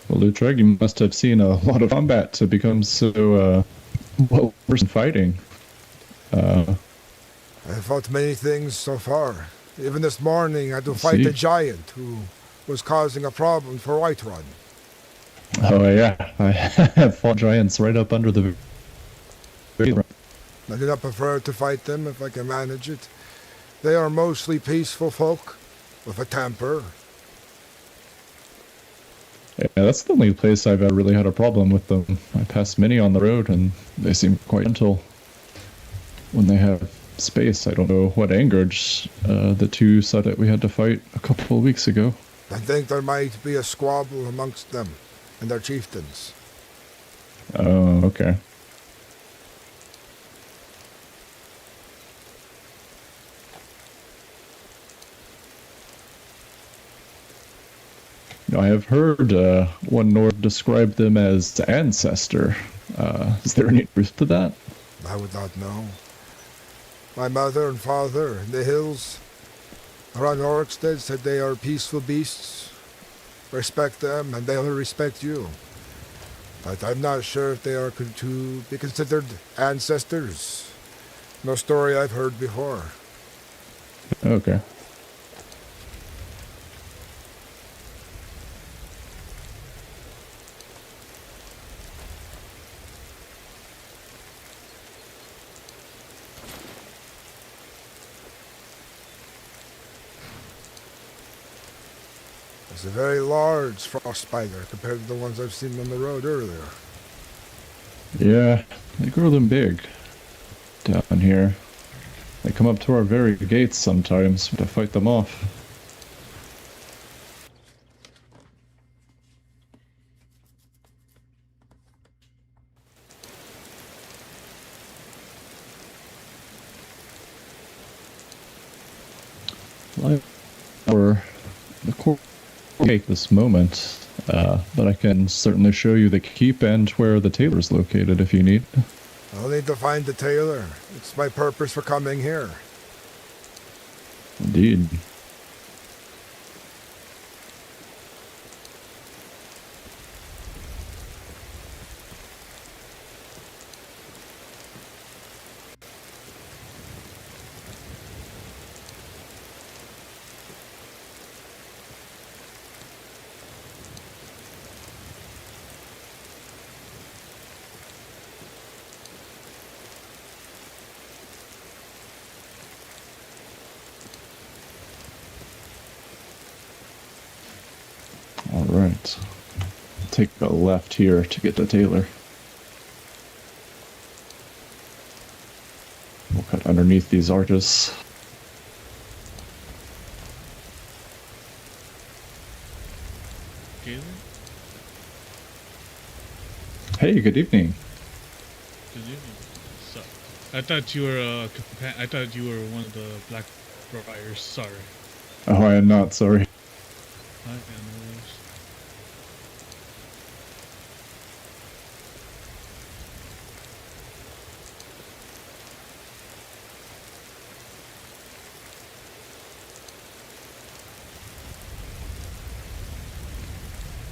[SPEAKER 8] Well, Lutreg, you must have seen a lot of combat to become so, well versed in fighting.
[SPEAKER 1] I've fought many things so far. Even this morning I had to fight a giant who was causing a problem for Whiterun.
[SPEAKER 8] Oh yeah, I have fought giants right up under the...
[SPEAKER 1] I do not prefer to fight them if I can manage it. They are mostly peaceful folk with a temper.
[SPEAKER 8] Yeah, that's the only place I've ever really had a problem with them. I passed many on the road and they seem quite gentle when they have space. I don't know what angered the two side that we had to fight a couple of weeks ago.
[SPEAKER 1] I think there might be a squabble amongst them and their chieftains.
[SPEAKER 8] Oh, okay. I have heard one Nord describe them as ancestor. Is there any truth to that?
[SPEAKER 1] I would not know. My mother and father in the hills around Orkstead said they are peaceful beasts. Respect them and they'll respect you. But I'm not sure if they are to be considered ancestors. No story I've heard before.
[SPEAKER 8] Okay.
[SPEAKER 1] It's a very large frost spider compared to the ones I've seen on the road earlier.
[SPEAKER 8] Yeah, they grow them big down here. They come up to our very gates sometimes to fight them off. Or the core take this moment, but I can certainly show you the keep and where the tailor is located if you need.
[SPEAKER 1] I'll need to find the tailor. It's my purpose for coming here.
[SPEAKER 8] Indeed. All right. take a left here to get to Taylor. We'll cut underneath these arches.
[SPEAKER 11] Galen?
[SPEAKER 8] Hey, good evening.
[SPEAKER 11] Good evening. So, I thought you were I thought you were one of the Black Briars. Sorry.
[SPEAKER 8] Oh, I am not, sorry.
[SPEAKER 11] I got no worries.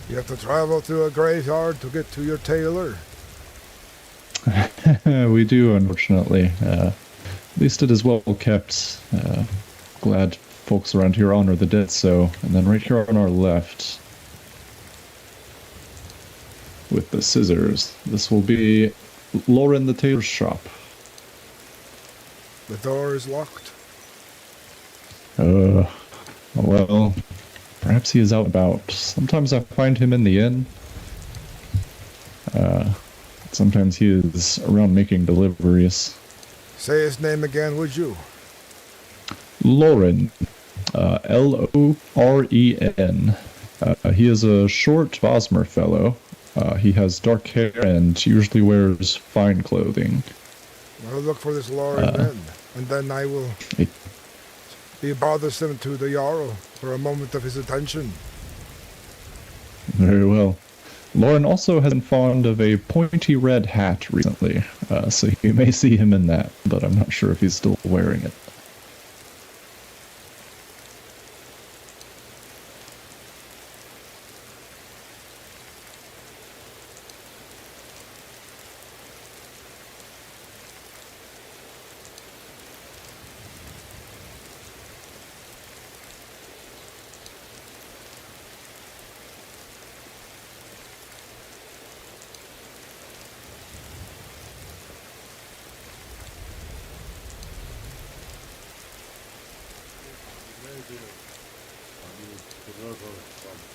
[SPEAKER 1] You have to travel through a graveyard to get to your tailor.
[SPEAKER 8] We do, unfortunately. At least it is well kept. Glad folks around here honor the dead, so. And then right here on our left, with the scissors, this will be Lauren the tailor's shop.
[SPEAKER 1] The door is locked.
[SPEAKER 8] Well, perhaps he is out and about. Sometimes I find him in the inn. Sometimes he is around making deliveries.
[SPEAKER 1] Say his name again, would you?
[SPEAKER 8] Lauren. Loren. He is a short Bosmer fellow. He has dark hair and usually wears fine clothing.
[SPEAKER 1] I'll look for this Lauren then, and then I will be bothersome to the Jarl for a moment of his attention.
[SPEAKER 8] Very well. Lauren also has been fond of a pointy red hat recently, so you may see him in that, but I'm not sure if he's still wearing it.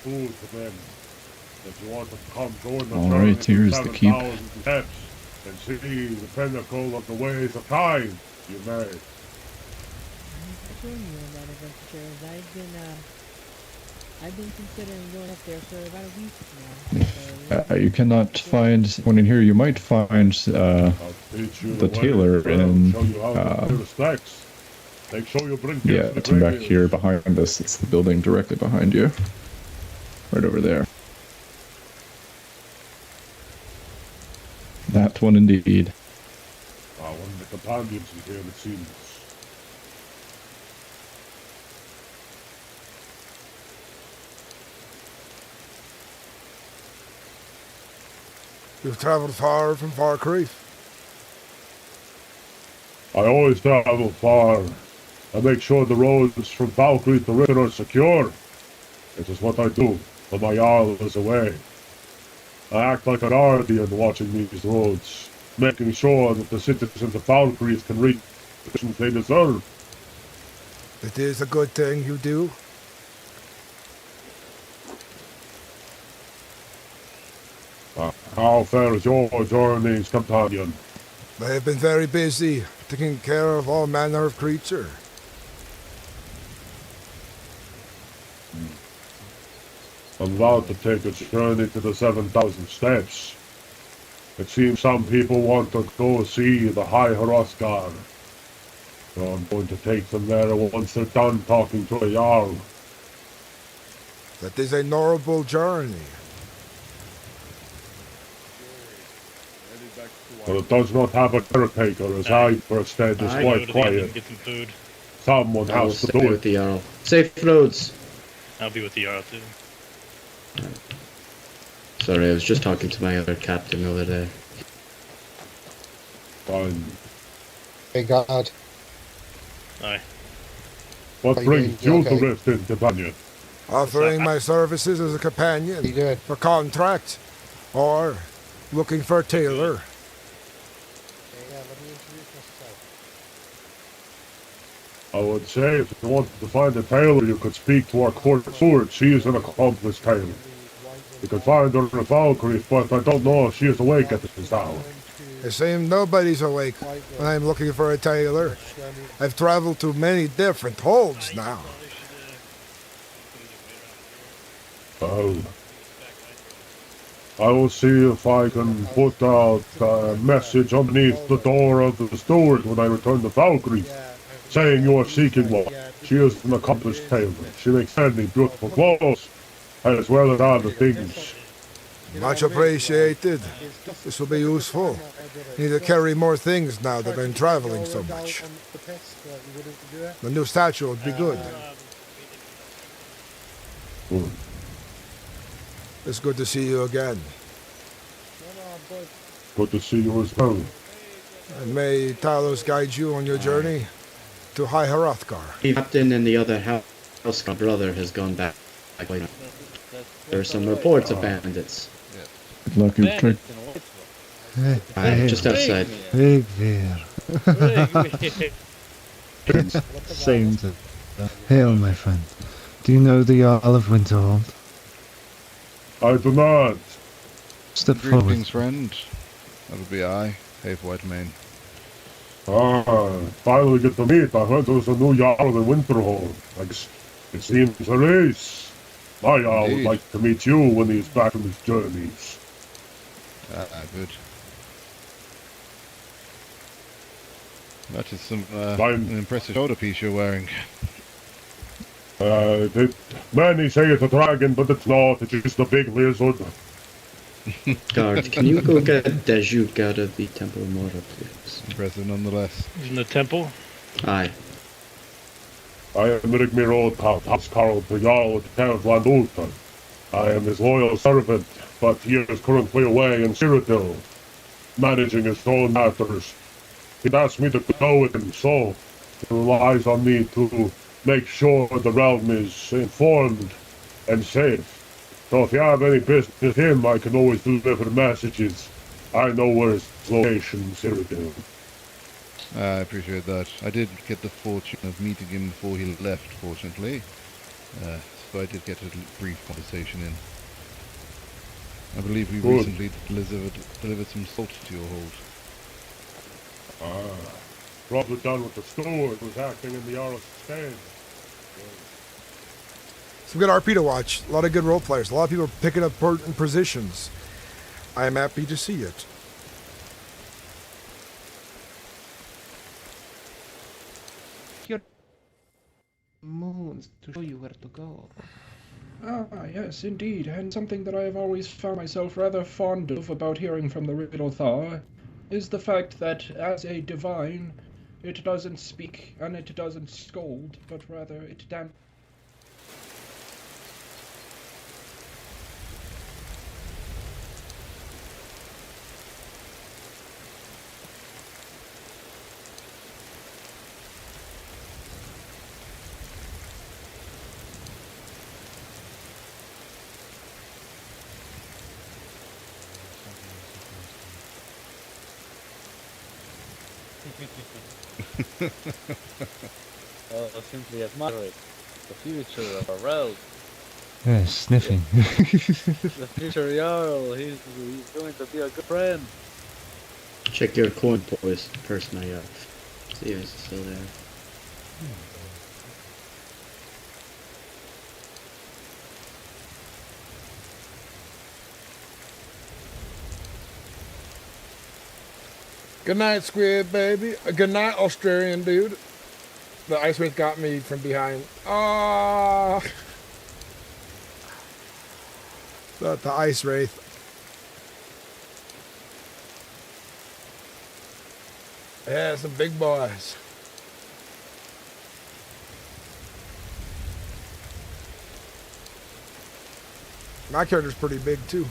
[SPEAKER 9] Food to them. If you want to come join the
[SPEAKER 8] Alright, here's the keep.
[SPEAKER 9] Steps and see the pinnacle of the ways of time, you may.
[SPEAKER 14] Thanks for joining me on that adventure. I've been considering going up there for about a week now.
[SPEAKER 8] You cannot find one in here. You might find the tailor in.
[SPEAKER 9] Make sure you bring
[SPEAKER 8] Yeah, it's back here behind us. It's the building directly behind you. Right over there. That one indeed.
[SPEAKER 9] One of the companions is here, it seems.
[SPEAKER 1] You've traveled far from Far Creek.
[SPEAKER 9] I always travel far. I make sure the roads from Valkyrie to Ritter are secure. It is what I do when my Jarl is away. I act like an guardian watching these roads, making sure that the citizens of Valkyrie can reach the positions they deserve.
[SPEAKER 1] It is a good thing you do.
[SPEAKER 9] How fares your journeys, companion?
[SPEAKER 1] They have been very busy, taking care of all manner of creature.
[SPEAKER 9] I'm about to take a journey to the 7,000 steps. It seems some people want to go see the High Hrothgar. So I'm going to take them there once they're done talking to a Jarl.
[SPEAKER 1] That is a noble journey.
[SPEAKER 9] But it does not have a caretaker, as I understand is quite quiet.
[SPEAKER 23] Get some food.
[SPEAKER 9] Someone has to do it.
[SPEAKER 24] With the Jarl. Safe roads.
[SPEAKER 23] I'll be with the Jarl too.
[SPEAKER 24] Sorry, I was just talking to my other captain the other day.
[SPEAKER 9] Fine.
[SPEAKER 25] Hey, God.
[SPEAKER 23] Aye.
[SPEAKER 9] What brings you to Riften, companion?
[SPEAKER 1] Offering my services as a companion for contract, or looking for a tailor.
[SPEAKER 9] I would say if you wanted to find a tailor, you could speak to our court steward. She is an accomplished tailor. You can find her in Valkyrie, but I don't know if she is awake at this hour.
[SPEAKER 1] It seems nobody's awake when I'm looking for a tailor. I've traveled to many different holds now.
[SPEAKER 9] Well, I will see if I can put out a message underneath the door of the steward when I return to Valkyrie, saying you are seeking one. She is an accomplished tailor. She makes many beautiful clothes, as well as other things.
[SPEAKER 1] Much appreciated. This will be useful. Need to carry more things now that I'm traveling so much. The new statue would be good. It's good to see you again.
[SPEAKER 9] Good to see you as well.
[SPEAKER 1] And may Talos guide you on your journey to High Hrothgar.
[SPEAKER 24] The captain and the other house, my brother, has gone back. There are some reports of bandits.
[SPEAKER 8] Good luck, you trick.
[SPEAKER 24] Just outside.
[SPEAKER 13] Big there. Same to Hail, my friend. Do you know the Jarl of Winterhold?
[SPEAKER 9] I do not.
[SPEAKER 13] Step forward.
[SPEAKER 4] Greetings, friend. That would be I, Have Whitemane.
[SPEAKER 9] Finally get to meet. I heard there was a new Jarl in Winterhold. It seems there is. My Jarl would like to meet you when he is back from his journeys.
[SPEAKER 4] Good. That is an impressive shoulder piece you're wearing.
[SPEAKER 9] Many say it's a dragon, but it's not. It's just a big lizard.
[SPEAKER 24] Guard, can you go get Dejuk out of the Temple of Mora, please?
[SPEAKER 4] Impressive nonetheless.
[SPEAKER 23] In the temple?
[SPEAKER 24] Aye.
[SPEAKER 9] I am Rigmir Housecarl, the Jarl of the town of Landulta. I am his loyal servant, but he is currently away in Cyrodiil, managing his own matters. He'd asked me to go with him, so he relies on me to make sure the realm is informed and safe. So if you have any business with him, I can always deliver messages. I know where his location is, Cyrodiil.
[SPEAKER 4] I appreciate that. I did get the fortune of meeting him before he left, fortunately. So I did get a brief conversation in. I believe we recently delivered some salt to your hold.
[SPEAKER 9] Probably done with the steward who's acting in the Jarl's stead.
[SPEAKER 1] Some good RP to watch. A lot of good role players. A lot of people picking up important positions. I am happy to see it.
[SPEAKER 15] Moons to show you where to go.
[SPEAKER 19] Ah, yes, indeed, and something that I have always found myself rather fond of about hearing from the Riddle Thaw is the fact that, as a divine, it doesn't speak and it doesn't scold, but rather it
[SPEAKER 20] simply admire it. The future of our realm.
[SPEAKER 13] Yeah, sniffing.
[SPEAKER 20] The future Jarl, he's going to be a good friend.
[SPEAKER 24] Check your coin person I have. See if it's still there.
[SPEAKER 7] Good night, Squid baby. Good night, Australian dude. The ice wraith got me from behind. Ah,
[SPEAKER 1] The ice wraith.
[SPEAKER 7] yeah, some big boys.
[SPEAKER 1] My character's pretty big too.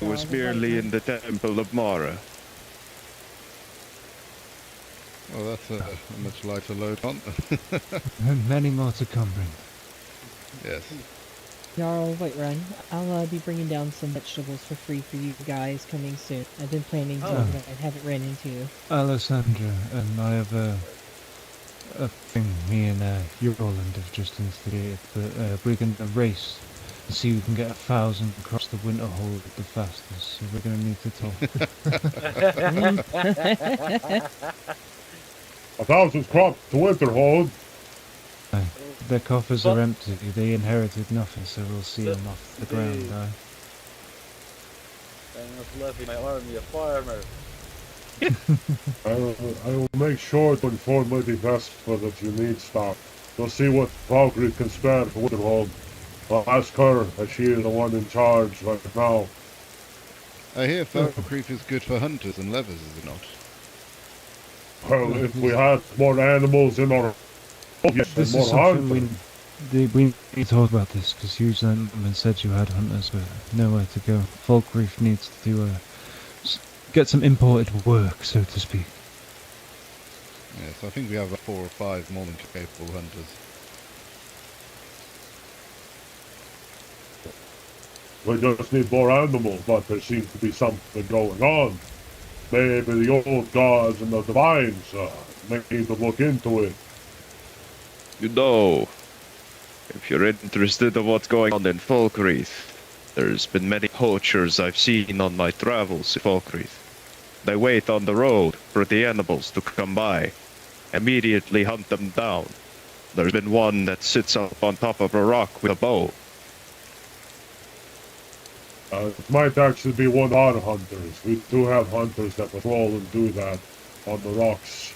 [SPEAKER 2] was merely in the Temple of Mara.
[SPEAKER 10] Well, that's a much lighter load on.
[SPEAKER 13] And many more to come, Bryn.
[SPEAKER 10] Yes.
[SPEAKER 14] Jarl, wait, Run. I'll be bringing down some vegetables for free for you guys coming soon. I've been planning to, but I haven't ran into you.
[SPEAKER 13] Alessandra, I have a thing me and Roland have just instigated, but we're going to race and see who can get 1,000 across the winter hold the fastest, so we're going to need to talk.
[SPEAKER 9] 1,000 crops to winter hold.
[SPEAKER 13] Their coffers are empty, they inherited nothing, so we'll see them off the ground,
[SPEAKER 20] I must left my army a farmer.
[SPEAKER 9] I will make sure to inform Lady Vespa that you need stock. We'll see what Valkyrie can spare for Winterhold. I'll ask her, as she is the one in charge right now.
[SPEAKER 10] I hear Valkyrie is good for hunters and levers, is it not?
[SPEAKER 9] Well, if we had more animals in our... yes,
[SPEAKER 13] This
[SPEAKER 9] more
[SPEAKER 13] is something
[SPEAKER 9] hunters.
[SPEAKER 13] we need to talk about this, because you sent them and said you had hunters, but nowhere to go. Falkreath needs to get some imported work, so to speak.
[SPEAKER 10] Yes, I think we have 4 or 5 more than capable hunters.
[SPEAKER 9] We just need more animals, but there seems to be something going on. Maybe the old gods and the divines may need to look into it.
[SPEAKER 2] You know, if you're interested in what's going on in Falkreath, there's been many poachers I've seen on my travels in Falkreath. They wait on the road for the animals to come by, immediately hunt them down. There's been one that sits up on top of a rock with a bow.
[SPEAKER 9] It might actually be one of our hunters. We do have hunters that patrol and do that on the rocks.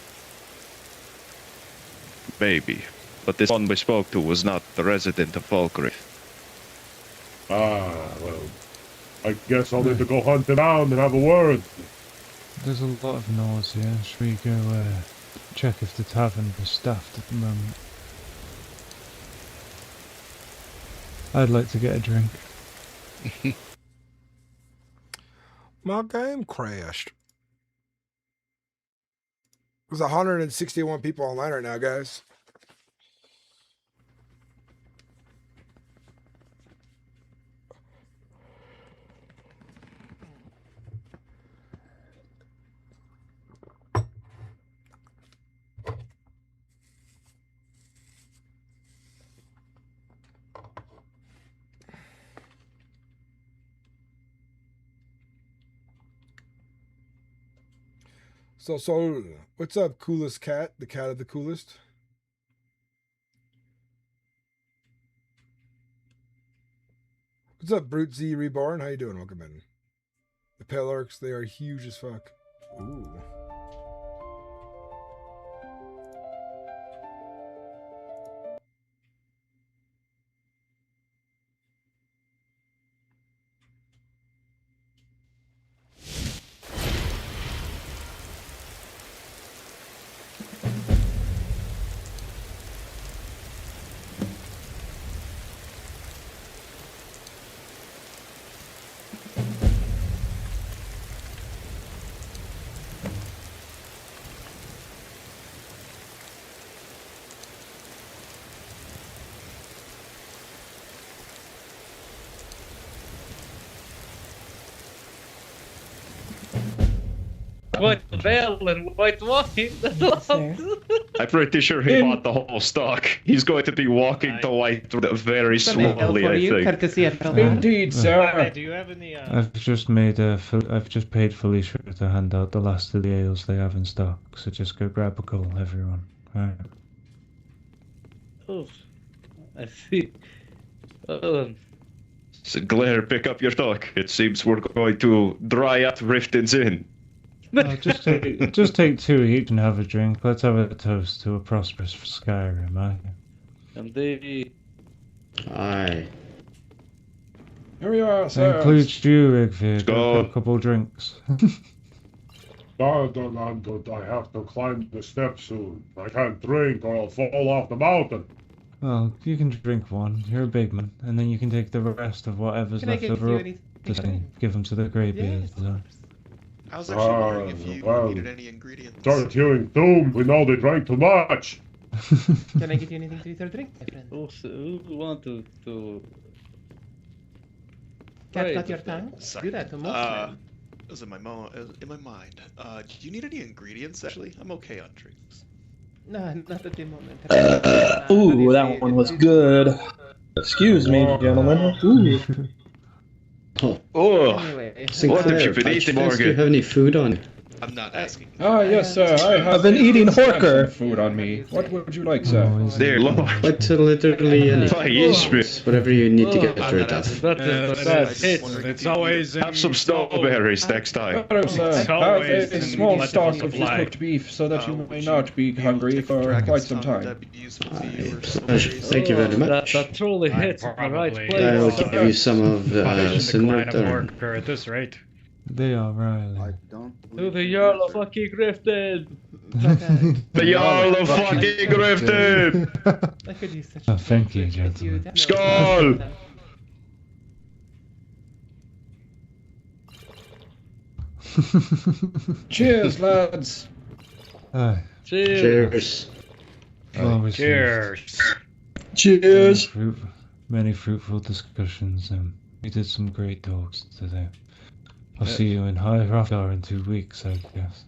[SPEAKER 2] Maybe, but this one we spoke to was not the resident of Falkreath.
[SPEAKER 9] Ah, well, I guess I'll need to go hunt him down and have a word.
[SPEAKER 13] There's a lot of noise here. Should we go check if the tavern is staffed at the moment? I'd like to get a drink.
[SPEAKER 1] My game crashed. There's 161 people online right now, guys. So, what's up, coolest cat? The cat of the coolest? What's up, Brute Z Reborn? How you doing? Welcome in. The Pale Orcs, they are huge as fuck. Ooh.
[SPEAKER 20] White veil and white wine.
[SPEAKER 2] I'm pretty sure he bought the whole stock. He's going to be walking to White very slowly, I think.
[SPEAKER 19] Indeed, sir.
[SPEAKER 20] Do you have any?
[SPEAKER 13] I've just paid Felicia to hand out the last of the ales they have in stock. So just go grab a couple, everyone. Alright.
[SPEAKER 20] Oh, I see.
[SPEAKER 2] Sinclair, pick up your stock. It seems we're going to dry up Riften's Inn.
[SPEAKER 13] Just take 2 each and have a drink. Let's have a toast to a prosperous Skyrim, eh?
[SPEAKER 20] Indeed.
[SPEAKER 24] Aye.
[SPEAKER 19] Here we are, sir.
[SPEAKER 13] Includes you, Rigvid. Go a couple drinks.
[SPEAKER 9] I have to climb the steps soon. I can't drink or I'll fall off the mountain.
[SPEAKER 13] Well, you can drink one. You're a big man, and then you can take the rest of whatever's left over. Just give them to the greybeards.
[SPEAKER 3] I was actually wondering if you needed any ingredients.
[SPEAKER 9] Start hearing doom. We know they drank too much.
[SPEAKER 15] Can I get you anything to eat or drink, my friend?
[SPEAKER 20] Who want to
[SPEAKER 15] Cat got your tongue?
[SPEAKER 3] Sorry.
[SPEAKER 15] Do that to most men.
[SPEAKER 3] It was in my mind. Do you need any ingredients? Actually, I'm okay on drinks.
[SPEAKER 15] No, not at the moment.
[SPEAKER 5] Ooh, that one was good. Excuse me, gentlemen. Ooh.
[SPEAKER 2] Oh,
[SPEAKER 15] Anyway,
[SPEAKER 2] what have you been
[SPEAKER 24] By
[SPEAKER 2] eating,
[SPEAKER 24] chance, do you
[SPEAKER 2] Morgan?
[SPEAKER 24] have any food on you?
[SPEAKER 3] I'm not asking.
[SPEAKER 19] Ah, yes, sir.
[SPEAKER 5] I've been eating horker.
[SPEAKER 19] Food on me. What would you like, sir?
[SPEAKER 2] Dear Lord.
[SPEAKER 24] What literally anything. Whatever you need to get rid of.
[SPEAKER 16] It's always
[SPEAKER 2] Have some strawberries next time.
[SPEAKER 19] Hello, sir.
[SPEAKER 16] It's
[SPEAKER 19] Have
[SPEAKER 16] always
[SPEAKER 19] a
[SPEAKER 16] in
[SPEAKER 19] small
[SPEAKER 16] plentiful
[SPEAKER 19] stock of this
[SPEAKER 16] supply.
[SPEAKER 19] cooked beef so that you may not be hungry for quite some time.
[SPEAKER 24] Thank you very much.
[SPEAKER 20] That truly hits the right
[SPEAKER 16] Probably.
[SPEAKER 24] I will
[SPEAKER 20] place.
[SPEAKER 24] give you some of
[SPEAKER 16] Decline of
[SPEAKER 24] Sinnix.
[SPEAKER 16] worker at this rate.
[SPEAKER 13] They are Riley.
[SPEAKER 20] To the Jarl of fucking Grifted!
[SPEAKER 2] The Jarl of fucking Grifted!
[SPEAKER 15] I could use such
[SPEAKER 13] Oh, thank you, gentlemen.
[SPEAKER 2] Skull!
[SPEAKER 19] Cheers, lads.
[SPEAKER 13] Aye.
[SPEAKER 24] Cheers.
[SPEAKER 13] Always
[SPEAKER 16] Cheers.
[SPEAKER 5] Cheers.
[SPEAKER 13] Many fruitful discussions. We did some great talks today. I'll see you in High Hrothgar in 2 weeks, I guess.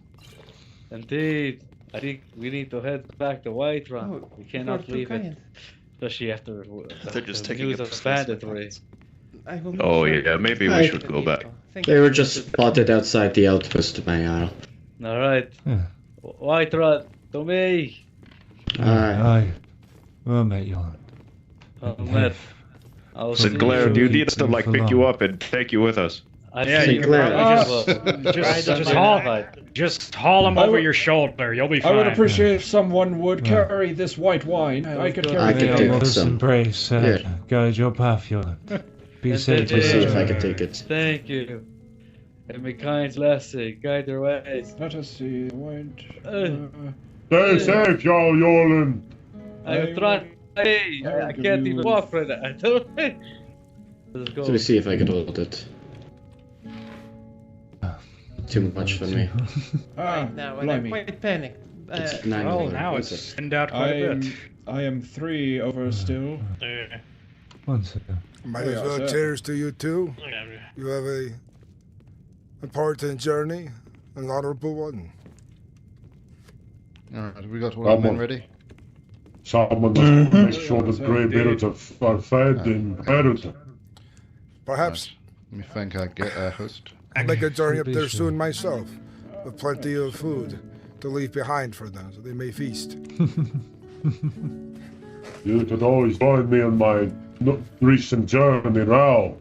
[SPEAKER 20] Indeed. I think we need to head back to Whiterun.
[SPEAKER 15] Oh,
[SPEAKER 20] We cannot
[SPEAKER 15] you are too
[SPEAKER 20] leave it.
[SPEAKER 15] kind.
[SPEAKER 20] Especially after
[SPEAKER 3] They're just
[SPEAKER 20] the
[SPEAKER 3] taking
[SPEAKER 20] news
[SPEAKER 3] a
[SPEAKER 20] of
[SPEAKER 3] Christmas
[SPEAKER 20] banditry.
[SPEAKER 15] I will
[SPEAKER 2] Oh
[SPEAKER 15] make sure
[SPEAKER 2] yeah, maybe
[SPEAKER 24] Aye.
[SPEAKER 2] we should go back.
[SPEAKER 15] Thank
[SPEAKER 24] They
[SPEAKER 15] you.
[SPEAKER 24] were just spotted outside the outpost, my Jarl.
[SPEAKER 20] Alright.
[SPEAKER 13] Yeah.
[SPEAKER 20] Whiterun, to me!
[SPEAKER 13] Aye. Well met, Yolan.
[SPEAKER 20] Oh, Matt. I'll see
[SPEAKER 2] Sinclair, do you need us to
[SPEAKER 13] Keep
[SPEAKER 2] like
[SPEAKER 13] them
[SPEAKER 2] pick
[SPEAKER 13] for
[SPEAKER 2] you
[SPEAKER 13] long.
[SPEAKER 2] up and take you with us?
[SPEAKER 20] I
[SPEAKER 24] Yeah,
[SPEAKER 20] think
[SPEAKER 24] Sinclair.
[SPEAKER 16] Just haul him
[SPEAKER 19] I
[SPEAKER 16] over
[SPEAKER 19] would-
[SPEAKER 16] your shoulder. You'll be
[SPEAKER 19] I
[SPEAKER 16] fine.
[SPEAKER 19] would appreciate if someone would carry this white wine. I could
[SPEAKER 24] I
[SPEAKER 19] carry
[SPEAKER 24] could
[SPEAKER 19] it.
[SPEAKER 24] take
[SPEAKER 13] Let us
[SPEAKER 24] some.
[SPEAKER 13] embrace.
[SPEAKER 24] Yeah.
[SPEAKER 13] Guide your path, Yolan. Be safe.
[SPEAKER 24] Let's see if I can take it.
[SPEAKER 20] Thank you. And my kind lassie, guide their ways.
[SPEAKER 19] Let us see. White.
[SPEAKER 9] Stay safe, Jarl Yolan.
[SPEAKER 20] I'm trying. Hey, I can't even walk right now. Let's go.
[SPEAKER 24] Let me see if I can hold it. Too much for me.
[SPEAKER 19] Ah,
[SPEAKER 15] Now, and I'm
[SPEAKER 19] blimey.
[SPEAKER 15] quite panicked.
[SPEAKER 24] It's 9
[SPEAKER 16] Oh,
[SPEAKER 24] over.
[SPEAKER 16] now it's thinned out quite a bit.
[SPEAKER 19] I am 3 over still.
[SPEAKER 13] One second.
[SPEAKER 1] Might
[SPEAKER 19] Oh,
[SPEAKER 1] as
[SPEAKER 19] yeah,
[SPEAKER 1] well
[SPEAKER 19] sir.
[SPEAKER 1] cheers to you too. You have a important journey, an honorable one.
[SPEAKER 10] Alright, have we got all our men ready?
[SPEAKER 9] Someone must make sure the greybeards are fed and bedded.
[SPEAKER 1] Perhaps
[SPEAKER 10] Let me thank our host.
[SPEAKER 1] I'll make a journey up
[SPEAKER 13] Be
[SPEAKER 1] there
[SPEAKER 13] sure.
[SPEAKER 1] soon myself, with plenty of food to leave behind for them, so they may feast.
[SPEAKER 9] You could always join me on my recent journey now.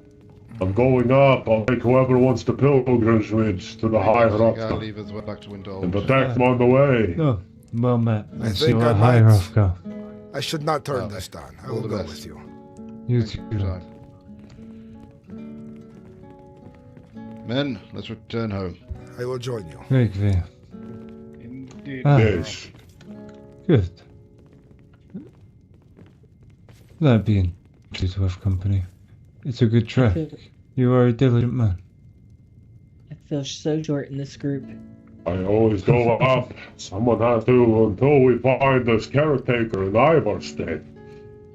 [SPEAKER 9] I'm going up. I'll take whoever wants to pilgrimage to the high
[SPEAKER 10] You
[SPEAKER 9] rock
[SPEAKER 10] gotta leave us back to
[SPEAKER 9] and
[SPEAKER 10] Windle.
[SPEAKER 9] protect them on the way.
[SPEAKER 13] No. Well met.
[SPEAKER 1] I
[SPEAKER 13] See
[SPEAKER 1] think
[SPEAKER 13] you
[SPEAKER 1] I
[SPEAKER 13] at High
[SPEAKER 1] might-
[SPEAKER 13] Hrothgar.
[SPEAKER 1] I should not turn
[SPEAKER 10] Well,
[SPEAKER 1] this down. I
[SPEAKER 10] all
[SPEAKER 1] will
[SPEAKER 10] the
[SPEAKER 1] go
[SPEAKER 10] best.
[SPEAKER 1] with you.
[SPEAKER 13] You
[SPEAKER 10] Thank you
[SPEAKER 13] too.
[SPEAKER 10] for your time. Men, let's return home.
[SPEAKER 1] I will join you.
[SPEAKER 13] Very clear.
[SPEAKER 16] Indeed.
[SPEAKER 13] Ah.
[SPEAKER 9] Yes.
[SPEAKER 13] Good. That being true to have company. It's a good trek. You are a diligent man.
[SPEAKER 14] I feel so short in this group.
[SPEAKER 9] I always go up. Someone has to until we find this caretaker in Ivarstead.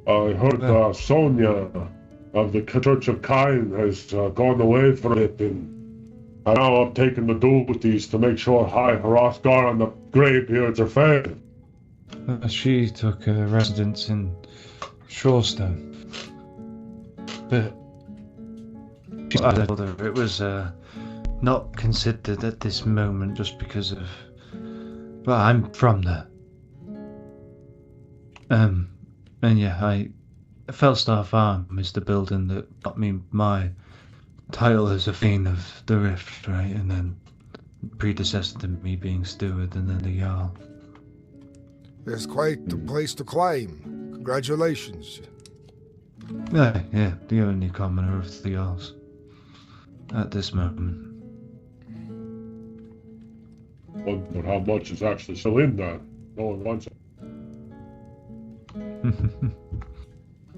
[SPEAKER 9] I heard Sonia of the Church of Cain has gone away for it, and now I'm taking the duties to make sure High Hrothgar and the greybeards are fed.
[SPEAKER 13] She took a residence in Shorestone. But I told her it was not considered at this moment just because of... Well, I'm from there. And yeah, Fellstar Farm is the building that got me my title as a Fiend of the Rift, right? And then predecessor to me being steward and then the Jarl.
[SPEAKER 1] It's quite the place to climb. Congratulations.
[SPEAKER 13] Yeah, the only commoner of the Jarls. At this moment.
[SPEAKER 9] But how much is actually still in there? No one wants it.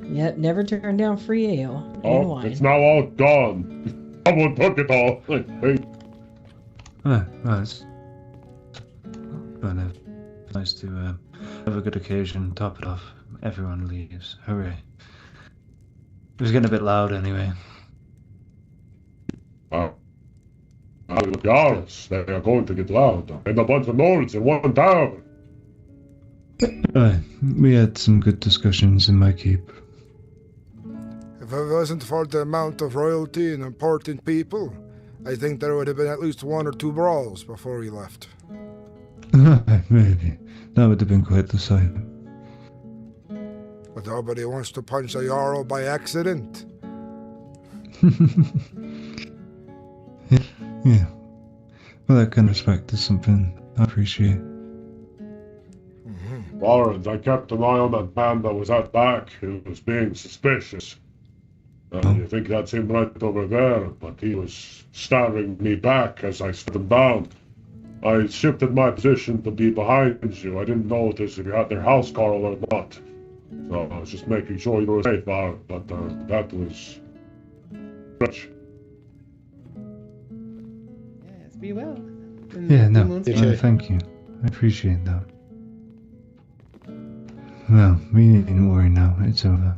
[SPEAKER 14] Yep, never turn down free ale and
[SPEAKER 9] Oh,
[SPEAKER 14] wine.
[SPEAKER 9] it's now all gone. someone took it all. Hey.
[SPEAKER 13] Right. But nice to have a good occasion, top it off. Everyone leaves. Hooray. It was getting a bit loud anyway.
[SPEAKER 9] Wow. Yes, they are going to get loud. And a bunch of Nords in one town.
[SPEAKER 13] We had some good discussions in my keep.
[SPEAKER 1] If it wasn't for the amount of royalty and important people, I think there would have been at least 1 or 2 brawls before we left.
[SPEAKER 13] Maybe. That would have been quite the sight.
[SPEAKER 1] But nobody wants to punch a Jarl by accident.
[SPEAKER 13] Yeah. Well, that kind of respect is something I appreciate.
[SPEAKER 9] Lawrence, I kept an eye on that man that was out back who was being suspicious. You think that's him right over there, but he was staring me back as I set him down. I shifted my position to be behind you. I didn't notice if you had their house call or not. So I was just making sure you were safe, but that was... rich.
[SPEAKER 15] Yes, be well.
[SPEAKER 13] Yeah, no, thank you. I appreciate that. Well, we needn't worry now. It's over.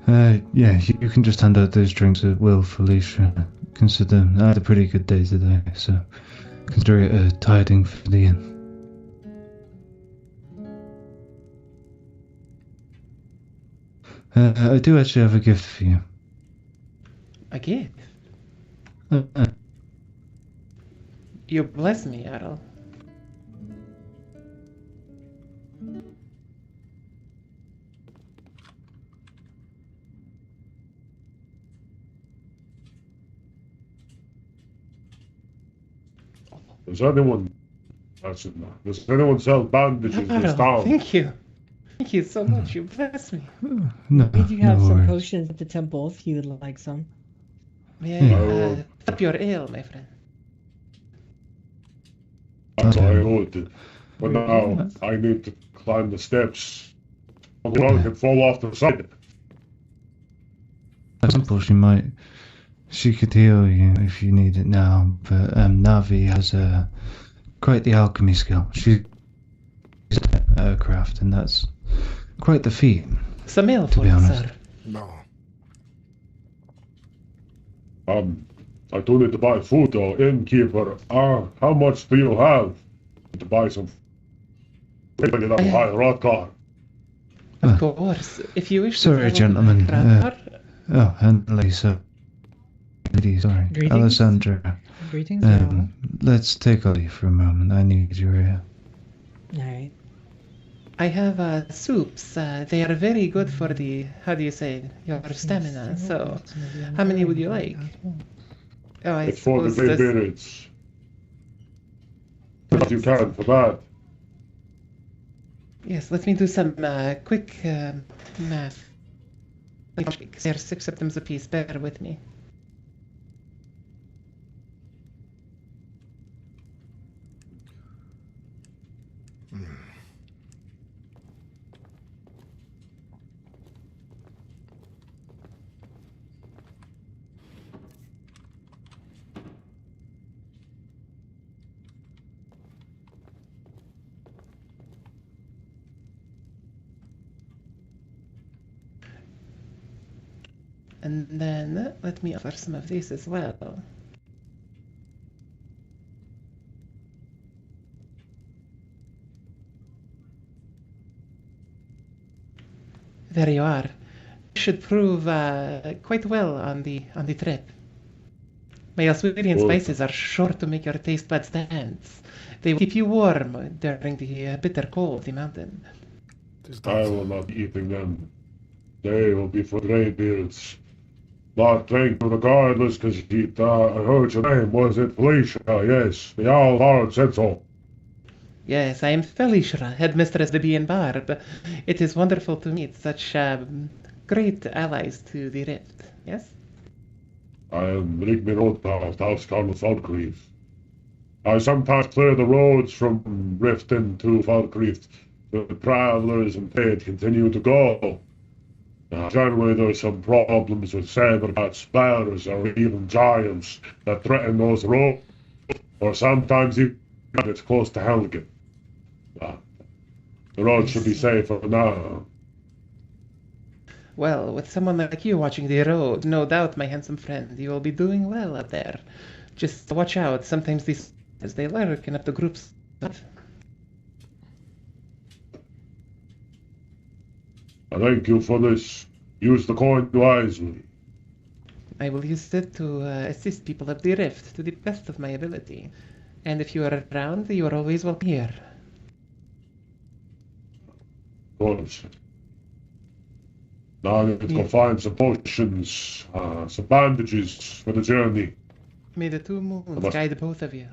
[SPEAKER 13] Yeah, you can just hand out those drinks at will, Felicia. Consider I had a pretty good day today, so consider it a tiding for the inn. I do actually have a gift for you.
[SPEAKER 15] A gift? You bless me, Jarl.
[SPEAKER 9] Does anyone sell bandages in this town?
[SPEAKER 15] Thank you. Thank you so much. You bless me.
[SPEAKER 13] No,
[SPEAKER 14] We do have
[SPEAKER 13] no
[SPEAKER 14] some
[SPEAKER 13] worries.
[SPEAKER 14] potions at the temple if you would like some.
[SPEAKER 15] Yeah, up your ale, my friend.
[SPEAKER 9] That's all I wanted. But now I need to climb the steps. I can fall off the side.
[SPEAKER 13] At some point she could heal you if you need it now, but Navi has quite the alchemy skill. She's a craft, and that's quite the feat.
[SPEAKER 15] Some ale
[SPEAKER 13] to
[SPEAKER 15] for
[SPEAKER 13] be
[SPEAKER 15] you,
[SPEAKER 13] honest.
[SPEAKER 15] sir.
[SPEAKER 1] No.
[SPEAKER 9] I do need to buy food though, innkeeper. How much do you have to buy some? I get a high rot car.
[SPEAKER 15] Of course. If you wish
[SPEAKER 13] Sorry,
[SPEAKER 15] to
[SPEAKER 13] gentlemen.
[SPEAKER 15] travel
[SPEAKER 13] And Lisa. Lady, sorry.
[SPEAKER 14] Greetings.
[SPEAKER 13] Alessandra.
[SPEAKER 14] Greetings, Jarl.
[SPEAKER 13] Let's take a leave for a moment. I need your ear.
[SPEAKER 14] Alright.
[SPEAKER 15] I have soups. They are very good for the, how do you say, your stamina. So, how many would you like? Oh, I
[SPEAKER 9] It's for the
[SPEAKER 15] suppose
[SPEAKER 9] big
[SPEAKER 15] this-
[SPEAKER 9] minutes. If you can for that.
[SPEAKER 15] Yes, let me do some quick math. They're 6 items apiece. Bear with me. And then let me offer some of these as well. There you are. Should prove quite well on the trip. My Alswirian
[SPEAKER 9] Good.
[SPEAKER 15] spices are sure to make your taste buds dance. They will keep you warm during the bitter cold of the mountain.
[SPEAKER 9] I will not be eating them. They will be for greybeards. But thank you regardless, because I heard your name. Was it Felicia? Yes, the owl heart said so.
[SPEAKER 15] Yes, I am Felicia, headmistress of the Bee and Barb. It is wonderful to meet such great allies to the Rift. Yes?
[SPEAKER 9] I am Rigmir Rothbard, Housecarl of Falkreath. I sometimes clear the roads from Riften to Falkreath. The travelers and trade continue to go. Generally, there's some problems with saber-cats, bears, or even giants that threaten those roads, or sometimes even it's close to Helgen. The road should be safe for now.
[SPEAKER 15] Well, with someone like you watching the road, no doubt, my handsome friend, you will be doing well out there. Just watch out. Sometimes these, as they lurk in up the groups.
[SPEAKER 9] I thank you for this. Use the coin wisely.
[SPEAKER 15] I will use it to assist people of the Rift to the best of my ability. And if you are around, you are always welcome here.
[SPEAKER 9] Of course. Now I need to go find some potions, some bandages for the journey.
[SPEAKER 15] May the two moons guide both of you.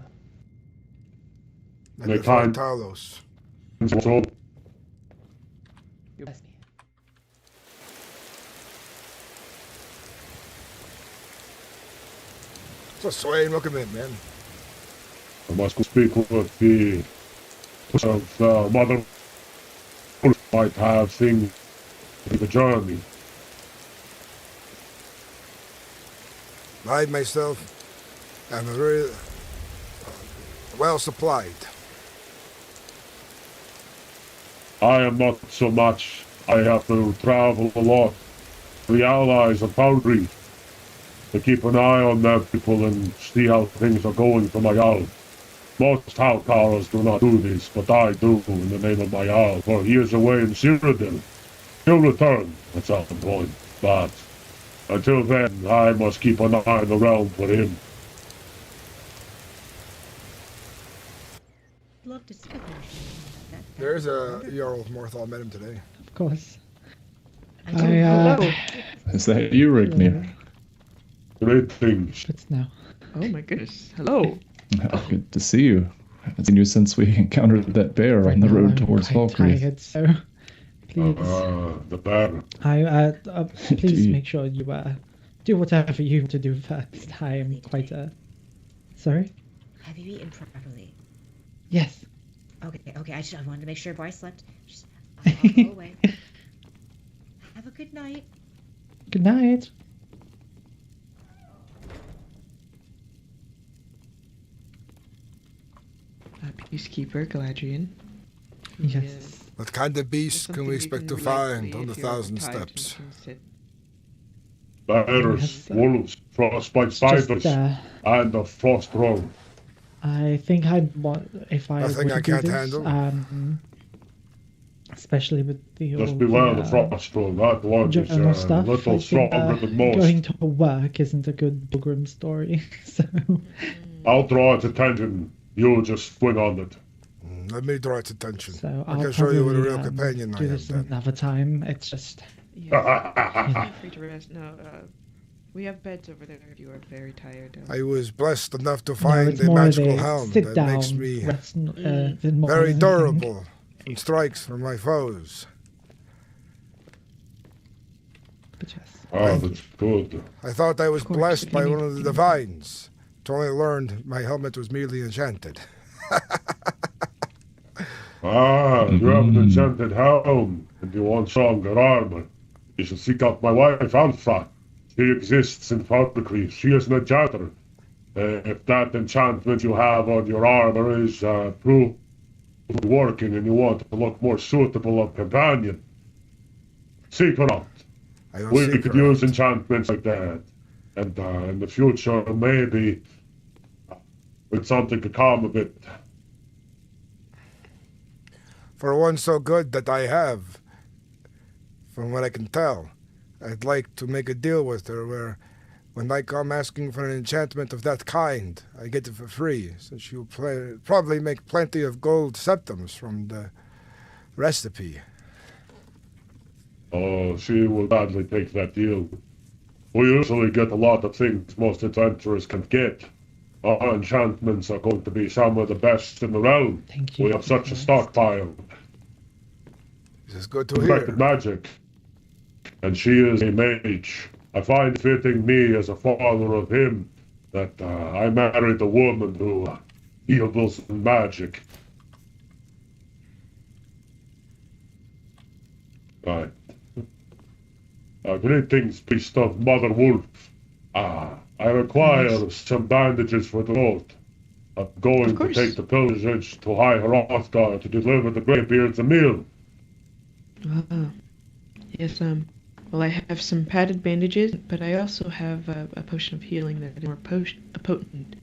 [SPEAKER 1] And the five Talos.
[SPEAKER 9] So,
[SPEAKER 15] You bless me.
[SPEAKER 1] So Swain, welcome in, man.
[SPEAKER 9] I must go speak with the mother might have things in the journey.
[SPEAKER 1] I myself am very well supplied.
[SPEAKER 9] I am not so much. I have to travel a lot. The allies of Foundry to keep an eye on their people and see how things are going for my owl. Most Howlcarers do not do this, but I do in the name of my owl, for he is away in Cyrodiil. He'll return at some point, but until then, I must keep an eye on the realm for him.
[SPEAKER 14] Love to see
[SPEAKER 1] There's a Jarl of Morthal. Met him today.
[SPEAKER 6] Of course.
[SPEAKER 14] Hello.
[SPEAKER 8] Is that you, Rignir?
[SPEAKER 9] Great things.
[SPEAKER 6] It's now.
[SPEAKER 12] Oh my goodness. Hello.
[SPEAKER 8] Oh, good to see you. I haven't seen you since we encountered that bear on the road towards Valkyrie.
[SPEAKER 6] Tired, so please.
[SPEAKER 9] The bear.
[SPEAKER 6] Please make sure you do whatever you have to do first. I am quite sorry.
[SPEAKER 14] Have you eaten properly?
[SPEAKER 6] Yes.
[SPEAKER 14] Okay. I wanted to make sure before I slept. I'll go away. Have a good night.
[SPEAKER 6] Good night.
[SPEAKER 12] Peacekeeper, Galadriel.
[SPEAKER 6] Yes.
[SPEAKER 1] What kind of beast can we expect to find on the Thousand Steps?
[SPEAKER 9] Bears, wolves, frostbite spiders, and a frost roll.
[SPEAKER 6] I think I'd want if I
[SPEAKER 1] Nothing
[SPEAKER 6] were
[SPEAKER 1] I
[SPEAKER 6] to do
[SPEAKER 1] can't
[SPEAKER 6] this,
[SPEAKER 1] handle.
[SPEAKER 6] Especially with the
[SPEAKER 9] Just beware of the frost roll. That one is
[SPEAKER 6] journal stuff.
[SPEAKER 9] a little stronger than most.
[SPEAKER 6] Going to work isn't a good pilgrim story, so.
[SPEAKER 9] I'll draw its attention. You just swing on it.
[SPEAKER 1] Let me draw its attention.
[SPEAKER 6] So
[SPEAKER 1] I
[SPEAKER 6] I'll
[SPEAKER 1] can show you what a real
[SPEAKER 6] probably,
[SPEAKER 1] companion I
[SPEAKER 6] do
[SPEAKER 1] am.
[SPEAKER 6] this another time. It's just.
[SPEAKER 12] Feel free to rest. No, we have beds over there if you are very tired.
[SPEAKER 1] I was blessed enough to
[SPEAKER 6] No,
[SPEAKER 1] find
[SPEAKER 6] it's
[SPEAKER 1] a
[SPEAKER 6] more of
[SPEAKER 1] magical
[SPEAKER 6] a
[SPEAKER 1] helm
[SPEAKER 6] sit
[SPEAKER 1] that
[SPEAKER 6] down,
[SPEAKER 1] makes me
[SPEAKER 6] rest, than more
[SPEAKER 1] very
[SPEAKER 6] than anything.
[SPEAKER 1] durable from strikes from my foes.
[SPEAKER 6] But yes.
[SPEAKER 9] Oh, that's good.
[SPEAKER 1] I thought I was
[SPEAKER 6] Of course,
[SPEAKER 1] blessed
[SPEAKER 6] if
[SPEAKER 1] by
[SPEAKER 6] you
[SPEAKER 1] one
[SPEAKER 6] need-
[SPEAKER 1] of the divines. To only learned my helmet was merely enchanted.
[SPEAKER 9] You have an enchanted helm, and you want stronger armor. You should seek out my wife, Alpha. She exists in Valkyrie. She is an enchanter. If that enchantment you have on your armor is proof working and you want to look more suitable of companion, seek her out. We could use enchantments like that. And in the future, maybe with something to calm a bit.
[SPEAKER 1] For one so good that I have, from what I can tell, I'd like to make a deal with her where when I come asking for an enchantment of that kind, I get it for free, since she'll probably make plenty of gold septums from the recipe.
[SPEAKER 9] Oh, she will gladly take that deal. We usually get a lot of things most adventurers can get. Our enchantments are going to be some of the best in the realm.
[SPEAKER 6] Thank you.
[SPEAKER 9] We have such a stockpile.
[SPEAKER 1] This is good to
[SPEAKER 9] Perfected
[SPEAKER 1] hear.
[SPEAKER 9] magic. And she is a mage. I find fitting me as a follower of him that I married a woman who deals in magic. Right. Greetings, beast of Mother Wolf. I require some bandages for the road. I'm going to take the pilgrimage to High Hrothgar to deliver the Greybeards a meal.
[SPEAKER 12] Yes, well, I have some padded bandages, but I also have a potion of healing that is more potent.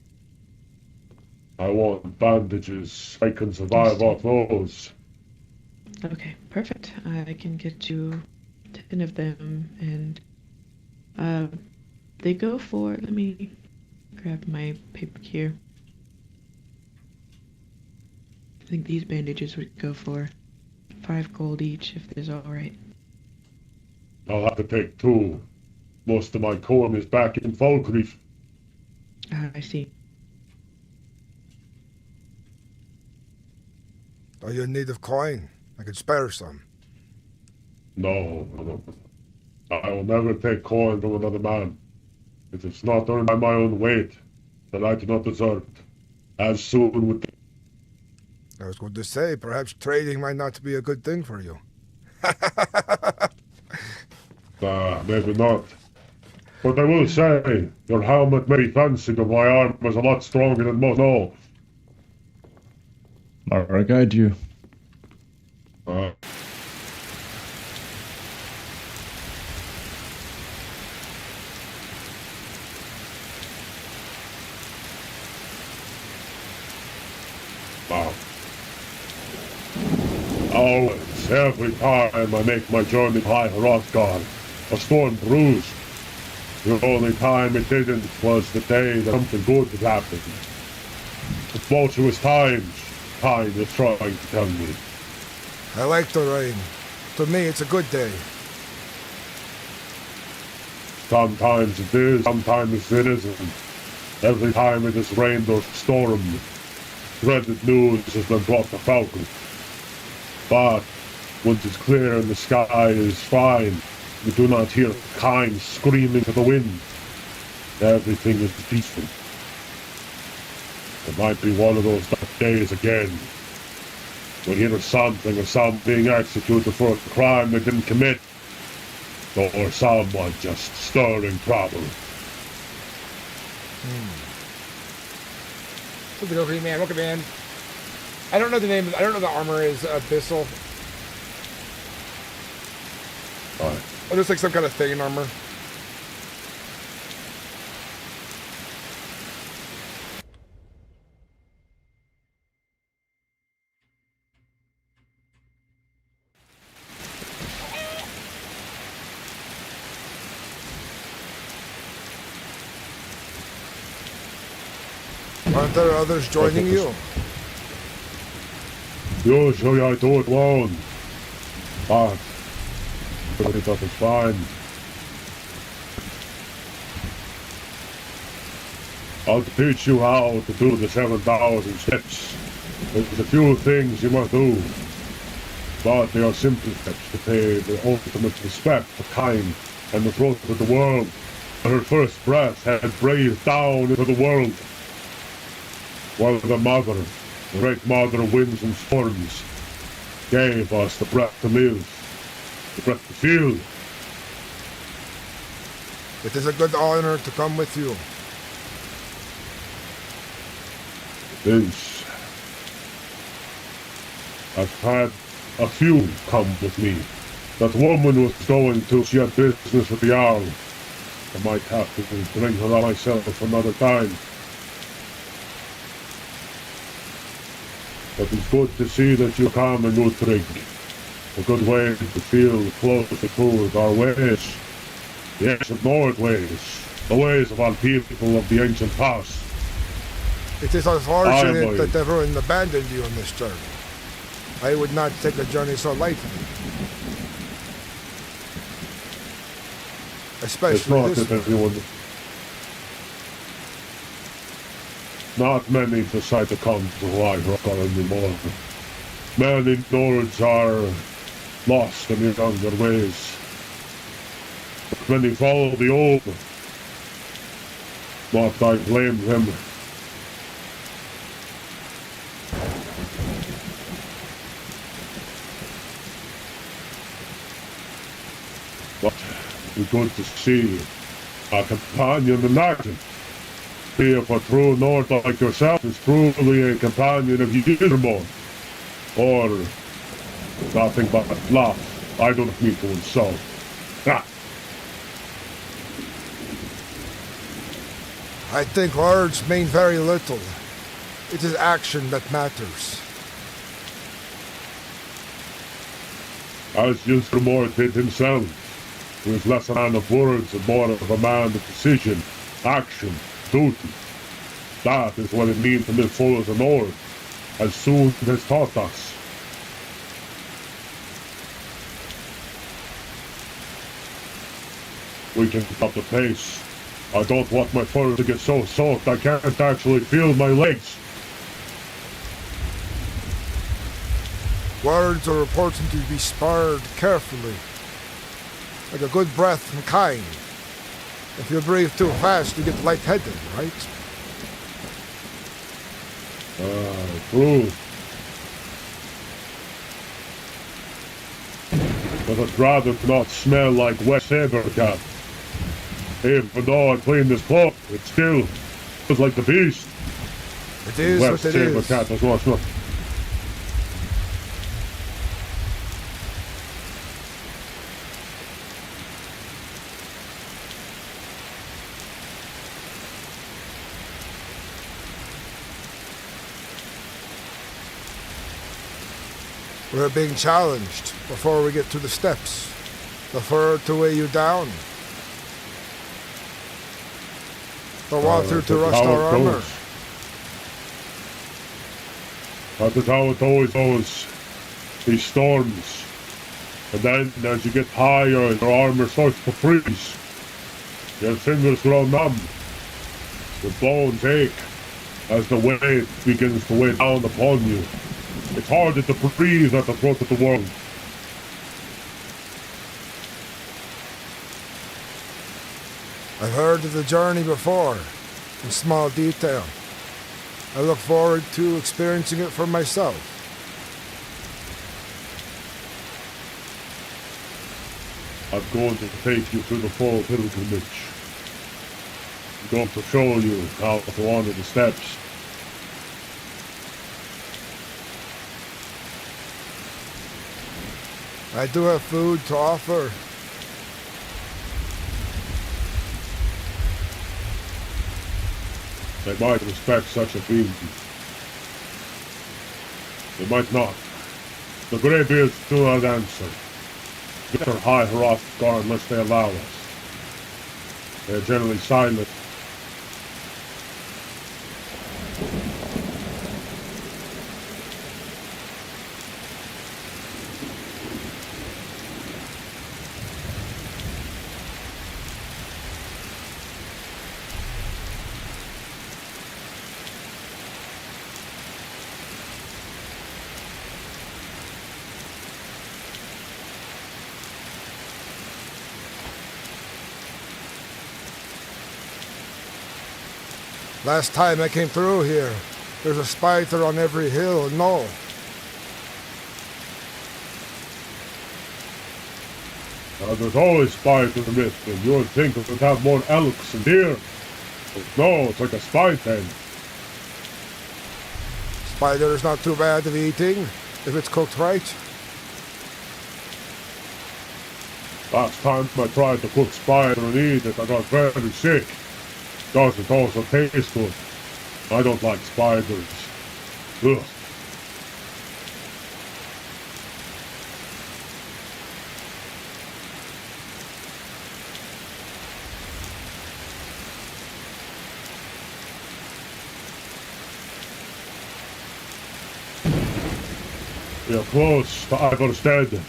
[SPEAKER 9] I want bandages. I can survive off those.
[SPEAKER 12] Okay, perfect. I can get you 10 of them, and they go for, let me grab my paper here. I think these bandages would go for 5 gold each, if this is alright.
[SPEAKER 9] I'll have to take 2. Most of my corn is back in Falkreath.
[SPEAKER 12] I see.
[SPEAKER 1] Are you in need of coin? I could spare some.
[SPEAKER 9] No. I will never take coin from another man. It is not earned by my own weight, that I do not deserve it. As soon would be.
[SPEAKER 1] I was going to say, perhaps trading might not be a good thing for you.
[SPEAKER 9] Maybe not. But I will say, your helmet may be fancy, but my arm is a lot stronger than most know.
[SPEAKER 8] I'll guide you.
[SPEAKER 9] Always, every time I make my journey to High Hrothgar, a storm brews. The only time it didn't was the day that something good had happened. The tumultuous times, time is trying to tell me.
[SPEAKER 1] I like the rain. To me, it's a good day.
[SPEAKER 9] Sometimes it is, sometimes it isn't. Every time it has rained or stormed, dreaded news has been brought to Falcon. But once it's clear and the sky is fine, we do not hear kine screaming to the wind. Everything is peaceful. It might be one of those dark days again. We hear something of someone being executed for a crime they didn't commit, or someone just stirring trouble.
[SPEAKER 7] Typical green man. Welcome in. I don't know the name. I don't know the armor is Abyssal. It looks like some kind of Thane armor.
[SPEAKER 1] Aren't there others joining you?
[SPEAKER 9] Usually I do it alone, but it doesn't fine. I'll teach you how to do the 7,000 steps. There's a few things you must do, but they are simple steps to pay the ultimate respect to kind and the growth of the world. Her first breath had breathed down into the world, while the mother, the great mother of winds and storms, gave us the breath to live, the breath to feel.
[SPEAKER 1] It is a good honor to come with you.
[SPEAKER 9] It is. I've had a few come with me. That woman was going to, she had business with the Jarl. I might have to bring her on myself another time. But it's good to see that you come and you drink. A good way to feel closer to our ways. The ancient Nord ways. The ways of our people of the ancient past.
[SPEAKER 1] It is unfortunate that everyone abandoned you on this journey. I would not take a journey so lightly. Especially
[SPEAKER 9] it's not that everyone. Not many decide to come to Hrothgar anymore. Many Nords are lost in their younger ways. But many follow the old. Not I blame them. But be good to see a companion in action. Be if a true North like yourself is truly a companion of Yearborn, or nothing but a bluff. I don't mean to insult. Ah.
[SPEAKER 1] I think words mean very little. It is action that matters.
[SPEAKER 9] As Yearborn did himself, he was less a man of words and more of a man of decision, action, duty. That is what it means to live full as a Nord, as Soon has taught us. We can stop the pace. I don't want my fur to get so soaked I can't actually feel my legs.
[SPEAKER 1] Words are important to be spared carefully, like a good breath and kind. If you breathe too fast, you get lightheaded, right?
[SPEAKER 9] True. But I'd rather not smell like wet saber cat. Even though I clean this cloth, it still feels like the beast.
[SPEAKER 1] It is
[SPEAKER 9] Wet
[SPEAKER 1] what it
[SPEAKER 9] saber
[SPEAKER 1] is.
[SPEAKER 9] cat as well. It's not.
[SPEAKER 1] We're being challenged before we get to the steps. The fur to weigh you down. The water to rust our armor.
[SPEAKER 9] That is how it always goes. These storms. And then as you get higher, your armor starts to freeze. Your fingers grow numb. Your bones ache as the weight begins to weigh down upon you. It's harder to breathe at the throat of the world.
[SPEAKER 1] I've heard of the journey before, in small detail. I look forward to experiencing it for myself.
[SPEAKER 9] I'm going to take you through the full pilgrimage. I'm going to show you how to honor the steps.
[SPEAKER 1] I do have food to offer.
[SPEAKER 9] They might respect such a being. They might not. The Greybeards do not answer. Get their high Hrothgar unless they allow us. They are generally silent.
[SPEAKER 1] Last time I came through here, there's a spider on every hill and knoll.
[SPEAKER 9] There's always spies in the mist, and you would think it would have more elks and deer. But no, it's like a spy tent.
[SPEAKER 1] Spider is not too bad of eating, if it's cooked right.
[SPEAKER 9] Last time I tried to cook spider and eat it, I got very sick. Doesn't also taste good. I don't like spiders. Ugh. We are close to Ivarstead.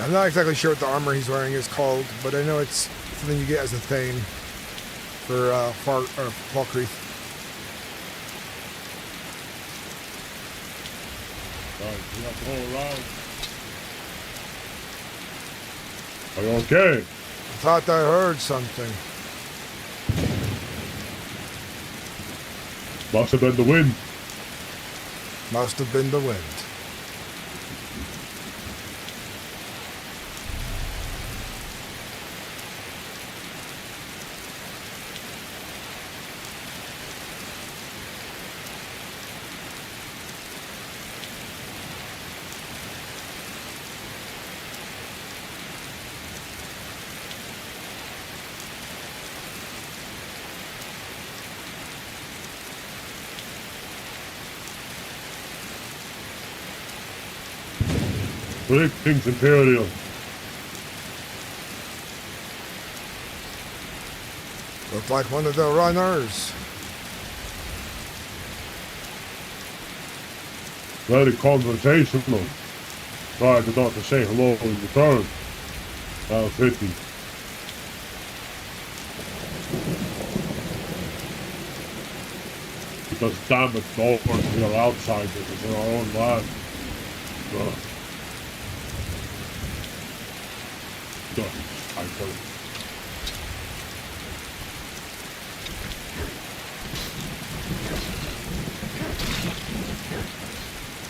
[SPEAKER 1] I'm not exactly sure what the armor he's wearing is called, but I know it's something you get as a thane for Falkreath.
[SPEAKER 9] You have to go around. Are you okay?
[SPEAKER 1] I thought I heard something.
[SPEAKER 9] Must have been the wind.
[SPEAKER 1] Must have been the wind.
[SPEAKER 9] Greetings, Imperial.
[SPEAKER 1] Looked like one of the runners.
[SPEAKER 9] Very conversational. Tried not to say hello in return. How fitting. Because damn it, North, we are outsiders in our own land. I don't.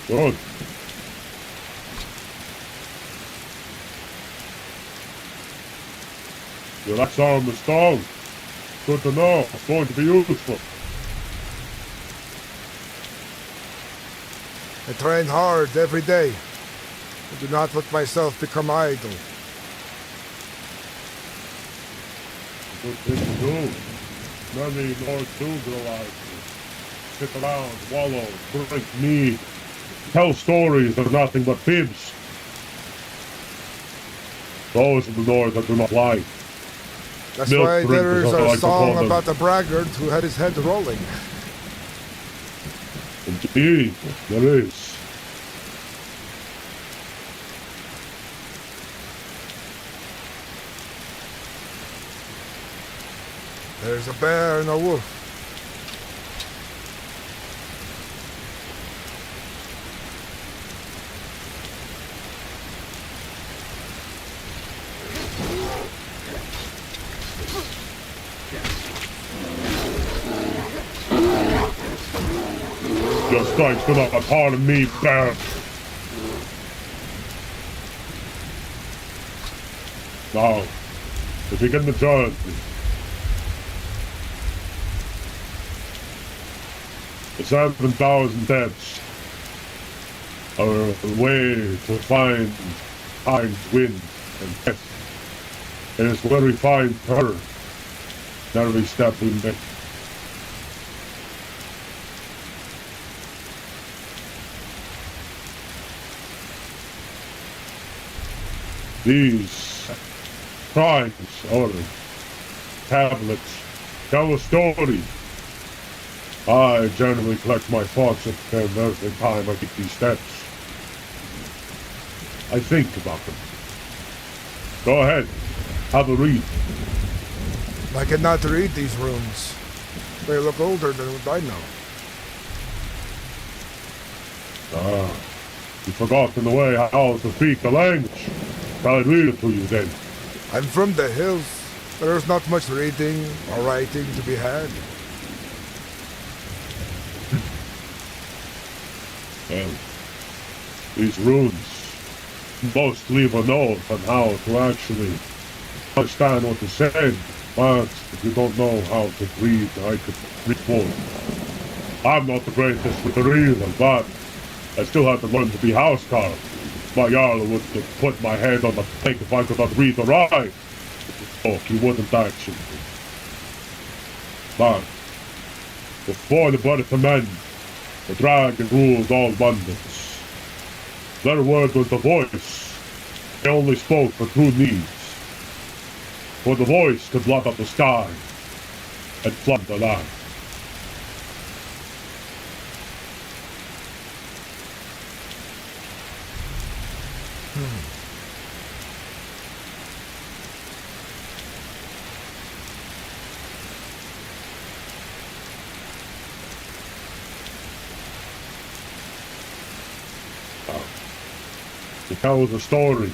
[SPEAKER 9] Good. Your axe arm is strong. Good to know. It's going to be useful.
[SPEAKER 1] I train hard every day. I do not let myself become idle.
[SPEAKER 9] Good thing to do. Many lords do go out. Sit around, wallow, drink mead, tell stories of nothing but fibs. Those are the lords that do not lie.
[SPEAKER 1] That's
[SPEAKER 9] Milk
[SPEAKER 1] why
[SPEAKER 9] drinkers,
[SPEAKER 1] there is
[SPEAKER 9] as I
[SPEAKER 1] a
[SPEAKER 9] like to call
[SPEAKER 1] song
[SPEAKER 9] them.
[SPEAKER 1] about a braggart who had his head rolling.
[SPEAKER 9] Indeed, there is.
[SPEAKER 1] There's a bear and a wolf.
[SPEAKER 9] Your strikes do not harm me, bear. Now, to begin the journey. The 7,000 depths are a way to find times, wind, and death. It is where we find her in every step we make. These crimes or tablets tell a story. I generally collect my thoughts at every time I take these steps. I think about them. Go ahead, have a read.
[SPEAKER 1] I cannot read these runes. They look older than what I know.
[SPEAKER 9] Ah, you've forgotten the way how to speak the language. I'll read it to you then.
[SPEAKER 1] I'm from the hills. There's not much reading or writing to be had.
[SPEAKER 9] Well, these runes most leave a note on how to actually understand what is said, but if you don't know how to read, I could read for you. I'm not the greatest with the reader, but I still have to learn to be housecarved. My Jarl would have put my head on the stake if I could not read or write. If he spoke, he wouldn't actually. But before the birth of men, the dragon ruled all abundance. Their word was the voice. They only spoke for true needs. For the voice could blot up the sky and flood the land. It tells a story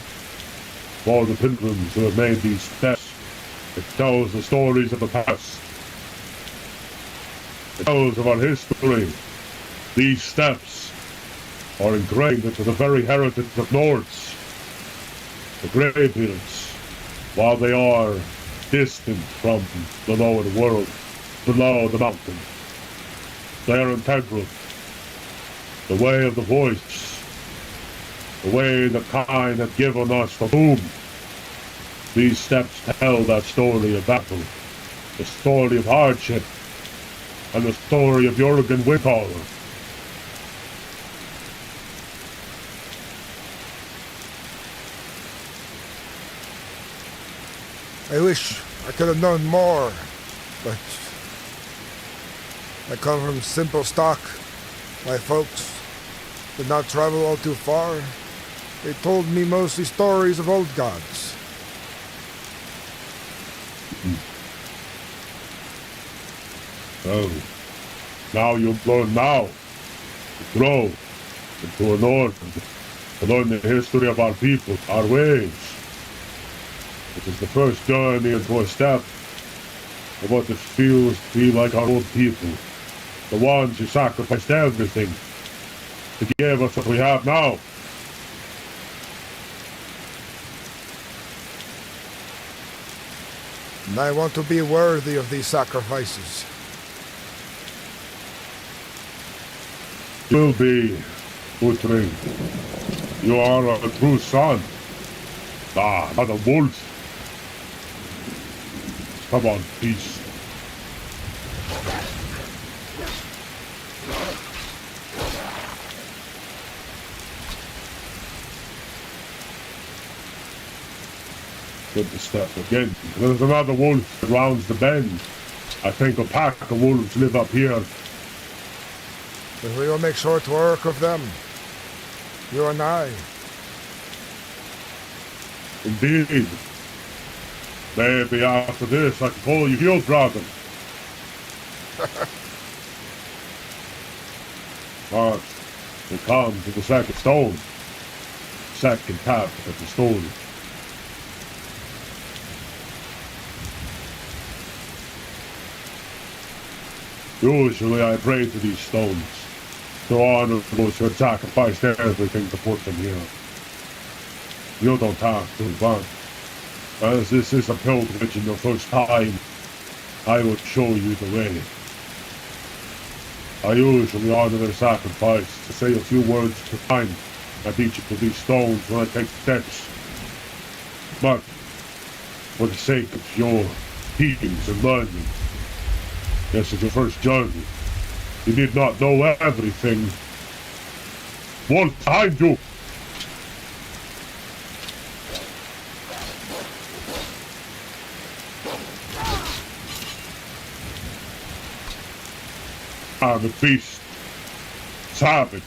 [SPEAKER 9] for the pilgrims who have made these steps. It tells the stories of the past. It tells of our history. These steps are ingrained into the very heritage of Nords. The Greybeards, while they are distant from the lower world, below the mountain, they are integral. The way of the voice, the way the kind have given us the boom. These steps tell that story of battle, the story of hardship, and the story of Jurgen Windcaller.
[SPEAKER 1] I wish I could have known more, but I come from simple stock. My folks did not travel all too far. They told me mostly stories of old gods.
[SPEAKER 9] Oh, now you've learned now to grow into a Nord, to learn the history of our people, our ways. It is the first journey into a step of what it feels to be like our own people, the ones who sacrificed everything to give us what we have now.
[SPEAKER 1] And I want to be worthy of these sacrifices.
[SPEAKER 9] You will be, Utring. You are a true son. Ah, not a wolf. Come on, peace. Good to step again. There's another wolf that rounds the bend. I think a pack of wolves live up here.
[SPEAKER 1] But we will make short work of them. You and I.
[SPEAKER 9] Indeed. Maybe after this I can call you Field Dragon. But we come to the second stone. Second tap at the stone. Usually I pray to these stones, to honor those who had sacrificed everything to put them here. You don't have to, but as this is a pilgrimage in your first time, I will show you the way. I usually honor their sacrifice to say a few words to time at each of these stones when I take steps. But for the sake of your teachings and learning, this is your first journey. You need not know everything. One behind you! I'm a beast. Savage.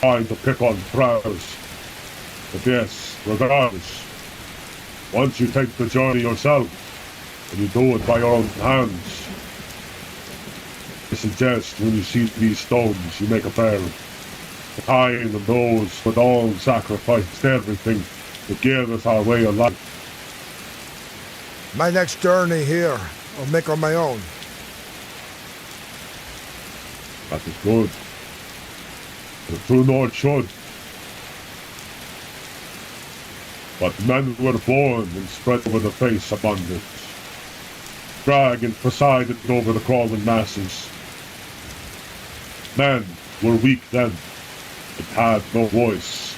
[SPEAKER 9] Trying to pick on prowess. But yes, regardless, once you take the journey yourself, and you do it by your own hands, I suggest when you see these stones, you make a prayer. The kind of those with all sacrificed everything to give us our way of life.
[SPEAKER 1] My next journey here, I'll make on my own.
[SPEAKER 9] That is good. The true Nord should. But men were born and spread over the face abundance. Dragons presided over the crawling masses. Men were weak then, and had no voice.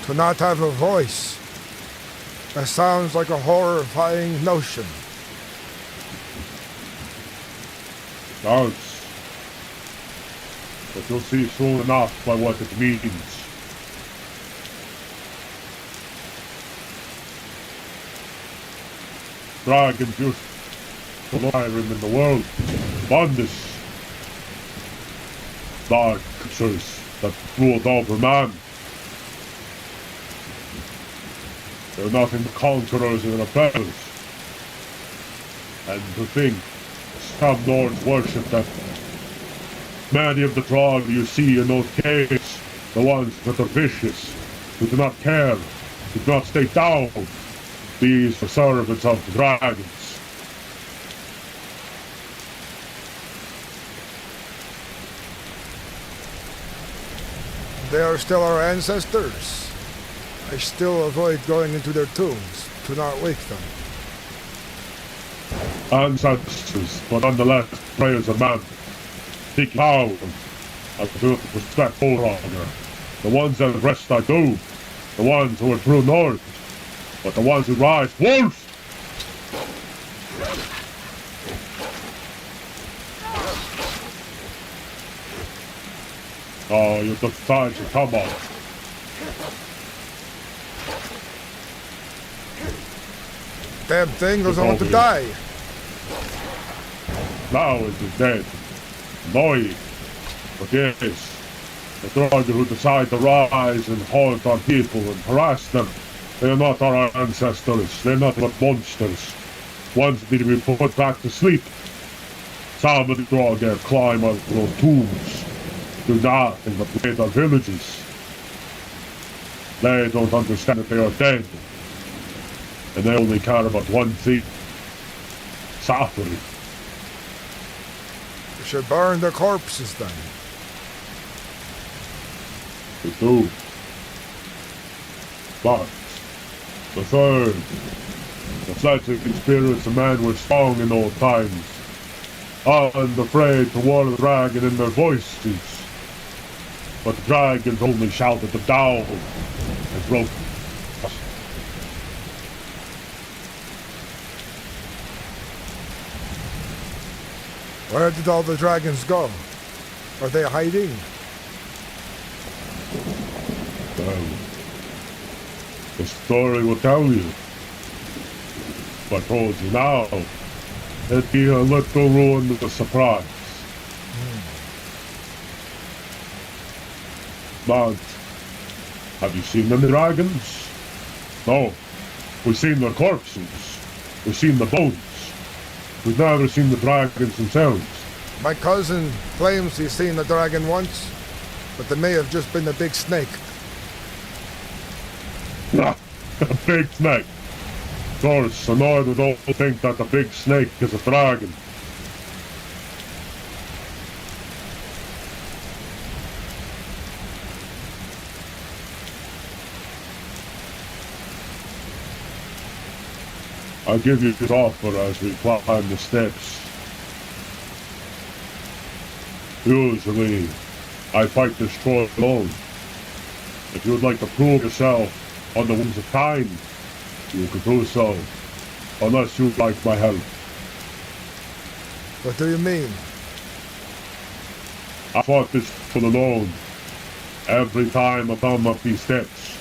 [SPEAKER 1] To not have a voice. That sounds like a horrifying notion.
[SPEAKER 9] It does. But you'll see soon enough by what it means. Dragons used to Skyrim in the world. Bandits. Dark creatures that ruled over man. They're nothing but conquerors and rebels. And to think some Nords worship them. Many of the trolls you see in those caves, the ones that are vicious, who do not care, who do not stay down, these are servants of the dragons.
[SPEAKER 1] They are still our ancestors. I still avoid going into their tombs to not wake them.
[SPEAKER 9] Ancestors, but nonetheless, prayers of man. Seek power, and to respect Forerunner. The ones that rest I do, the ones who are true north, but the ones who rise wolf! Oh, you took time to come on.
[SPEAKER 1] Damn thing doesn't want to die.
[SPEAKER 9] Now it is dead. Annoying. But yes, the dragon who decide to rise and haunt our people and harass them, they are not our ancestors. They're not but monsters. Ones that need to be put back to sleep. Some of the dragon climb out of those tombs. Do nothing but raid our villages. They don't understand that they are dead. And they only care about one thing. Suffering.
[SPEAKER 1] We should burn their corpses then.
[SPEAKER 9] We do. But the third, the fledgling spirits of man were strong in old times, unafraid to warn the dragon in their voices. But the dragons only shouted them down and broke.
[SPEAKER 1] Where did all the dragons go? Are they hiding?
[SPEAKER 9] Well, the story will tell you. If I told you now, it'd be a little ruined of a surprise. But, have you seen the dragons? No. We've seen their corpses. We've seen the bones. We've never seen the dragons themselves.
[SPEAKER 1] My cousin claims he's seen the dragon once, but it may have just been a big snake.
[SPEAKER 9] A big snake. Of course, I know they don't think that the big snake is a dragon. I'll give you this offer as we climb the steps. Usually, I fight this troll alone. If you would like to prove yourself on the wings of time, you can do so, unless you like my help.
[SPEAKER 1] What do you mean?
[SPEAKER 9] I fought this troll alone. Every time I come up these steps,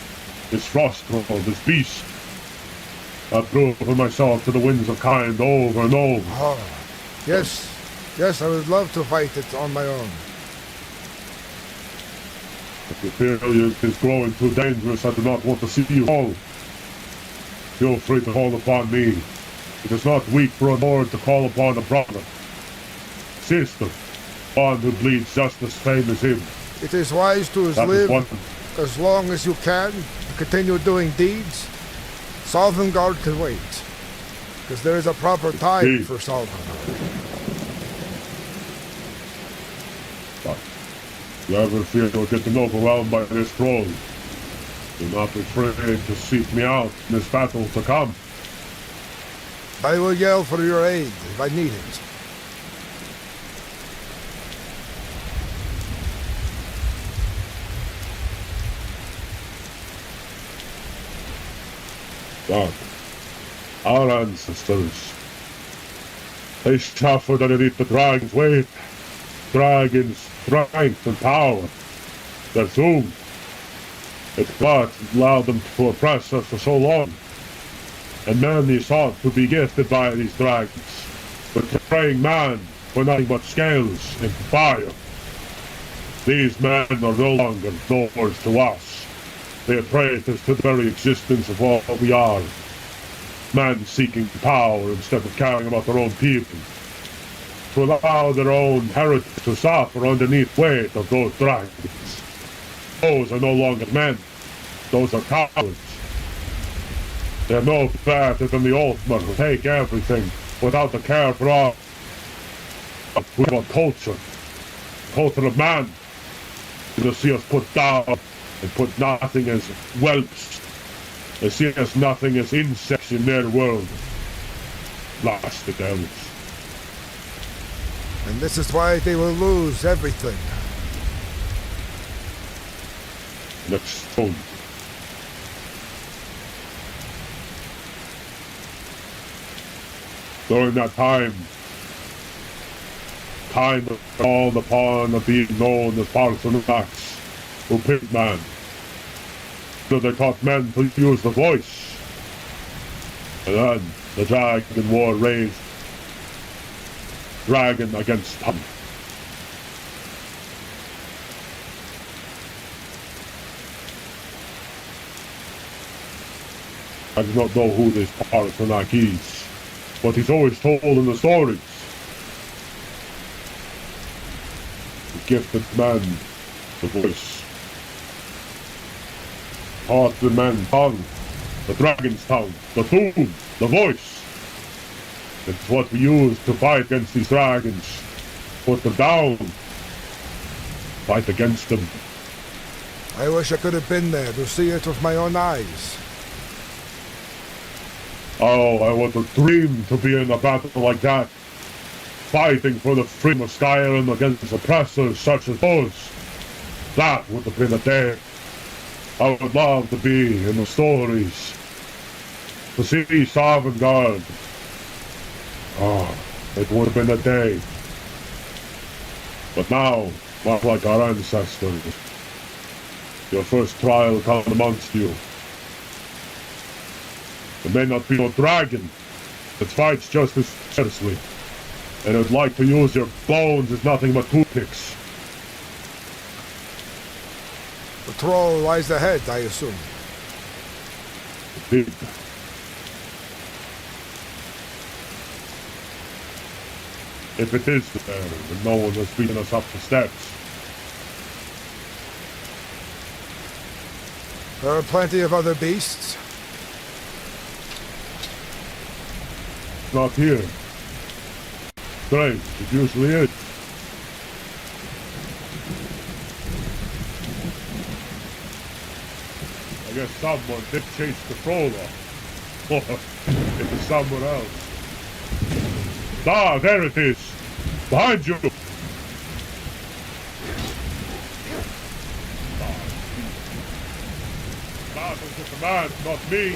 [SPEAKER 9] this frost troll, this beast, I prove for myself to the winds of kind over and over.
[SPEAKER 1] Oh, yes, I would love to fight it on my own.
[SPEAKER 9] If you feel it is growing too dangerous, I do not want to see you fall. Feel free to call upon me. It is not weak for a lord to call upon a brother, sister, one who bleeds just the same as him.
[SPEAKER 1] It is wise to live as long as you can, to continue doing deeds. Sovngarde can wait, because there is a proper time for Sovngarde.
[SPEAKER 9] But if you ever feel you're getting overwhelmed by this troll, do not be afraid to seek me out in this battle to come.
[SPEAKER 1] I will yell for your aid if I need it.
[SPEAKER 9] God, our ancestors, they suffered underneath the dragon's weight, dragon's strength and power, their doom. It God allowed them to oppress us for so long, and many sought to be gifted by these dragons, but betraying man for nothing but scales and fire. These men are no longer lords to us. They have praised us to the very existence of all we are. Men seeking power instead of caring about their own people. to allow their own heritage to suffer underneath weight of those dragons. Those are no longer men. Those are cowards. They're no better than the Altmer who take everything without the care for all. We have a culture of man. They see us put down and put nothing as whelps. They see us nothing as insects in their world. Blast the devils.
[SPEAKER 1] And this is why they will lose everything.
[SPEAKER 9] Next stone. During that time called upon of being known as Parthenax, or Pitman. So they taught men to use the voice. And then the dragon war raged. Dragon against tongue. I do not know who this Parthenax is, but he's always told in the stories. The gifted man, the voice. Taught the man tongue, the dragon's tongue, the tune, the voice. It's what we use to fight against these dragons. Put them down. Fight against them.
[SPEAKER 1] I wish I could have been there to see it with my own eyes.
[SPEAKER 9] Oh, I would have dreamed to be in a battle like that. Fighting for the freedom of Skyrim against oppressors such as those. That would have been a day. I would love to be in the stories. To see Sovngarde. Oh, it would have been a day. But now, much like our ancestors, your first trial comes amongst you. There may not be no dragon that fights just as fiercely, and would like to use your bones as nothing but toothpicks.
[SPEAKER 1] The troll lies ahead, I assume.
[SPEAKER 9] Indeed. If it is there, then no one has beaten us up the steps.
[SPEAKER 1] There are plenty of other beasts.
[SPEAKER 9] Not here. Strange, it usually is. I guess someone did chase the troll off. Or it is someone else. Ah, there it is! Behind you! That was the command, not me!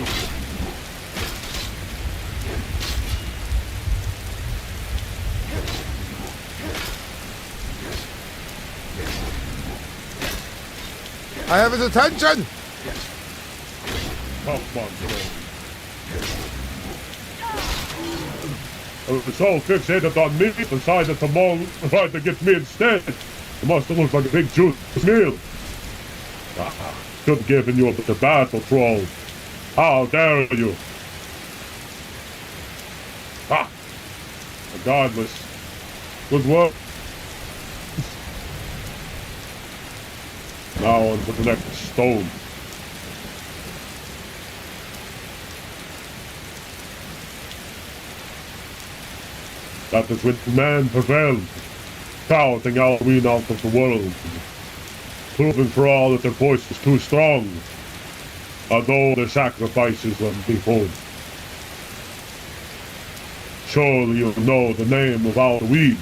[SPEAKER 1] I have his attention!
[SPEAKER 9] Tough one, so fixated on me, decided to tried to get me instead. It must have looked like a big juice meal. Should have given you up to battle, troll. How dare you? Ha! Regardless. Good work. Now on to the next stone. That is when man prevailed, shouting Halloween out of the world, proving for all that their voice is too strong, although their sacrifices were before. Surely you know the name of Halloween.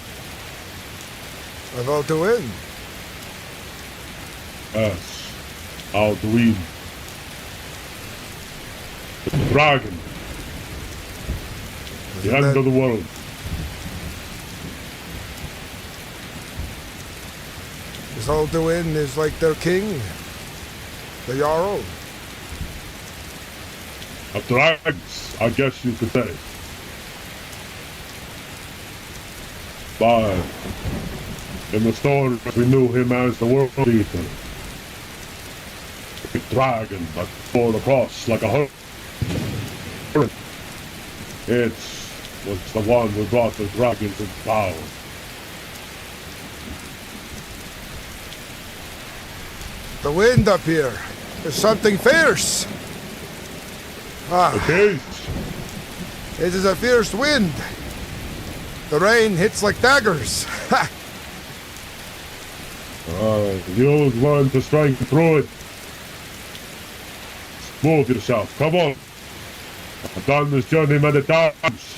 [SPEAKER 1] Of Alduin?
[SPEAKER 9] Yes, Halloween. The dragon. The end of the world.
[SPEAKER 1] Is Alduin is like their king? The Jarl?
[SPEAKER 9] Of dragons, I guess you could say. But in the story, we knew him as the World Eater. A big dragon that bore across like a hurricane. It was the one who brought the dragons into power.
[SPEAKER 1] The wind up here. There's something fierce.
[SPEAKER 9] Okay.
[SPEAKER 1] It is a fierce wind. The rain hits like daggers.
[SPEAKER 9] You'll learn to strike through it. Move yourself. Come on. I've done this journey many times.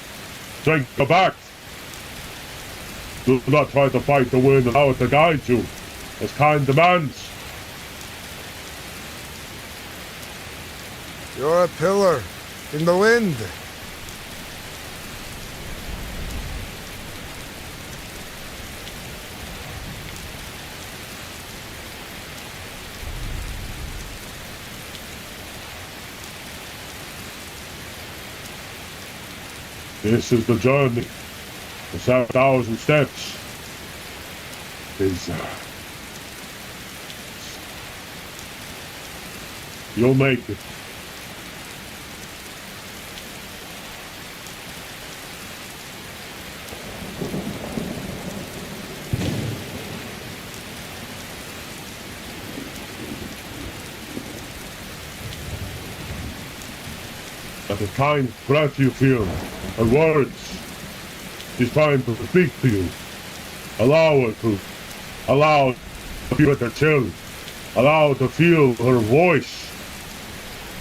[SPEAKER 9] Strength your back. Do not try to fight the wind. Allow it to guide you, as kind demands.
[SPEAKER 1] You're a pillar in the wind.
[SPEAKER 9] This is the journey. The 7,000 steps is... You'll make it. That the kind breath you feel, and words, is trying to speak to you. Allow her to. Allow to feel her chill. Allow to feel her voice.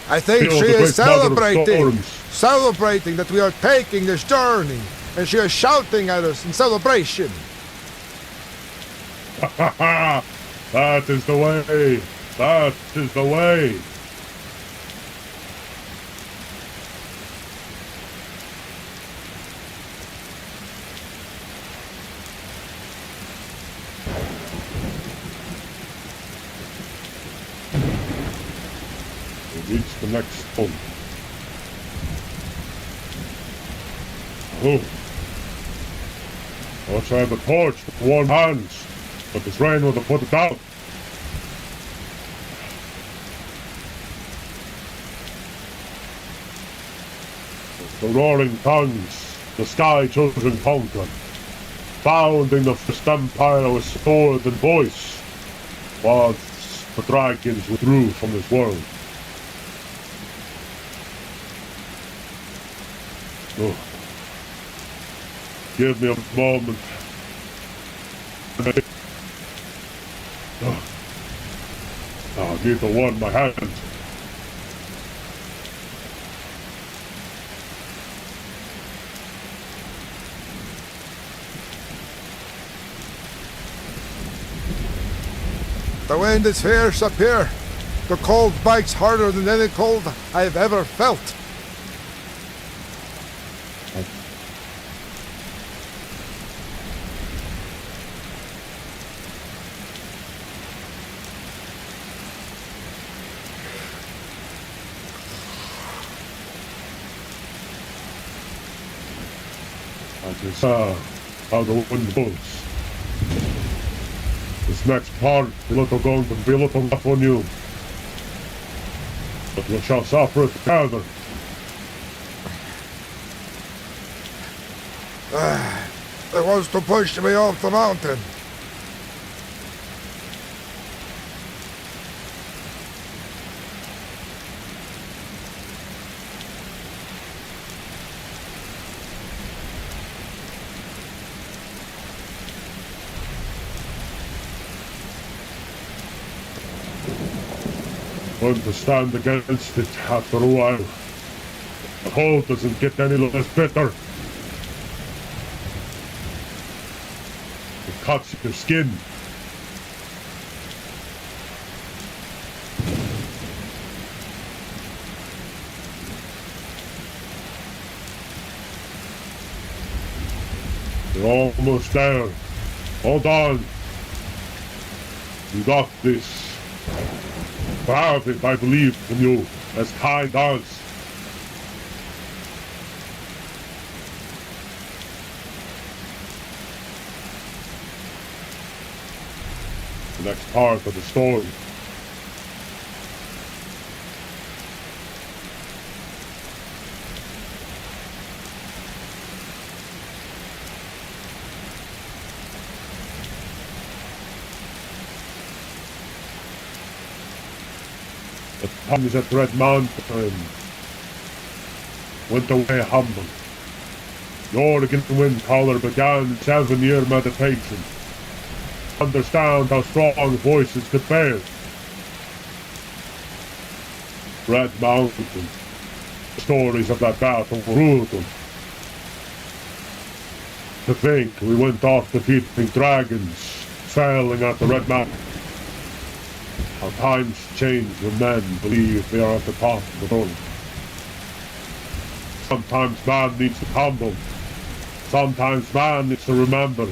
[SPEAKER 1] I think
[SPEAKER 9] Feel
[SPEAKER 1] she
[SPEAKER 9] the
[SPEAKER 1] is
[SPEAKER 9] great mother of
[SPEAKER 1] celebrating.
[SPEAKER 9] storms.
[SPEAKER 1] Celebrating that we are taking this journey. And she is shouting at us in celebration.
[SPEAKER 9] That is the way. That is the way. Reach the next home. Oh. I wish I had the torch with warm hands, but this rain would have put it out. The roaring tongues, the sky-chosen conquer, founding the first empire with sword and voice, whilst the dragons withdrew from this world. Oh. Give me a moment. I need to warm my hands.
[SPEAKER 1] The wind is fierce up here. The cold bites harder than any cold I have ever felt.
[SPEAKER 9] I can see how the wind blows. This next part is going to be a little rough on you. But we shall suffer it together.
[SPEAKER 1] It wants to push me off the mountain.
[SPEAKER 9] Going to stand against it after a while. The cold doesn't get any less bitter. It cuts your skin. You're almost there. Hold on. You got this. Proud if I believe in you, as Kai does. The next part of the story. The tongues at Red Mountain went away humble. Jorgen Windcaller began 7-year meditation. Understand how strong voices could bear. Red Mountain. The stories of that battle were brutal. To think we went off defeating dragons, failing at the Red Mountain. How times change when men believe they are at the top of the world. Sometimes man needs to humble. Sometimes man needs to remember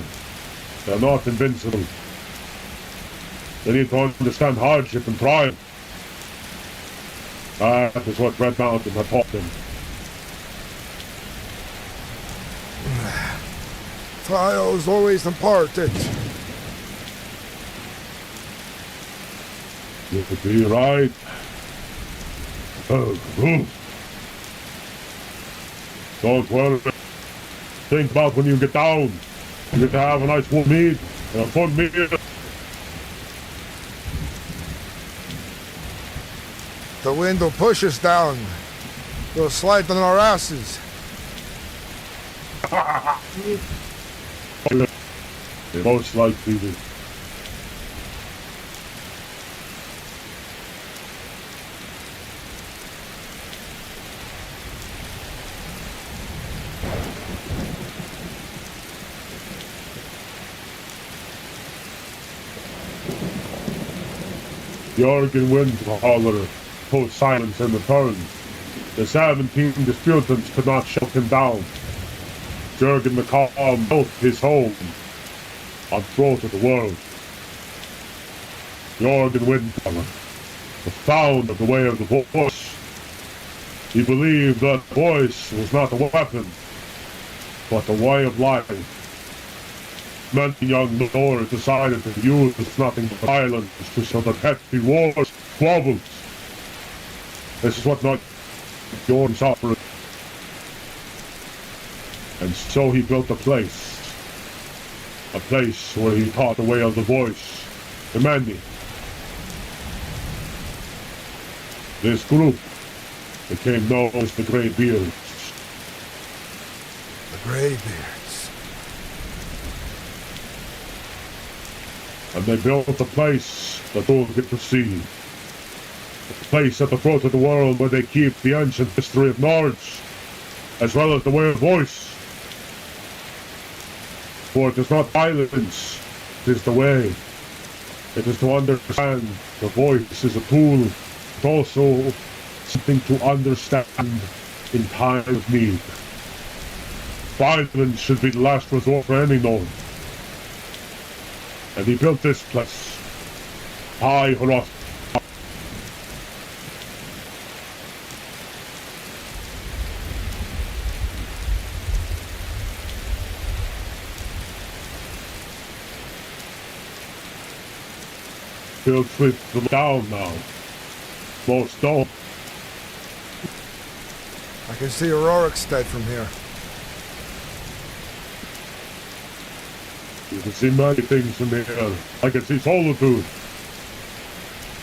[SPEAKER 9] they're not invincible. They need to understand hardship and triumph. That is what Red Mountain had taught them.
[SPEAKER 1] Trials always impart it.
[SPEAKER 9] You could be right. Don't worry. Think about when you get down. You get to have a nice warm meat and a fun meal.
[SPEAKER 1] The wind will push us down. We'll slide on our asses.
[SPEAKER 9] Most likely do. Jorgen Windcaller posed silence in return. The 17 disputants could not shut him down. Jorgen the Calm built his home on throat of the world. Jorgen Windcaller, the founder of the way of the voice. He believed that voice was not a weapon, but a way of life. Many young lords decided to use nothing but violence to show that hefty wars squabbles. This is what not Jorgen suffered. And so he built a place where he taught the way of the voice to many. This group became known as the Greybeards.
[SPEAKER 1] The Greybeards.
[SPEAKER 9] And they built a place that all get to see. A place at the throat of the world where they keep the ancient history of Nords, as well as the way of voice. For it is not violence, it is the way. It is to understand the voice is a tool, but also something to understand in time of need. Violence should be the last resort for any Nord. And he built this place. High Hroth. Built with them down now. Most don't.
[SPEAKER 1] I can see Rorikstead from here.
[SPEAKER 9] You can see many things from here. I can see Solitude.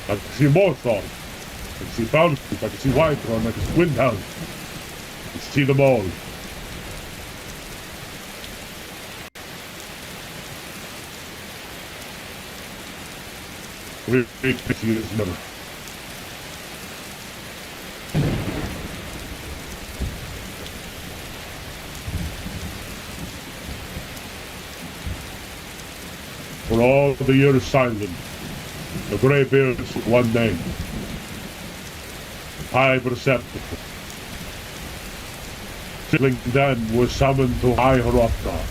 [SPEAKER 9] I can see Morthon. I can see Bounty. I can see Whiterun. I can see Windhelm. I can see them all. Great pity is never. For all the years silent, the Greybeards with one name. High Perceptive. Sibling then was summoned to High Hrothgar.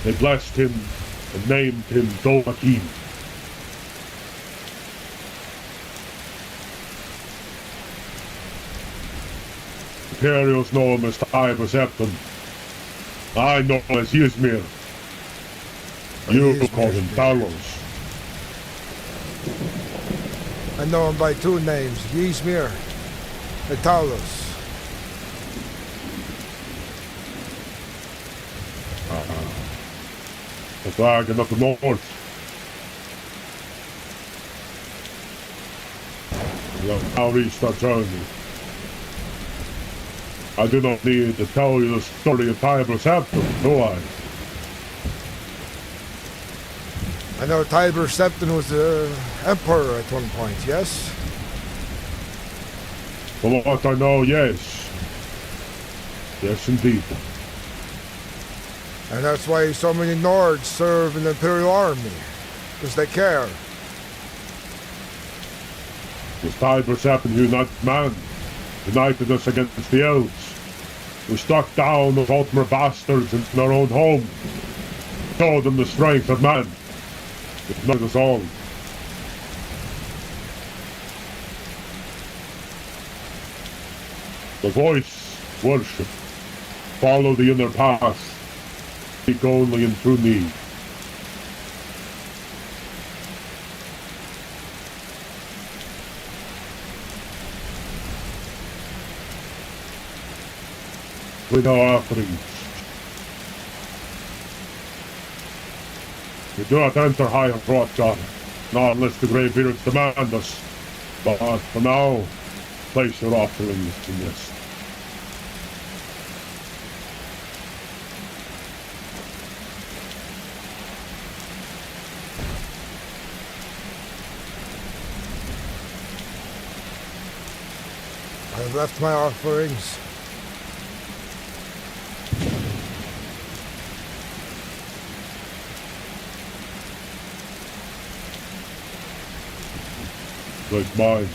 [SPEAKER 9] They blessed him and named him Dothraki. Imperials know him as High Perceptive. I know him as Ysmir. You call him Talos.
[SPEAKER 1] I know him by two names, Ysmir and Talos.
[SPEAKER 9] The dragon of the north. We have now reached our journey. I do not need to tell you the story of Tiber Septim, do I?
[SPEAKER 1] I know Tiber Septim was the emperor at one point, yes?
[SPEAKER 9] From what I know, yes. Yes, indeed.
[SPEAKER 1] And that's why so many Nords serve in the Imperial Army. Because they care.
[SPEAKER 9] This Tiber Septim united us against the elves. We struck down those Altmer bastards in our own home. Showed them the strength of man. It united us all. The voice, worship, follow the inner path, seek only in true need. With our offerings, we do not enter high and broad, John, not unless the greybeards demand us. But for now, place your offerings in this.
[SPEAKER 1] I have left my offerings.
[SPEAKER 9] Like mine.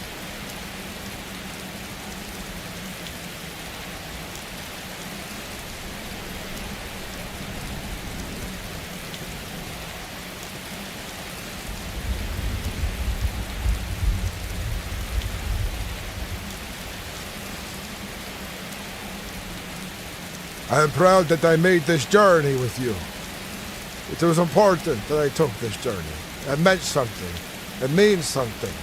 [SPEAKER 1] I am proud that I made this journey with you. It was important that I took this journey. It meant something. It means something.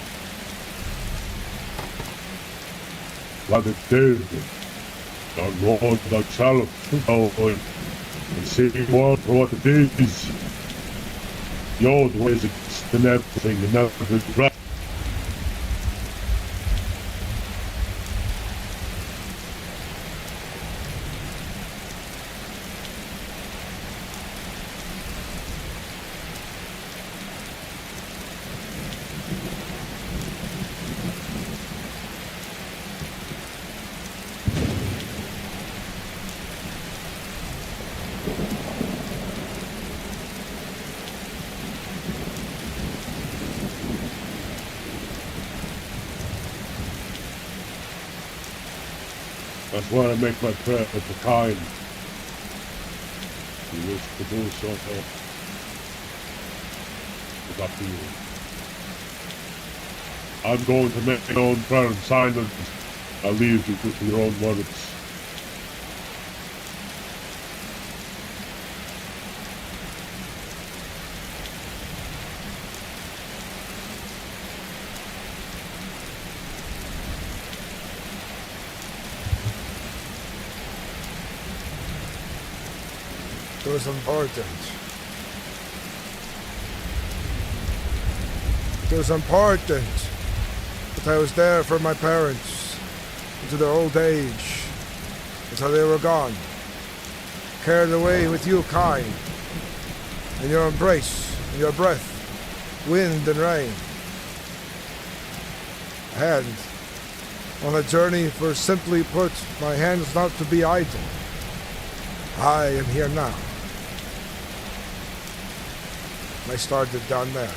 [SPEAKER 9] What it did, the Lord myself, and see what it is. The old ways exist in everything and never regret. That's why I make my prayer for kind. You wish to do so, it's up to you. I'm going to make my own prayer in silence. I'll leave you with your own words.
[SPEAKER 1] It was important. It was important that I was there for my parents into their old age until they were gone. Carried away with you, kind, in your embrace, in your breath, wind and rain. And on a journey for, simply put, my hands not to be idle. I am here now. I started down there.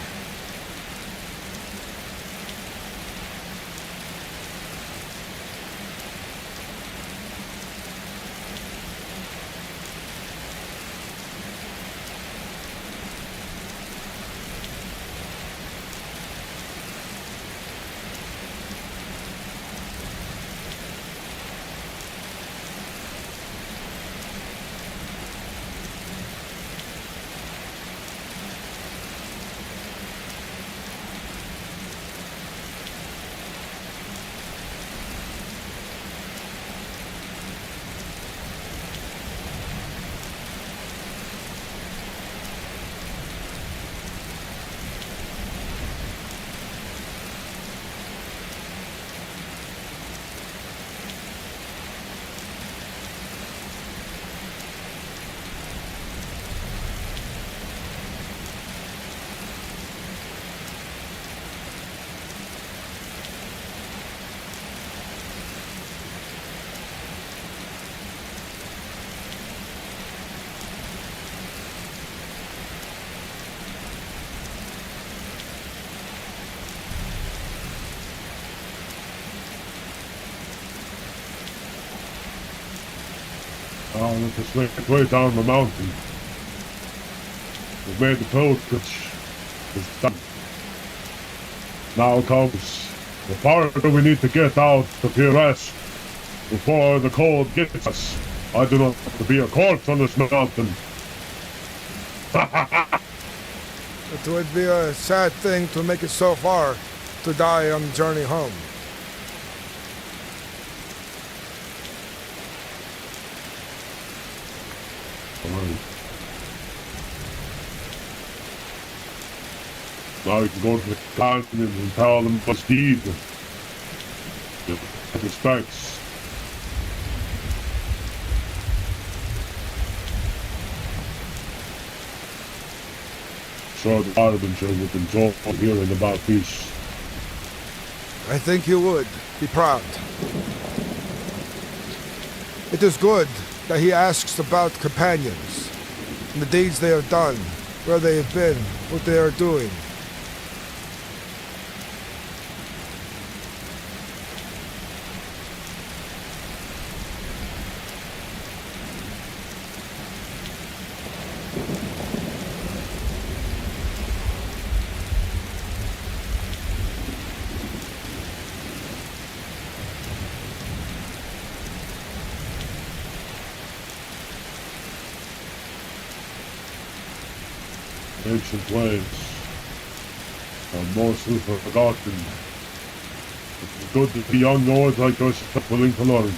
[SPEAKER 9] Now let us make our way down the mountain. We've made the pilgrimage. It's done. Now comes the part that we need to get out of here rest before the cold gets us. I do not want to be a corpse on this mountain.
[SPEAKER 1] It would be a sad thing to make it so far to die on the journey home.
[SPEAKER 9] Now you can go to the canyon and tell them what's deed. Respects. Sure, the Harbinger would enjoy hearing about peace.
[SPEAKER 1] I think you would be proud. It is good that he asks about companions, and the deeds they have done, where they have been, what they are doing.
[SPEAKER 9] Ancient ways are mostly forgotten. It is good that the young lords like us are willing to learn.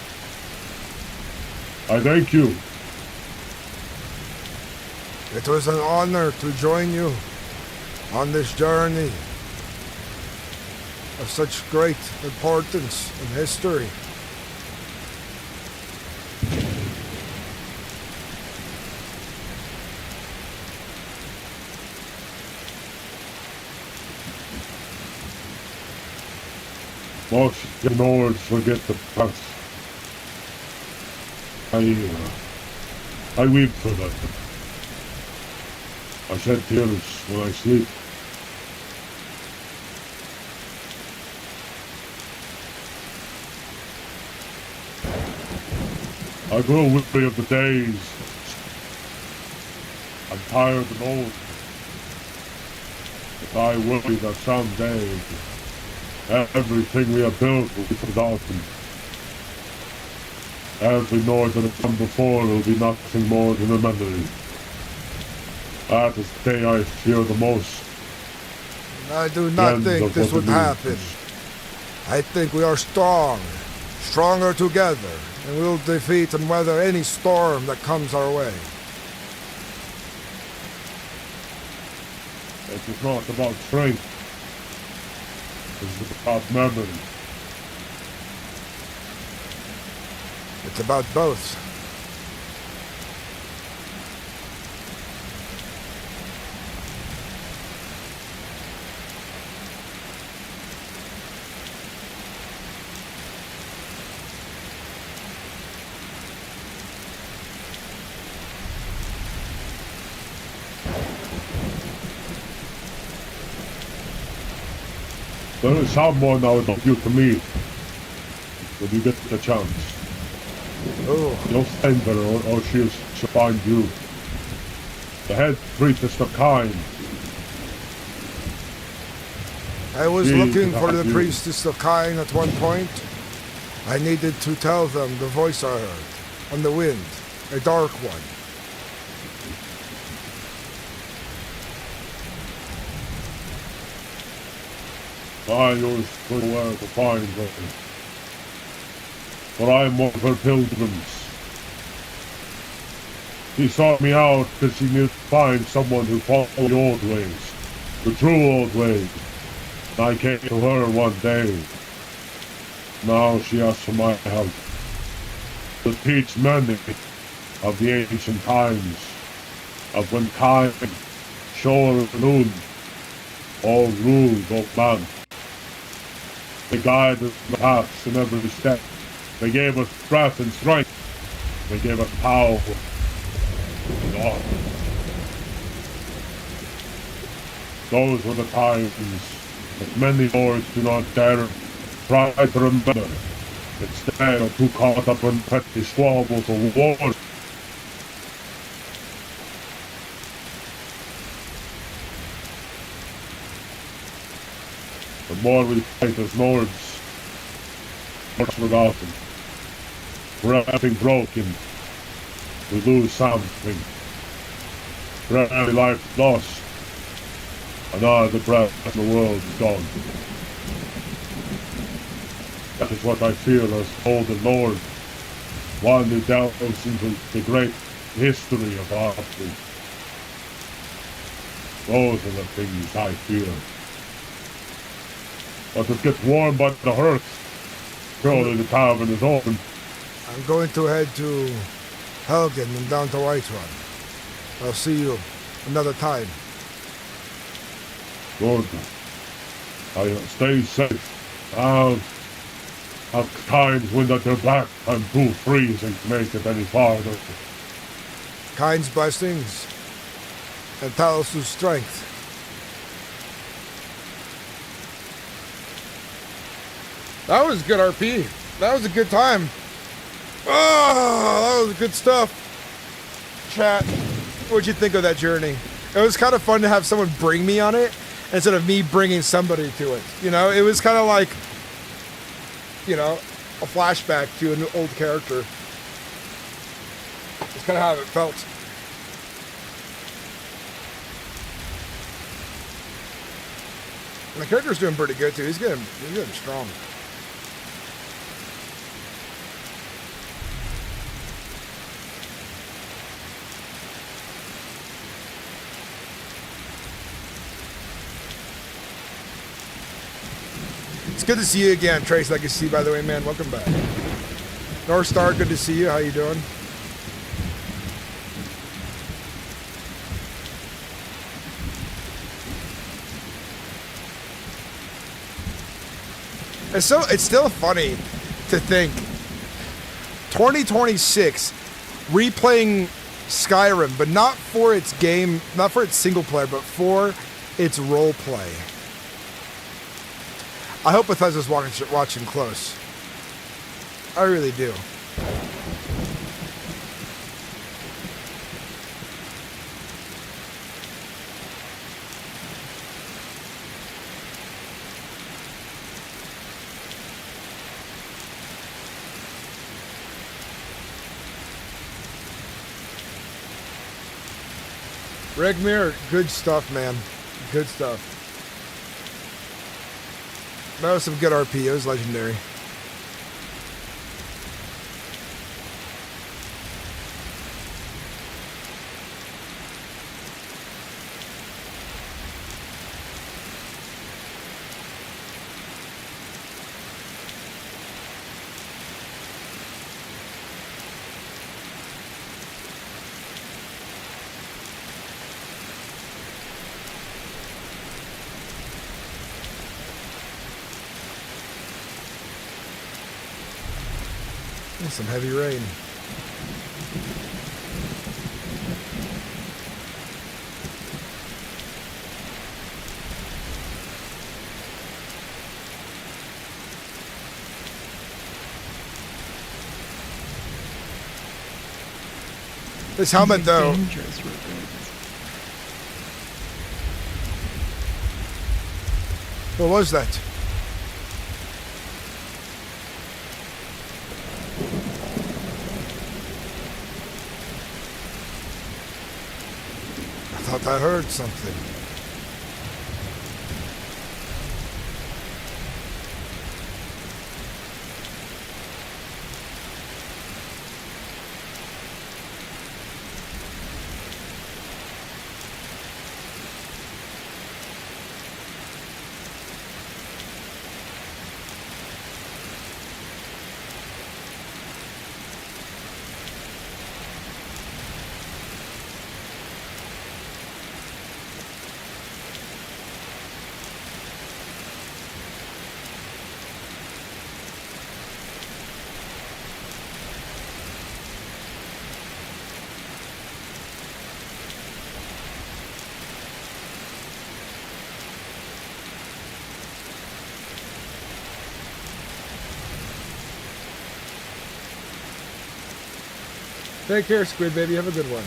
[SPEAKER 9] I thank you.
[SPEAKER 1] It was an honor to join you on this journey of such great importance in history.
[SPEAKER 9] Most young lords forget the past. I weep for them. I shed tears when I sleep. I grow weary of the days. I'm tired and old. But I worry that someday everything we have built will be forgotten. Every noise that has come before will be nothing more than a memory. That is the day I fear the most.
[SPEAKER 1] I do not think this would happen. I think we are strong, stronger together, and we'll defeat and weather any storm that comes our way.
[SPEAKER 9] It is not about strength. It is about memory.
[SPEAKER 1] It's about both.
[SPEAKER 9] There is someone I would like you to meet when you get the chance.
[SPEAKER 1] Oh.
[SPEAKER 9] You'll find her or she'll find you. The head priestess of Kind.
[SPEAKER 1] I was
[SPEAKER 9] She
[SPEAKER 1] looking for
[SPEAKER 9] got
[SPEAKER 1] the
[SPEAKER 9] you.
[SPEAKER 1] priestess of Kain at one point. I needed to tell them the voice I heard on the wind, a dark one.
[SPEAKER 9] I was where to find her. But I am one of her pilgrims. She sought me out because she needed to find someone who followed the old ways, the true old ways. And I came to her one day. Now she asks for my help to teach many of the ancient times, of when Kind, Shore, and Loon all ruled old man. They guided the paths in every step. They gave us breath and strength. They gave us power and honor. Those were the times that many lords do not dare try to remember. Instead, are too caught up in petty squabbles or wars more we fight as lords, more forgotten. For everything broken, we lose something. For every life lost, another breath in the world is gone. That is what I feel as Golden Lord, one who delves into the great history of Arthur. Those are the things I fear. But it gets warm by the hearth. Surely the tavern is open.
[SPEAKER 1] I'm going to head to Helgen and down to Whiterun. I'll see you another time.
[SPEAKER 9] Good. Stay safe. Have times when at your back I'm too freezing to make it any farther.
[SPEAKER 1] Kind's blessings and Talos' strength.
[SPEAKER 7] That was good RP. That was a good time. Oh, that was good stuff. Chat, what'd you think of that journey? It was kind of fun to have someone bring me on it instead of me bringing somebody to it. You know, it was kind of like, you know, a flashback to an old character. It's kind of how it felt. And the character's doing pretty good too. He's getting strong. It's good to see you again, Trace Legacy, by the way, man. Welcome back. North Star, good to see you. How you doing? It's still funny to think 2026 replaying Skyrim, but not for its game, not for its single player, but for its role play. I hope Bethesda's watching close. I really do. Regmir, good stuff, man. Good stuff. That was some good RP. It was legendary. Some heavy rain. This helmet, though. What was that? I thought I heard something. Take care, Squid Baby. Have a good one.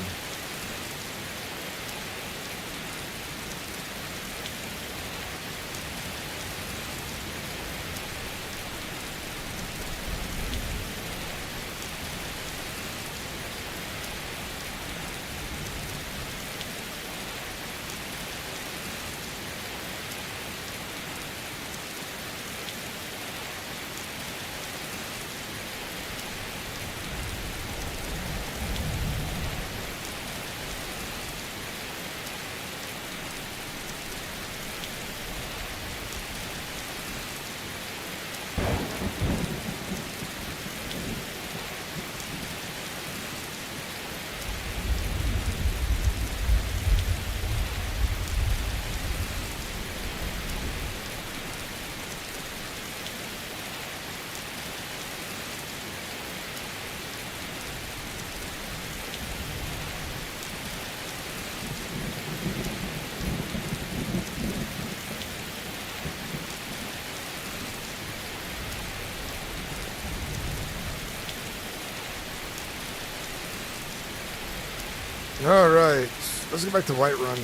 [SPEAKER 1] Alright, let's get back to Whiterun.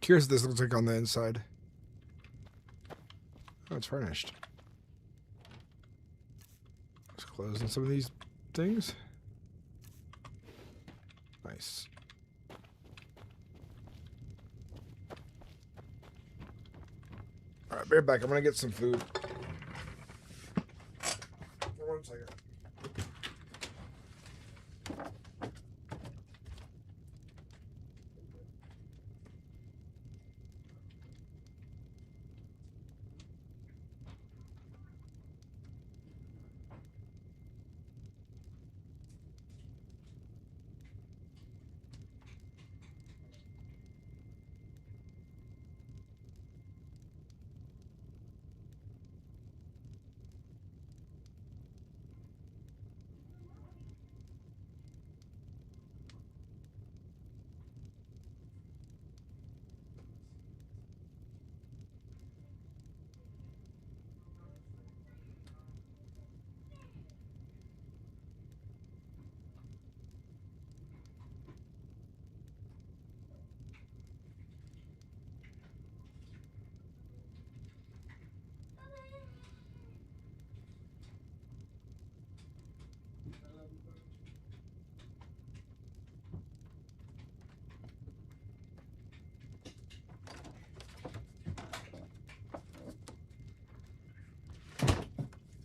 [SPEAKER 1] Curious what this looks like on the inside. Oh, it's furnished. Let's close on some of these things. Nice. Alright, be right back. I'm gonna get some food. 1 second.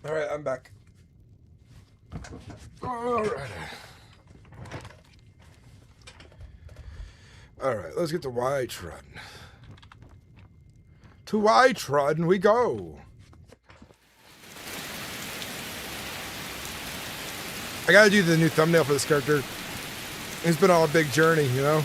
[SPEAKER 1] Alright, I'm back. Alright. Alright, let's get to Whiterun. To Whiterun we go! I gotta do the new thumbnail for this character. It's been on a big journey, you know?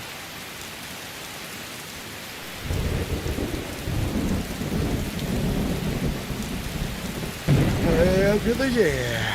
[SPEAKER 1] Hell to the yeah.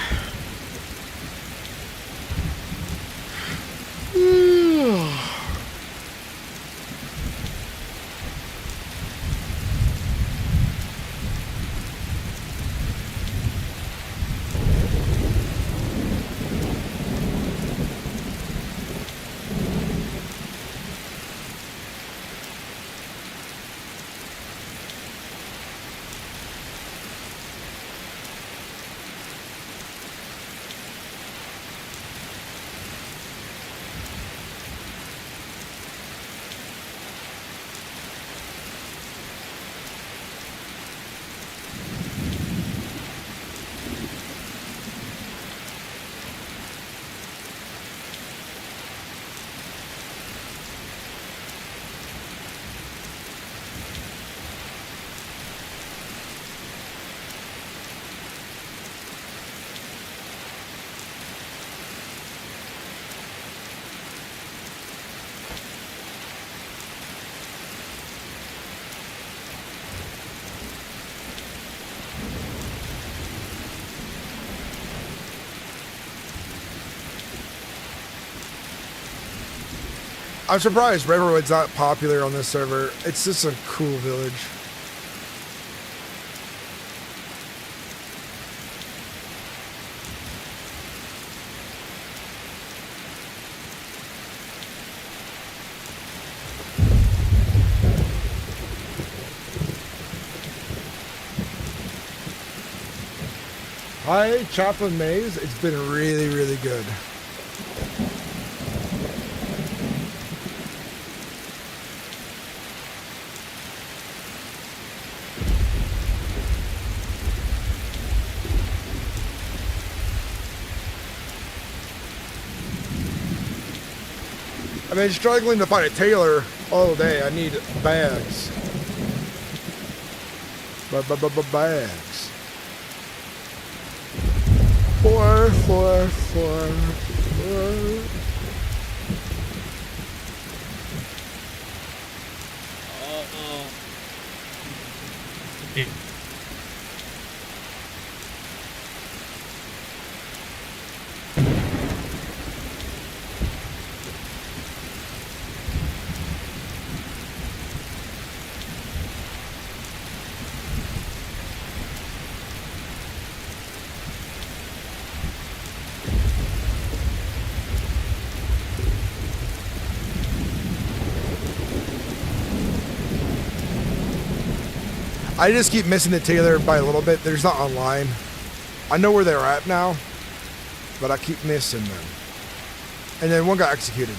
[SPEAKER 1] I'm surprised Riverwood's not popular on this server. It's just a cool village. Hi, Choplin Maze. It's been really, really good. I've been struggling to find a tailor all day. I need bags. Bags. Four. I just keep missing the tailor by a little bit. They're just not online. I know where they're at now, but I keep missing them. And then one got executed.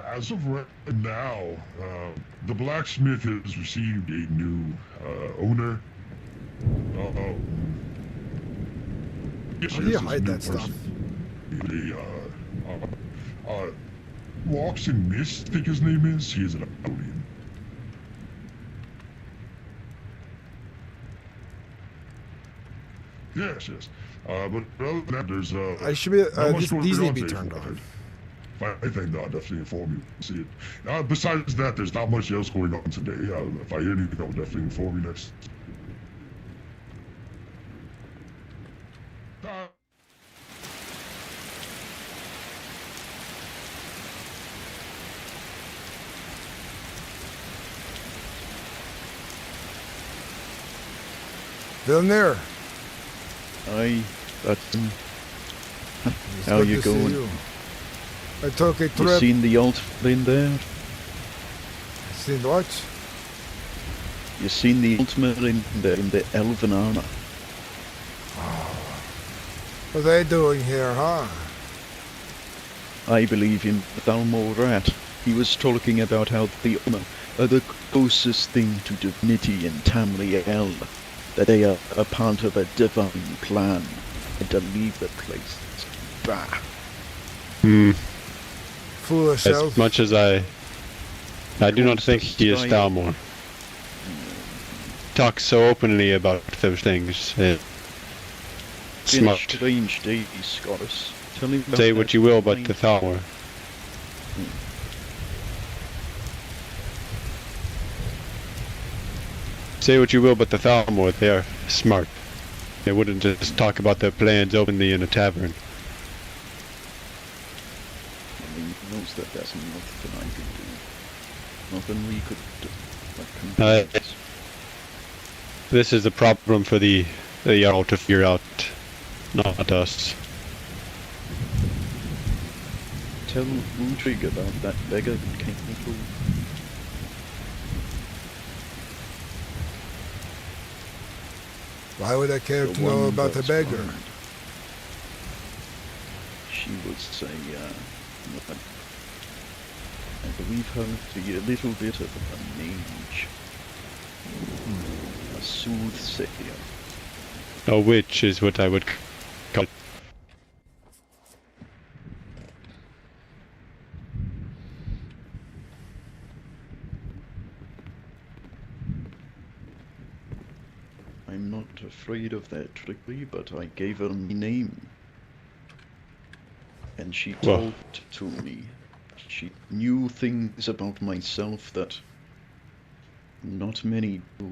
[SPEAKER 9] As of right now, the blacksmith has received a new owner.
[SPEAKER 1] How do you hide that stuff?
[SPEAKER 9] Walks in Mist, I think his name is. He is an alien. Yes. But other than that, there's
[SPEAKER 1] I should be. These need to be turned on.
[SPEAKER 9] I think I'll definitely inform you. See it. Besides that, there's not much else going on today. If I hear anything, I'll definitely inform you next.
[SPEAKER 1] Down there.
[SPEAKER 2] Hi, that's how you going?
[SPEAKER 1] I took a trip.
[SPEAKER 2] You seen the old in there?
[SPEAKER 1] Seen what?
[SPEAKER 2] You seen the ultimate in the elven armor?
[SPEAKER 1] Oh, What are they doing here, huh?
[SPEAKER 11] I believe in Thalmor Rat. He was talking about how the Honor are the closest thing to divinity in Tamriel, that they are a part of a divine plan, and to leave the place. Bah.
[SPEAKER 1] Foolish
[SPEAKER 17] As
[SPEAKER 1] elf.
[SPEAKER 17] much as I do not think he is Thalmor. Talks so openly about those things. Smart.
[SPEAKER 11] Strange days, Scottus. Tell me about
[SPEAKER 17] Say what
[SPEAKER 11] that
[SPEAKER 17] you will, but
[SPEAKER 11] mind.
[SPEAKER 17] the Thalmor. Say what you will, but the Thalmor, they are smart. They wouldn't just talk about their plans openly in a tavern.
[SPEAKER 11] He knows that there's nothing I can do. Nothing we could do.
[SPEAKER 17] This is a problem for the Jarl to figure out, not us.
[SPEAKER 11] Tell Utrig about that beggar that came through.
[SPEAKER 1] Why would I care
[SPEAKER 11] The
[SPEAKER 1] to know
[SPEAKER 11] one
[SPEAKER 1] about the
[SPEAKER 11] that's
[SPEAKER 1] beggar?
[SPEAKER 11] blind. She was I believe her to be a little bit of a mage. A soothsayer.
[SPEAKER 17] A witch is what I would call it.
[SPEAKER 11] I'm not afraid of that trickery, but I gave her my name. And she
[SPEAKER 17] Well.
[SPEAKER 11] talked to me. She knew things about myself that not many do.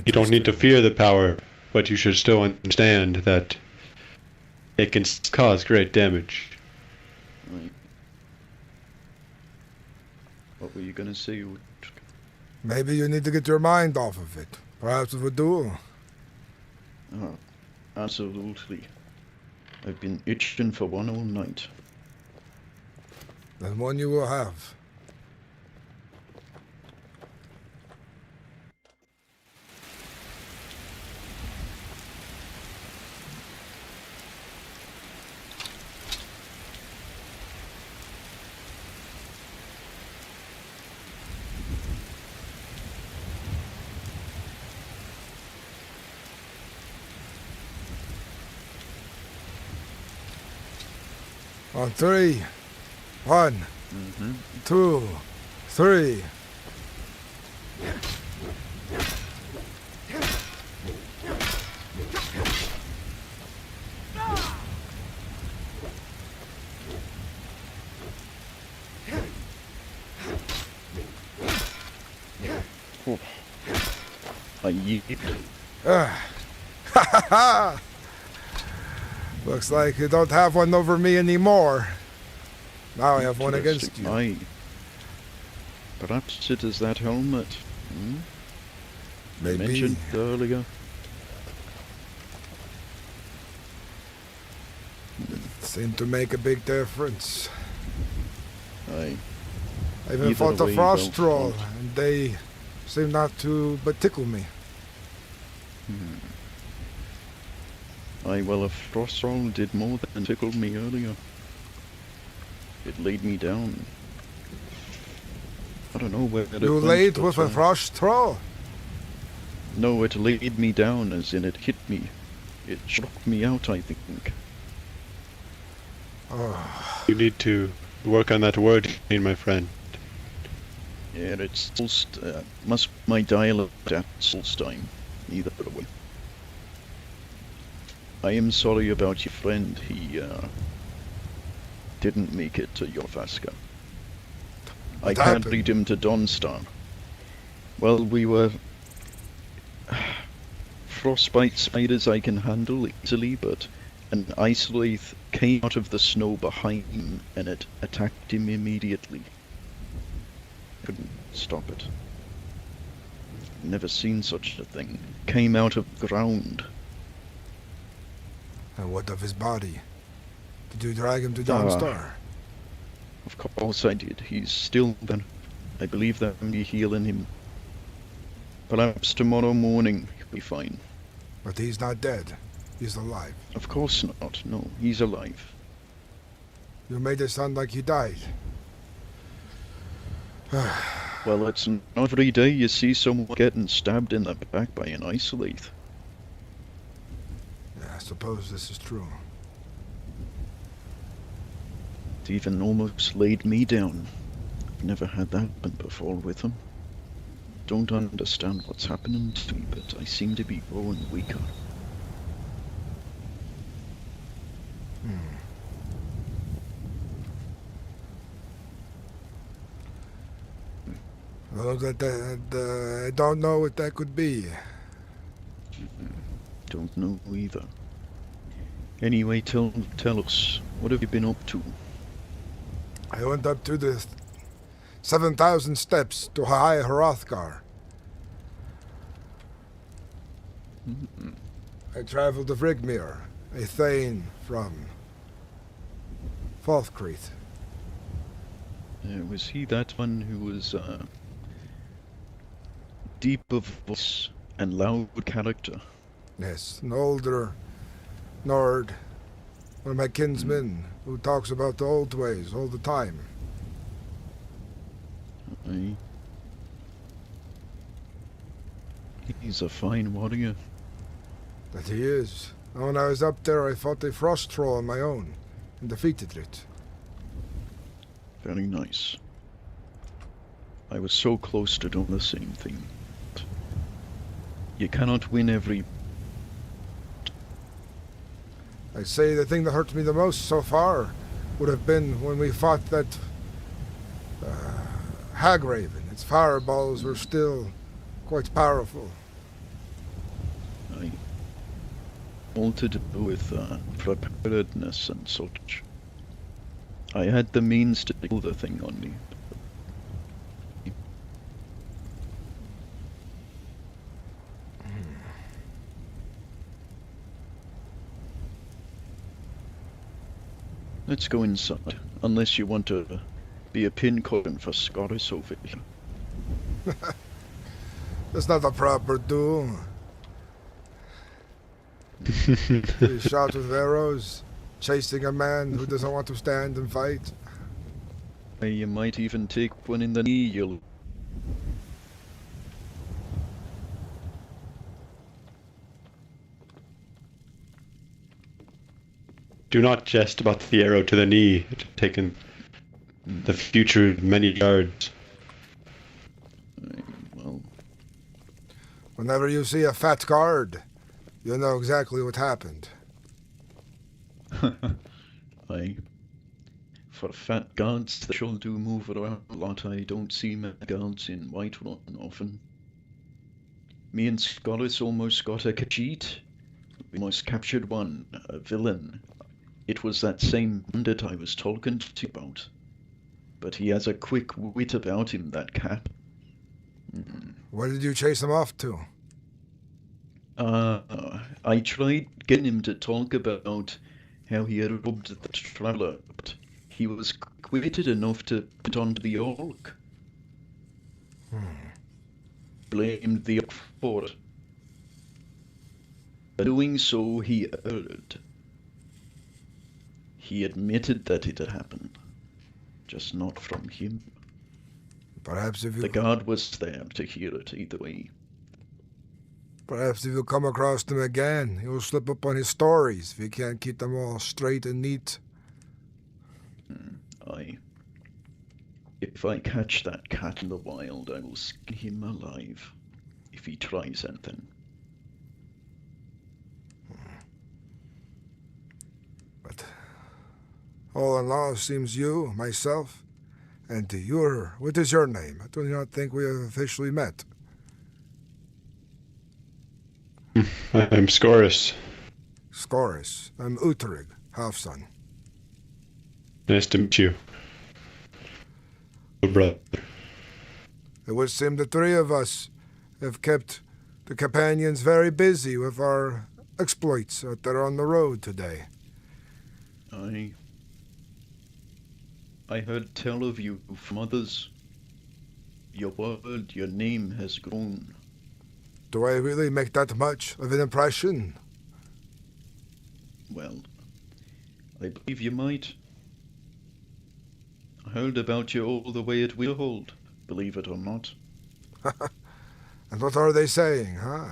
[SPEAKER 17] You don't need to fear the power, but you should still understand that it can cause great damage.
[SPEAKER 11] Right. What were you gonna say?
[SPEAKER 1] Maybe you need to get your mind off of it. Perhaps with a duel.
[SPEAKER 11] Oh, absolutely. I've been itching for one all night.
[SPEAKER 1] Then one you will have. On 3. 1, 2, 3.
[SPEAKER 11] Oh. I yeet.
[SPEAKER 1] Ha ha ha! Looks like you don't have one over me anymore. Now I have one against you.
[SPEAKER 11] Aye. Perhaps it is that helmet. Hmm?
[SPEAKER 1] Maybe.
[SPEAKER 11] Mentioned earlier.
[SPEAKER 1] Seemed to make a big difference.
[SPEAKER 11] Aye.
[SPEAKER 1] I even
[SPEAKER 11] Either
[SPEAKER 1] fought a
[SPEAKER 11] way,
[SPEAKER 1] frost
[SPEAKER 11] well
[SPEAKER 1] troll,
[SPEAKER 11] fought.
[SPEAKER 1] and they seemed not to but tickle me.
[SPEAKER 11] Aye, well, a frost troll did more than tickle me earlier. It laid me down. I don't know where it
[SPEAKER 1] You
[SPEAKER 11] went,
[SPEAKER 1] laid
[SPEAKER 11] but,
[SPEAKER 1] with a frost troll?
[SPEAKER 11] No, it laid me down, as in it hit me. It shocked me out, I think.
[SPEAKER 1] Oh.
[SPEAKER 17] You need to work on that word, my friend.
[SPEAKER 11] Yeah, it's must my dialect at Solstein. Either way. I am sorry about your friend. He didn't make it to Jorvaska. I carried him to Dawnstar. Well, we were frostbite spiders I can handle easily, but an ice wraith came out of the snow behind him and it attacked him immediately. Couldn't stop it. Never seen such a thing. Came out of the ground.
[SPEAKER 1] And what of his body? Did you drag him to Dawnstar?
[SPEAKER 11] Of course I did. He's still there. I believe that I'm healing him. Perhaps tomorrow morning he'll be fine.
[SPEAKER 1] But he's not dead. He's alive.
[SPEAKER 11] Of course not. No, he's alive.
[SPEAKER 1] You made it sound like he died.
[SPEAKER 11] Well, it's not every day you see someone getting stabbed in the back by an isolate.
[SPEAKER 1] Yeah, I suppose this is true.
[SPEAKER 11] It even almost laid me down. I've never had that happen before with him. Don't understand what's happening to me, but I seem to be growing weaker.
[SPEAKER 1] Well, I don't know what that could be.
[SPEAKER 11] Don't know either. Anyway, tell us, what have you been up to?
[SPEAKER 1] I went up to the 7,000 steps to High Hrothgar. I traveled to Vrigmir, a thane from Falkreath.
[SPEAKER 11] Was he that one who was deep of voice and loud character?
[SPEAKER 1] Yes, an older Nord, one of my kinsmen, who talks about the old ways all the time.
[SPEAKER 11] Aye. He's a fine warrior.
[SPEAKER 1] That he is. And when I was up there, I fought a frost troll on my own and defeated it.
[SPEAKER 11] Very nice. I was so close to doing the same thing. You cannot win every...
[SPEAKER 1] I'd say the thing that hurt me the most so far would have been when we fought that Hagraven. Its fireballs were still quite powerful.
[SPEAKER 11] Aye. All to do with preparedness and such. I had the means to do the thing on me. Let's go inside, unless you want to be a pincushion for Scottish over here.
[SPEAKER 1] That's not a proper duel. You shot with arrows, chasing a man who doesn't want to stand and fight.
[SPEAKER 11] You might even take one in the knee, you'll...
[SPEAKER 17] Do not jest about the arrow to the knee, taking the future many yards.
[SPEAKER 11] Well...
[SPEAKER 1] Whenever you see a fat guard, you'll know exactly what happened.
[SPEAKER 11] Aye. For fat guards, they sure do move around a lot. I don't see many guards in Whiterun often. Me and Scottis almost got a cheat. We almost captured one, a villain. It was that same bandit I was talking to you about. But he has a quick wit about him, that cap.
[SPEAKER 1] Where did you chase him off to?
[SPEAKER 11] I tried getting him to talk about how he had robbed the traveller, but he was quick-witted enough to put onto the orc. Blamed the orc for it. By doing so, he erred. He admitted that it had happened, just not from him.
[SPEAKER 1] Perhaps if you...
[SPEAKER 11] The guard was there to hear it either way.
[SPEAKER 1] Perhaps if you come across them again, he'll slip up on his stories if you can't keep them all straight and neat.
[SPEAKER 11] Aye. If I catch that cat in the wild, I will skin him alive, if he tries anything.
[SPEAKER 1] But all in all, seems you, myself, and what is your name? I do not think we have officially met.
[SPEAKER 17] I'm Scorus.
[SPEAKER 1] Scorus. I'm Uhtred, half-son.
[SPEAKER 17] Nice to meet you. Good brother.
[SPEAKER 1] It would seem the three of us have kept the companions very busy with our exploits out there on the road today.
[SPEAKER 11] I heard tell of you from others. Your word, your name has grown.
[SPEAKER 1] Do I really make that much of an impression?
[SPEAKER 11] Well, I believe you might. I heard about you all the way at Wheelhold, believe it or not.
[SPEAKER 1] And what are they saying, huh?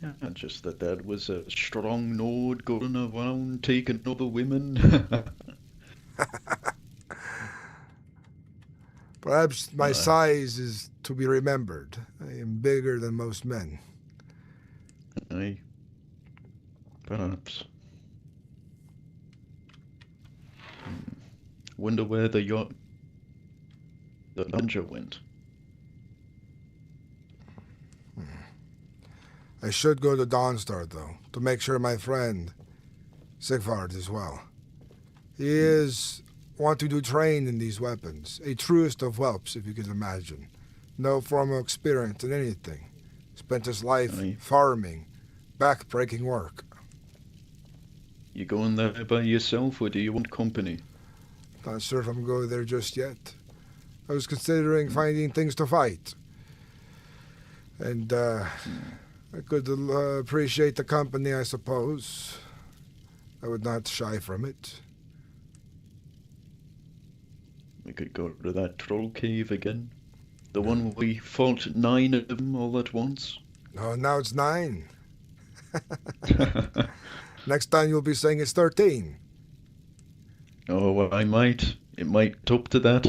[SPEAKER 11] Yeah, just that there was a strong Nord going around taking other women.
[SPEAKER 1] Perhaps my size is to be remembered. I am bigger than most men.
[SPEAKER 11] Aye. Perhaps. Wonder where the Langer went.
[SPEAKER 1] I should go to Dawnstar, though, to make sure my friend Sigvard is well. He is wanting to train in these weapons, a truest of whelps, if you can imagine. No formal experience in anything. Spent his life farming, back-breaking work.
[SPEAKER 11] You going there by yourself, or do you want company?
[SPEAKER 1] Not sure if I'm going there just yet. I was considering finding things to fight. And, I could appreciate the company, I suppose. I would not shy from it.
[SPEAKER 11] We could go to that troll cave again. The one where we fought 9 of them all at once.
[SPEAKER 1] Oh, now it's 9. Next time you'll be saying it's 13.
[SPEAKER 11] Oh, well, I might. It might top to that.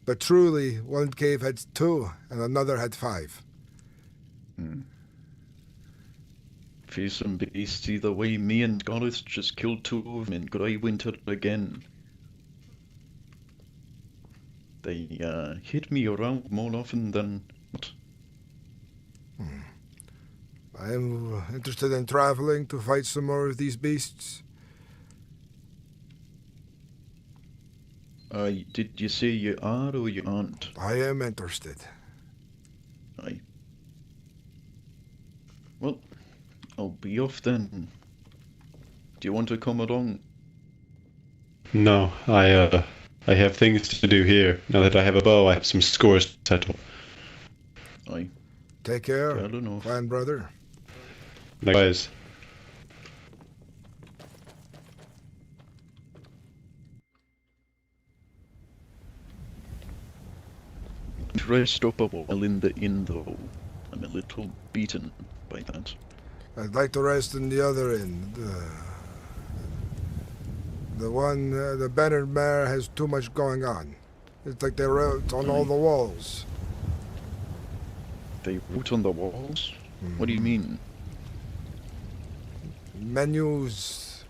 [SPEAKER 1] But truly, one cave had 2 and another had 5.
[SPEAKER 11] Face and beast, either way, me and Gareth just killed 2 of them in Grey Winter again. They hit me around more often than not.
[SPEAKER 1] I am interested in traveling to fight some more of these beasts.
[SPEAKER 11] Did you say you are or you aren't?
[SPEAKER 1] I am interested.
[SPEAKER 11] Aye. Well, I'll be off then. Do you want to come along?
[SPEAKER 17] No, I have things to do here. Now that I have a bow, I have some scores to settle.
[SPEAKER 11] Aye.
[SPEAKER 1] Take care,
[SPEAKER 11] I don't know.
[SPEAKER 1] fine brother.
[SPEAKER 17] Likewise.
[SPEAKER 11] Rest up a while in the inn, though. I'm a little beaten by that.
[SPEAKER 1] I'd like to rest in the other inn. The one, the Bannered Mare has too much going on. It's like they wrote on all the walls.
[SPEAKER 11] They wrote on the walls? What do you mean?
[SPEAKER 1] Menus,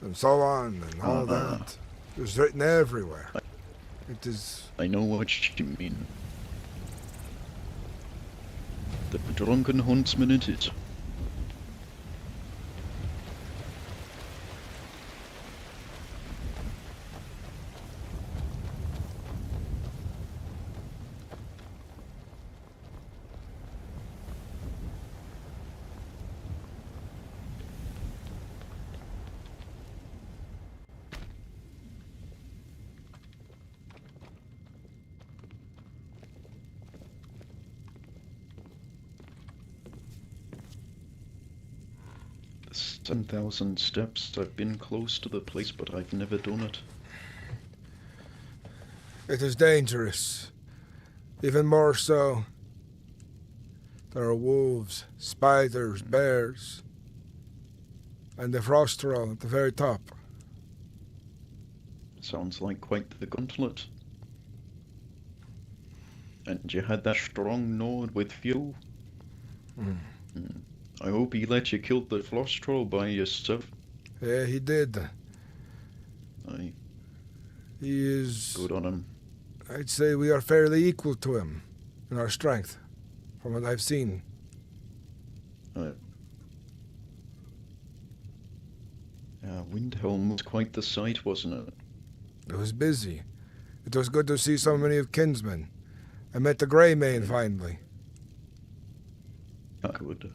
[SPEAKER 1] and so on, and all that. It's written everywhere. It is...
[SPEAKER 11] I know what you mean. The drunken huntsman it is. The 7,000 steps. I've been close to the place, but I've never done it.
[SPEAKER 1] It is dangerous. Even more so. There are wolves, spiders, bears, and the frost troll at the very top.
[SPEAKER 11] Sounds like quite the gauntlet. And you had that strong Nord with you? I hope he let you kill the frost troll by yourself.
[SPEAKER 1] Yeah, he did.
[SPEAKER 11] Aye.
[SPEAKER 1] He is...
[SPEAKER 11] Good on him.
[SPEAKER 1] I'd say we are fairly equal to him in our strength, from what I've seen.
[SPEAKER 11] Windhelm was quite the sight, wasn't it?
[SPEAKER 1] It was busy. It was good to see so many of kinsmen. I met the Grey Mane finally.
[SPEAKER 11] Good.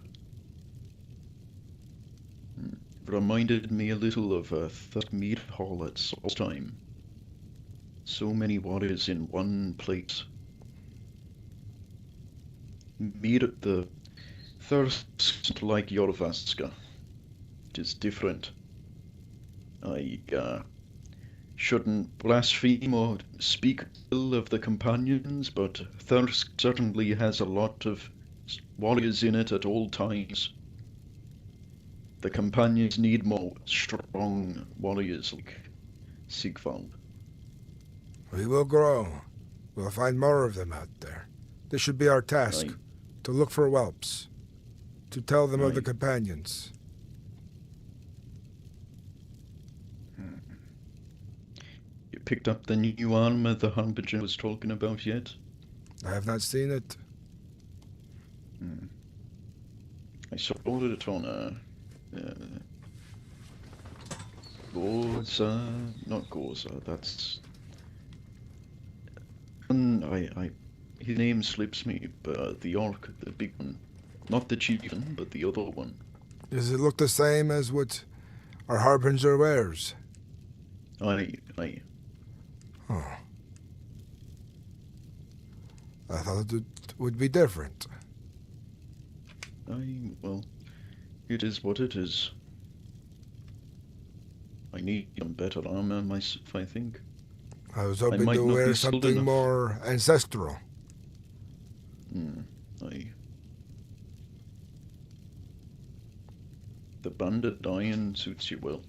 [SPEAKER 11] Reminded me a little of Thurmead Hall at Solstheim. So many warriors in one place. Mir the thirst like Jorvaska. It is different. I shouldn't blaspheme or speak ill of the companions, but Thirsk certainly has a lot of warriors in it at all times. The companions need more strong warriors like Sigvald.
[SPEAKER 1] We will grow. We'll find more of them out there. This should be our task, to look for whelps, to tell them of the companions.
[SPEAKER 11] You picked up the new armor the Harbinger was talking about yet?
[SPEAKER 1] I have not seen it.
[SPEAKER 11] I saw it on Gorza, not Gorza, that's... his name slips me, but the orc, the big one. Not the chieftain, but the other one.
[SPEAKER 1] Does it look the same as what our Harbinger wears?
[SPEAKER 11] Aye.
[SPEAKER 1] Oh. I thought it would be different.
[SPEAKER 11] Well, it is what it is. I need some better armor myself, I think.
[SPEAKER 1] I was hoping to wear something more ancestral.
[SPEAKER 11] The bandit iron suits you well.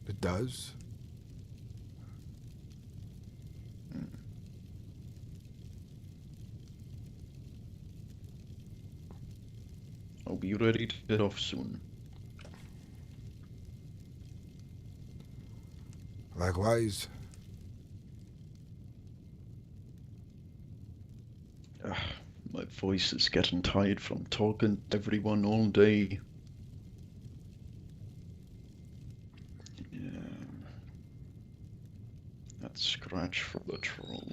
[SPEAKER 1] It does?
[SPEAKER 11] I'll be ready to get off soon.
[SPEAKER 1] Likewise.
[SPEAKER 11] My voice is getting tired from talking to everyone all day. That scratch from the troll.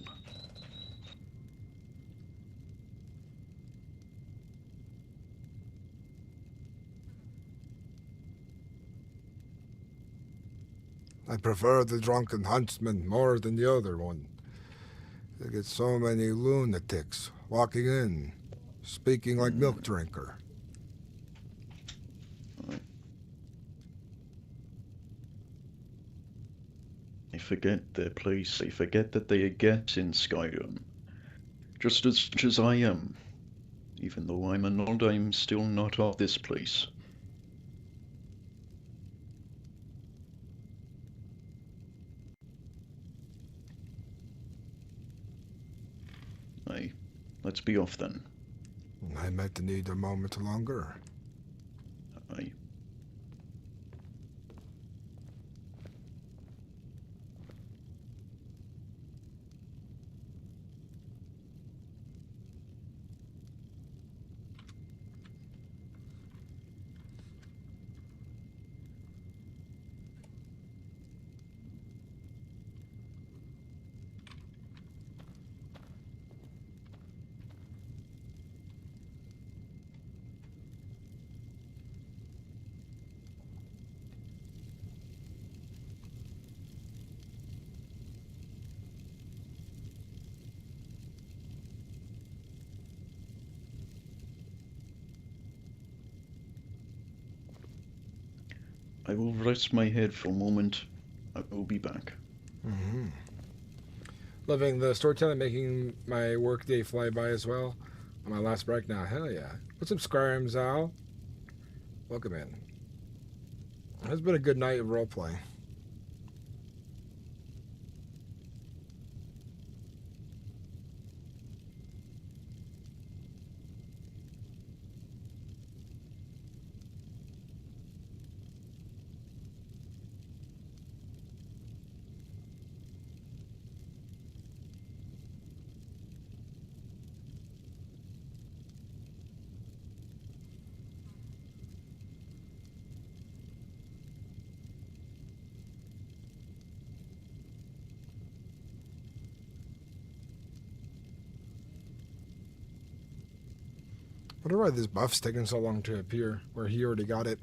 [SPEAKER 1] I prefer the drunken huntsman more than the other one. They get so many lunatics walking in, speaking like milk drinker.
[SPEAKER 11] They forget their place. They forget that they are guests in Skyrim. Just as much as I am. Even though I'm an old, I'm still not of this place. Let's be off then.
[SPEAKER 1] I might need a moment longer.
[SPEAKER 11] Aye. I will rest my head for a moment. I will be back.
[SPEAKER 7] Loving the storytelling, making my workday fly by as well. On my last break now. Hell yeah. What's up, Skyrim Zal? Welcome in. It's been a good night of roleplay. I wonder why this buff's taking so long to appear, where he already got it.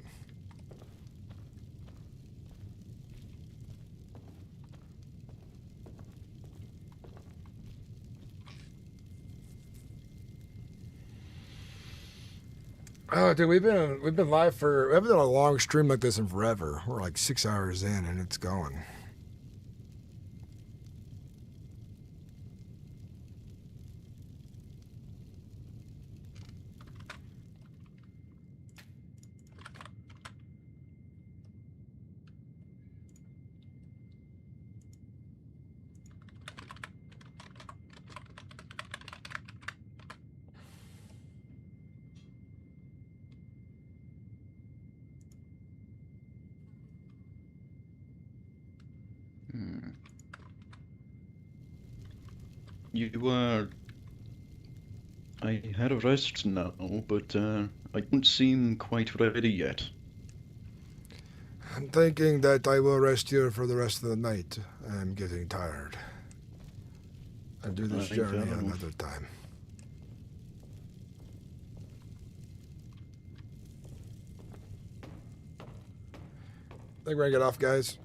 [SPEAKER 1] Oh, dude, we've been live for. We haven't done a long stream like this in forever. We're like 6 hours in, and it's going.
[SPEAKER 11] You I had a rest now, but I don't seem quite ready yet.
[SPEAKER 1] I'm thinking that I will rest here for the rest of the night. I'm getting tired. I'll do this journey another time. I think we're gonna get off, guys.